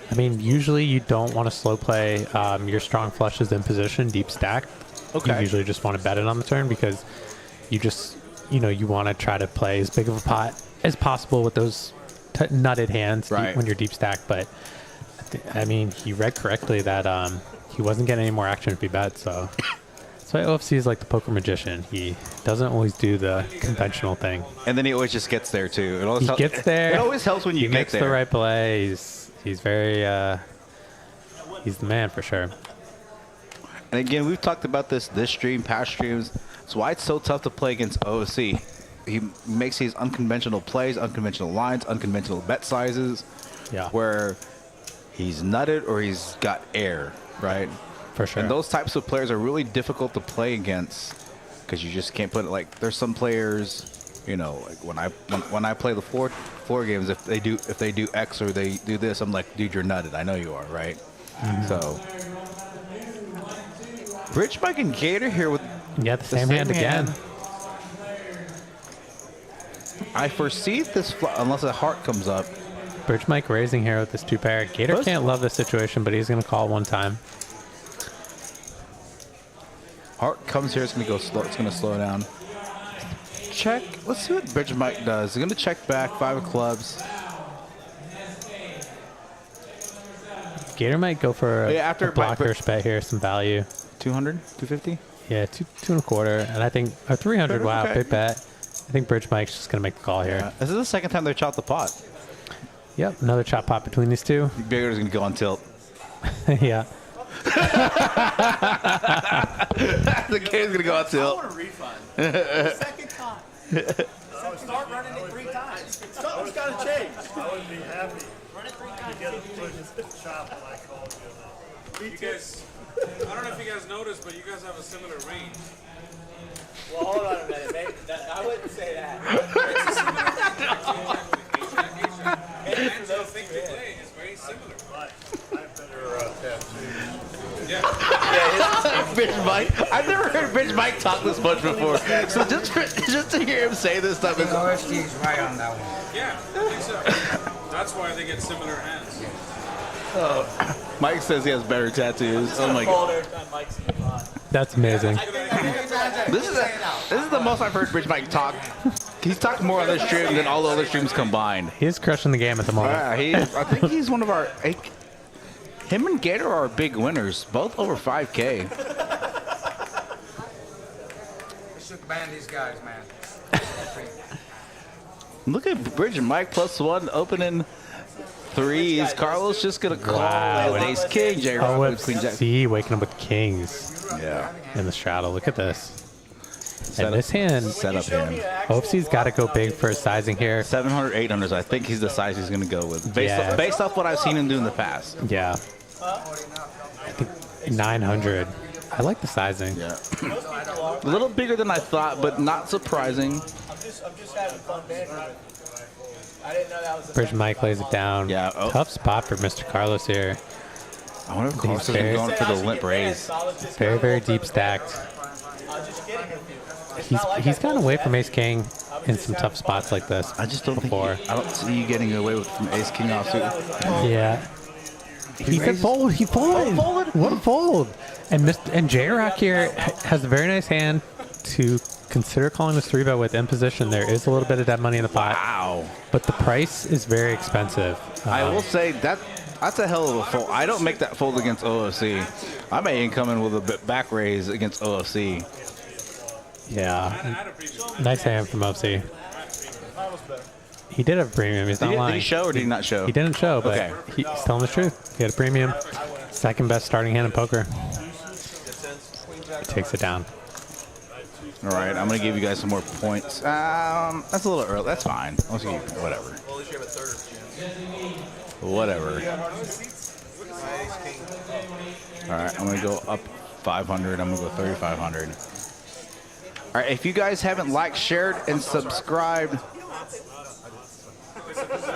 Speaker 2: I mean, usually you don't want to slow play your strong flushes in position, deep stack.
Speaker 1: Okay.
Speaker 2: You usually just want to bet it on the turn because you just, you want to try to play as big of a pot as possible with those nutted hands when you're deep stack. But, I mean, he read correctly that he wasn't getting any more action if he bet, so... That's why OFC is like the poker magician. He doesn't always do the conventional thing.
Speaker 1: And then he always just gets there, too.
Speaker 2: He gets there.
Speaker 1: It always helps when you get there.
Speaker 2: He makes the right play. He's very... he's the man for sure.
Speaker 1: And again, we've talked about this stream, past streams. That's why it's so tough to play against OFC. He makes these unconventional plays, unconventional lines, unconventional bet sizes.
Speaker 2: Yeah.
Speaker 1: Where he's nutted or he's got air, right?
Speaker 2: For sure.
Speaker 1: And those types of players are really difficult to play against because you just can't put it there's some players, when I play the floor games, if they do X or they do this, I'm like, dude, you're nutted. I know you are, right? Mm-hmm. So Bridge Mike and Gator here with
Speaker 2: the same hand again.
Speaker 1: I foresee this unless a heart comes up.
Speaker 2: Bridge Mike raising here with this 2-pair. Gator can't love this situation, but he's going to call one time.
Speaker 1: Heart comes here. It's going to go slow. It's going to slow down. Check. Let's see what Bridge Mike does. He's going to check back. 5 of clubs.
Speaker 2: Gator might go for a blocker bet here, some value.
Speaker 1: 200? 250?
Speaker 2: Yeah, two and a quarter, and I think 300. Wow,
Speaker 1: Okay.
Speaker 2: big bet. I think Bridge Mike's just gonna make the call here.
Speaker 1: This is the second time they chopped the pot.
Speaker 2: Yep, another chop pot between these two.
Speaker 1: Gator's gonna go on tilt.
Speaker 2: Yeah.
Speaker 1: The game's gonna go on
Speaker 4: I
Speaker 1: tilt.
Speaker 4: want a refund. Second time. Start running it 3 times. Something's got to change.
Speaker 3: I would be happy
Speaker 4: Run it 3 times.
Speaker 3: to get a push chop when I called you.
Speaker 5: You guys, I don't know if you guys noticed, but you guys have a similar range.
Speaker 4: Well, hold on a minute, babe. I wouldn't say that.
Speaker 5: And so think to play is very similar.
Speaker 3: But I have better tattoos.
Speaker 5: Yeah.
Speaker 1: Bitch Mike. I've never heard Bitch Mike talk this much before. So just to hear him say this stuff is.
Speaker 6: OST's right on that one.
Speaker 5: Yeah, I think so. That's why they get similar hands.
Speaker 1: Mike says he has better tattoos. Oh my god.
Speaker 2: That's amazing.
Speaker 1: This is the most I've heard Bitch Mike talk. He's talked more on this stream than all the other streams combined.
Speaker 2: He's crushing the game at the moment.
Speaker 1: Yeah, I think he's one of our. Him and Gator are big winners, both over 5K.
Speaker 6: We should ban these guys, man.
Speaker 1: Look at Bridge and Mike +1 opening threes. Carlos just gonna call with Ace King. J Rock with Queen Jack.
Speaker 2: OFC waking up with kings
Speaker 1: Yeah.
Speaker 2: in the straddle. Look at this. And this hand,
Speaker 1: Setup hand.
Speaker 2: OFC's got to go big for his sizing here.
Speaker 1: 700, 800s. I think he's the size he's gonna go with, based off what I've seen him do in the past.
Speaker 2: Yeah. I think 900. I like the sizing.
Speaker 1: Yeah. A little bigger than I thought, but not surprising.
Speaker 4: I'm just having fun, man. I didn't know that was
Speaker 2: Bridge Mike lays it down.
Speaker 1: Yeah, oh.
Speaker 2: Tough spot for Mr. Carlos here.
Speaker 1: I wonder if Carlos is
Speaker 2: very-
Speaker 1: going for the limp raise.
Speaker 2: Very, very deep stacked. He's gotten away from Ace King in some tough spots like this.
Speaker 1: I just don't
Speaker 2: before.
Speaker 1: think I don't see you getting away with from Ace King offsuit.
Speaker 2: Yeah. He said fold. He folded. What a fold. And J-Rock here has a very nice hand to consider calling this 3-bet with in position. There is a little bit of dead money in the pot.
Speaker 1: Wow.
Speaker 2: But the price is very expensive.
Speaker 1: I will say that's a hell of a fold. I don't make that fold against OFC. I may even come in with a bit back raise against OFC.
Speaker 2: Yeah. Nice hand from OFC. He did have a premium. He's not lying.
Speaker 1: Did he show or did he not show?
Speaker 2: He didn't show, but
Speaker 1: Okay.
Speaker 2: he's telling the truth. He had a premium. Second best starting hand in poker. He takes it down.
Speaker 1: All right, I'm gonna give you guys some more points. That's a little early. That's fine. I'll give you whatever. Whatever. All right, I'm gonna go up 500. I'm gonna go 3,500. All right, if you guys haven't liked, shared, and subscribed,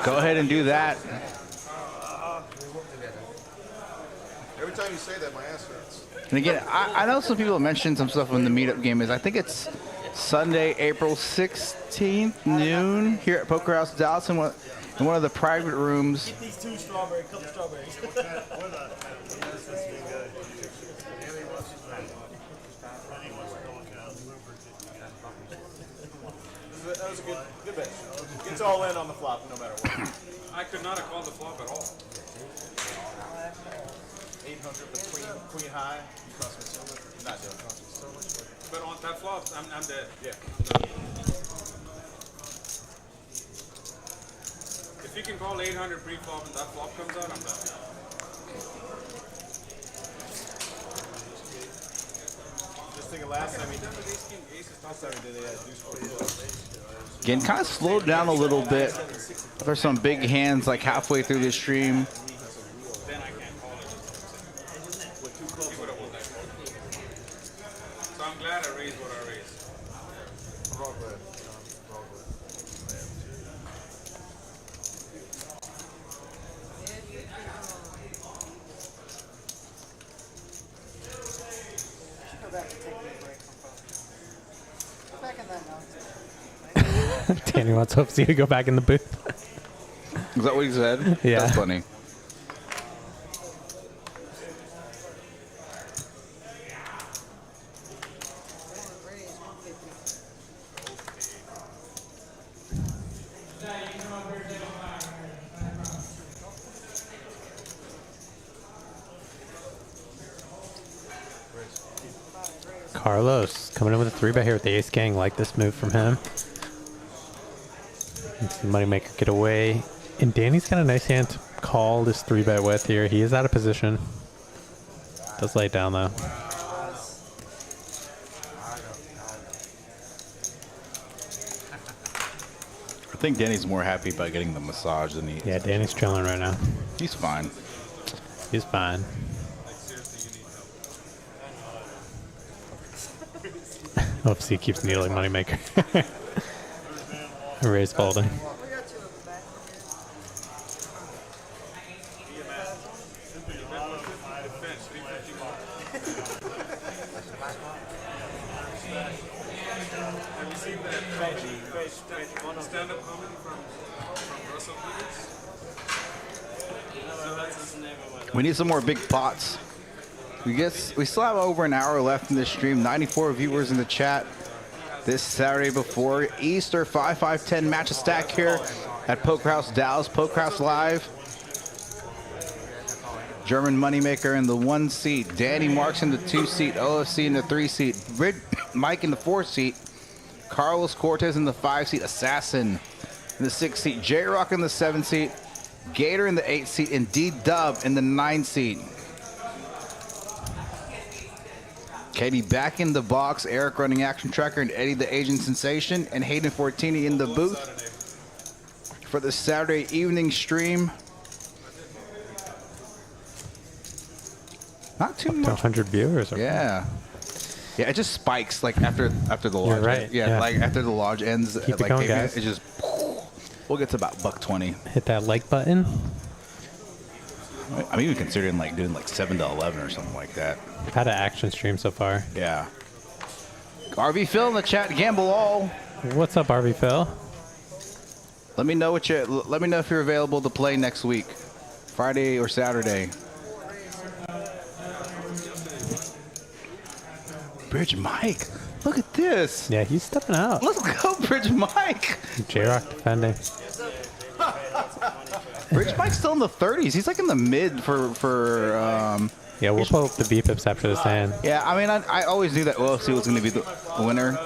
Speaker 1: go ahead and do that.
Speaker 3: Every time you say that, my ass hurts.
Speaker 1: And again, I know some people mentioned some stuff when the meetup game is. I think it's Sunday, April 16th, noon, here at Poker House Dallas in one of the private rooms.
Speaker 4: These 2 strawberry, couple strawberries.
Speaker 3: That was a good bet. It's all in on the flop, no matter what.
Speaker 5: I could not have called the flop at all.
Speaker 3: 800 with queen high. You cost me so much. Not doing cost me so much.
Speaker 5: But on that flop, I'm dead.
Speaker 3: Yeah.
Speaker 5: If you can call 800 pre-flop and that flop comes out, I'm done.
Speaker 3: Just thinking last time we did last time we did, they had deuce 4.
Speaker 1: Again, kind of slowed down a little bit. There's some big hands like halfway through the stream.
Speaker 5: Then I can't call it. He would have won that call. So I'm glad I raised what I raised.
Speaker 6: Go back and take a break from poker. Go back in that now.
Speaker 2: Danny wants OFC to go back in the booth.
Speaker 1: Is that what he said?
Speaker 2: Yeah.
Speaker 1: That's funny.
Speaker 2: Carlos coming in with a 3-bet here with the ace gang. Like this move from him. Let's see Moneymaker get away. And Danny's got a nice hand to call this 3-bet with here. He is out of position. Does lay it down though.
Speaker 1: I think Danny's more happy about getting the massage than he is.
Speaker 2: Yeah, Danny's chilling right now.
Speaker 1: He's fine.
Speaker 2: He's fine. OFC keeps needling Moneymaker. Raise folding.
Speaker 5: Stand-up comedy from Russell Peters.
Speaker 1: We need some more big pots. We still have over an hour left in this stream. 94 viewers in the chat. This Saturday before Easter, 5-5-10 match of stack here at Poker House Dallas, Poker House Live. German Moneymaker in the 1 seat, Danny Marx in the 2 seat, OFC in the 3 seat, Mike in the 4 seat, Carlos Cortez in the 5 seat, Assassin in the 6 seat, J-Rock in the 7 seat, Gator in the 8 seat, and D-Dub in the 9 seat. Katie back in the box, Eric running Action Tracker, and Eddie the Asian Sensation, and Hayden Fortini in the booth for the Saturday evening stream. Not too much.
Speaker 2: 100 viewers.
Speaker 1: Yeah. Yeah, it just spikes like after the lodge.
Speaker 2: You're right.
Speaker 1: Yeah, like after the lodge ends,
Speaker 2: Keep
Speaker 1: like
Speaker 2: it going, guys.
Speaker 1: it just we'll get to about $1.20.
Speaker 2: Hit that like button.
Speaker 1: I'm even considering like doing like 7 to 11 or something like that.
Speaker 2: We've had an action stream so far.
Speaker 1: Yeah. RV Phil in the chat, gamble all.
Speaker 2: What's up, RV Phil?
Speaker 1: Let me know if you're available to play next week, Friday or Saturday. Bridge Mike, look at this.
Speaker 2: Yeah, he's stepping out.
Speaker 1: Let's go, Bridge Mike.
Speaker 2: J-Rock defending.
Speaker 1: Bridge Mike's still in the 30s. He's like in the mid for
Speaker 2: Yeah, we'll pull up the V-pips after this hand.
Speaker 1: yeah, I mean, I always knew that OFC was going to be the winner.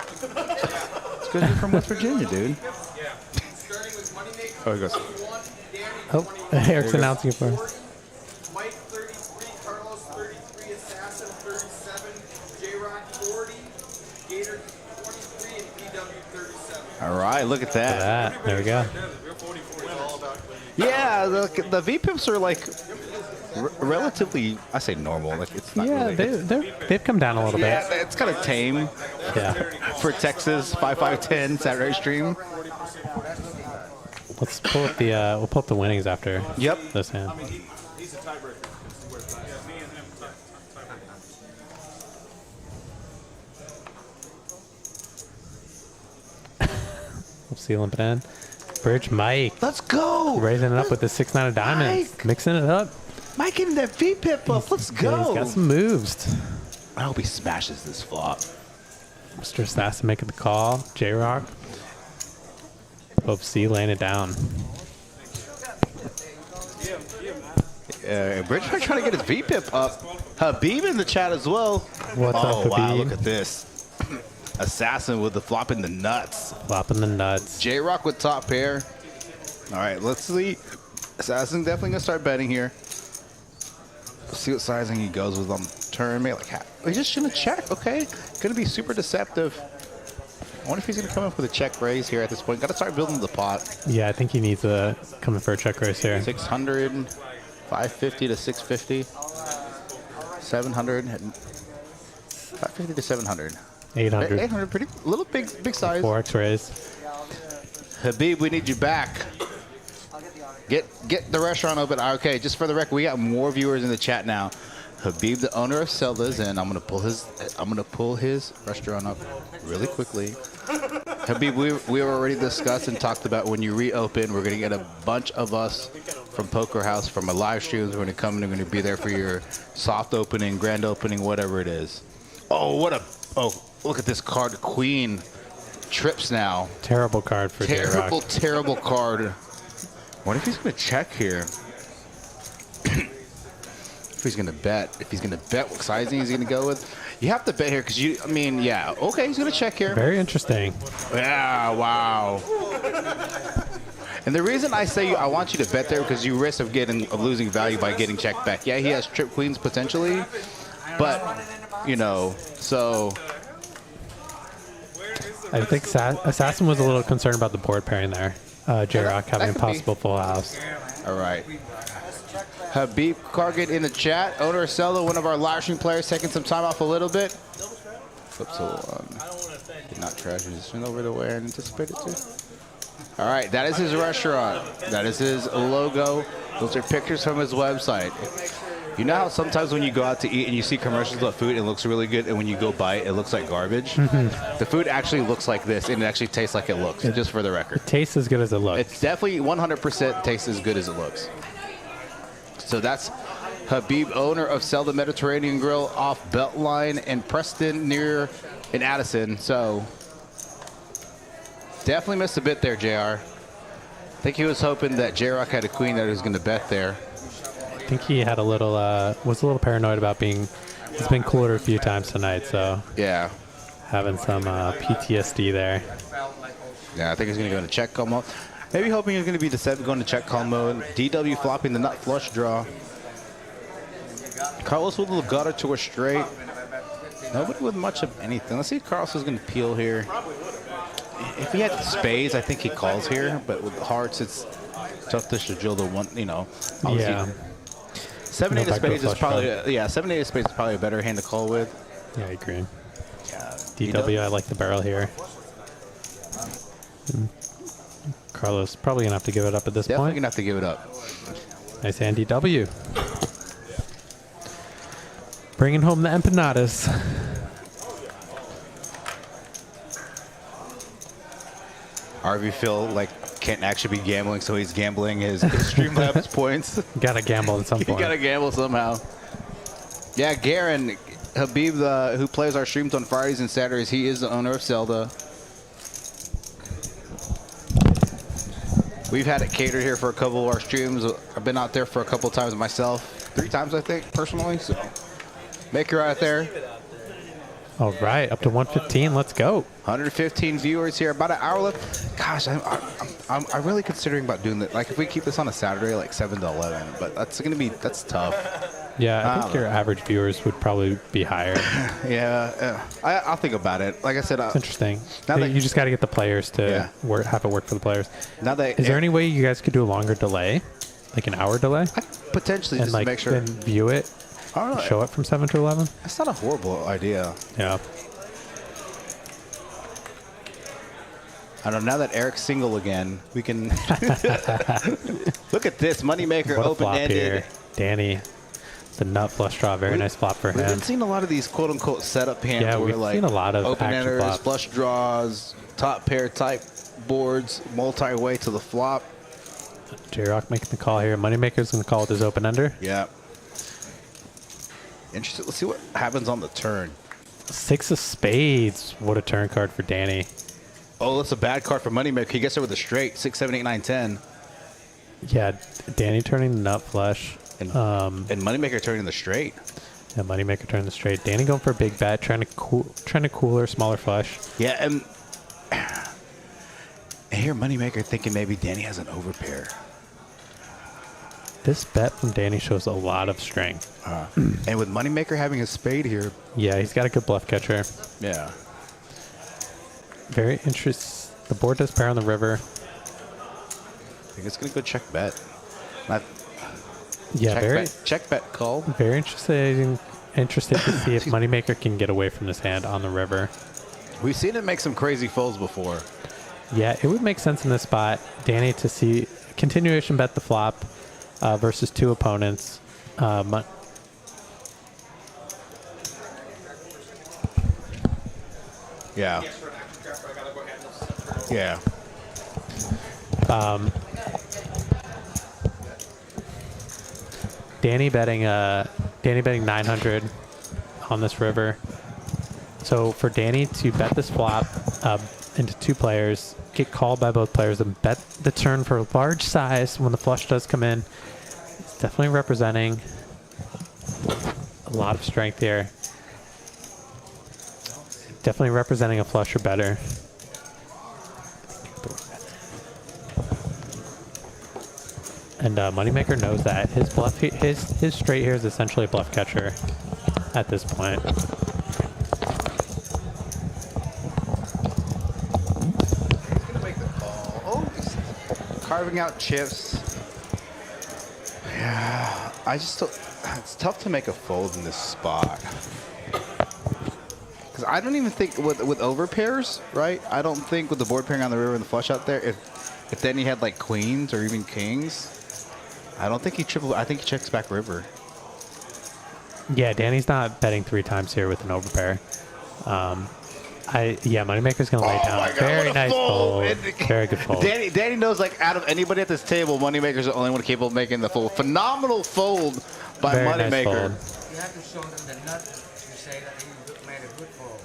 Speaker 1: It's because you're from West Virginia, dude. Oh, he goes.
Speaker 2: Oh, Eric's announcing it for us.
Speaker 4: Mike 33, Carlos 33, Assassin 37, J-Rock 40, Gator 23, and PW 37.
Speaker 1: All right, look at that.
Speaker 2: There we go.
Speaker 1: Yeah, the V-pips are like relatively, I say normal. Like it's not
Speaker 2: Yeah,
Speaker 1: really.
Speaker 2: they've come down a little
Speaker 1: Yeah,
Speaker 2: bit.
Speaker 1: it's kind of tame
Speaker 2: Yeah.
Speaker 1: for Texas 5-5-10 Saturday stream.
Speaker 2: Let's pull up the we'll pull up the winnings after.
Speaker 1: Yep.
Speaker 2: This hand.
Speaker 5: He's a tiebreaker. Yeah, me and him tiebreaker.
Speaker 2: We'll see limp it in. Bridge Mike
Speaker 1: Let's go.
Speaker 2: raising it up with the 6-9 of diamonds,
Speaker 1: Mike.
Speaker 2: mixing it up.
Speaker 1: Mike getting that V-pip up. Let's
Speaker 2: Yeah,
Speaker 1: go.
Speaker 2: he's got some moves.
Speaker 1: I hope he smashes this flop.
Speaker 2: Mr. Assassin making the call. J-Rock. OFC laying it down.
Speaker 1: Bridge Mike trying to get his V-pip up. Habib in the chat as well.
Speaker 2: What's up,
Speaker 1: Oh, wow,
Speaker 2: Habib?
Speaker 1: look at this. Assassin with the flop in the nuts.
Speaker 2: Flopping the nuts.
Speaker 1: J-Rock with top pair. All right, let's see. Assassin definitely going to start betting here. Let's see what sizing he goes with on turn. Maybe like half. He's just going to check, okay? Going to be super deceptive. I wonder if he's going to come up with a check raise here at this point. Got to start building the pot.
Speaker 2: Yeah, I think he needs a coming for a check raise here.
Speaker 1: 600, 550 to 650, 700, 550 to 700.
Speaker 2: 800.
Speaker 1: 800, pretty little big size.
Speaker 2: 4x raise.
Speaker 1: Habib, we need you back. Get the restaurant open. Okay, just for the record, we got more viewers in the chat now. Habib, the owner of Zelda's, and I'm gonna pull his restaurant up really quickly. Habib, we already discussed and talked about when you reopen, we're gonna get a bunch of us from Poker House from a live stream. We're gonna come and we're gonna be there for your soft opening, grand opening, whatever it is. Oh, look at this card, Queen. Trips now.
Speaker 2: Terrible card for J-Rock.
Speaker 1: Terrible card. What if he's going to check here? he's going to bet. If he's going to bet, what sizing he's going to go with. You have to bet here because you, I mean, yeah. Okay, he's going to check here.
Speaker 2: Very interesting.
Speaker 1: Yeah, wow. And the reason I say I want you to bet there because you risk of losing value by getting checked back. Yeah, he has trip queens potentially, but, you know, so...
Speaker 2: I think Assassin was a little concerned about the board pairing there. J-Rock having a possible full house.
Speaker 1: All right. Habib Kargit in the chat. Owner of Zelda, one of our live stream players, taking some time off a little bit. Flips did not trash his over the way I anticipated to. All right, that is his restaurant. That is his logo. Those are pictures from his website. You know how sometimes when you go out to eat and you see commercials about food, it looks really good, and when you go buy it, it looks like garbage? Mm-hmm. The food actually looks like this, and it actually tastes like it looks, just for the record.
Speaker 2: It tastes as good as it looks.
Speaker 1: It's definitely 100% tastes as good as it looks. So that's Habib, owner of Sell the Mediterranean Grill off Beltline in Preston in Addison. So definitely missed a bit there, JR. I think he was hoping that J-Rock had a queen that he was going to bet there.
Speaker 2: I think he had was a little paranoid about he's been cooler a few times tonight, so
Speaker 1: yeah,
Speaker 2: having some PTSD there.
Speaker 1: Yeah, I think he's going to go into check call mode. Maybe hoping he's going to be the 7 going to check call mode. DW flopping the nut flush draw. Carlos with a little gutter to a straight. Nobody with much of anything. Let's see if Carlos is going to peel here. If he had spades, I think he calls here, but with hearts, it's tough to drill the one, you know.
Speaker 2: Yeah.
Speaker 1: 7-8 of spades is probably 7-8 of spades is probably a better hand to call with.
Speaker 2: Yeah, I agree.
Speaker 1: Yeah,
Speaker 2: DW, I like the barrel here. Carlos probably gonna have to give it up at this
Speaker 1: Definitely
Speaker 2: point.
Speaker 1: Gonna have to give it up.
Speaker 2: Nice hand, DW. Bringing home the empanadas.
Speaker 1: RV Phil can't actually be gambling, so he's gambling his Streamlabs points.
Speaker 2: Gotta gamble at some point.
Speaker 1: You gotta gamble somehow. Yeah, Garen, Habib, who plays our streams on Fridays and Saturdays, he is the owner of Zelda. We've had it catered here for a couple of our streams. I've been out there for a couple of times myself. 3 times, I think, personally. So make her out there.
Speaker 2: All right, up to 115. Let's go.
Speaker 1: 115 viewers here. About an hour left. Gosh, I'm really considering about doing that. Like, if we keep this on a Saturday, like 7 to 11. But that's tough.
Speaker 2: Yeah, I think your average viewers would probably be higher.
Speaker 1: Yeah, I'll think about it. Like I said,
Speaker 2: it's interesting. You just got to get the players to have it work for the players. Is there any way you guys could do a longer delay, like an hour delay?
Speaker 1: Potentially,
Speaker 2: and
Speaker 1: just to make sure.
Speaker 2: Then view it, show it from 7 to 11.
Speaker 1: That's not a horrible idea.
Speaker 2: Yeah.
Speaker 1: I don't know. Now that Eric's single again, we can look at this Moneymaker open-ended.
Speaker 2: Danny. The nut flush draw, very nice flop for him.
Speaker 1: We've been seeing a lot of these quote-unquote setup hands.
Speaker 2: Yeah, we've seen a lot of
Speaker 1: open-enders, flush draws, top pair type boards, multi-way to the flop.
Speaker 2: J-Rock making the call here. Moneymaker's going to call with his open-ender.
Speaker 1: Yeah. Interesting. Let's see what happens on the turn.
Speaker 2: 6 of spades. What a turn card for Danny.
Speaker 1: Oh, that's a bad card for Moneymaker. He gets there with a straight. 6, 7, 8, 9, 10.
Speaker 2: Yeah, Danny turning the nut flush.
Speaker 1: And Moneymaker turning the straight.
Speaker 2: Yeah, Moneymaker turning the straight. Danny going for a big bet, trying to cooler, smaller flush.
Speaker 1: Yeah, and here Moneymaker thinking maybe Danny has an overpair.
Speaker 2: This bet from Danny shows a lot of strength.
Speaker 1: And with Moneymaker having a spade here.
Speaker 2: Yeah, he's got a good bluff catcher.
Speaker 1: Yeah.
Speaker 2: Very interesting. The board does pair on the river.
Speaker 1: I think it's going to go check bet.
Speaker 2: Yeah,
Speaker 1: check bet call.
Speaker 2: Very interesting to see if Moneymaker can get away from this hand on the river.
Speaker 1: We've seen it make some crazy folds before.
Speaker 2: Yeah, it would make sense in this spot, Danny, to see continuation bet the flop versus 2 opponents.
Speaker 1: Yeah. Yeah.
Speaker 2: Danny betting 900 on this river. So for Danny to bet this flop into 2 players, get called by both players, and bet the turn for a large size when the flush does come in, it's definitely representing A lot of strength here. Definitely representing a flush or better. And Moneymaker knows that his bluff, his straight here is essentially a bluff catcher at this point.
Speaker 1: He's gonna make the call. Oh, he's carving out chips. Yeah, I just don't, it's tough to make a fold in this spot. Because I don't even think with overpairs, right? I don't think with the board pairing on the river and the flush out there, if then he had like queens or even kings, I don't think he I think he checks back river.
Speaker 2: Yeah, Danny's not betting 3 times here with an overpair. Yeah, Moneymaker's gonna lay down. Very nice fold. Very good fold.
Speaker 1: Danny knows, like, out of anybody at this table, Moneymaker's the only one capable of making the fold. Phenomenal fold by
Speaker 2: Very
Speaker 1: Moneymaker.
Speaker 2: nice
Speaker 6: You have to show them the nut to say that he made a good fold.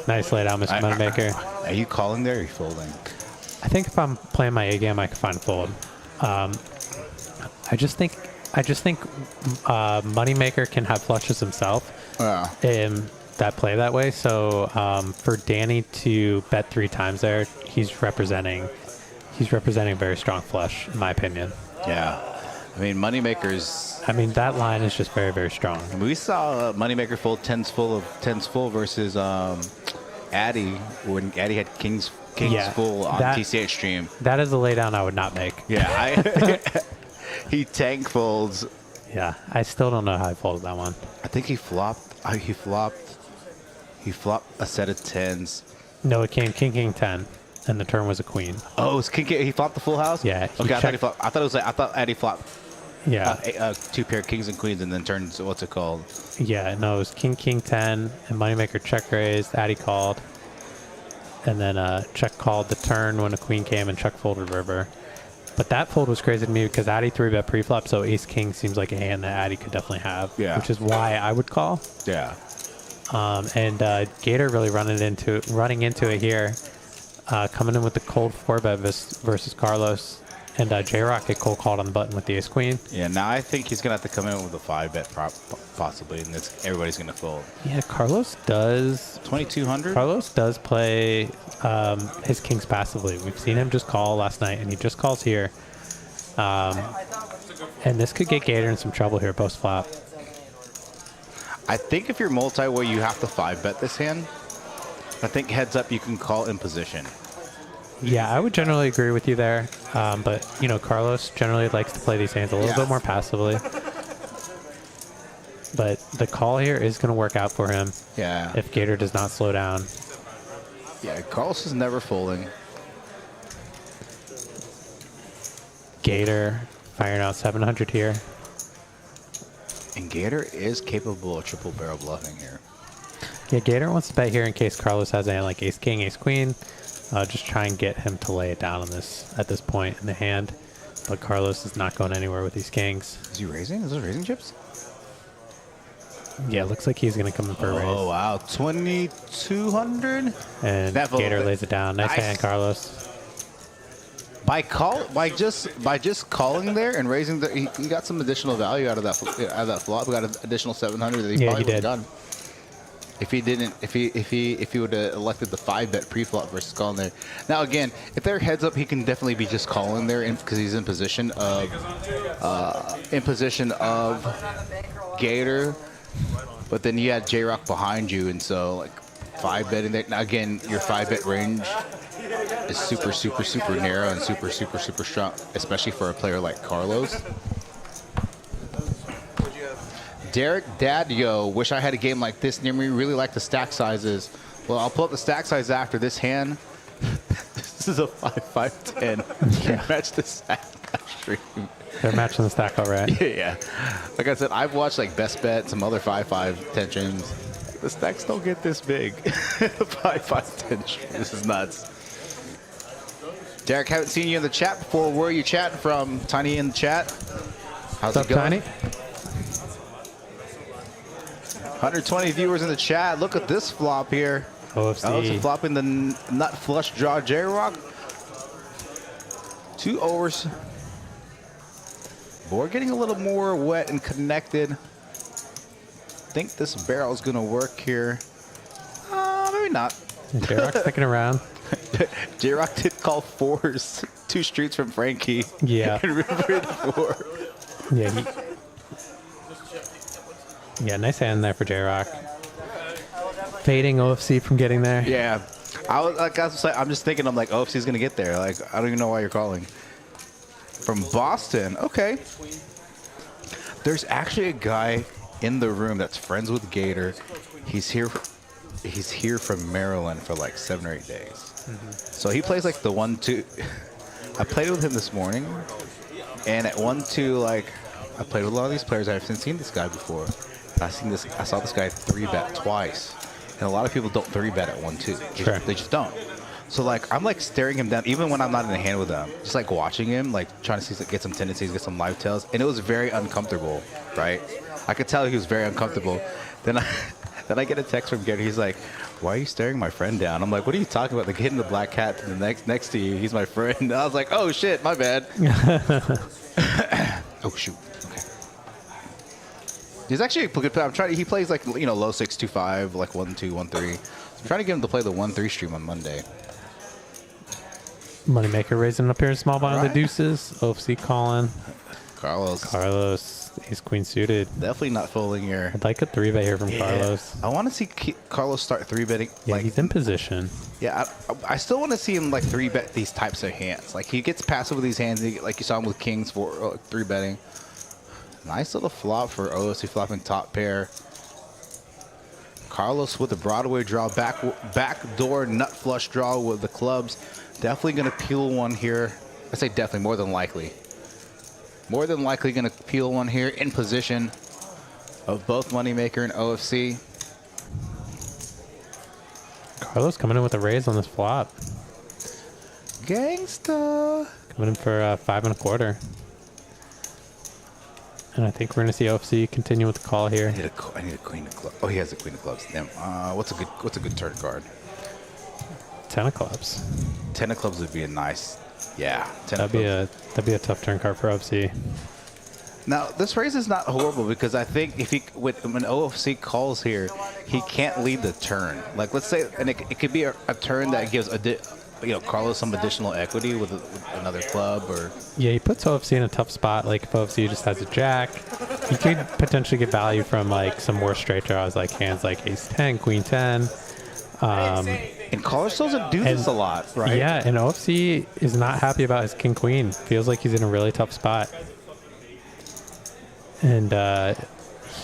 Speaker 2: Nice lay down, Mr. Moneymaker.
Speaker 1: Are you calling there or are you folding?
Speaker 2: I think if I'm playing my A game, I can find a fold. I just think Moneymaker can have flushes himself in that play that way. So for Danny to bet 3 times there, he's representing a very strong flush, in my opinion.
Speaker 1: Yeah. I mean, Moneymaker's...
Speaker 2: I mean, that line is just very, very strong.
Speaker 1: We saw Moneymaker fold tens full versus Addy when Addy had kings full on TCH stream.
Speaker 2: That is a laydown I would not make.
Speaker 1: Yeah, he tank folds.
Speaker 2: Yeah, I still don't know how I folded that one.
Speaker 1: I think he flopped. He flopped a set of tens.
Speaker 2: No, it came king 10, and the turn was a queen.
Speaker 1: Oh, it was king. He flopped the full house.
Speaker 2: Yeah.
Speaker 1: Okay, I thought he flopped. I thought Addy flopped.
Speaker 2: Yeah.
Speaker 1: 2 pair kings and queens, and then turned. What's it called?
Speaker 2: Yeah, no, it was king 10, and Moneymaker check raised. Addy called, and then check called the turn when a queen came, and check folded river. But that fold was crazy to me because Addy 3-bet pre-flop, so ace king seems like a hand that Addy could definitely have.
Speaker 1: Yeah.
Speaker 2: Which is why I would call.
Speaker 1: Yeah.
Speaker 2: And Gator really running into it here, coming in with the cold 4-bet versus Carlos. And J-Rock get cold called on the button with the ace queen.
Speaker 1: Yeah, now I think he's going to have to come in with a 5-bet possibly, and everybody's going to fold.
Speaker 2: Yeah, Carlos does...
Speaker 1: 2,200?
Speaker 2: Carlos does play his kings passively. We've seen him just call last night, and he just calls here. And this could get Gator in some trouble here post-flop.
Speaker 1: I think if you're multi-way, you have to 5-bet this hand. I think heads up, you can call in position.
Speaker 2: Yeah, I would generally agree with you there. But, you know, Carlos generally likes to play these hands a little bit more passively. But the call here is going to work out for him.
Speaker 1: Yeah.
Speaker 2: If Gator does not slow down.
Speaker 1: Yeah, Carlos is never folding.
Speaker 2: Gator firing out 700 here.
Speaker 1: And Gator is capable of triple barrel bluffing here.
Speaker 2: Yeah, Gator wants to bet here in case Carlos has a hand like ace king, ace queen. Just try and get him to lay it down on at this point in the hand. But Carlos is not going anywhere with these kings.
Speaker 1: Is he raising? Is those raising chips?
Speaker 2: Yeah, it looks like he's going to come in for a raise.
Speaker 1: Oh, wow. 2,200?
Speaker 2: And Gator lays it down. Nice hand, Carlos.
Speaker 1: By just calling there and raising, he got some additional value out of that flop. We got an additional 700 that he probably would have done. If he would have elected the 5-bet pre-flop versus calling there. Now again, if they're heads up, he can definitely be just calling there because he's in position of Gator. But then you had J-Rock behind you, and so like 5-betting there. Now again, your 5-bet range is super, super, super narrow and super, super, super strong, especially for a player like Carlos. Derek Dadyo, wish I had a game like this near me. Really like the stack sizes. Well, I'll pull up the stack size after this hand. This is a 5-5-10. Yeah. Match the stack stream.
Speaker 2: They're matching the stack already.
Speaker 1: Yeah. Like I said, I've watched like Best Bet, some other 5-5-10 streams. The stacks don't get this big. 5-5-10 stream. This is nuts. Derek, haven't seen you in the chat before. Where are you chatting from? Tiny in the chat. How's it going?
Speaker 2: Tiny?
Speaker 1: 120 viewers in the chat. Look at this flop here.
Speaker 2: OFC.
Speaker 1: Oh, it's flopping the nut flush draw J-Rock. 2 overs. But we're getting a little more wet and connected. I think this barrel's going to work here. Maybe not.
Speaker 2: J-Rock's sticking around.
Speaker 1: J-Rock did call fours, 2 streets from Frankie.
Speaker 2: Yeah.
Speaker 1: And River in 4.
Speaker 2: Yeah, yeah, nice hand there for J-Rock. Fading OFC from getting there.
Speaker 1: Yeah. I'm just thinking, I'm like, OFC's going to get there. Like, I don't even know why you're calling. From Boston. Okay. There's actually a guy in the room that's friends with Gator. He's here from Maryland for like 7 or 8 days. So he plays like the 1-2. I played with him this morning, and at 1-2, like I played with a lot of these players. I haven't seen this guy before. I saw this guy 3-bet twice, and a lot of people don't 3-bet at 1-2.
Speaker 2: Sure.
Speaker 1: They just don't. So like I'm like staring him down, even when I'm not in the hand with him, just like watching him, like trying to see, get some tendencies, get some live tails, and it was very uncomfortable, right? I could tell he was very uncomfortable. Then I get a text from Gator. He's like, "Why are you staring my friend down?" I'm like, "What are you talking about? The kid in the black hat to the next to you. He's my friend." And I was like, "Oh shit, my bad." Oh shoot. Okay. He's actually a good player. I'm trying. He plays like low 6-2-5, like 1-2, 1-3. I'm trying to get him to play the 1-3 stream on Monday.
Speaker 2: Moneymaker raising up here in small blind the deuces. OFC calling.
Speaker 1: Carlos.
Speaker 2: Ace queen suited.
Speaker 1: Definitely not folding here.
Speaker 2: I'd like a 3-bet here from Carlos.
Speaker 1: I want to see Carlos start 3-betting.
Speaker 2: Yeah,
Speaker 1: like,
Speaker 2: he's in position.
Speaker 1: Yeah, I still want to see him like 3-bet these types of hands. Like he gets passive with these hands, like you saw him with kings for 3-betting. Nice little flop for OSC flopping top pair. Carlos with the Broadway draw, backdoor nut flush draw with the clubs. Definitely going to peel one here. I say definitely, more than likely. More than likely going to peel one here in position of both Moneymaker and OFC.
Speaker 2: Carlos coming in with a raise on this flop.
Speaker 1: Gangsta.
Speaker 2: Coming in for 5 1/4. And I think we're going to see OFC continue with the call here.
Speaker 1: I need a queen of clubs. Oh, he has a queen of clubs. Damn. What's a good turn card?
Speaker 2: 10 of clubs.
Speaker 1: 10 of clubs would be a nice. Yeah. 10
Speaker 2: That'd be a tough turn card for OFC.
Speaker 1: Now this raise is not horrible because I think if when OFC calls here, he can't lead the turn. Like let's say, and it could be a turn that gives Carlos some additional equity with another club or.
Speaker 2: Yeah, he puts OFC in a tough spot. Like if OFC just has a jack, he could potentially get value from like some more straight draws, like hands like Ace 10, Queen 10.
Speaker 1: And Carlos doesn't do this a lot, right?
Speaker 2: Yeah, and OFC is not happy about his King Queen. Feels like he's in a really tough spot. And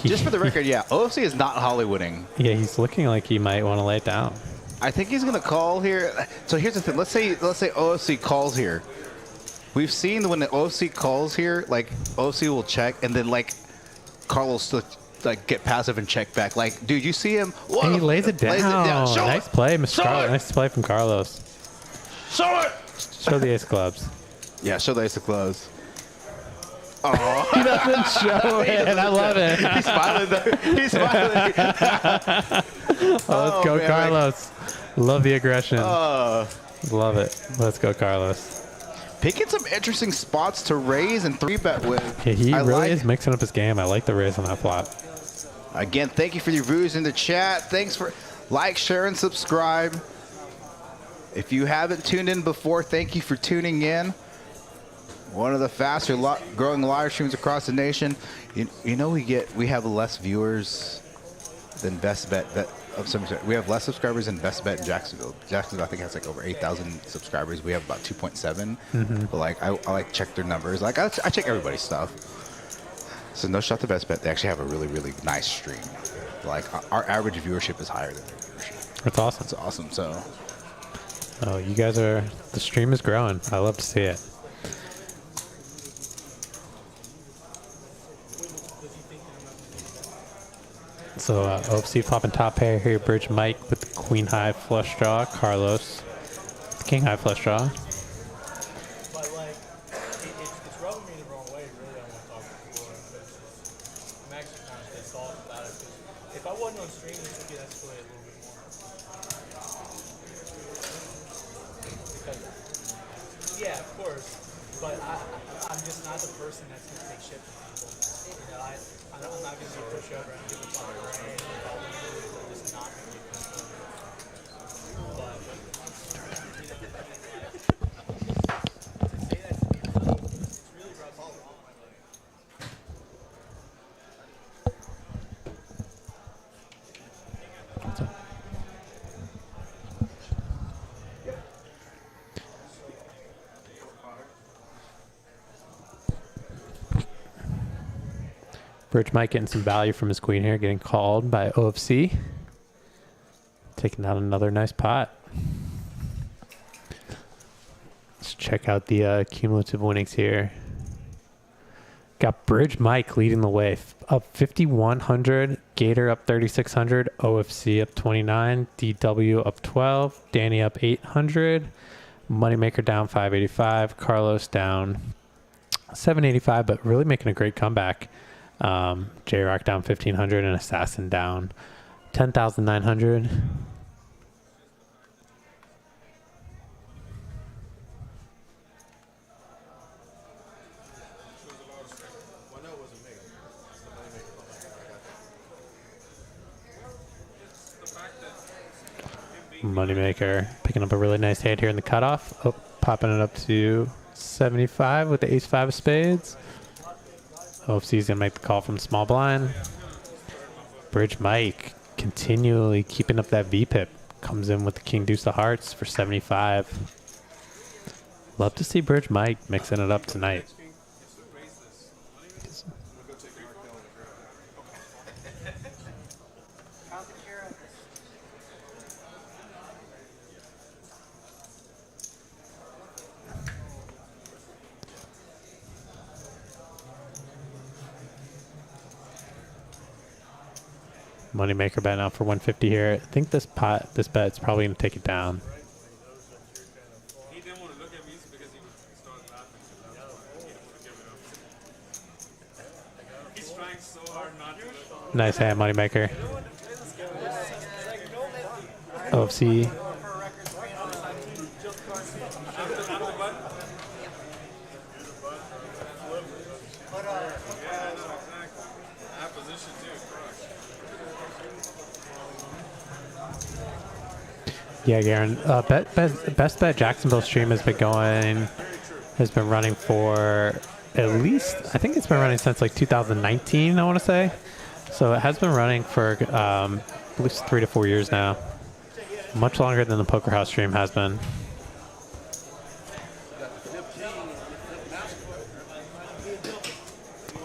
Speaker 1: just for the record, yeah, OFC is not Hollywooding.
Speaker 2: Yeah, he's looking like he might want to lay it down.
Speaker 1: I think he's gonna call here. So here's the thing. Let's say OFC calls here. We've seen when the OFC calls here, like OFC will check, and then like Carlos like get passive and check back. Like, dude, you see him?
Speaker 2: And he lays it down. Nice play, Mr. Carlos. Nice play from Carlos.
Speaker 1: Show it.
Speaker 2: Show the ace of clubs.
Speaker 1: Yeah, show the ace of clubs.
Speaker 2: Oh, he doesn't show it, and I love it.
Speaker 1: He's smiling though. He's smiling.
Speaker 2: Let's go, man, Carlos. Love the aggression.
Speaker 1: Love
Speaker 2: it. Let's go, Carlos.
Speaker 1: Picking some interesting spots to raise and 3-bet with.
Speaker 2: Yeah, he really is mixing up his game. I like the raise on that flop.
Speaker 1: Again, thank you for your views in the chat. Thanks for like, share, and subscribe. If you haven't tuned in before, thank you for tuning in. One of the faster growing live streams across the nation. You know we have less viewers than Best Bet. We have less subscribers than Best Bet in Jacksonville. Jacksonville, I think, has like over 8,000 subscribers. We have about 2.7. But like I like check their numbers. Like I check everybody's stuff. So no shot to Best Bet. They actually have a really, really nice stream. Like our average viewership is higher than their viewership.
Speaker 2: That's awesome.
Speaker 1: It's awesome. So.
Speaker 2: Oh, you guys the stream is growing. I love to see it. So OFC flopping top pair here. Bridge Mike with the queen high flush draw. Carlos, king high flush draw.
Speaker 4: But like, it's rubbing me the wrong way. Really, I want to talk before. I'm actually kind of pissed off about it. If I wasn't on stream, this would get escalated a little bit more. Because, yeah, of course. but I'm just not the person that's going to take shit from people. You know, I'm not going to be a pushover and give a fuck grand. I'm just not going to be a pushover. But to say that to me, it's really rubbed me wrong.
Speaker 2: Bridge Mike getting some value from his queen here, getting called by OFC. Taking out another nice pot. Let's check out the cumulative winnings here. Got Bridge Mike leading the way, up 5,100. Gator up 3,600. OFC up 29. DW up 12. Danny up 800. Moneymaker down 585. Carlos down 785, but really making a great comeback. J-Rock down 1,500 and Assassin down 10,900. Moneymaker picking up a really nice hand here in the cutoff. Oh, popping it up to 75 with the ace-5 of spades. OFC is going to make the call from small blind. Bridge Mike continually keeping up that V-pip. Comes in with the king deuce of hearts for 75. Love to see Bridge Mike mixing it up tonight. Moneymaker betting out for 150 here. I think this bet's probably going to take it down.
Speaker 5: He didn't want to look at me because he started laughing. He didn't want to give it up. He's trying so hard not to look.
Speaker 2: Nice hand, Moneymaker. OFC. Yeah, Garen. Best Bet Jacksonville stream has been running for at least, I think it's been running since like 2019, I want to say. So it has been running for at least 3 to 4 years now. Much longer than the Poker House stream has been.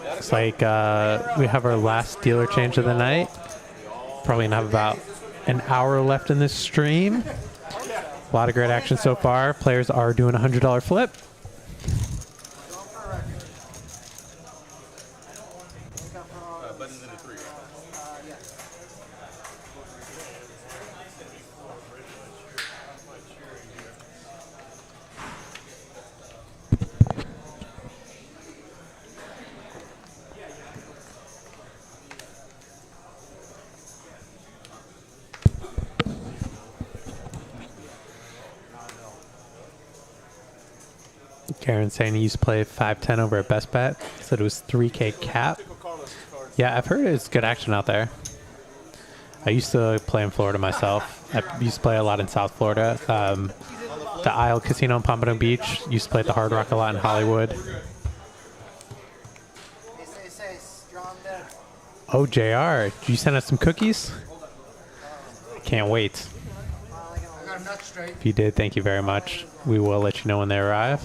Speaker 2: Looks like we have our last dealer change of the night. Probably gonna have about an hour left in this stream. A lot of great action so far. Players are doing a $100 flip. Karen saying he used to play 5-10 over at Best Bet. Said it was 3K cap. Yeah, I've heard it's good action out there. I used to play in Florida myself. I used to play a lot in South Florida. The Isle Casino in Pompano Beach. Used to play at the Hard Rock a lot in Hollywood. Oh, JR, did you send us some cookies? Can't wait. If you did, thank you very much. We will let you know when they arrive.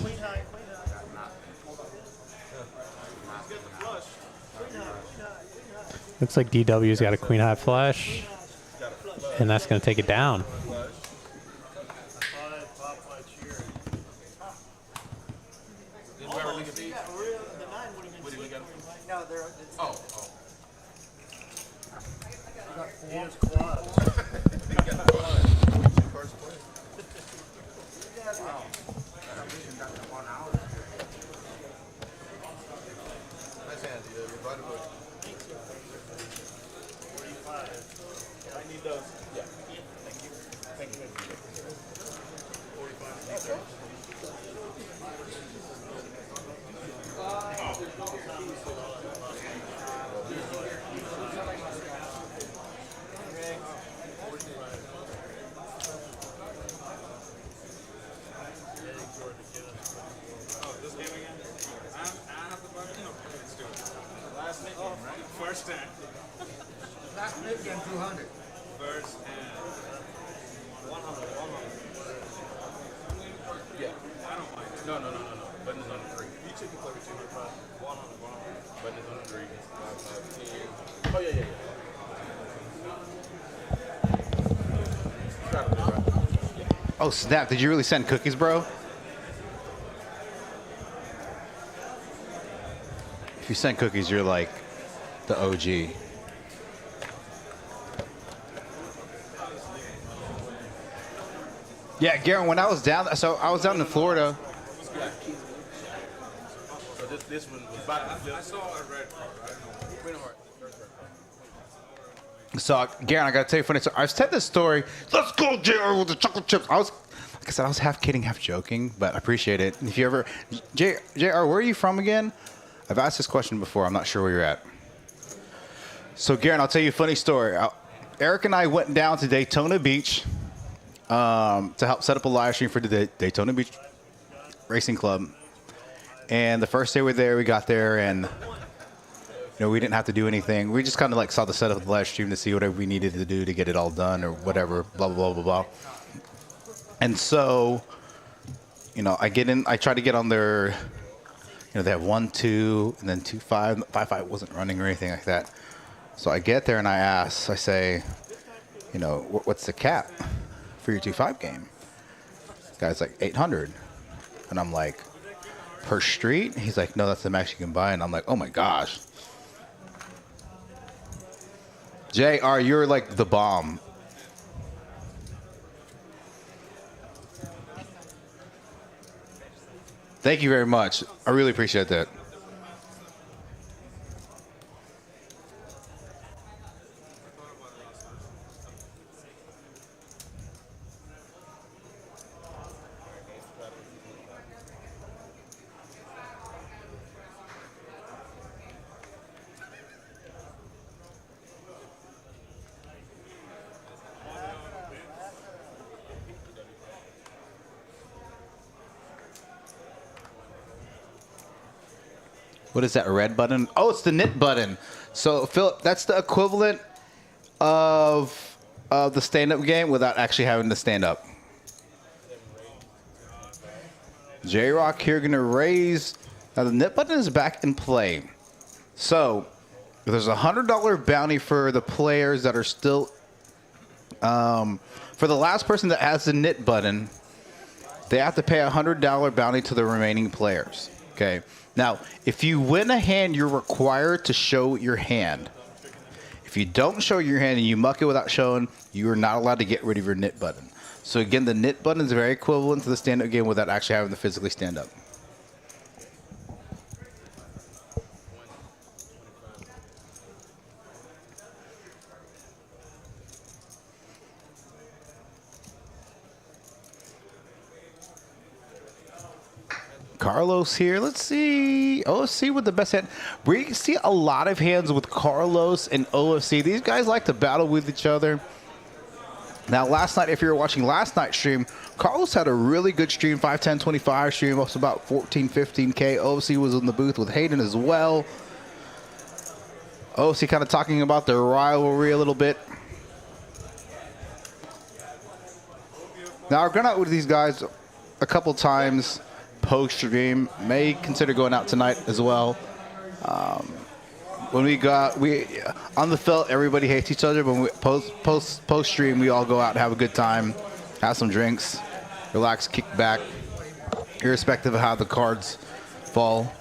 Speaker 2: Looks like DW's got a queen high flush, and that's going to take it down.
Speaker 1: Oh, snap. Did you really send cookies, bro? If you send cookies, you're like the OG. Yeah, Garen, when I was down, so I was down in Florida.
Speaker 5: So this one was about to flip. I saw a red card. I don't know.
Speaker 1: So, Garen, I got to tell you a funny story. I've said this story. Let's go, JR, with the chocolate chips. Like I said, I was half kidding, half joking, but I appreciate it. If you ever, JR, where are you from again? I've asked this question before. I'm not sure where you're at. So, Garen, I'll tell you a funny story. Eric and I went down to Daytona Beach to help set up a live stream for the Daytona Beach Racing Club. And the first day we were there, we got there, and we didn't have to do anything. We just kind of like saw the setup of the live stream to see whatever we needed to do to get it all done or whatever, blah, blah, blah, blah, blah. And so, I get in, I try to get on their, they have 1-2 and then 2-5. 5-5 wasn't running or anything like that. So I get there and I say, what's the cap for your 2-5 game? This guy's like 800. And I'm like, per street? He's like, no, that's the max you can buy. And I'm like, oh my gosh. JR, you're like the bomb. Thank you very much. I really appreciate that. What is that, a red button? Oh, it's the knit button. So, Philip, that's the equivalent of the stand-up game without actually having to stand up. J-Rock here going to raise. Now, the knit button is back in play. So, there's a $100 bounty for the players that are still... for the last person that has the knit button, they have to pay a $100 bounty to the remaining players. Okay. Now, if you win a hand, you're required to show your hand. If you don't show your hand and you muck it without showing, you are not allowed to get rid of your knit button. So again, the knit button is very equivalent to the stand-up game without actually having to physically stand up. Carlos here. Let's see. OFC with the best hand. We see a lot of hands with Carlos and OFC. These guys like to battle with each other. Now, last night, if you were watching last night's stream, Carlos had a really good stream, 5-10-25 stream, also about 14-15K. OFC was in the booth with Hayden as well. OFC kind of talking about their rivalry a little bit. Now, I've gone out with these guys a couple times post-stream, may consider going out tonight as well. When we on the felt, everybody hates each other, but when we post-stream, we all go out and have a good time, have some drinks, relax, kick back, irrespective of how the cards fall.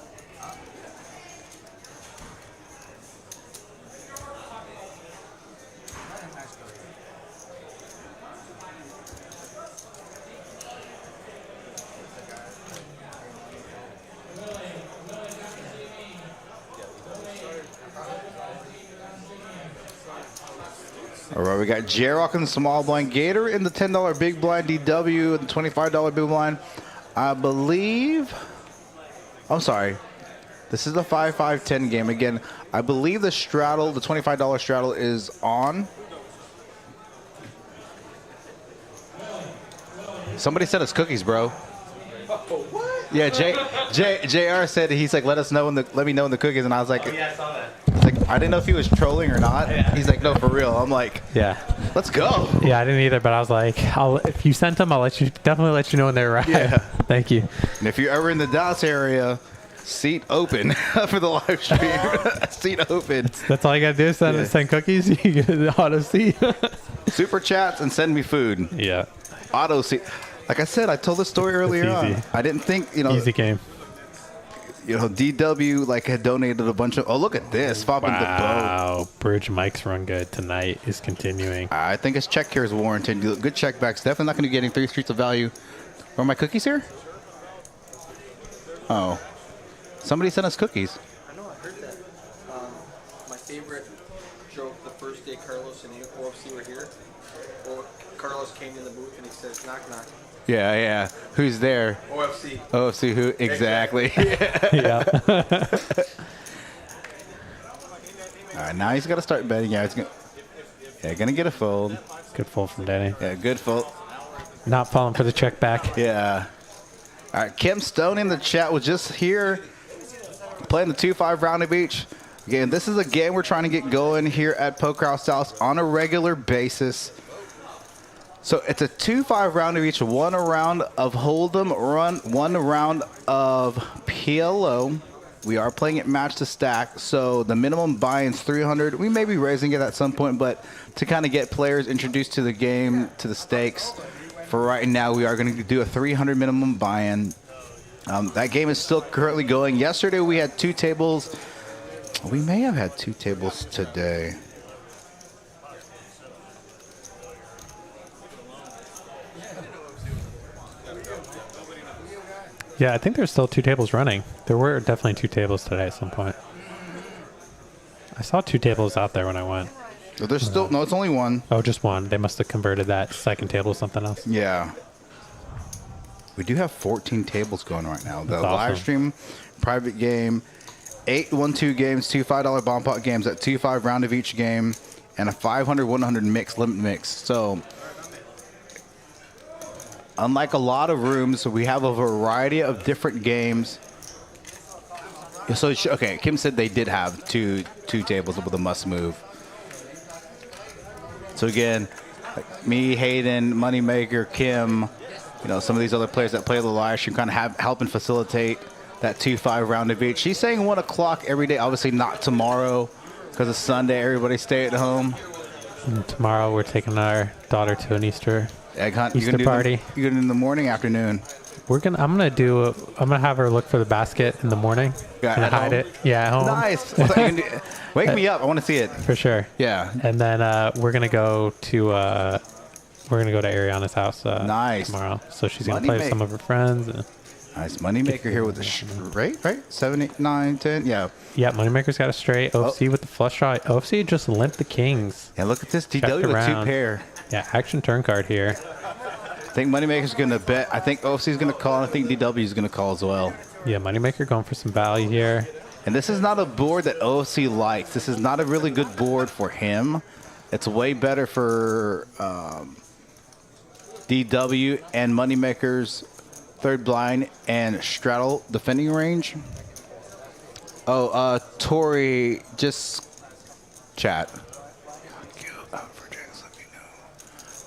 Speaker 1: All right, we got J-Rock in the small blind, Gator in the $10 big blind, DW in the $25 big blind. I believe, I'm sorry, this is the 5-5-10 game. Again, I believe the straddle, the $25 straddle is on. Somebody said it's cookies, bro. Yeah, JR said, he's like, let me know in the cookies, and I was like,
Speaker 2: yeah, I saw that.
Speaker 1: I didn't know if he was trolling or not. Yeah. He's like, no, for real. I'm like,
Speaker 2: yeah,
Speaker 1: let's go.
Speaker 2: Yeah, I didn't either, but I was like, if you sent them, I'll definitely let you know when they arrive.
Speaker 1: Yeah.
Speaker 2: Thank you.
Speaker 1: And if you're ever in the Dallas area, seat open for the live stream. Seat open.
Speaker 2: That's all you got to do, send cookies. You get the auto seat.
Speaker 1: Super chats and send me food.
Speaker 2: Yeah.
Speaker 1: Auto seat. Like I said, I told the story earlier on. I didn't think,
Speaker 2: Easy game.
Speaker 1: DW like had donated a bunch of. Oh, look at this! Fobbing the bow.
Speaker 2: Wow, Bridge Mike's run good tonight is continuing.
Speaker 1: I think his check here is warranted. Good check backs. Definitely not going to be getting 3 streets of value. Are my cookies here? Oh, somebody sent us cookies.
Speaker 7: I know, I heard that. My favorite joke the first day Carlos and OFC were here. Well, Carlos came in the booth and he says, "Knock knock."
Speaker 1: Yeah. Who's there?
Speaker 7: OFC.
Speaker 1: OFC who? Exactly.
Speaker 2: Yeah.
Speaker 1: All right, now he's got to start betting. Yeah, gonna get a fold.
Speaker 2: Good fold from Danny.
Speaker 1: Yeah, good fold.
Speaker 2: Not falling for the check back.
Speaker 1: Yeah. All right, Kim Stone in the chat was just here playing the 2-5 round of each. Again, this is a game we're trying to get going here at Poker House Dallas on a regular basis. So it's a 2-5 round of each, 1 round of Hold'em, 1 round of PLO. We are playing it match to stack, so the minimum buy-in's 300. We may be raising it at some point, but to kind of get players introduced to the game, to the stakes, for right now, we are going to do a 300 minimum buy-in. That game is still currently going. Yesterday, we had 2 tables. We may have had 2 tables today.
Speaker 2: Yeah, I think there's still 2 tables running. There were definitely 2 tables today at some point. I saw 2 tables out there when I went.
Speaker 1: So there's still, no, it's only 1.
Speaker 2: Oh, just 1. They must have converted that second table to something else.
Speaker 1: Yeah. We do have 14 tables going right now. The
Speaker 2: That's awesome.
Speaker 1: live stream, private game, 8 1-2 games, 2 $5 bomb pot games at 2-5 round of each game, and a 500-100 mix, limit mix. So, unlike a lot of rooms, we have a variety of different games. So, okay, Kim said they did have two tables with a must move. So again, like me, Hayden, Moneymaker, Kim, some of these other players that play the live stream kind of help and facilitate that 2-5 round of each. She's saying 1 o'clock every day. Obviously not tomorrow because it's Sunday. Everybody stay at home.
Speaker 2: And tomorrow we're taking our daughter to an Easter party.
Speaker 1: You're gonna do in the morning, afternoon.
Speaker 2: I'm gonna have her look for the basket in the morning.
Speaker 1: Yeah,
Speaker 2: and hide it. Yeah, at home.
Speaker 1: Nice. Wake me up. I want to see it.
Speaker 2: For sure.
Speaker 1: Yeah.
Speaker 2: And then we're gonna go to Ariana's house tomorrow. So she's gonna play with some of her friends.
Speaker 1: Nice. Moneymaker here with the straight, right? 7, 8, 9, 10. Yeah.
Speaker 2: Yeah, Moneymaker's got a straight. OFC with the flush draw. OFC just limped the kings.
Speaker 1: Yeah, look at this DW with 2 pair.
Speaker 2: Yeah, action turn card here.
Speaker 1: I think Moneymaker's going to bet. I think OFC's going to call, and I think DW is going to call as well.
Speaker 2: Yeah, Moneymaker going for some value here.
Speaker 1: And this is not a board that OFC likes. This is not a really good board for him. It's way better for DW and Moneymaker's third blind and straddle defending range. Oh, Tori, just chat.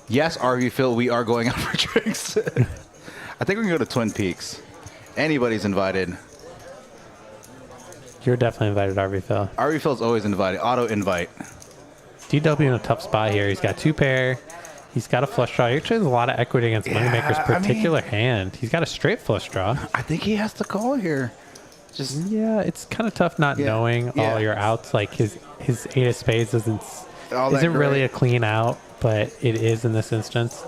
Speaker 1: Yes, RV Phil, we are going out for drinks. I think we can go to Twin Peaks. Anybody's invited.
Speaker 2: You're definitely invited, RV Phil.
Speaker 1: RV Phil's always invited. Auto invite.
Speaker 2: DW in a tough spot here. He's got 2 pair. He's got a flush draw. He actually has a lot of equity against Moneymaker's particular hand. He's got a straight flush draw.
Speaker 1: I think he has to call here.
Speaker 2: Yeah, it's kind of tough not knowing all your outs. Like his 8 of spades isn't really a clean out, but it is in this instance.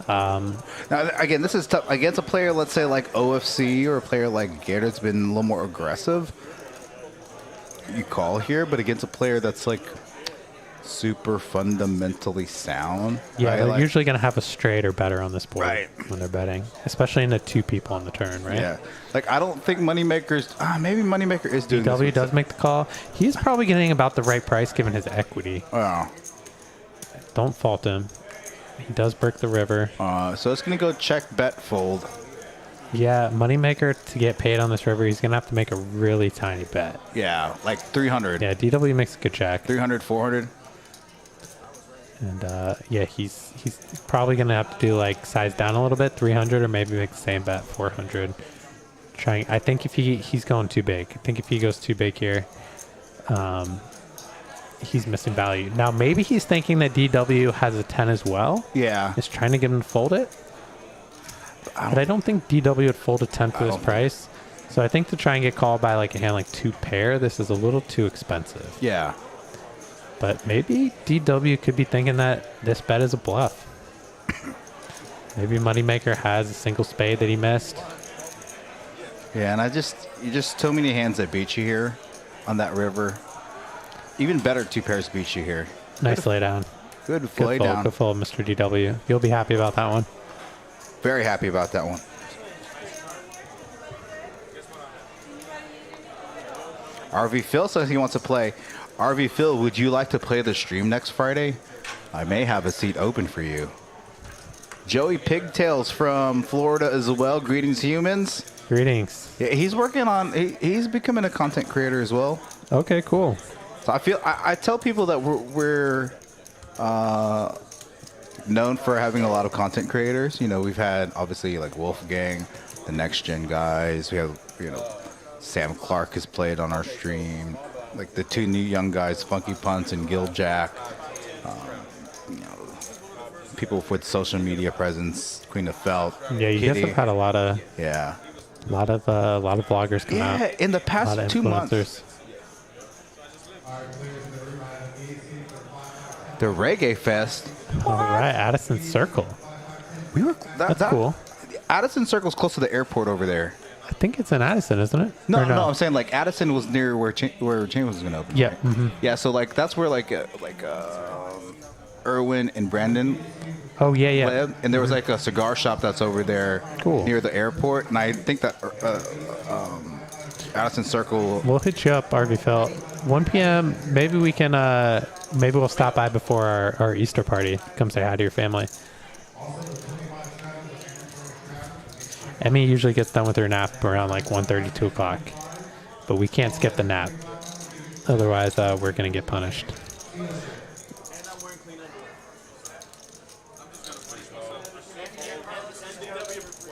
Speaker 1: Now, again, this is tough. Against a player, let's say, like OFC or a player like Gator that's been a little more aggressive, you call here. But against a player that's, like, super fundamentally sound.
Speaker 2: Yeah,
Speaker 1: right?
Speaker 2: they're usually going to have a straight or better on this board when they're betting, especially in the 2 people on the turn, right?
Speaker 1: Yeah. Like, I don't think Moneymaker's... maybe Moneymaker is doing this.
Speaker 2: DW does make the call. He's probably getting about the right price given his equity.
Speaker 1: Oh.
Speaker 2: Don't fault him. He does break the river.
Speaker 1: So it's going to go check, bet, fold.
Speaker 2: Yeah, Moneymaker, to get paid on this river, he's going to have to make a really tiny bet.
Speaker 1: Yeah, like 300.
Speaker 2: Yeah, DW makes a good check.
Speaker 1: 300, 400.
Speaker 2: And, yeah, he's probably going to have to do, like, size down a little bit, 300, or maybe make the same bet, 400. I think if he's going too big. I think if he goes too big here, he's missing value. Now, maybe he's thinking that DW has a 10 as well.
Speaker 1: Yeah.
Speaker 2: Is trying to get him to fold it. But I don't think DW would fold a 10 for this price. So I think to try and get called by like a hand like 2 pair, this is a little too expensive.
Speaker 1: Yeah.
Speaker 2: But maybe DW could be thinking that this bet is a bluff. Maybe Moneymaker has a single spade that he missed.
Speaker 1: Yeah, and you just too many hands that beat you here on that river. Even better, 2 pairs beat you here.
Speaker 2: Nice laydown.
Speaker 1: Good
Speaker 2: Good
Speaker 1: lay
Speaker 2: fold,
Speaker 1: down.
Speaker 2: good fold, Mr. DW. You'll be happy about that one.
Speaker 1: Very happy about that one. RV Phil says he wants to play. RV Phil, would you like to play the stream next Friday? I may have a seat open for you. Joey Pigtails from Florida as well. Greetings, humans.
Speaker 2: Greetings.
Speaker 1: Yeah, he's working on. He's becoming a content creator as well.
Speaker 2: Okay, cool.
Speaker 1: So I tell people that we're known for having a lot of content creators. You know, we've had obviously like Wolfgang, the Next Gen guys. We have Sam Clark has played on our stream. Like the 2 new young guys, Funky Punts and Gil Jack. People with social media presence, Queen of Felt.
Speaker 2: Yeah, you guys have had a lot of vloggers come out.
Speaker 1: Yeah, in the past 2 months. The Reggae Fest.
Speaker 2: All right, Addison Circle.
Speaker 1: We were
Speaker 2: That's cool.
Speaker 1: Addison Circle's close to the airport over there.
Speaker 2: I think it's in Addison, isn't it?
Speaker 1: No,
Speaker 2: Or
Speaker 1: I'm saying like Addison was near where Chambers was gonna open.
Speaker 2: Yeah.
Speaker 1: right?
Speaker 2: Mm-hmm.
Speaker 1: Yeah, so like that's where Erwin and Brandon
Speaker 2: Oh, yeah.
Speaker 1: live, and there was like a cigar shop that's over there near the airport, and I think that Addison Circle.
Speaker 2: We'll hit you up, RV Phil. 1 p.m. Maybe we can. Maybe we'll stop by before our Easter party. Come say hi to your family. Emmy usually gets done with her nap around like 1:30, 2 o'clock, but we can't skip the nap. Otherwise, we're gonna get punished.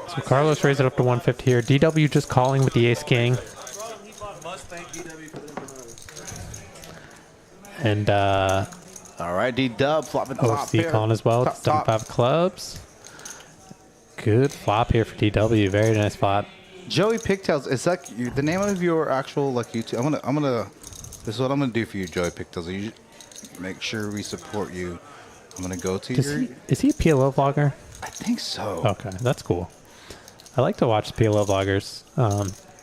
Speaker 2: So Carlos raised it up to 150 here. DW just calling with the ace king. And
Speaker 1: all right, D-Dub flopping top
Speaker 2: OFC
Speaker 1: here.
Speaker 2: calling as well.
Speaker 1: Top.
Speaker 2: 75 clubs. Good flop here for DW. Very nice flop.
Speaker 1: Joey Pigtails, is that the name of your actual like YouTube? I'm gonna. This is what I'm gonna do for you, Joey Pigtails. You make sure we support you. I'm gonna go to your.
Speaker 2: Is he a PLO vlogger?
Speaker 1: I think so.
Speaker 2: Okay, that's cool. I like to watch PLO vloggers.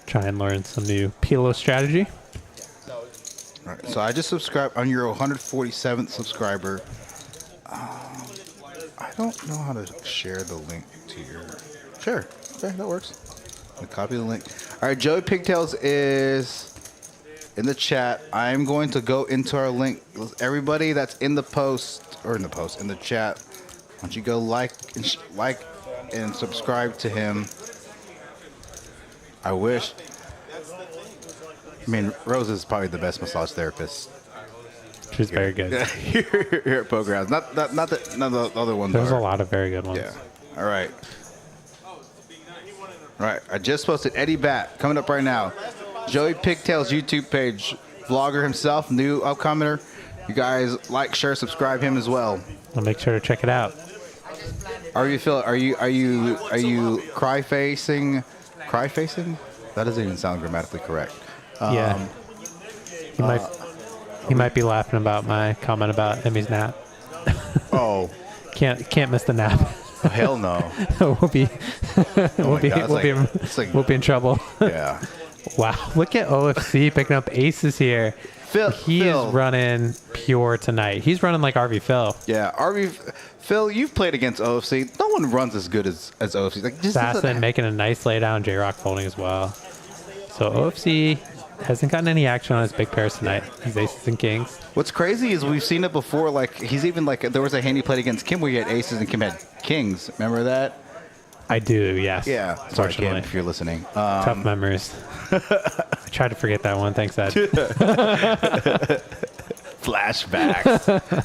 Speaker 2: Try and learn some new PLO strategy.
Speaker 1: All right, so I just subscribed on your 147th subscriber. I don't know how to share the link to your. Sure, okay, that works. I'm gonna copy the link. All right, Joey Pigtails is in the chat. I'm going to go into our link. Everybody that's in the post or in the chat, why don't you go like and subscribe to him? I wish. I mean, Rose is probably the best massage therapist.
Speaker 2: She's very good.
Speaker 1: here at Poker House. Not the other ones.
Speaker 2: There's a lot of very good ones.
Speaker 1: Yeah. All right. All right. I just posted Eddie Bat coming up right now. Joey Pigtails YouTube page, vlogger himself, new upcomer. You guys like, share, subscribe him as well.
Speaker 2: I'll make sure to check it out.
Speaker 1: Are you cry facing? That doesn't even sound grammatically correct.
Speaker 2: Yeah. He might be laughing about my comment about Emmy's nap.
Speaker 1: Oh.
Speaker 2: Can't miss the nap.
Speaker 1: Oh, hell no.
Speaker 2: we'll be in trouble.
Speaker 1: Yeah.
Speaker 2: Wow, look at OFC picking up aces here. He is running pure tonight. He's running like RV Phil.
Speaker 1: Yeah, Phil, you've played against OFC. No one runs as good as OFC. Like just
Speaker 2: Assassin making a nice laydown. J-Rock folding as well. So OFC hasn't gotten any action on his big pairs tonight. His aces and kings.
Speaker 1: What's crazy is we've seen it before. Like he's even like there was a hand he played against Kim where he had aces and Kim had kings. Remember that?
Speaker 2: I do, yes.
Speaker 1: Yeah. Sorry, Kim, if you're listening.
Speaker 2: Tough memories. I tried to forget that one. Thanks, Ed.
Speaker 1: Flashbacks.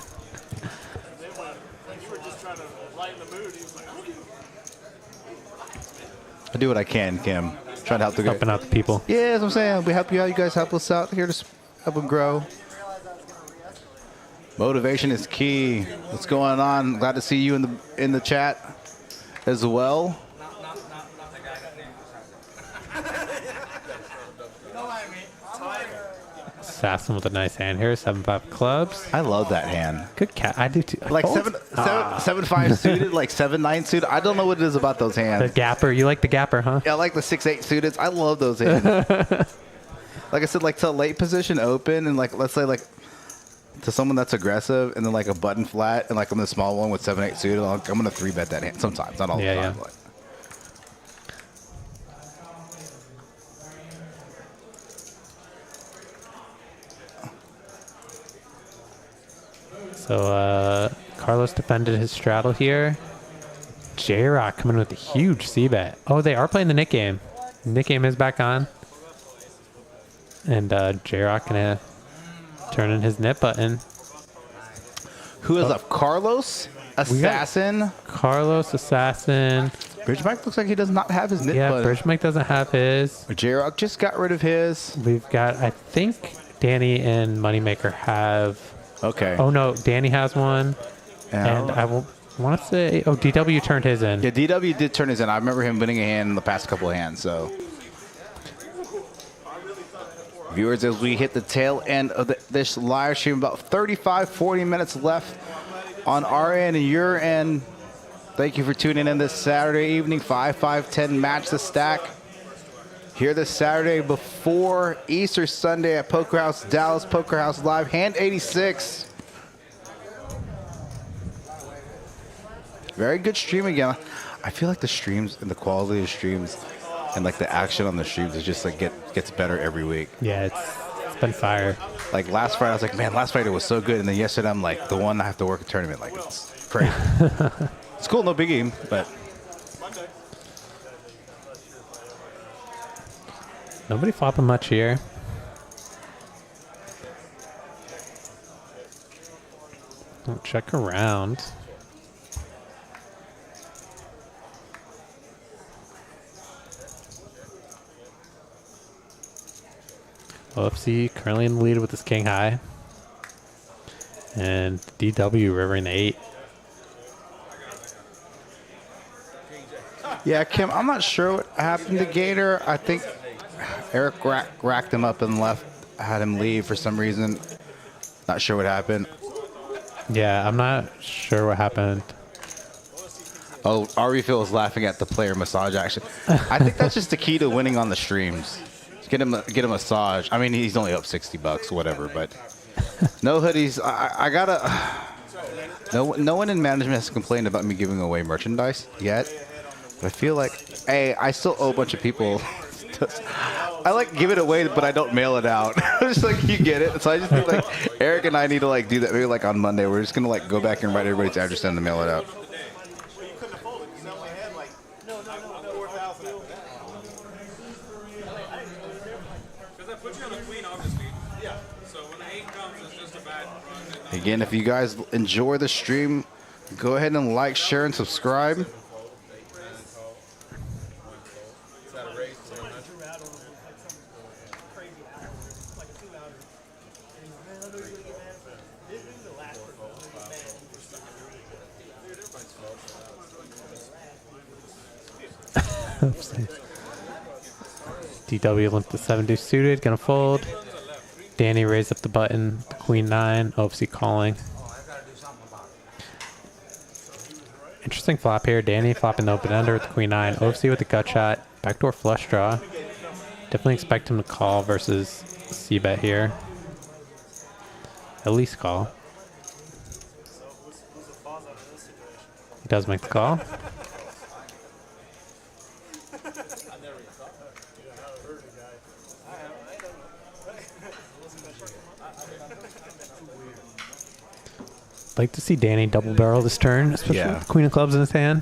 Speaker 1: I do what I can, Kim. Trying to help the
Speaker 2: helping out the people.
Speaker 1: Yeah, that's what I'm saying. We help you out. You guys help us out here to help them grow. Motivation is key. What's going on? Glad to see you in the chat as well.
Speaker 2: Assassin with a nice hand here. 7-5 clubs.
Speaker 1: I love that hand.
Speaker 2: Good cat. I do too.
Speaker 1: Like 7-5 suited, like 7-9 suited. I don't know what it is about those
Speaker 2: The
Speaker 1: hands.
Speaker 2: gapper. You like the gapper, huh?
Speaker 1: Yeah, I like the 6-8 suited. I love those hands. Like I said, like to late position open and like let's say like to someone that's aggressive and then like a button flat and like I'm the small one with 7-8 suited. I'm gonna 3-bet that hand sometimes, not all the time.
Speaker 2: Yeah.
Speaker 1: But.
Speaker 2: So Carlos defended his straddle here. J-Rock coming with a huge C-bet. Oh, they are playing the Nick game. Nick game is back on. And J-Rock gonna turn in his nip button.
Speaker 1: Who is up? Carlos? Assassin?
Speaker 2: Carlos, Assassin.
Speaker 1: Bridge Mike looks like he does not have his nip
Speaker 2: Yeah,
Speaker 1: button.
Speaker 2: Bridge Mike doesn't have his.
Speaker 1: J-Rock just got rid of his.
Speaker 2: We've got, I think Danny and Moneymaker have.
Speaker 1: Okay.
Speaker 2: Oh, no, Danny has one.
Speaker 1: Yeah.
Speaker 2: And I want to say, oh, DW turned his in.
Speaker 1: Yeah, DW did turn his in. I remember him winning a hand in the past couple of hands, so. Viewers, as we hit the tail end of this live stream, about 35, 40 minutes left on our end and your end. Thank you for tuning in this Saturday evening, 5-5-10 Match the Stack. Here this Saturday before Easter Sunday at Poker House, Dallas Poker House Live, hand 86. Very good stream again. I feel like the streams and the quality of the streams and like the action on the streams is just like gets better every week.
Speaker 2: Yeah, it's been fire.
Speaker 1: Like last Friday, I was like, man, last Friday was so good. And then yesterday, I'm like, the one I have to work a tournament. Like, it's crazy. It's cool, no big game, but.
Speaker 2: Nobody flopping much here. I'll check around. OFC currently in the lead with his king high. And DW rivering 8.
Speaker 1: Yeah, Kim, I'm not sure what happened to Gator. I think Eric racked him up and had him leave for some reason. Not sure what happened.
Speaker 2: Yeah, I'm not sure what happened.
Speaker 1: Oh, Refill is laughing at the player massage action. I think that's just the key to winning on the streams. Get a massage. I mean, he's only up $60, whatever. But no hoodies. I gotta. No one in management has complained about me giving away merchandise yet. But I feel like, hey, I still owe a bunch of people. I like give it away, but I don't mail it out. Just like you get it. So I just think like Eric and I need to like do that. Maybe like on Monday, we're just gonna like go back and write everybody's address down to mail it out. Again, if you guys enjoy the stream, go ahead and like, share, and subscribe.
Speaker 2: DW limped to 7 suited, gonna fold. Danny raised up the button, the queen 9, OFC calling. Interesting flop here. Danny flopping the open ender with the queen 9, OFC with the gut shot, backdoor flush draw. Definitely expect him to call versus c-bet here. At least call. He does make the call. Like to see Danny double barrel this turn, especially with the queen of clubs in his hand.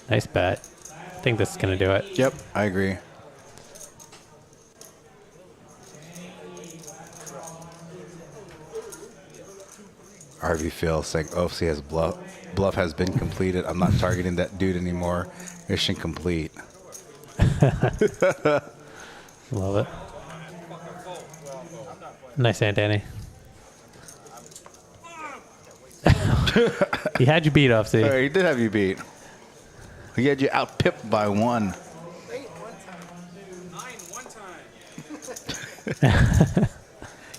Speaker 2: Nice bet. I think this is going to do it.
Speaker 1: Yep, I agree. RV Phil saying OFC has bluff has been completed. I'm not targeting that dude anymore. Mission complete.
Speaker 2: Love it. Nice hand, Danny. He had you beat, OFC.
Speaker 1: He did have you beat. He had you out-pipped by 1.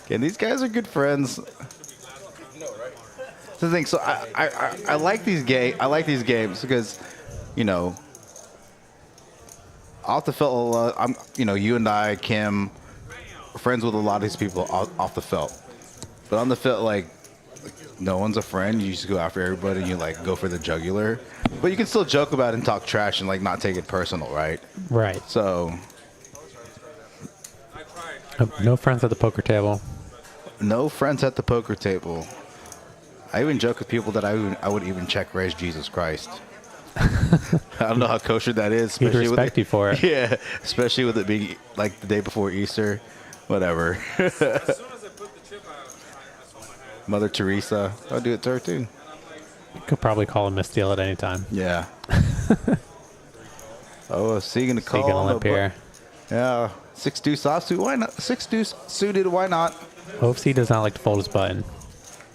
Speaker 1: And these guys are good friends. The thing, so I like these games because, you know, off the felt, you and I, Kim, are friends with a lot of these people off the felt. But on the felt, like, no one's a friend. You just go after everybody and you, like, go for the jugular. But you can still joke about it and talk trash and, like, not take it personal, right?
Speaker 2: Right.
Speaker 1: So.
Speaker 2: No friends at the poker table.
Speaker 1: No friends at the poker table. I even joke with people that I would even check raise Jesus Christ. I don't know how kosher that is.
Speaker 2: He'd respect you for it.
Speaker 1: Yeah, especially with it being like the day before Easter. Whatever. Mother Teresa. I'll do it to her too.
Speaker 2: You could probably call him Miss Steele at any time.
Speaker 1: Yeah. Oh, is he gonna call?
Speaker 2: He gonna limp here.
Speaker 1: Yeah. 6 deuce offsuit. Why not? 6 deuce suited. Why not?
Speaker 2: OFC does not like to fold his button.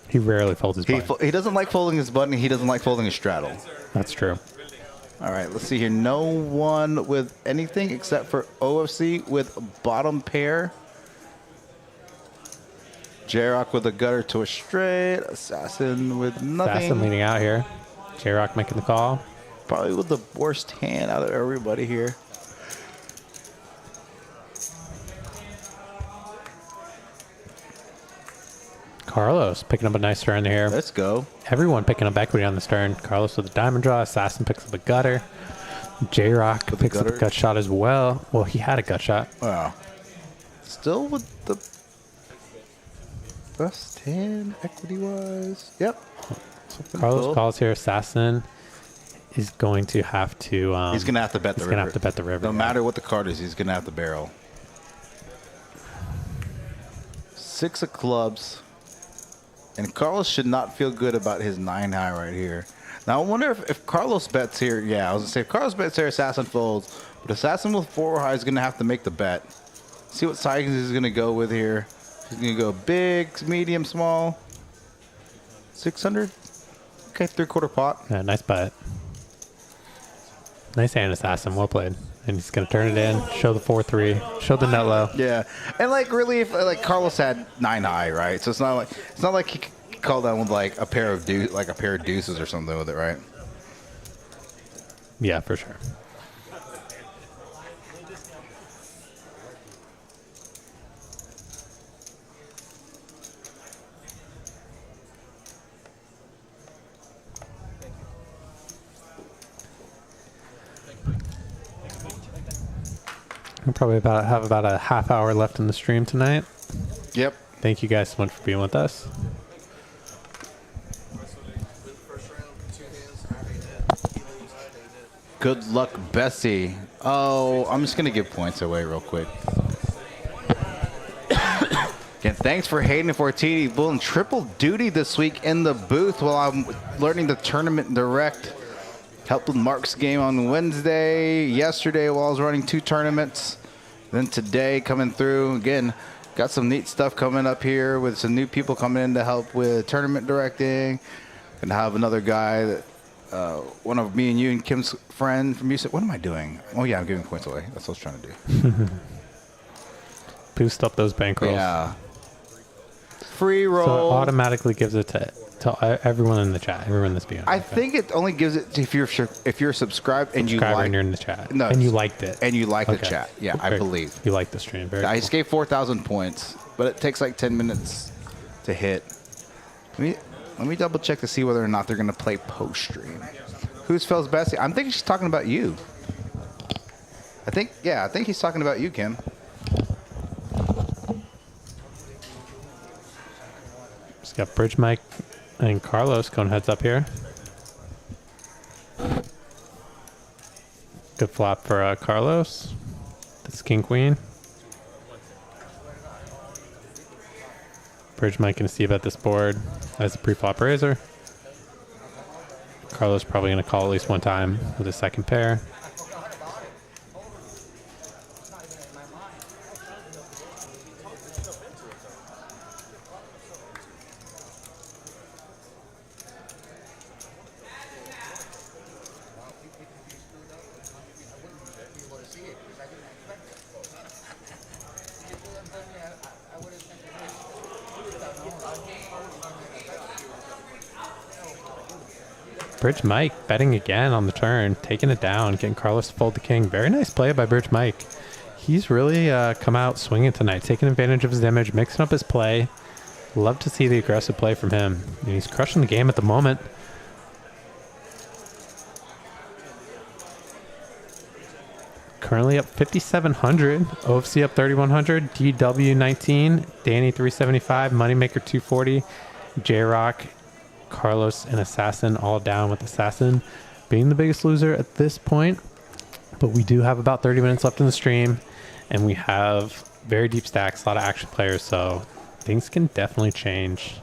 Speaker 2: He rarely folds his button.
Speaker 1: He doesn't like folding his button. He doesn't like folding his straddle.
Speaker 2: That's true.
Speaker 1: All right, let's see here. No one with anything except for OFC with bottom pair. J-Rock with a gutter to a straight. Assassin with nothing.
Speaker 2: Assassin leading out here. J-Rock making the call.
Speaker 1: Probably with the worst hand out of everybody here.
Speaker 2: Carlos picking up a nice turn here.
Speaker 1: Let's go.
Speaker 2: Everyone picking up equity on this turn. Carlos with a diamond draw. Assassin picks up a gutter. J-Rock picks up a gut shot as well. Well, he had a gut shot.
Speaker 1: Wow. Still with the best hand equity-wise. Yep. Something
Speaker 2: Carlos
Speaker 1: cool.
Speaker 2: calls here. Assassin is going to have to...
Speaker 1: he's going to have to bet the river.
Speaker 2: He's going to have to bet the river.
Speaker 1: No matter what the card is, he's going to have to barrel. 6 of clubs. And Carlos should not feel good about his 9 high right here. Now, I wonder if Carlos bets here. Yeah, I was going to say, if Carlos bets here, Assassin folds. But Assassin with 4 high is going to have to make the bet. See what sizes he's going to go with here. He's going to go big, medium, small. 600. Okay, 3/4 pot.
Speaker 2: Yeah, nice bet. Nice hand, Assassin. Well played. And he's going to turn it in, show the 4-3, show the net low.
Speaker 1: Yeah, and like really, if like Carlos had 9 high, right? So it's not like he called down with like a pair of deuces or something with it, right?
Speaker 2: Yeah, for sure. We'll probably have about a half hour left in the stream tonight.
Speaker 1: Yep.
Speaker 2: Thank you guys so much for being with us.
Speaker 1: Good luck, Bessie. Oh, I'm just gonna give points away real quick. Again, thanks for Hayden Fortini pulling triple duty this week in the booth while I'm learning the tournament direct. Helped with Mark's game on Wednesday. Yesterday while I was running 2 tournaments. Then today coming through. Again, got some neat stuff coming up here with some new people coming in to help with tournament directing. Gonna have another guy that one of me and you and Kim's friend from UC. What am I doing? Oh yeah, I'm giving points away. That's what I was trying to do.
Speaker 2: Boost up those bankrolls.
Speaker 1: Yeah. Free roll.
Speaker 2: So it automatically gives it to everyone in the chat, everyone that's being.
Speaker 1: I think it only gives it to if you're subscribed and you like.
Speaker 2: And you're in the chat.
Speaker 1: No,
Speaker 2: and you liked it.
Speaker 1: And you like the chat. Yeah, I believe.
Speaker 2: You like the stream. Very
Speaker 1: I
Speaker 2: cool.
Speaker 1: just gave 4,000 points, but it takes like 10 minutes to hit. Let me double check to see whether or not they're gonna play post stream. Who's Phil's bestie? I'm thinking she's talking about you. I think he's talking about you, Kim.
Speaker 2: Just got Bridge Mike and Carlos going heads up here. Good flop for Carlos. That's King Queen. Bridge Mike going to see about this board as a pre-flop raiser. Carlos probably going to call at least one time with a second pair. Bridge Mike betting again on the turn, taking it down, getting Carlos to fold the king. Very nice play by Bridge Mike. He's really come out swinging tonight, taking advantage of his image, mixing up his play. Love to see the aggressive play from him. And he's crushing the game at the moment. Currently up 5,700. OFC up 3,100. DW 19. Danny 375. Moneymaker 240. J-Rock, Carlos, and Assassin all down, with Assassin being the biggest loser at this point. But we do have about 30 minutes left in the stream, and we have very deep stacks, a lot of action players, so things can definitely change.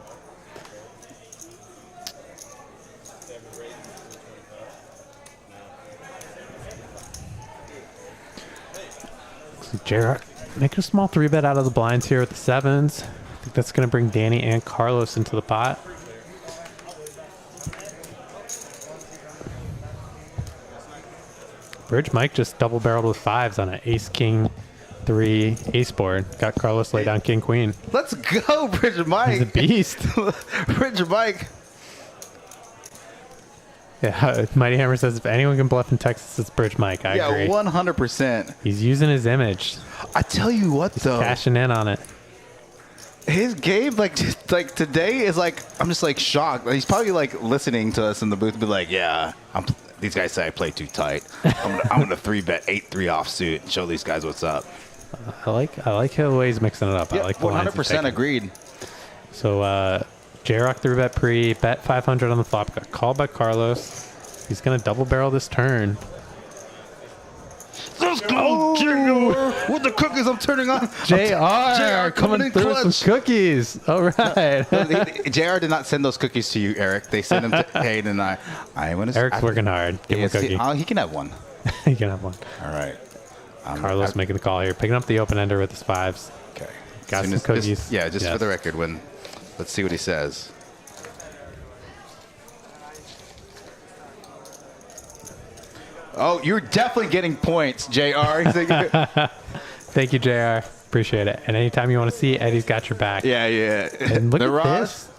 Speaker 2: J-Rock making a small 3-bet out of the blinds here with the 7s. I think that's going to bring Danny and Carlos into the pot. Bridge Mike just double barreled with 5s on an ace king 3 ace board. Got Carlos lay down king queen.
Speaker 1: Let's go, Bridge Mike.
Speaker 2: He's a beast.
Speaker 1: Bridge Mike.
Speaker 2: Yeah, Mighty Hammer says if anyone can bluff in Texas, it's Bridge Mike. I agree.
Speaker 1: Yeah, 100%.
Speaker 2: He's using his image.
Speaker 1: I tell you what, though.
Speaker 2: Cashing in on it.
Speaker 1: His game, like today, is like, I'm just like shocked. He's probably like listening to us in the booth and be like, yeah, these guys say I play too tight. I'm gonna 3-bet 8-3 offsuit and show these guys what's up.
Speaker 2: I like how the way he's mixing it up.
Speaker 1: Yeah,
Speaker 2: I like the
Speaker 1: 100% agreed.
Speaker 2: So J-Rock 3-bet pre, bet 500 on the flop, got called by Carlos. He's gonna double barrel this turn.
Speaker 1: Let's go, JR! With the cookies I'm turning on.
Speaker 2: JR coming through with some cookies. All right.
Speaker 1: JR did not send those cookies to you, Eric. They sent them to Hayden and I.
Speaker 2: Eric's working hard. Give him a cookie.
Speaker 1: He can have one.
Speaker 2: He can have one.
Speaker 1: All right.
Speaker 2: Carlos making the call here. Picking up the open ender with his 5s.
Speaker 1: Okay.
Speaker 2: Got some cookies.
Speaker 1: Just for the record, let's see what he says. Oh, you're definitely getting points, JR.
Speaker 2: Thank you, JR. Appreciate it. And anytime you want to see, Eddie's got your back.
Speaker 1: Yeah.
Speaker 2: And look at this.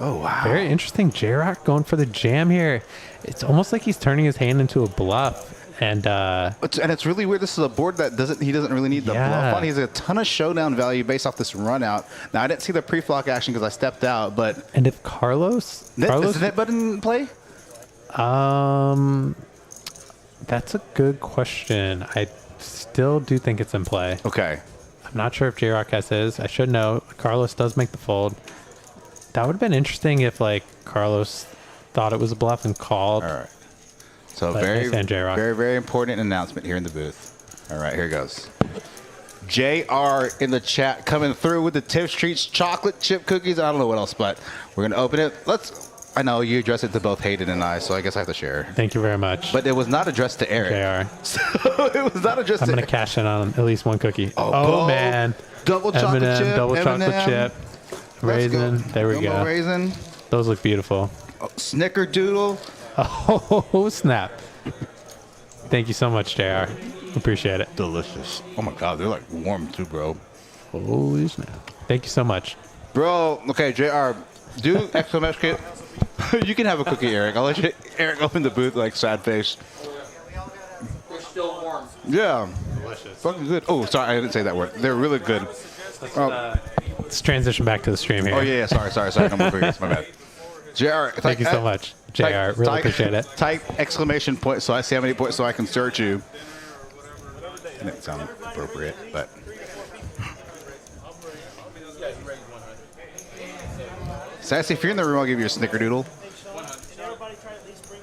Speaker 1: Oh, wow.
Speaker 2: Very interesting. J-Rock going for the jam here. It's almost like he's turning his hand into a bluff. And
Speaker 1: it's really weird. This is a board that he doesn't really need the bluff on. He has a ton of showdown value based off this run out. Now, I didn't see the pre-flock action because I stepped out, but...
Speaker 2: And if Carlos...
Speaker 1: Is the net button in play?
Speaker 2: That's a good question. I still do think it's in play.
Speaker 1: Okay.
Speaker 2: I'm not sure if J-Rock has his. I should know. Carlos does make the fold. That would have been interesting if, like, Carlos thought it was a bluff and called.
Speaker 1: All right. So
Speaker 2: but
Speaker 1: very,
Speaker 2: J-Rock.
Speaker 1: very, very important announcement here in the booth. All right, here goes. JR in the chat coming through with the Tip Streets chocolate chip cookies. I don't know what else, but we're going to open it. I know you addressed it to both Hayden and I, so I guess I have to share.
Speaker 2: Thank you very much.
Speaker 1: But it was not addressed to Eric.
Speaker 2: JR.
Speaker 1: So it was not addressed to
Speaker 2: I'm going to cash in on at least one cookie.
Speaker 1: Oh
Speaker 2: man.
Speaker 1: Double chocolate
Speaker 2: M&M,
Speaker 1: chip.
Speaker 2: double chocolate chip. Raisin. There we go.
Speaker 1: Raisin.
Speaker 2: Those look beautiful.
Speaker 1: Oh, Snickerdoodle.
Speaker 2: Oh, snap. Thank you so much, JR. Appreciate it.
Speaker 1: Delicious. Oh, my God. They're, like, warm, too, bro.
Speaker 2: Holy snap. Thank you so much.
Speaker 1: Bro, okay, JR, do exclamation. You can have a cookie, Eric. I'll let you, Eric, open the booth like sad face.
Speaker 7: They're still warm.
Speaker 1: Yeah. Delicious. Fucking good. Oh, sorry, I didn't say that word. They're really good.
Speaker 2: Let's transition back to the stream here.
Speaker 1: Oh, yeah, sorry. No more cookies. My bad. JR,
Speaker 2: thank you so much. JR, really appreciate it.
Speaker 1: Type exclamation point so I see how many points so I can search you. Didn't sound appropriate, but. Sassy, if you're in the room, I'll give you a snickerdoodle.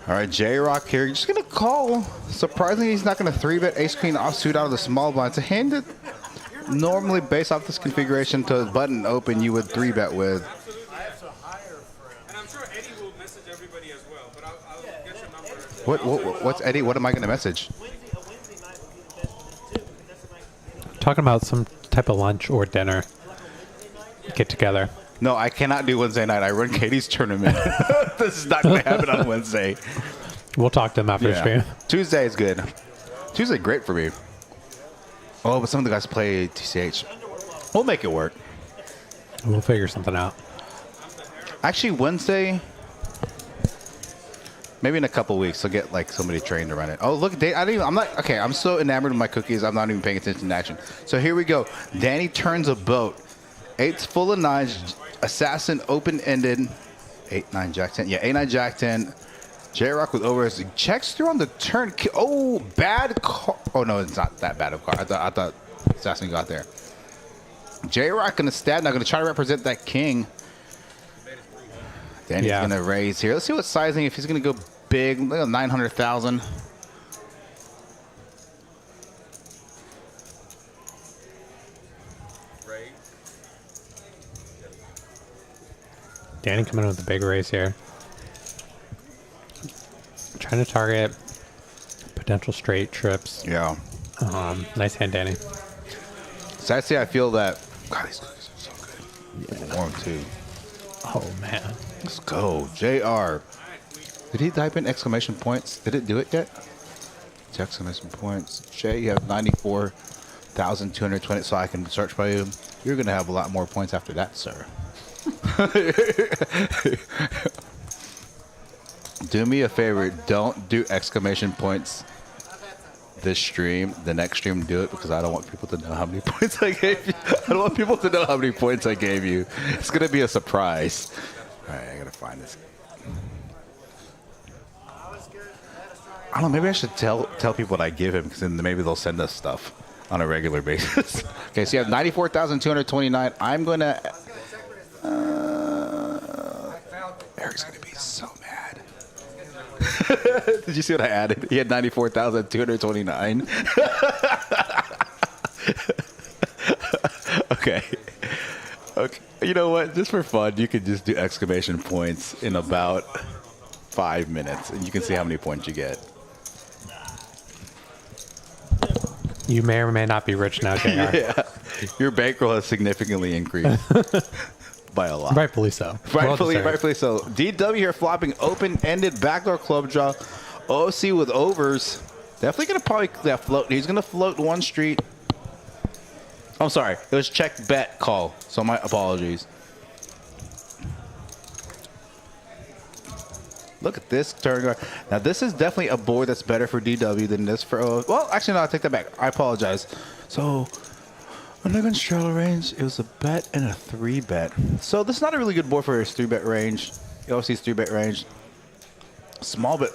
Speaker 1: All right, J-Rock here. You're just going to call. Surprisingly, he's not going to 3-bet ace-queen offsuit out of the small blind. It's a hand that normally, based off this configuration to button open, you would 3-bet with.
Speaker 5: And I'm sure Eddie will message everybody as well, but I'll get your number.
Speaker 1: What's Eddie? What am I going to message?
Speaker 2: Talking about some type of lunch or dinner. Get together.
Speaker 1: No, I cannot do Wednesday night. I run Katie's tournament. This is not going to happen on Wednesday.
Speaker 2: We'll talk to them after the stream.
Speaker 1: Tuesday is good. Tuesday great for me. Oh, but some of the guys play TCH. We'll make it work.
Speaker 2: We'll figure something out.
Speaker 1: Actually, Wednesday. Maybe in a couple weeks, he'll get like somebody trained to run it. Oh, look, I'm so enamored with my cookies, I'm not even paying attention to action. So here we go. Danny turns a boat. 8's full of 9s. Assassin open-ended. 8, 9, Jack 10. Yeah, 8, 9, Jack 10. J-Rock with overs. He checks through on the turn. Oh, bad card. Oh, no, it's not that bad of a card. I thought Assassin got there. J-Rock going to stab. Now going to try to represent that king. Danny's going to raise here. Let's see what sizing, if he's going to go big. 900,000.
Speaker 2: Danny coming in with a big raise here. Trying to target potential straight trips.
Speaker 1: Yeah.
Speaker 2: Nice hand, Danny.
Speaker 1: So I feel that. God, these cookies are so good. Yeah. Warm too.
Speaker 2: Oh man.
Speaker 1: Let's go, JR. Did he type in exclamation points? Did it do it yet? It's exclamation points. Jay, you have 94,220. So I can search by you. You're gonna have a lot more points after that, sir. Do me a favor, don't do exclamation points this stream. The next stream, do it, because I don't want people to know how many points I gave you. I don't want people to know how many points I gave you. It's gonna be a surprise. All right, I gotta find this. I don't know, maybe I should tell people what I give him, because then maybe they'll send us stuff on a regular basis. Okay, so you have 94,229. I'm gonna Eric's gonna be so mad. Did you see what I added? He had 94,229. Okay. You know what? Just for fun, you could just do exclamation points in about 5 minutes, and you can see how many points you get.
Speaker 2: You may or may not be rich now, JR.
Speaker 1: Yeah. Your bankroll has significantly increased. By a lot.
Speaker 2: Rightfully so.
Speaker 1: Rightfully so. DW here flopping open-ended backdoor club draw. OC with overs. Definitely going to probably float. He's going to float one street. I'm sorry. It was check bet call. So my apologies. Look at this turn guard. Now this is definitely a board that's better for DW than this for well, actually no, I take that back. I apologize. So when they're going to straddle range, it was a bet and a 3-bet. So this is not a really good board for his 3-bet range. OC's 3-bet range. Small bet.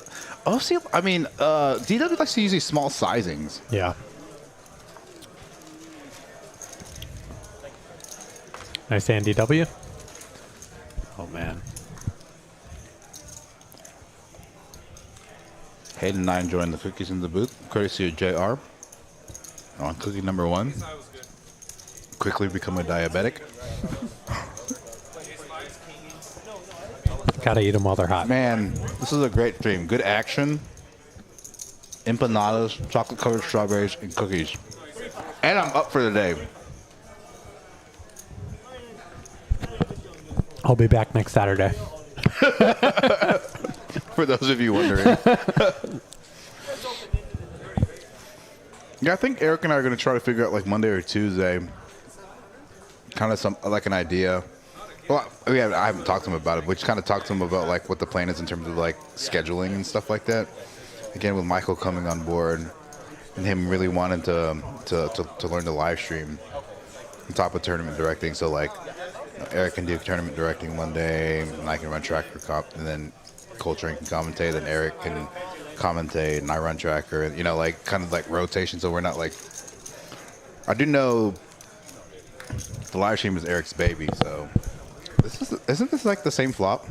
Speaker 1: OC, I mean, DW likes to use these small sizings.
Speaker 2: Yeah. Nice hand, DW. Oh, man.
Speaker 1: Hayden and I enjoying the cookies in the booth, courtesy of JR. On cookie number 1. Quickly become a diabetic.
Speaker 2: Gotta eat them while they're hot.
Speaker 1: Man, this is a great stream. Good action. Empanadas, chocolate covered strawberries, and cookies. And I'm up for the day.
Speaker 2: I'll be back next Saturday.
Speaker 1: For those of you wondering. Yeah, I think Eric and I are going to try to figure out like Monday or Tuesday, kind of like an idea. Well, I haven't talked to him about it, but we just kind of talked to him about like what the plan is in terms of like scheduling and stuff like that. Again, with Michael coming on board and him really wanting to learn the live stream on top of tournament directing. So like Eric can do tournament directing one day, and I can run tracker comp, and then Coltrane can commentate, then Eric can commentate, and I run tracker, and like kind of like rotation. So we're not like, I do know the live stream is Eric's baby, so isn't this like the same flop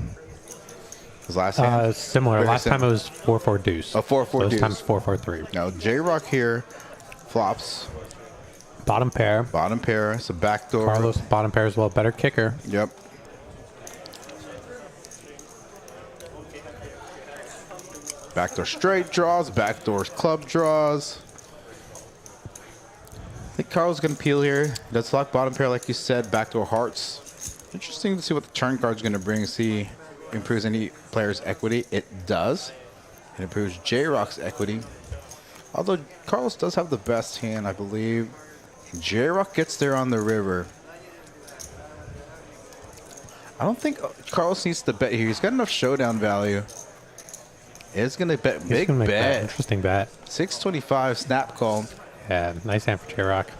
Speaker 1: as last hand?
Speaker 2: Similar.
Speaker 1: Very
Speaker 2: last
Speaker 1: similar.
Speaker 2: time it was 4-4 deuce.
Speaker 1: 4-4
Speaker 2: so
Speaker 1: deuce.
Speaker 2: This time's 4-4-3.
Speaker 1: Now J-Rock here flops.
Speaker 2: Bottom pair.
Speaker 1: Bottom pair. It's a backdoor.
Speaker 2: Carlos bottom pair as well. Better kicker.
Speaker 1: Yep. Backdoor straight draws. Backdoor club draws. I think Carl's going to peel here. Does lock bottom pair like you said. Backdoor hearts. Interesting to see what the turn card's going to bring. See, improves any player's equity. It does. It improves J-Rock's equity. Although Carlos does have the best hand, I believe. J-Rock gets there on the river. I don't think Carlos needs to bet here. He's got enough showdown value. It's going to bet
Speaker 2: He's
Speaker 1: big
Speaker 2: gonna make that
Speaker 1: bet.
Speaker 2: interesting bet.
Speaker 1: 625 snap call.
Speaker 2: Yeah, nice hand for J-Rock.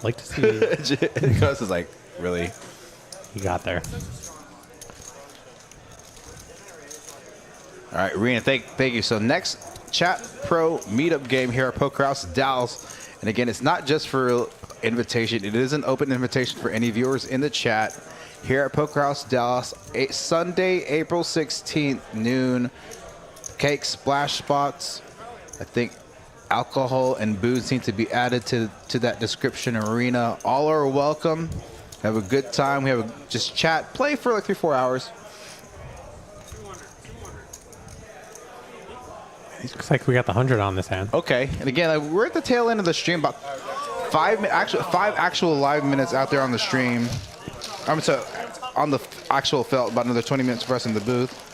Speaker 2: Like to see
Speaker 1: Gus is like, really?
Speaker 2: he got there.
Speaker 1: All right, Rena, thank you. So next Chat Pro meetup game here at Poker House Dallas. And again, it's not just for invitation. It is an open invitation for any viewers in the chat here at Poker House Dallas. Sunday, April 16th, noon. Cake splash spots. I think alcohol and booze need to be added to that description arena. All are welcome. Have a good time. We have just chat, play for like 3-4 hours.
Speaker 2: Looks like we got the 100 on this hand.
Speaker 1: Okay, and again, we're at the tail end of the stream. About five actual live minutes out there on the stream. I'm sorry, on the actual felt. About another 20 minutes for us in the booth.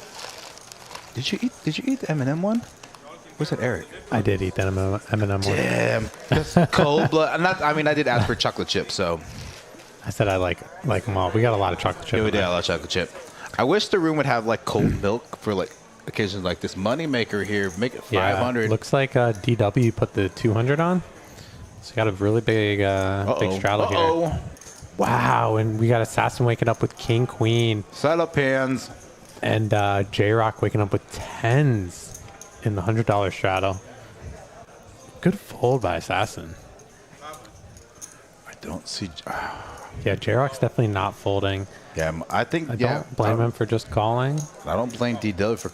Speaker 1: Did you eat the M&M one? Where's that, Eric?
Speaker 2: I did eat that M&M one.
Speaker 1: Damn, that's cold blood. I mean, I did ask for chocolate chip, so.
Speaker 2: I said I like them all. We got a lot of chocolate chip.
Speaker 1: Yeah, we did a lot of chocolate chip. I wish the room would have like cold milk for like occasions like this. Moneymaker here, make it 500.
Speaker 2: Yeah, looks like DW put the 200 on. So you got a really big big straddle here. Wow, and we got Assassin waking up with King Queen.
Speaker 1: Set up hands.
Speaker 2: And J-Rock waking up with 10s in the $100 straddle. Good fold by Assassin.
Speaker 1: I don't see.
Speaker 2: Yeah, J-Rock's definitely not folding.
Speaker 1: Yeah, I think.
Speaker 2: I don't blame him for just calling.
Speaker 1: I don't blame DW for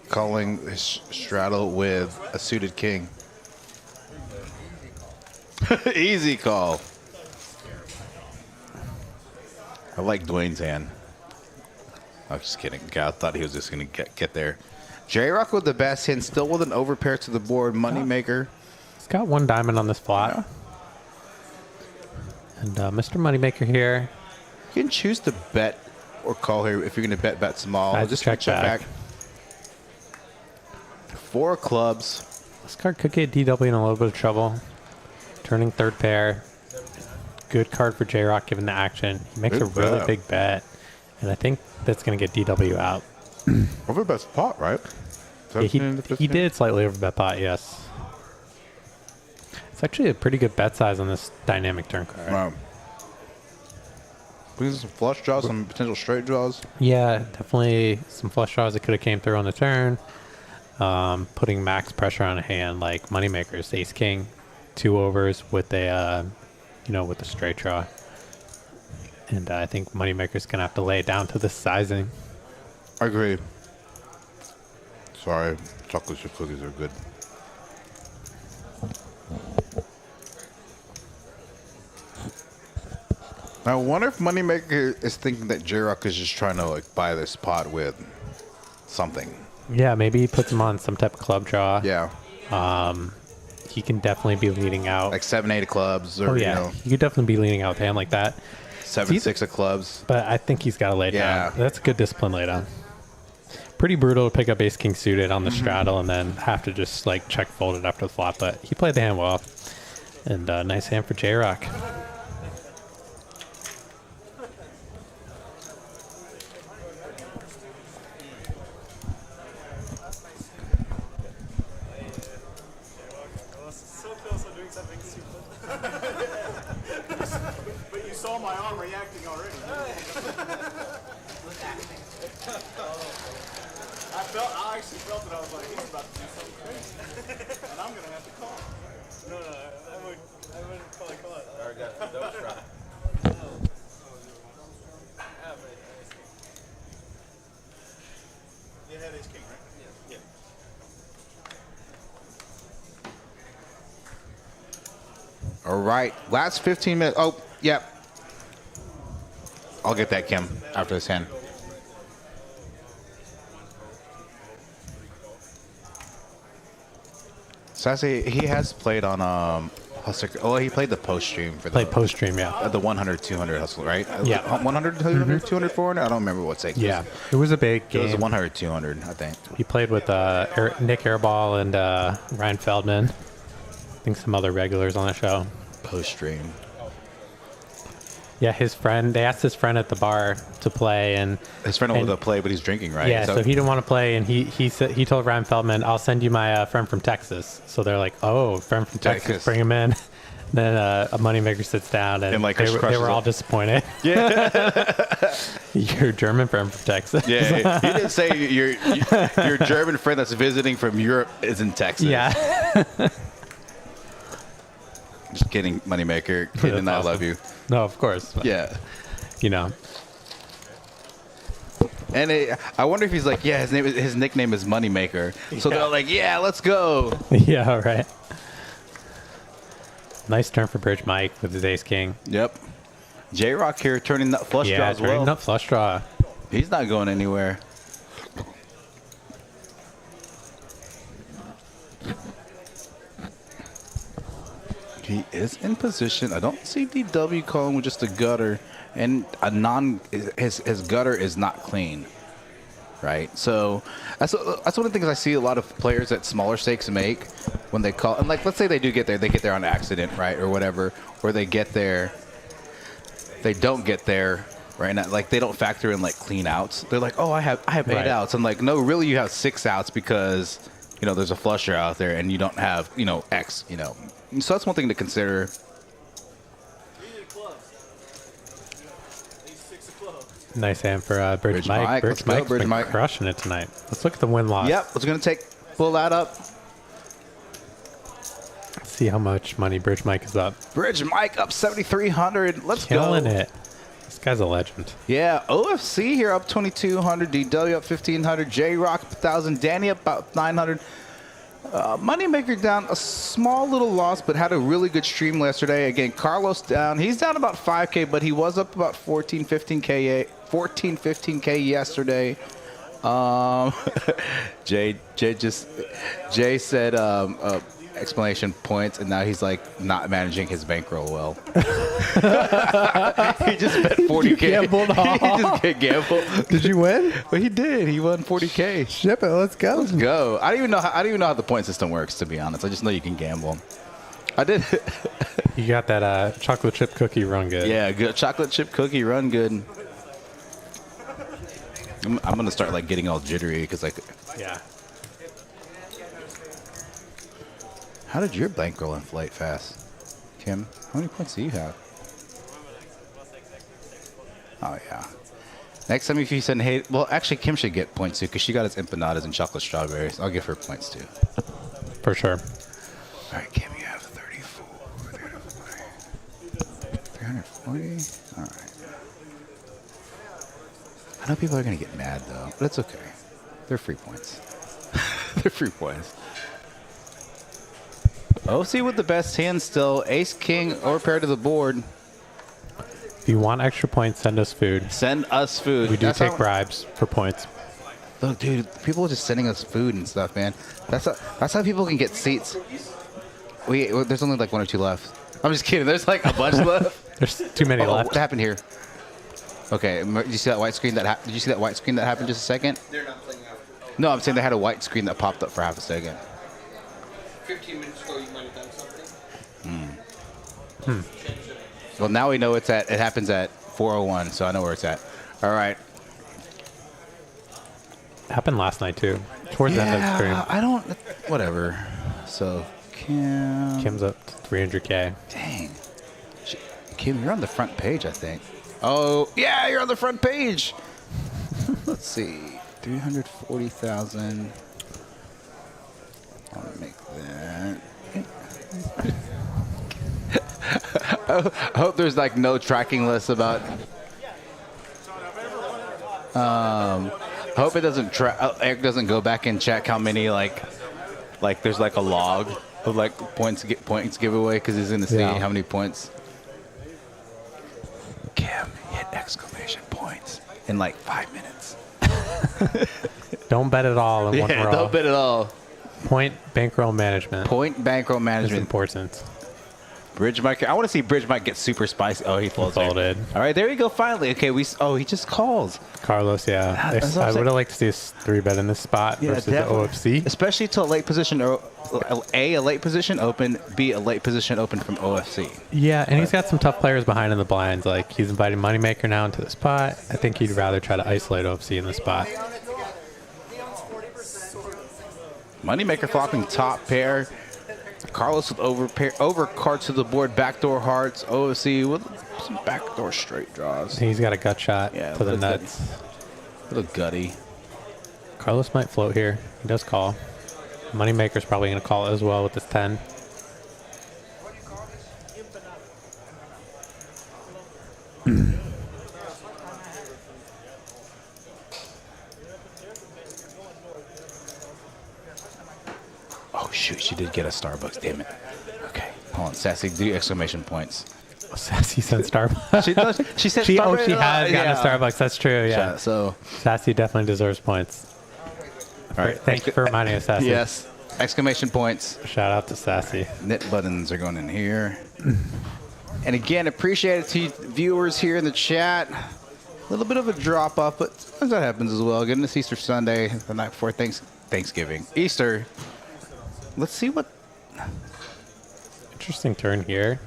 Speaker 1: calling his straddle with a suited king. Easy call. I like Dwayne's hand. I was just kidding. God, I thought he was just going to get there. J-Rock with the best hand, still with an overpair to the board. Moneymaker.
Speaker 2: He's got one diamond on this flop.
Speaker 1: Yeah.
Speaker 2: And Mr. Moneymaker here.
Speaker 1: You can choose to bet or call here if you're going to bet small.
Speaker 2: I just check back.
Speaker 1: 4 clubs.
Speaker 2: This card could get DW in a little bit of trouble. Turning third pair. Good card for J-Rock given the action. He makes a really big bet. And I think that's going to get DW out.
Speaker 1: Over best pot, right?
Speaker 2: Yeah, he did slightly over bet pot, yes. It's actually a pretty good bet size on this dynamic turn card.
Speaker 1: Wow. Brings some flush draws, some potential straight draws.
Speaker 2: Yeah, definitely some flush draws that could have came through on the turn. Putting max pressure on a hand like Moneymaker's ace king, 2 overs with a with a straight draw. And I think Moneymaker's gonna have to lay it down to the sizing.
Speaker 1: I agree. Sorry, chocolate chip cookies are good. I wonder if Moneymaker is thinking that J-Rock is just trying to like buy this pot with something.
Speaker 2: Yeah, maybe he puts him on some type of club draw.
Speaker 1: Yeah.
Speaker 2: He can definitely be leading out.
Speaker 1: Like 7-8 of clubs. Or,
Speaker 2: he could definitely be leading out with a hand like that.
Speaker 1: 7-6 of clubs.
Speaker 2: But I think he's got to lay down. That's a good discipline lay down. Pretty brutal to pick up ace king suited on the straddle and then have to just like check fold it after the flop. But he played the hand well. And nice hand for J-Rock.
Speaker 3: But you saw my arm reacting already. I actually felt it. I was like, he's about to do something crazy. And I'm going to have to call. No, I would probably call it. I got the dope shot. You had ace king, right? Yeah.
Speaker 1: All right, last 15 minutes. Oh, yep. I'll get that, Kim, after this hand. Sassy, he has played on Hustler. Oh, he played the post stream for the
Speaker 2: post stream, yeah.
Speaker 1: The 100, 200 hustle, right?
Speaker 2: Yeah.
Speaker 1: 100, 200, 200, 400. I don't remember what sake.
Speaker 2: Yeah, it was a big game.
Speaker 1: It was 100, 200, I think.
Speaker 2: He played with Nick Airball and Ryan Feldman. I think some other regulars on the show.
Speaker 1: Post stream.
Speaker 2: Yeah, his friend. They asked his friend at the bar to play, and
Speaker 1: his friend wanted to play, but he's drinking, right?
Speaker 2: Yeah, so he didn't want to play, and he said he told Ryan Feldman, "I'll send you my friend from Texas." So they're like, "Oh, friend from Texas, bring him in." Then a moneymaker sits down, and
Speaker 1: like
Speaker 2: they were all disappointed.
Speaker 1: Yeah,
Speaker 2: your German friend from Texas.
Speaker 1: Yeah, he didn't say your German friend that's visiting from Europe is in Texas.
Speaker 2: Yeah.
Speaker 1: Just kidding, Moneymaker. Hayden, I love you.
Speaker 2: No, of course.
Speaker 1: Yeah.
Speaker 2: You know.
Speaker 1: And I wonder if he's like, yeah, his nickname is Moneymaker. So they're like, yeah, let's go.
Speaker 2: Yeah, right. Nice turn for Bridge Mike with his ace king.
Speaker 1: Yep. J-Rock here turning that flush draw as well.
Speaker 2: Yeah, turning up flush draw.
Speaker 1: He's not going anywhere. He is in position. I don't see DW calling with just a gutter, and his gutter is not clean, right? So that's one of the things I see a lot of players at smaller stakes make when they call. And like, let's say they get there on accident, right, or whatever, or they get there, they don't get there, right? Not, like they don't factor in like clean outs. They're like, oh, I have 8 outs. I'm like, no, really, you have 6 outs because there's a flusher out there and you don't have X, So that's one thing to consider.
Speaker 2: Nice hand for Bridge Mike.
Speaker 1: Bridge Mike's
Speaker 2: been crushing it tonight. Let's look at the win-loss.
Speaker 1: Yep, it's going to pull that up.
Speaker 2: Let's see how much money Bridge Mike is up.
Speaker 1: Bridge Mike up 7,300. Let's go.
Speaker 2: Killing it. This guy's a legend.
Speaker 1: Yeah, OFC here up 2,200. DW up 1,500. J-Rock up 1,000. Danny up about 900. Moneymaker down a small little loss, but had a really good stream yesterday. Again, Carlos down. He's down about 5K, but he was up about 14, 15K yesterday. Jay said explanation points, and now he's like not managing his bankroll well. He just bet 40K.
Speaker 2: You gambled off.
Speaker 1: He just gambled.
Speaker 2: Did you win?
Speaker 1: Well, he did. He won 40K.
Speaker 2: Ship it. Let's go.
Speaker 1: Let's go. I don't even know how the point system works, to be honest. I just know you can gamble. I did.
Speaker 2: You got that chocolate chip cookie run good.
Speaker 1: Yeah, good chocolate chip cookie run good. I'm gonna start like getting all jittery because like.
Speaker 2: Yeah.
Speaker 1: How did your bankroll inflate fast, Kim? How many points do you have? Oh yeah. Next time if you send Hayden, well actually Kim should get points too because she got his empanadas and chocolate strawberries. I'll give her points too.
Speaker 2: For sure.
Speaker 1: All right, Kim, you have 34, 340. All right. I know people are gonna get mad though, but it's okay. They're free points. They're free points. OC with the best hand still. Ace, king, or pair to the board.
Speaker 2: If you want extra points, send us food.
Speaker 1: Send us food.
Speaker 2: We do take bribes for points.
Speaker 1: Look, dude, people are just sending us food and stuff, man. That's how people can get seats. There's only like 1 or 2 left. I'm just kidding. There's like a bunch left.
Speaker 2: There's too many left.
Speaker 1: What happened here? Okay, did you see that white screen that did you see that white screen that happened just a second?
Speaker 3: They're not playing out.
Speaker 1: No, I'm saying they had a white screen that popped up for half a second.
Speaker 3: 15 minutes ago, you might have done something.
Speaker 1: Well, now we know it happens at 4:01, so I know where it's at. All right.
Speaker 2: Happened last night too. Towards the end of the stream.
Speaker 1: Whatever. So
Speaker 2: Kim's up to 300K.
Speaker 1: Dang. Kim, you're on the front page, I think. Oh, yeah, you're on the front page. Let's see. 340,000. I'll make that. I hope there's like no tracking list about. Hope it doesn't Eric doesn't go back and check how many like there's like a log of like points giveaway because he's gonna see how many points. Kim hit exclamation points in like 5 minutes.
Speaker 2: Don't bet it all in one row.
Speaker 1: Don't bet it all.
Speaker 2: Point bankroll management.
Speaker 1: Point bankroll management.
Speaker 2: Is important.
Speaker 1: Bridge Mike. I want to see Bridge Mike get super spicy. Oh, he folded. All right, there we go. Finally. Okay, he just calls.
Speaker 2: Carlos, yeah. I would have liked to see a 3-bet in this spot versus the OFC.
Speaker 1: Especially to a late position, A late position open, B, a late position open from OFC.
Speaker 2: Yeah, and he's got some tough players behind in the blinds. Like, he's inviting Moneymaker now into the spot. I think he'd rather try to isolate OFC in the spot.
Speaker 1: Moneymaker flopping top pair. Carlos with over cards to the board, backdoor hearts. OFC with some backdoor straight draws.
Speaker 2: He's got a gut shot to the nuts.
Speaker 1: A little gutty.
Speaker 2: Carlos might float here. He does call. Moneymaker's probably going to call as well with this 10.
Speaker 1: Oh, shoot. She did get a Starbucks. Damn it. Okay. Hold on. Sassy, do exclamation points.
Speaker 2: Sassy said Starbucks.
Speaker 1: she said
Speaker 2: she
Speaker 1: Starbucks.
Speaker 2: has gotten a Starbucks. That's true, yeah.
Speaker 1: So
Speaker 2: Sassy definitely deserves points.
Speaker 1: All right.
Speaker 2: Thank you for reminding us, Sassy.
Speaker 1: Yes. Exclamation points.
Speaker 2: Shout out to Sassy.
Speaker 1: Knit buttons are going in here. And again, appreciate it to you viewers here in the chat. A little bit of a drop off, but that happens as well. Getting this Easter Sunday, the night before Thanksgiving. Easter. Let's see what.
Speaker 2: Interesting turn here.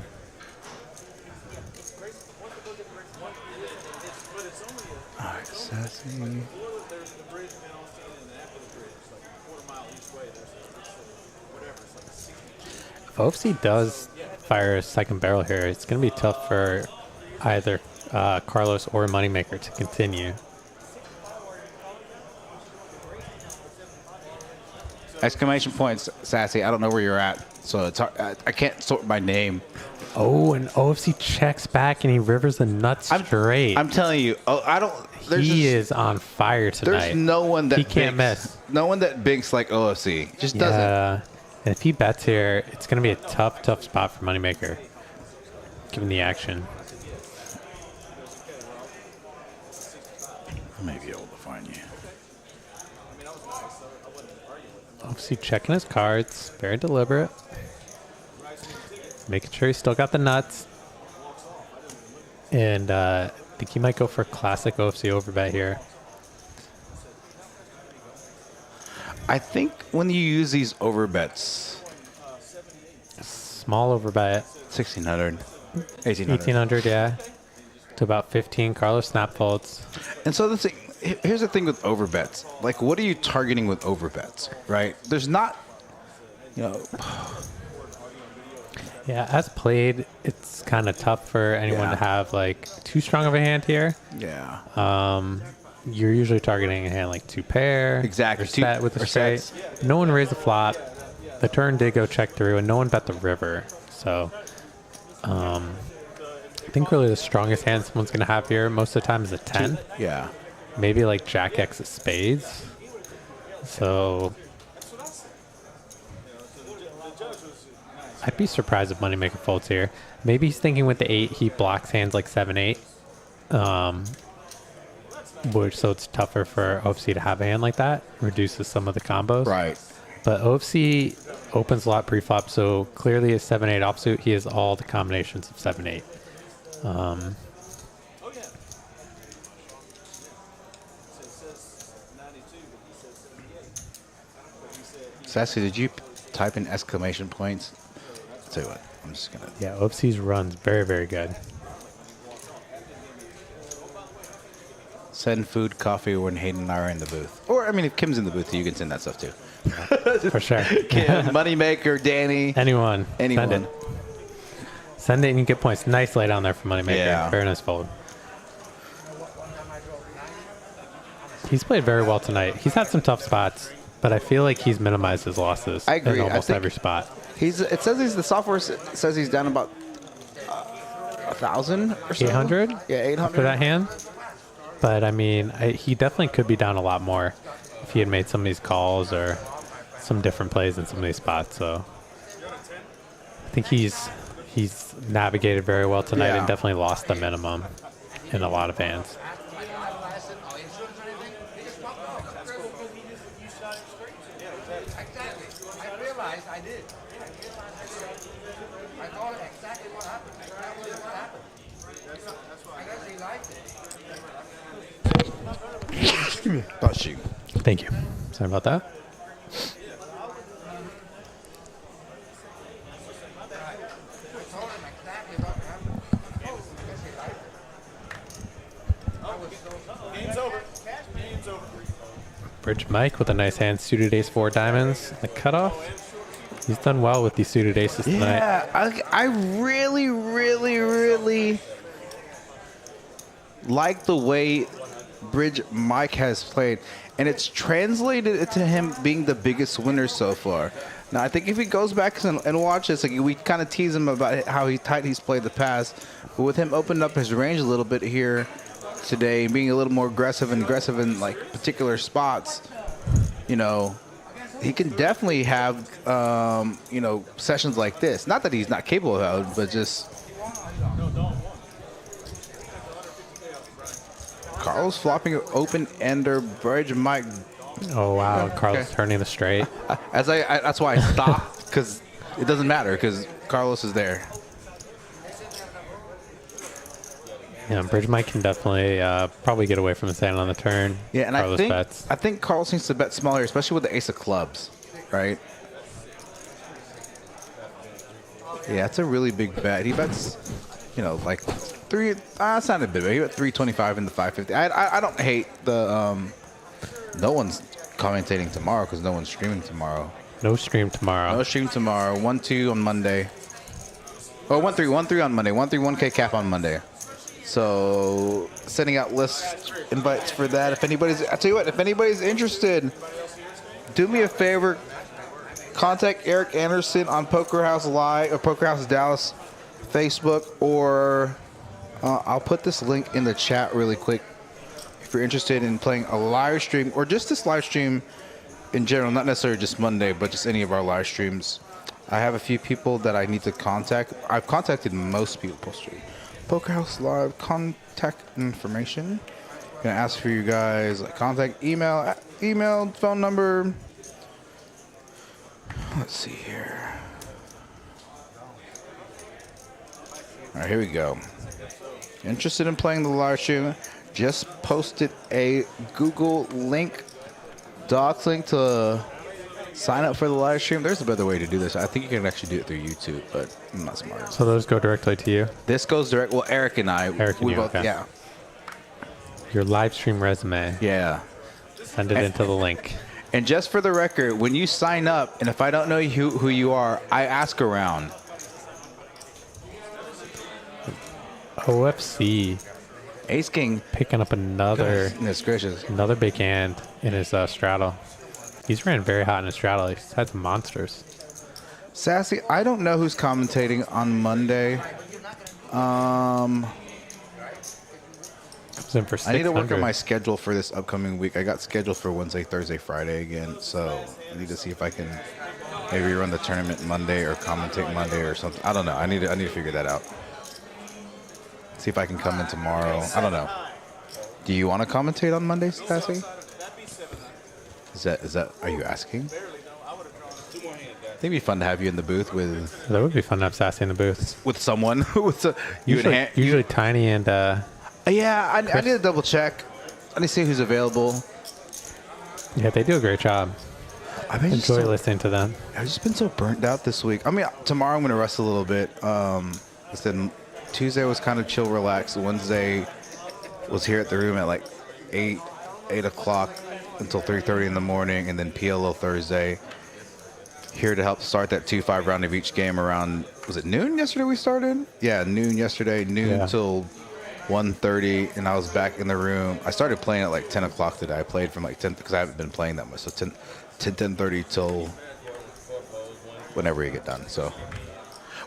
Speaker 1: All right, Sassy.
Speaker 2: If OFC does fire a second barrel here, it's going to be tough for either Carlos or Moneymaker to continue.
Speaker 1: Exclamation points, Sassy. I don't know where you're at, so it's hard. I can't sort by name.
Speaker 2: Oh, and OFC checks back and he rivers the nuts straight.
Speaker 1: I'm telling you, I don't.
Speaker 2: He is on fire tonight.
Speaker 1: There's no one that
Speaker 2: he can't miss.
Speaker 1: No one that binks like OFC. Just doesn't.
Speaker 2: And if he bets here, it's going to be a tough spot for Moneymaker, given the action.
Speaker 1: I may be able to find you.
Speaker 2: OFC checking his cards, very deliberate. Making sure he's still got the nuts. And I think he might go for a classic OFC overbet here.
Speaker 1: I think when you use these overbets,
Speaker 2: small overbet,
Speaker 1: 1,600, 1,800.
Speaker 2: 1,800, yeah, to about 15. Carlos snap folds.
Speaker 1: And so here's the thing with overbets. Like, what are you targeting with overbets, right? There's not,
Speaker 2: Yeah, as played, it's kind of tough for anyone to have like too strong of a hand here.
Speaker 1: Yeah.
Speaker 2: You're usually targeting a hand like 2 pair.
Speaker 1: Exactly.
Speaker 2: Or set with a straight. No one raised a flop. The turn did go check through, and no one bet the river. So, I think really the strongest hand someone's going to have here most of the time is a 10.
Speaker 1: Yeah.
Speaker 2: Maybe like Jack X of spades. So, I'd be surprised if Moneymaker folds here. Maybe he's thinking with the 8, he blocks hands like 7-8. So it's tougher for OFC to have a hand like that. Reduces some of the combos.
Speaker 1: Right.
Speaker 2: But OFC opens a lot pre-flop, so clearly a 7-8 offsuit, he has all the combinations of 7-8.
Speaker 1: Sassy, did you type in exclamation points? I'll tell you what, I'm just going to.
Speaker 2: Yeah, OFC's run's very, very good.
Speaker 1: Send food, coffee when Hayden and I are in the booth. Or, I mean, if Kim's in the booth, you can send that stuff too.
Speaker 2: For sure.
Speaker 1: Kim, Moneymaker, Danny.
Speaker 2: Anyone.
Speaker 1: Anyone.
Speaker 2: Send it and you get points. Nice lay down there for Moneymaker.
Speaker 1: Yeah.
Speaker 2: Very nice fold. He's played very well tonight. He's had some tough spots, but I feel like he's minimized his losses.
Speaker 1: I agree.
Speaker 2: In almost every spot.
Speaker 1: It says the software says he's down about 1,000 or so.
Speaker 2: 800?
Speaker 1: Yeah, 800.
Speaker 2: For that hand. But, I mean, he definitely could be down a lot more if he had made some of these calls or some different plays in some of these spots. So I think he's navigated very well tonight and definitely lost the minimum in a lot of hands.
Speaker 8: Exactly. I realized I did. I told him exactly what happened. Exactly what happened. I guess he liked it.
Speaker 1: Bless you.
Speaker 2: Thank you. Sorry about that.
Speaker 8: I told him exactly what happened. I guess he liked it. I was so
Speaker 3: Game's over. Game's over.
Speaker 2: Bridge Mike with a nice hand. Suited ace 4 diamonds. The cutoff. He's done well with these suited aces tonight.
Speaker 1: Yeah, I really like the way Bridge Mike has played, and it's translated into him being the biggest winner so far. Now, I think if he goes back and watches, like, we kind of tease him about how tight he's played the past, but with him opening up his range a little bit here today, being a little more aggressive in like particular spots, you know, he can definitely have, you know, sessions like this. Not that he's not capable of it, but just Carlos flopping open ender Bridge Mike.
Speaker 2: Oh wow, Carlos turning the straight.
Speaker 1: That's why I stopped, because it doesn't matter because Carlos is there.
Speaker 2: Yeah, Bridge Mike can definitely probably get away from the sand on the turn.
Speaker 1: Yeah, and
Speaker 2: Carlos bets.
Speaker 1: I think Carlos needs to bet smaller, especially with the ace of clubs, right? Yeah, that's a really big bet. He bets, you know, like it's not a big bet. He bet 325 in the 550. I don't hate the no one's commentating tomorrow because no one's streaming tomorrow.
Speaker 2: No stream tomorrow.
Speaker 1: No stream tomorrow. 1-2 on Monday. Oh, 1-3 on Monday. 1-3 1K cap on Monday. So sending out list invites for that. If anybody's, I tell you what, if anybody's interested, do me a favor. Contact Eric Anderson on Poker House Live or Poker House Dallas Facebook, or I'll put this link in the chat really quick. If you're interested in playing a live stream or just this live stream in general, not necessarily just Monday, but just any of our live streams. I have a few people that I need to contact. I've contacted most people post-stream. Poker House Live contact information. Gonna ask for you guys contact email, phone number. Let's see here. All right, here we go. Interested in playing the live stream? Just posted a Google link, docs link to sign up for the live stream. There's a better way to do this. I think you can actually do it through YouTube, but I'm not smart.
Speaker 2: So those go directly to you?
Speaker 1: This goes direct. Well, Eric and I.
Speaker 2: We both, okay.
Speaker 1: Yeah.
Speaker 2: Your live stream resume.
Speaker 1: Yeah.
Speaker 2: Send it into the link.
Speaker 1: And just for the record, when you sign up, and if I don't know who you are, I ask around.
Speaker 2: OFC.
Speaker 1: Ace King
Speaker 2: picking up another.
Speaker 1: Goodness gracious.
Speaker 2: Another big hand in his straddle. He's ran very hot in his straddle. He's had some monsters.
Speaker 1: Sassy, I don't know who's commentating on Monday.
Speaker 2: I
Speaker 1: need to work on my schedule for this upcoming week. I got scheduled for Wednesday, Thursday, Friday again, so I need to see if I can maybe run the tournament Monday or commentate Monday or something. I don't know. I need to figure that out. See if I can come in tomorrow. I don't know. Do you want to commentate on Monday, Sassy? Is that? Are you asking? I think it'd be fun to have you in the booth with.
Speaker 2: That would be fun to have Sassy in the booth
Speaker 1: with someone.
Speaker 2: usually Tiny and.
Speaker 1: Yeah, I need to double check. I need to see who's available.
Speaker 2: Yeah, they do a great job. I enjoy listening to them.
Speaker 1: I've just been so burnt out this week. I mean, tomorrow I'm going to rest a little bit. Then Tuesday was kind of chill, relaxed. Wednesday was here at the room at like 8 o'clock until 3:30 in the morning, and then PLO Thursday. Here to help start that 2-5 round of each game around, was it noon yesterday we started? Yeah, noon yesterday, till 1:30, and I was back in the room. I started playing at like 10 o'clock today. I played from like 10 because I haven't been playing that much. So 10:30 till whenever you get done. So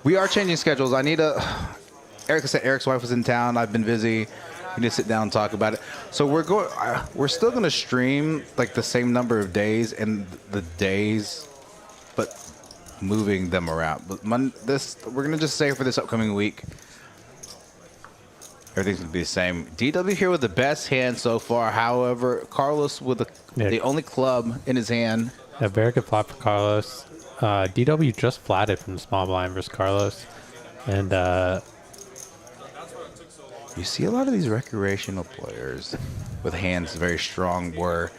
Speaker 1: we are changing schedules. I need a. Eric said Eric's wife was in town. I've been busy. We need to sit down and talk about it. So we're still going to stream like the same number of days and the days, but moving them around. But we're going to just say for this upcoming week, everything's going to be the same. DW here with the best hand so far. However, Carlos with the only club in his hand.
Speaker 2: A very good flop for Carlos. DW just flatted from the small blind versus Carlos. And
Speaker 1: You see a lot of these recreational players with hands very strong, where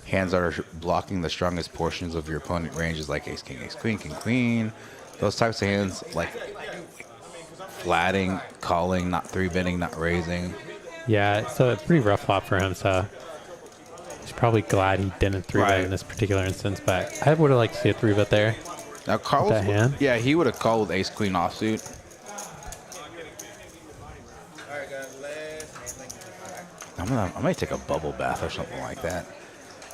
Speaker 1: hands are blocking the strongest portions of your opponent ranges, like ace, king, king, queen. Those types of hands, like flatting, calling, not 3-betting, not raising.
Speaker 2: yeah, so it's a pretty rough flop for him. So he's probably glad he didn't 3-bet
Speaker 1: Right.
Speaker 2: in this particular instance. But I would have liked to see a 3-bet there.
Speaker 1: Now Carlos,
Speaker 2: that hand?
Speaker 1: yeah, he would have called with ace, queen offsuit. I might take a bubble bath or something like that.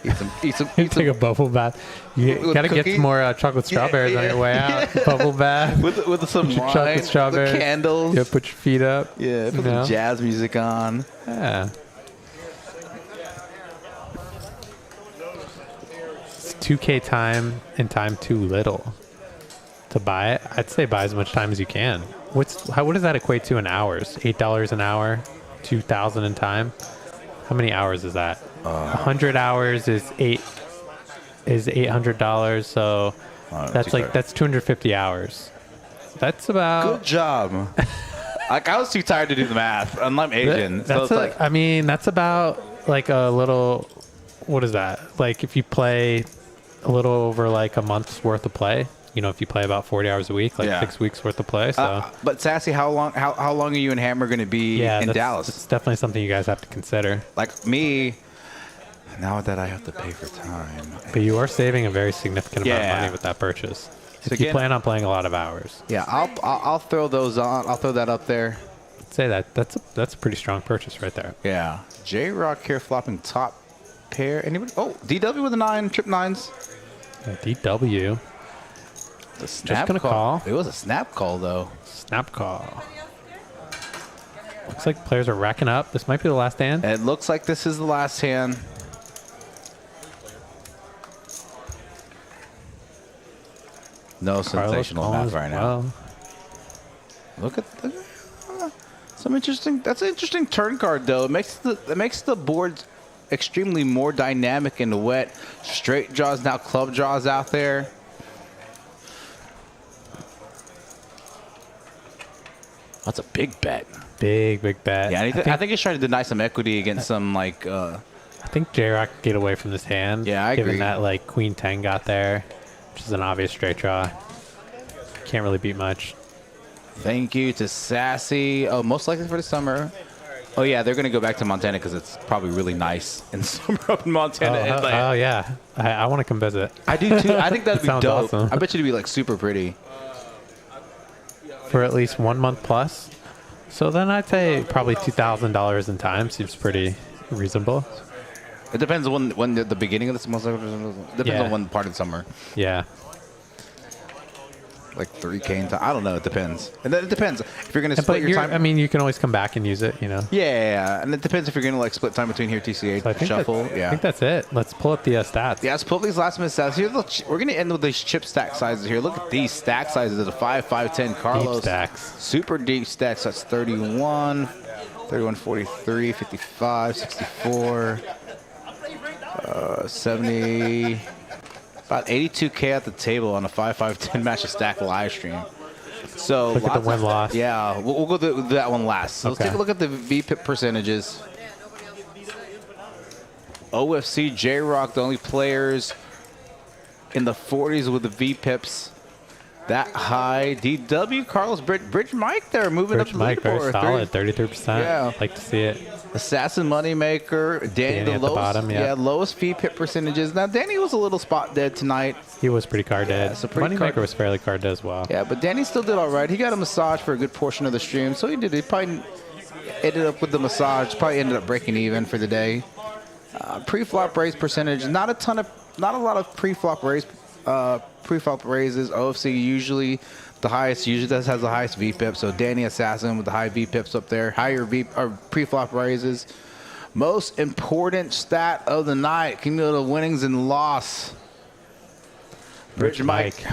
Speaker 1: Eat some.
Speaker 2: Take a bubble bath. You
Speaker 1: With
Speaker 2: gotta get
Speaker 1: cookies?
Speaker 2: some more chocolate strawberries on your way out. Bubble bath.
Speaker 1: with some
Speaker 2: Put your
Speaker 1: wine,
Speaker 2: chocolate strawberries.
Speaker 1: the candles.
Speaker 2: Yeah, put your feet up.
Speaker 1: Yeah, put
Speaker 2: you know?
Speaker 1: some jazz music on.
Speaker 2: Yeah. It's 2K time and time too little to buy it. I'd say buy as much time as you can. What does that equate to in hours? $8 an hour, 2,000 in time. How many hours is that? 100 hours is $800. So that's 250 hours. That's about.
Speaker 1: Good job. Like I was too tired to do the math. I'm Asian, so it's like
Speaker 2: that's about like a little. What is that? Like if you play a little over like a month's worth of play. You know, if you play about 40 hours a week, like 6 weeks worth of play. So,
Speaker 1: but Sassy, how long are you and Hammer going to be in Dallas?
Speaker 2: It's definitely something you guys have to consider.
Speaker 1: Like me, now that I have to pay for time.
Speaker 2: But you are saving a very significant amount of money with that purchase.
Speaker 1: So
Speaker 2: if you plan on playing a lot of hours.
Speaker 1: Yeah, I'll throw those on. I'll throw that up there.
Speaker 2: I'd say that's a pretty strong purchase right there.
Speaker 1: Yeah, J-Rock here flopping top pair. Anybody? Oh, DW with a 9, trip 9s.
Speaker 2: Yeah, DW.
Speaker 1: The snap
Speaker 2: Just gonna call.
Speaker 1: It was a snap call though.
Speaker 2: Snap call. Looks like players are racking up. This might be the last hand.
Speaker 1: It looks like this is the last hand. No sensational math right now. Look at some interesting. That's an interesting turn card though. It makes the board extremely more dynamic and wet. Straight draws now, club draws out there. That's a big bet.
Speaker 2: Big bet.
Speaker 1: Yeah, I think he's trying to deny some equity against some like.
Speaker 2: I think J-Rock could get away from this hand.
Speaker 1: Yeah, I
Speaker 2: given
Speaker 1: agree.
Speaker 2: that like Queen 10 got there, which is an obvious straight draw. Can't really beat much.
Speaker 1: Thank you to Sassy. Oh, most likely for the summer. Oh yeah, they're gonna go back to Montana because it's probably really nice in summer up in Montana.
Speaker 2: Oh yeah, I want to come visit.
Speaker 1: I do too. I think that'd be
Speaker 2: Sounds
Speaker 1: dope.
Speaker 2: awesome.
Speaker 1: I bet you it'd be like super pretty.
Speaker 2: For at least 1 month plus. So then I'd say probably $2,000 in time seems pretty reasonable.
Speaker 1: It depends on when the beginning of the summer. Depends on when part of the summer.
Speaker 2: Yeah.
Speaker 1: Like 3K in time. I don't know. It depends. And then it depends if you're gonna split your time.
Speaker 2: I mean, you can always come back and use it. You know.
Speaker 1: Yeah, and it depends if you're gonna like split time between here, TCA,
Speaker 2: So I think
Speaker 1: shuffle.
Speaker 2: I think that's it. Let's pull up the stats.
Speaker 1: Yeah, let's pull up these last minute stats. Here, we're going to end with these chip stack sizes here. Look at these stack sizes of the 5, 5, 10 Carlos.
Speaker 2: Deep stacks.
Speaker 1: Super deep stacks. That's 31, 31, 43, 55, 64, 70, about 82K at the table on a 5, 5, 10 match of stack live stream. So
Speaker 2: Look at the win-loss.
Speaker 1: Yeah, we'll go to that one last. So let's take a look at the VPIP percentages. OFC, J-Rock, the only players in the 40s with the VPIPs that high. DW, Carlos, Bridge Mike there moving up the
Speaker 2: Mike, very
Speaker 1: leaderboard.
Speaker 2: solid, 33%.
Speaker 1: Yeah.
Speaker 2: Like to see it.
Speaker 1: Assassin Moneymaker, Danny the
Speaker 2: at
Speaker 1: lowest,
Speaker 2: the bottom, yeah.
Speaker 1: lowest VPIP percentages. Now Danny was a little spot dead tonight.
Speaker 2: He was pretty card dead.
Speaker 1: so pretty
Speaker 2: Moneymaker was fairly card dead as well.
Speaker 1: Yeah, but Danny still did all right. He got a massage for a good portion of the stream, so he did. He probably ended up with the massage. Probably ended up breaking even for the day. Pre-flop raise percentage, not a lot of pre-flop raise, pre-flop raises. OFC usually the highest, has the highest VPIP. So Danny Assassin with the high VPIPs up there, higher pre-flop raises. Most important stat of the night: cumulative winnings and loss. Bridge Mike,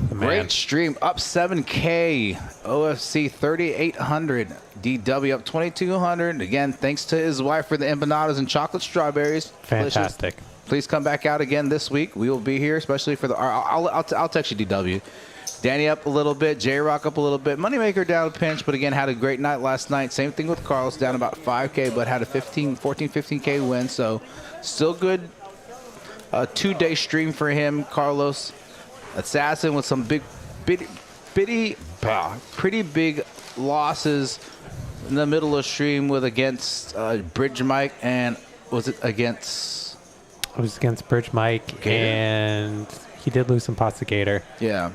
Speaker 1: great stream, up 7K. OFC 3,800. DW up 2,200. Again, thanks to his wife for the empanadas and chocolate strawberries.
Speaker 2: Fantastic.
Speaker 1: Delicious. please come back out again this week. We will be here, especially for the. I'll text you, DW. Danny up a little bit, J-Rock up a little bit, Moneymaker down a pinch, but again had a great night last night. Same thing with Carlos, down about 5K, but had a 15K win, so still good. 2-day stream for him. Carlos, Assassin with some pretty big losses in the middle of stream with against Bridge Mike, and was it against?
Speaker 2: It was against Bridge Mike,
Speaker 1: Gator?
Speaker 2: And he did lose some pots to Gator.
Speaker 1: Yeah.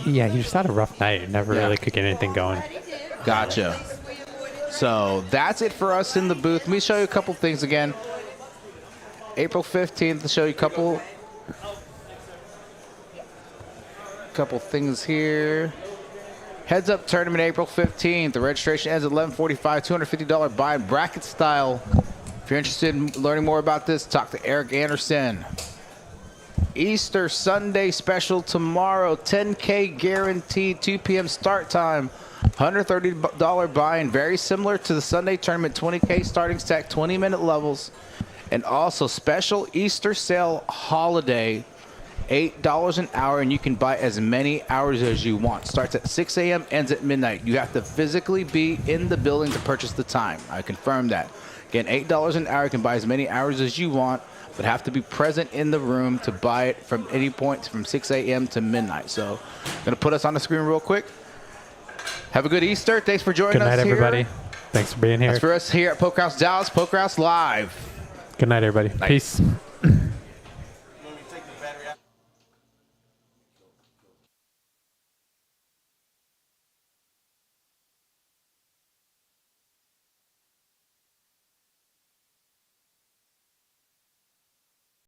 Speaker 2: Yeah, he just had a rough night. Never really could get anything going.
Speaker 1: Gotcha. So that's it for us in the booth. Let me show you a couple things again. April 15th, to show you a couple things here. Heads Up Tournament, April 15th. The registration ends at 11:45. $250 buy-in bracket style. If you're interested in learning more about this, talk to Eric Anderson. Easter Sunday special tomorrow, 10K guaranteed, 2 p.m. start time, $130 buy-in, very similar to the Sunday tournament, 20K starting stack, 20-minute levels, and also special Easter sale holiday, $8 an hour, and you can buy as many hours as you want. Starts at 6 a.m., ends at midnight. You have to physically be in the building to purchase the time. I confirm that. Again, $8 an hour, you can buy as many hours as you want, but have to be present in the room to buy it from any point from 6 a.m. to midnight. So I'm going to put us on the screen real quick. Have a good Easter. Thanks for joining us.
Speaker 2: Good night, everybody.
Speaker 1: Here.
Speaker 2: Thanks for being here.
Speaker 1: That's for us here at Poker House Dallas, Poker House Live.
Speaker 2: Good night, everybody.
Speaker 1: Night.
Speaker 2: Peace.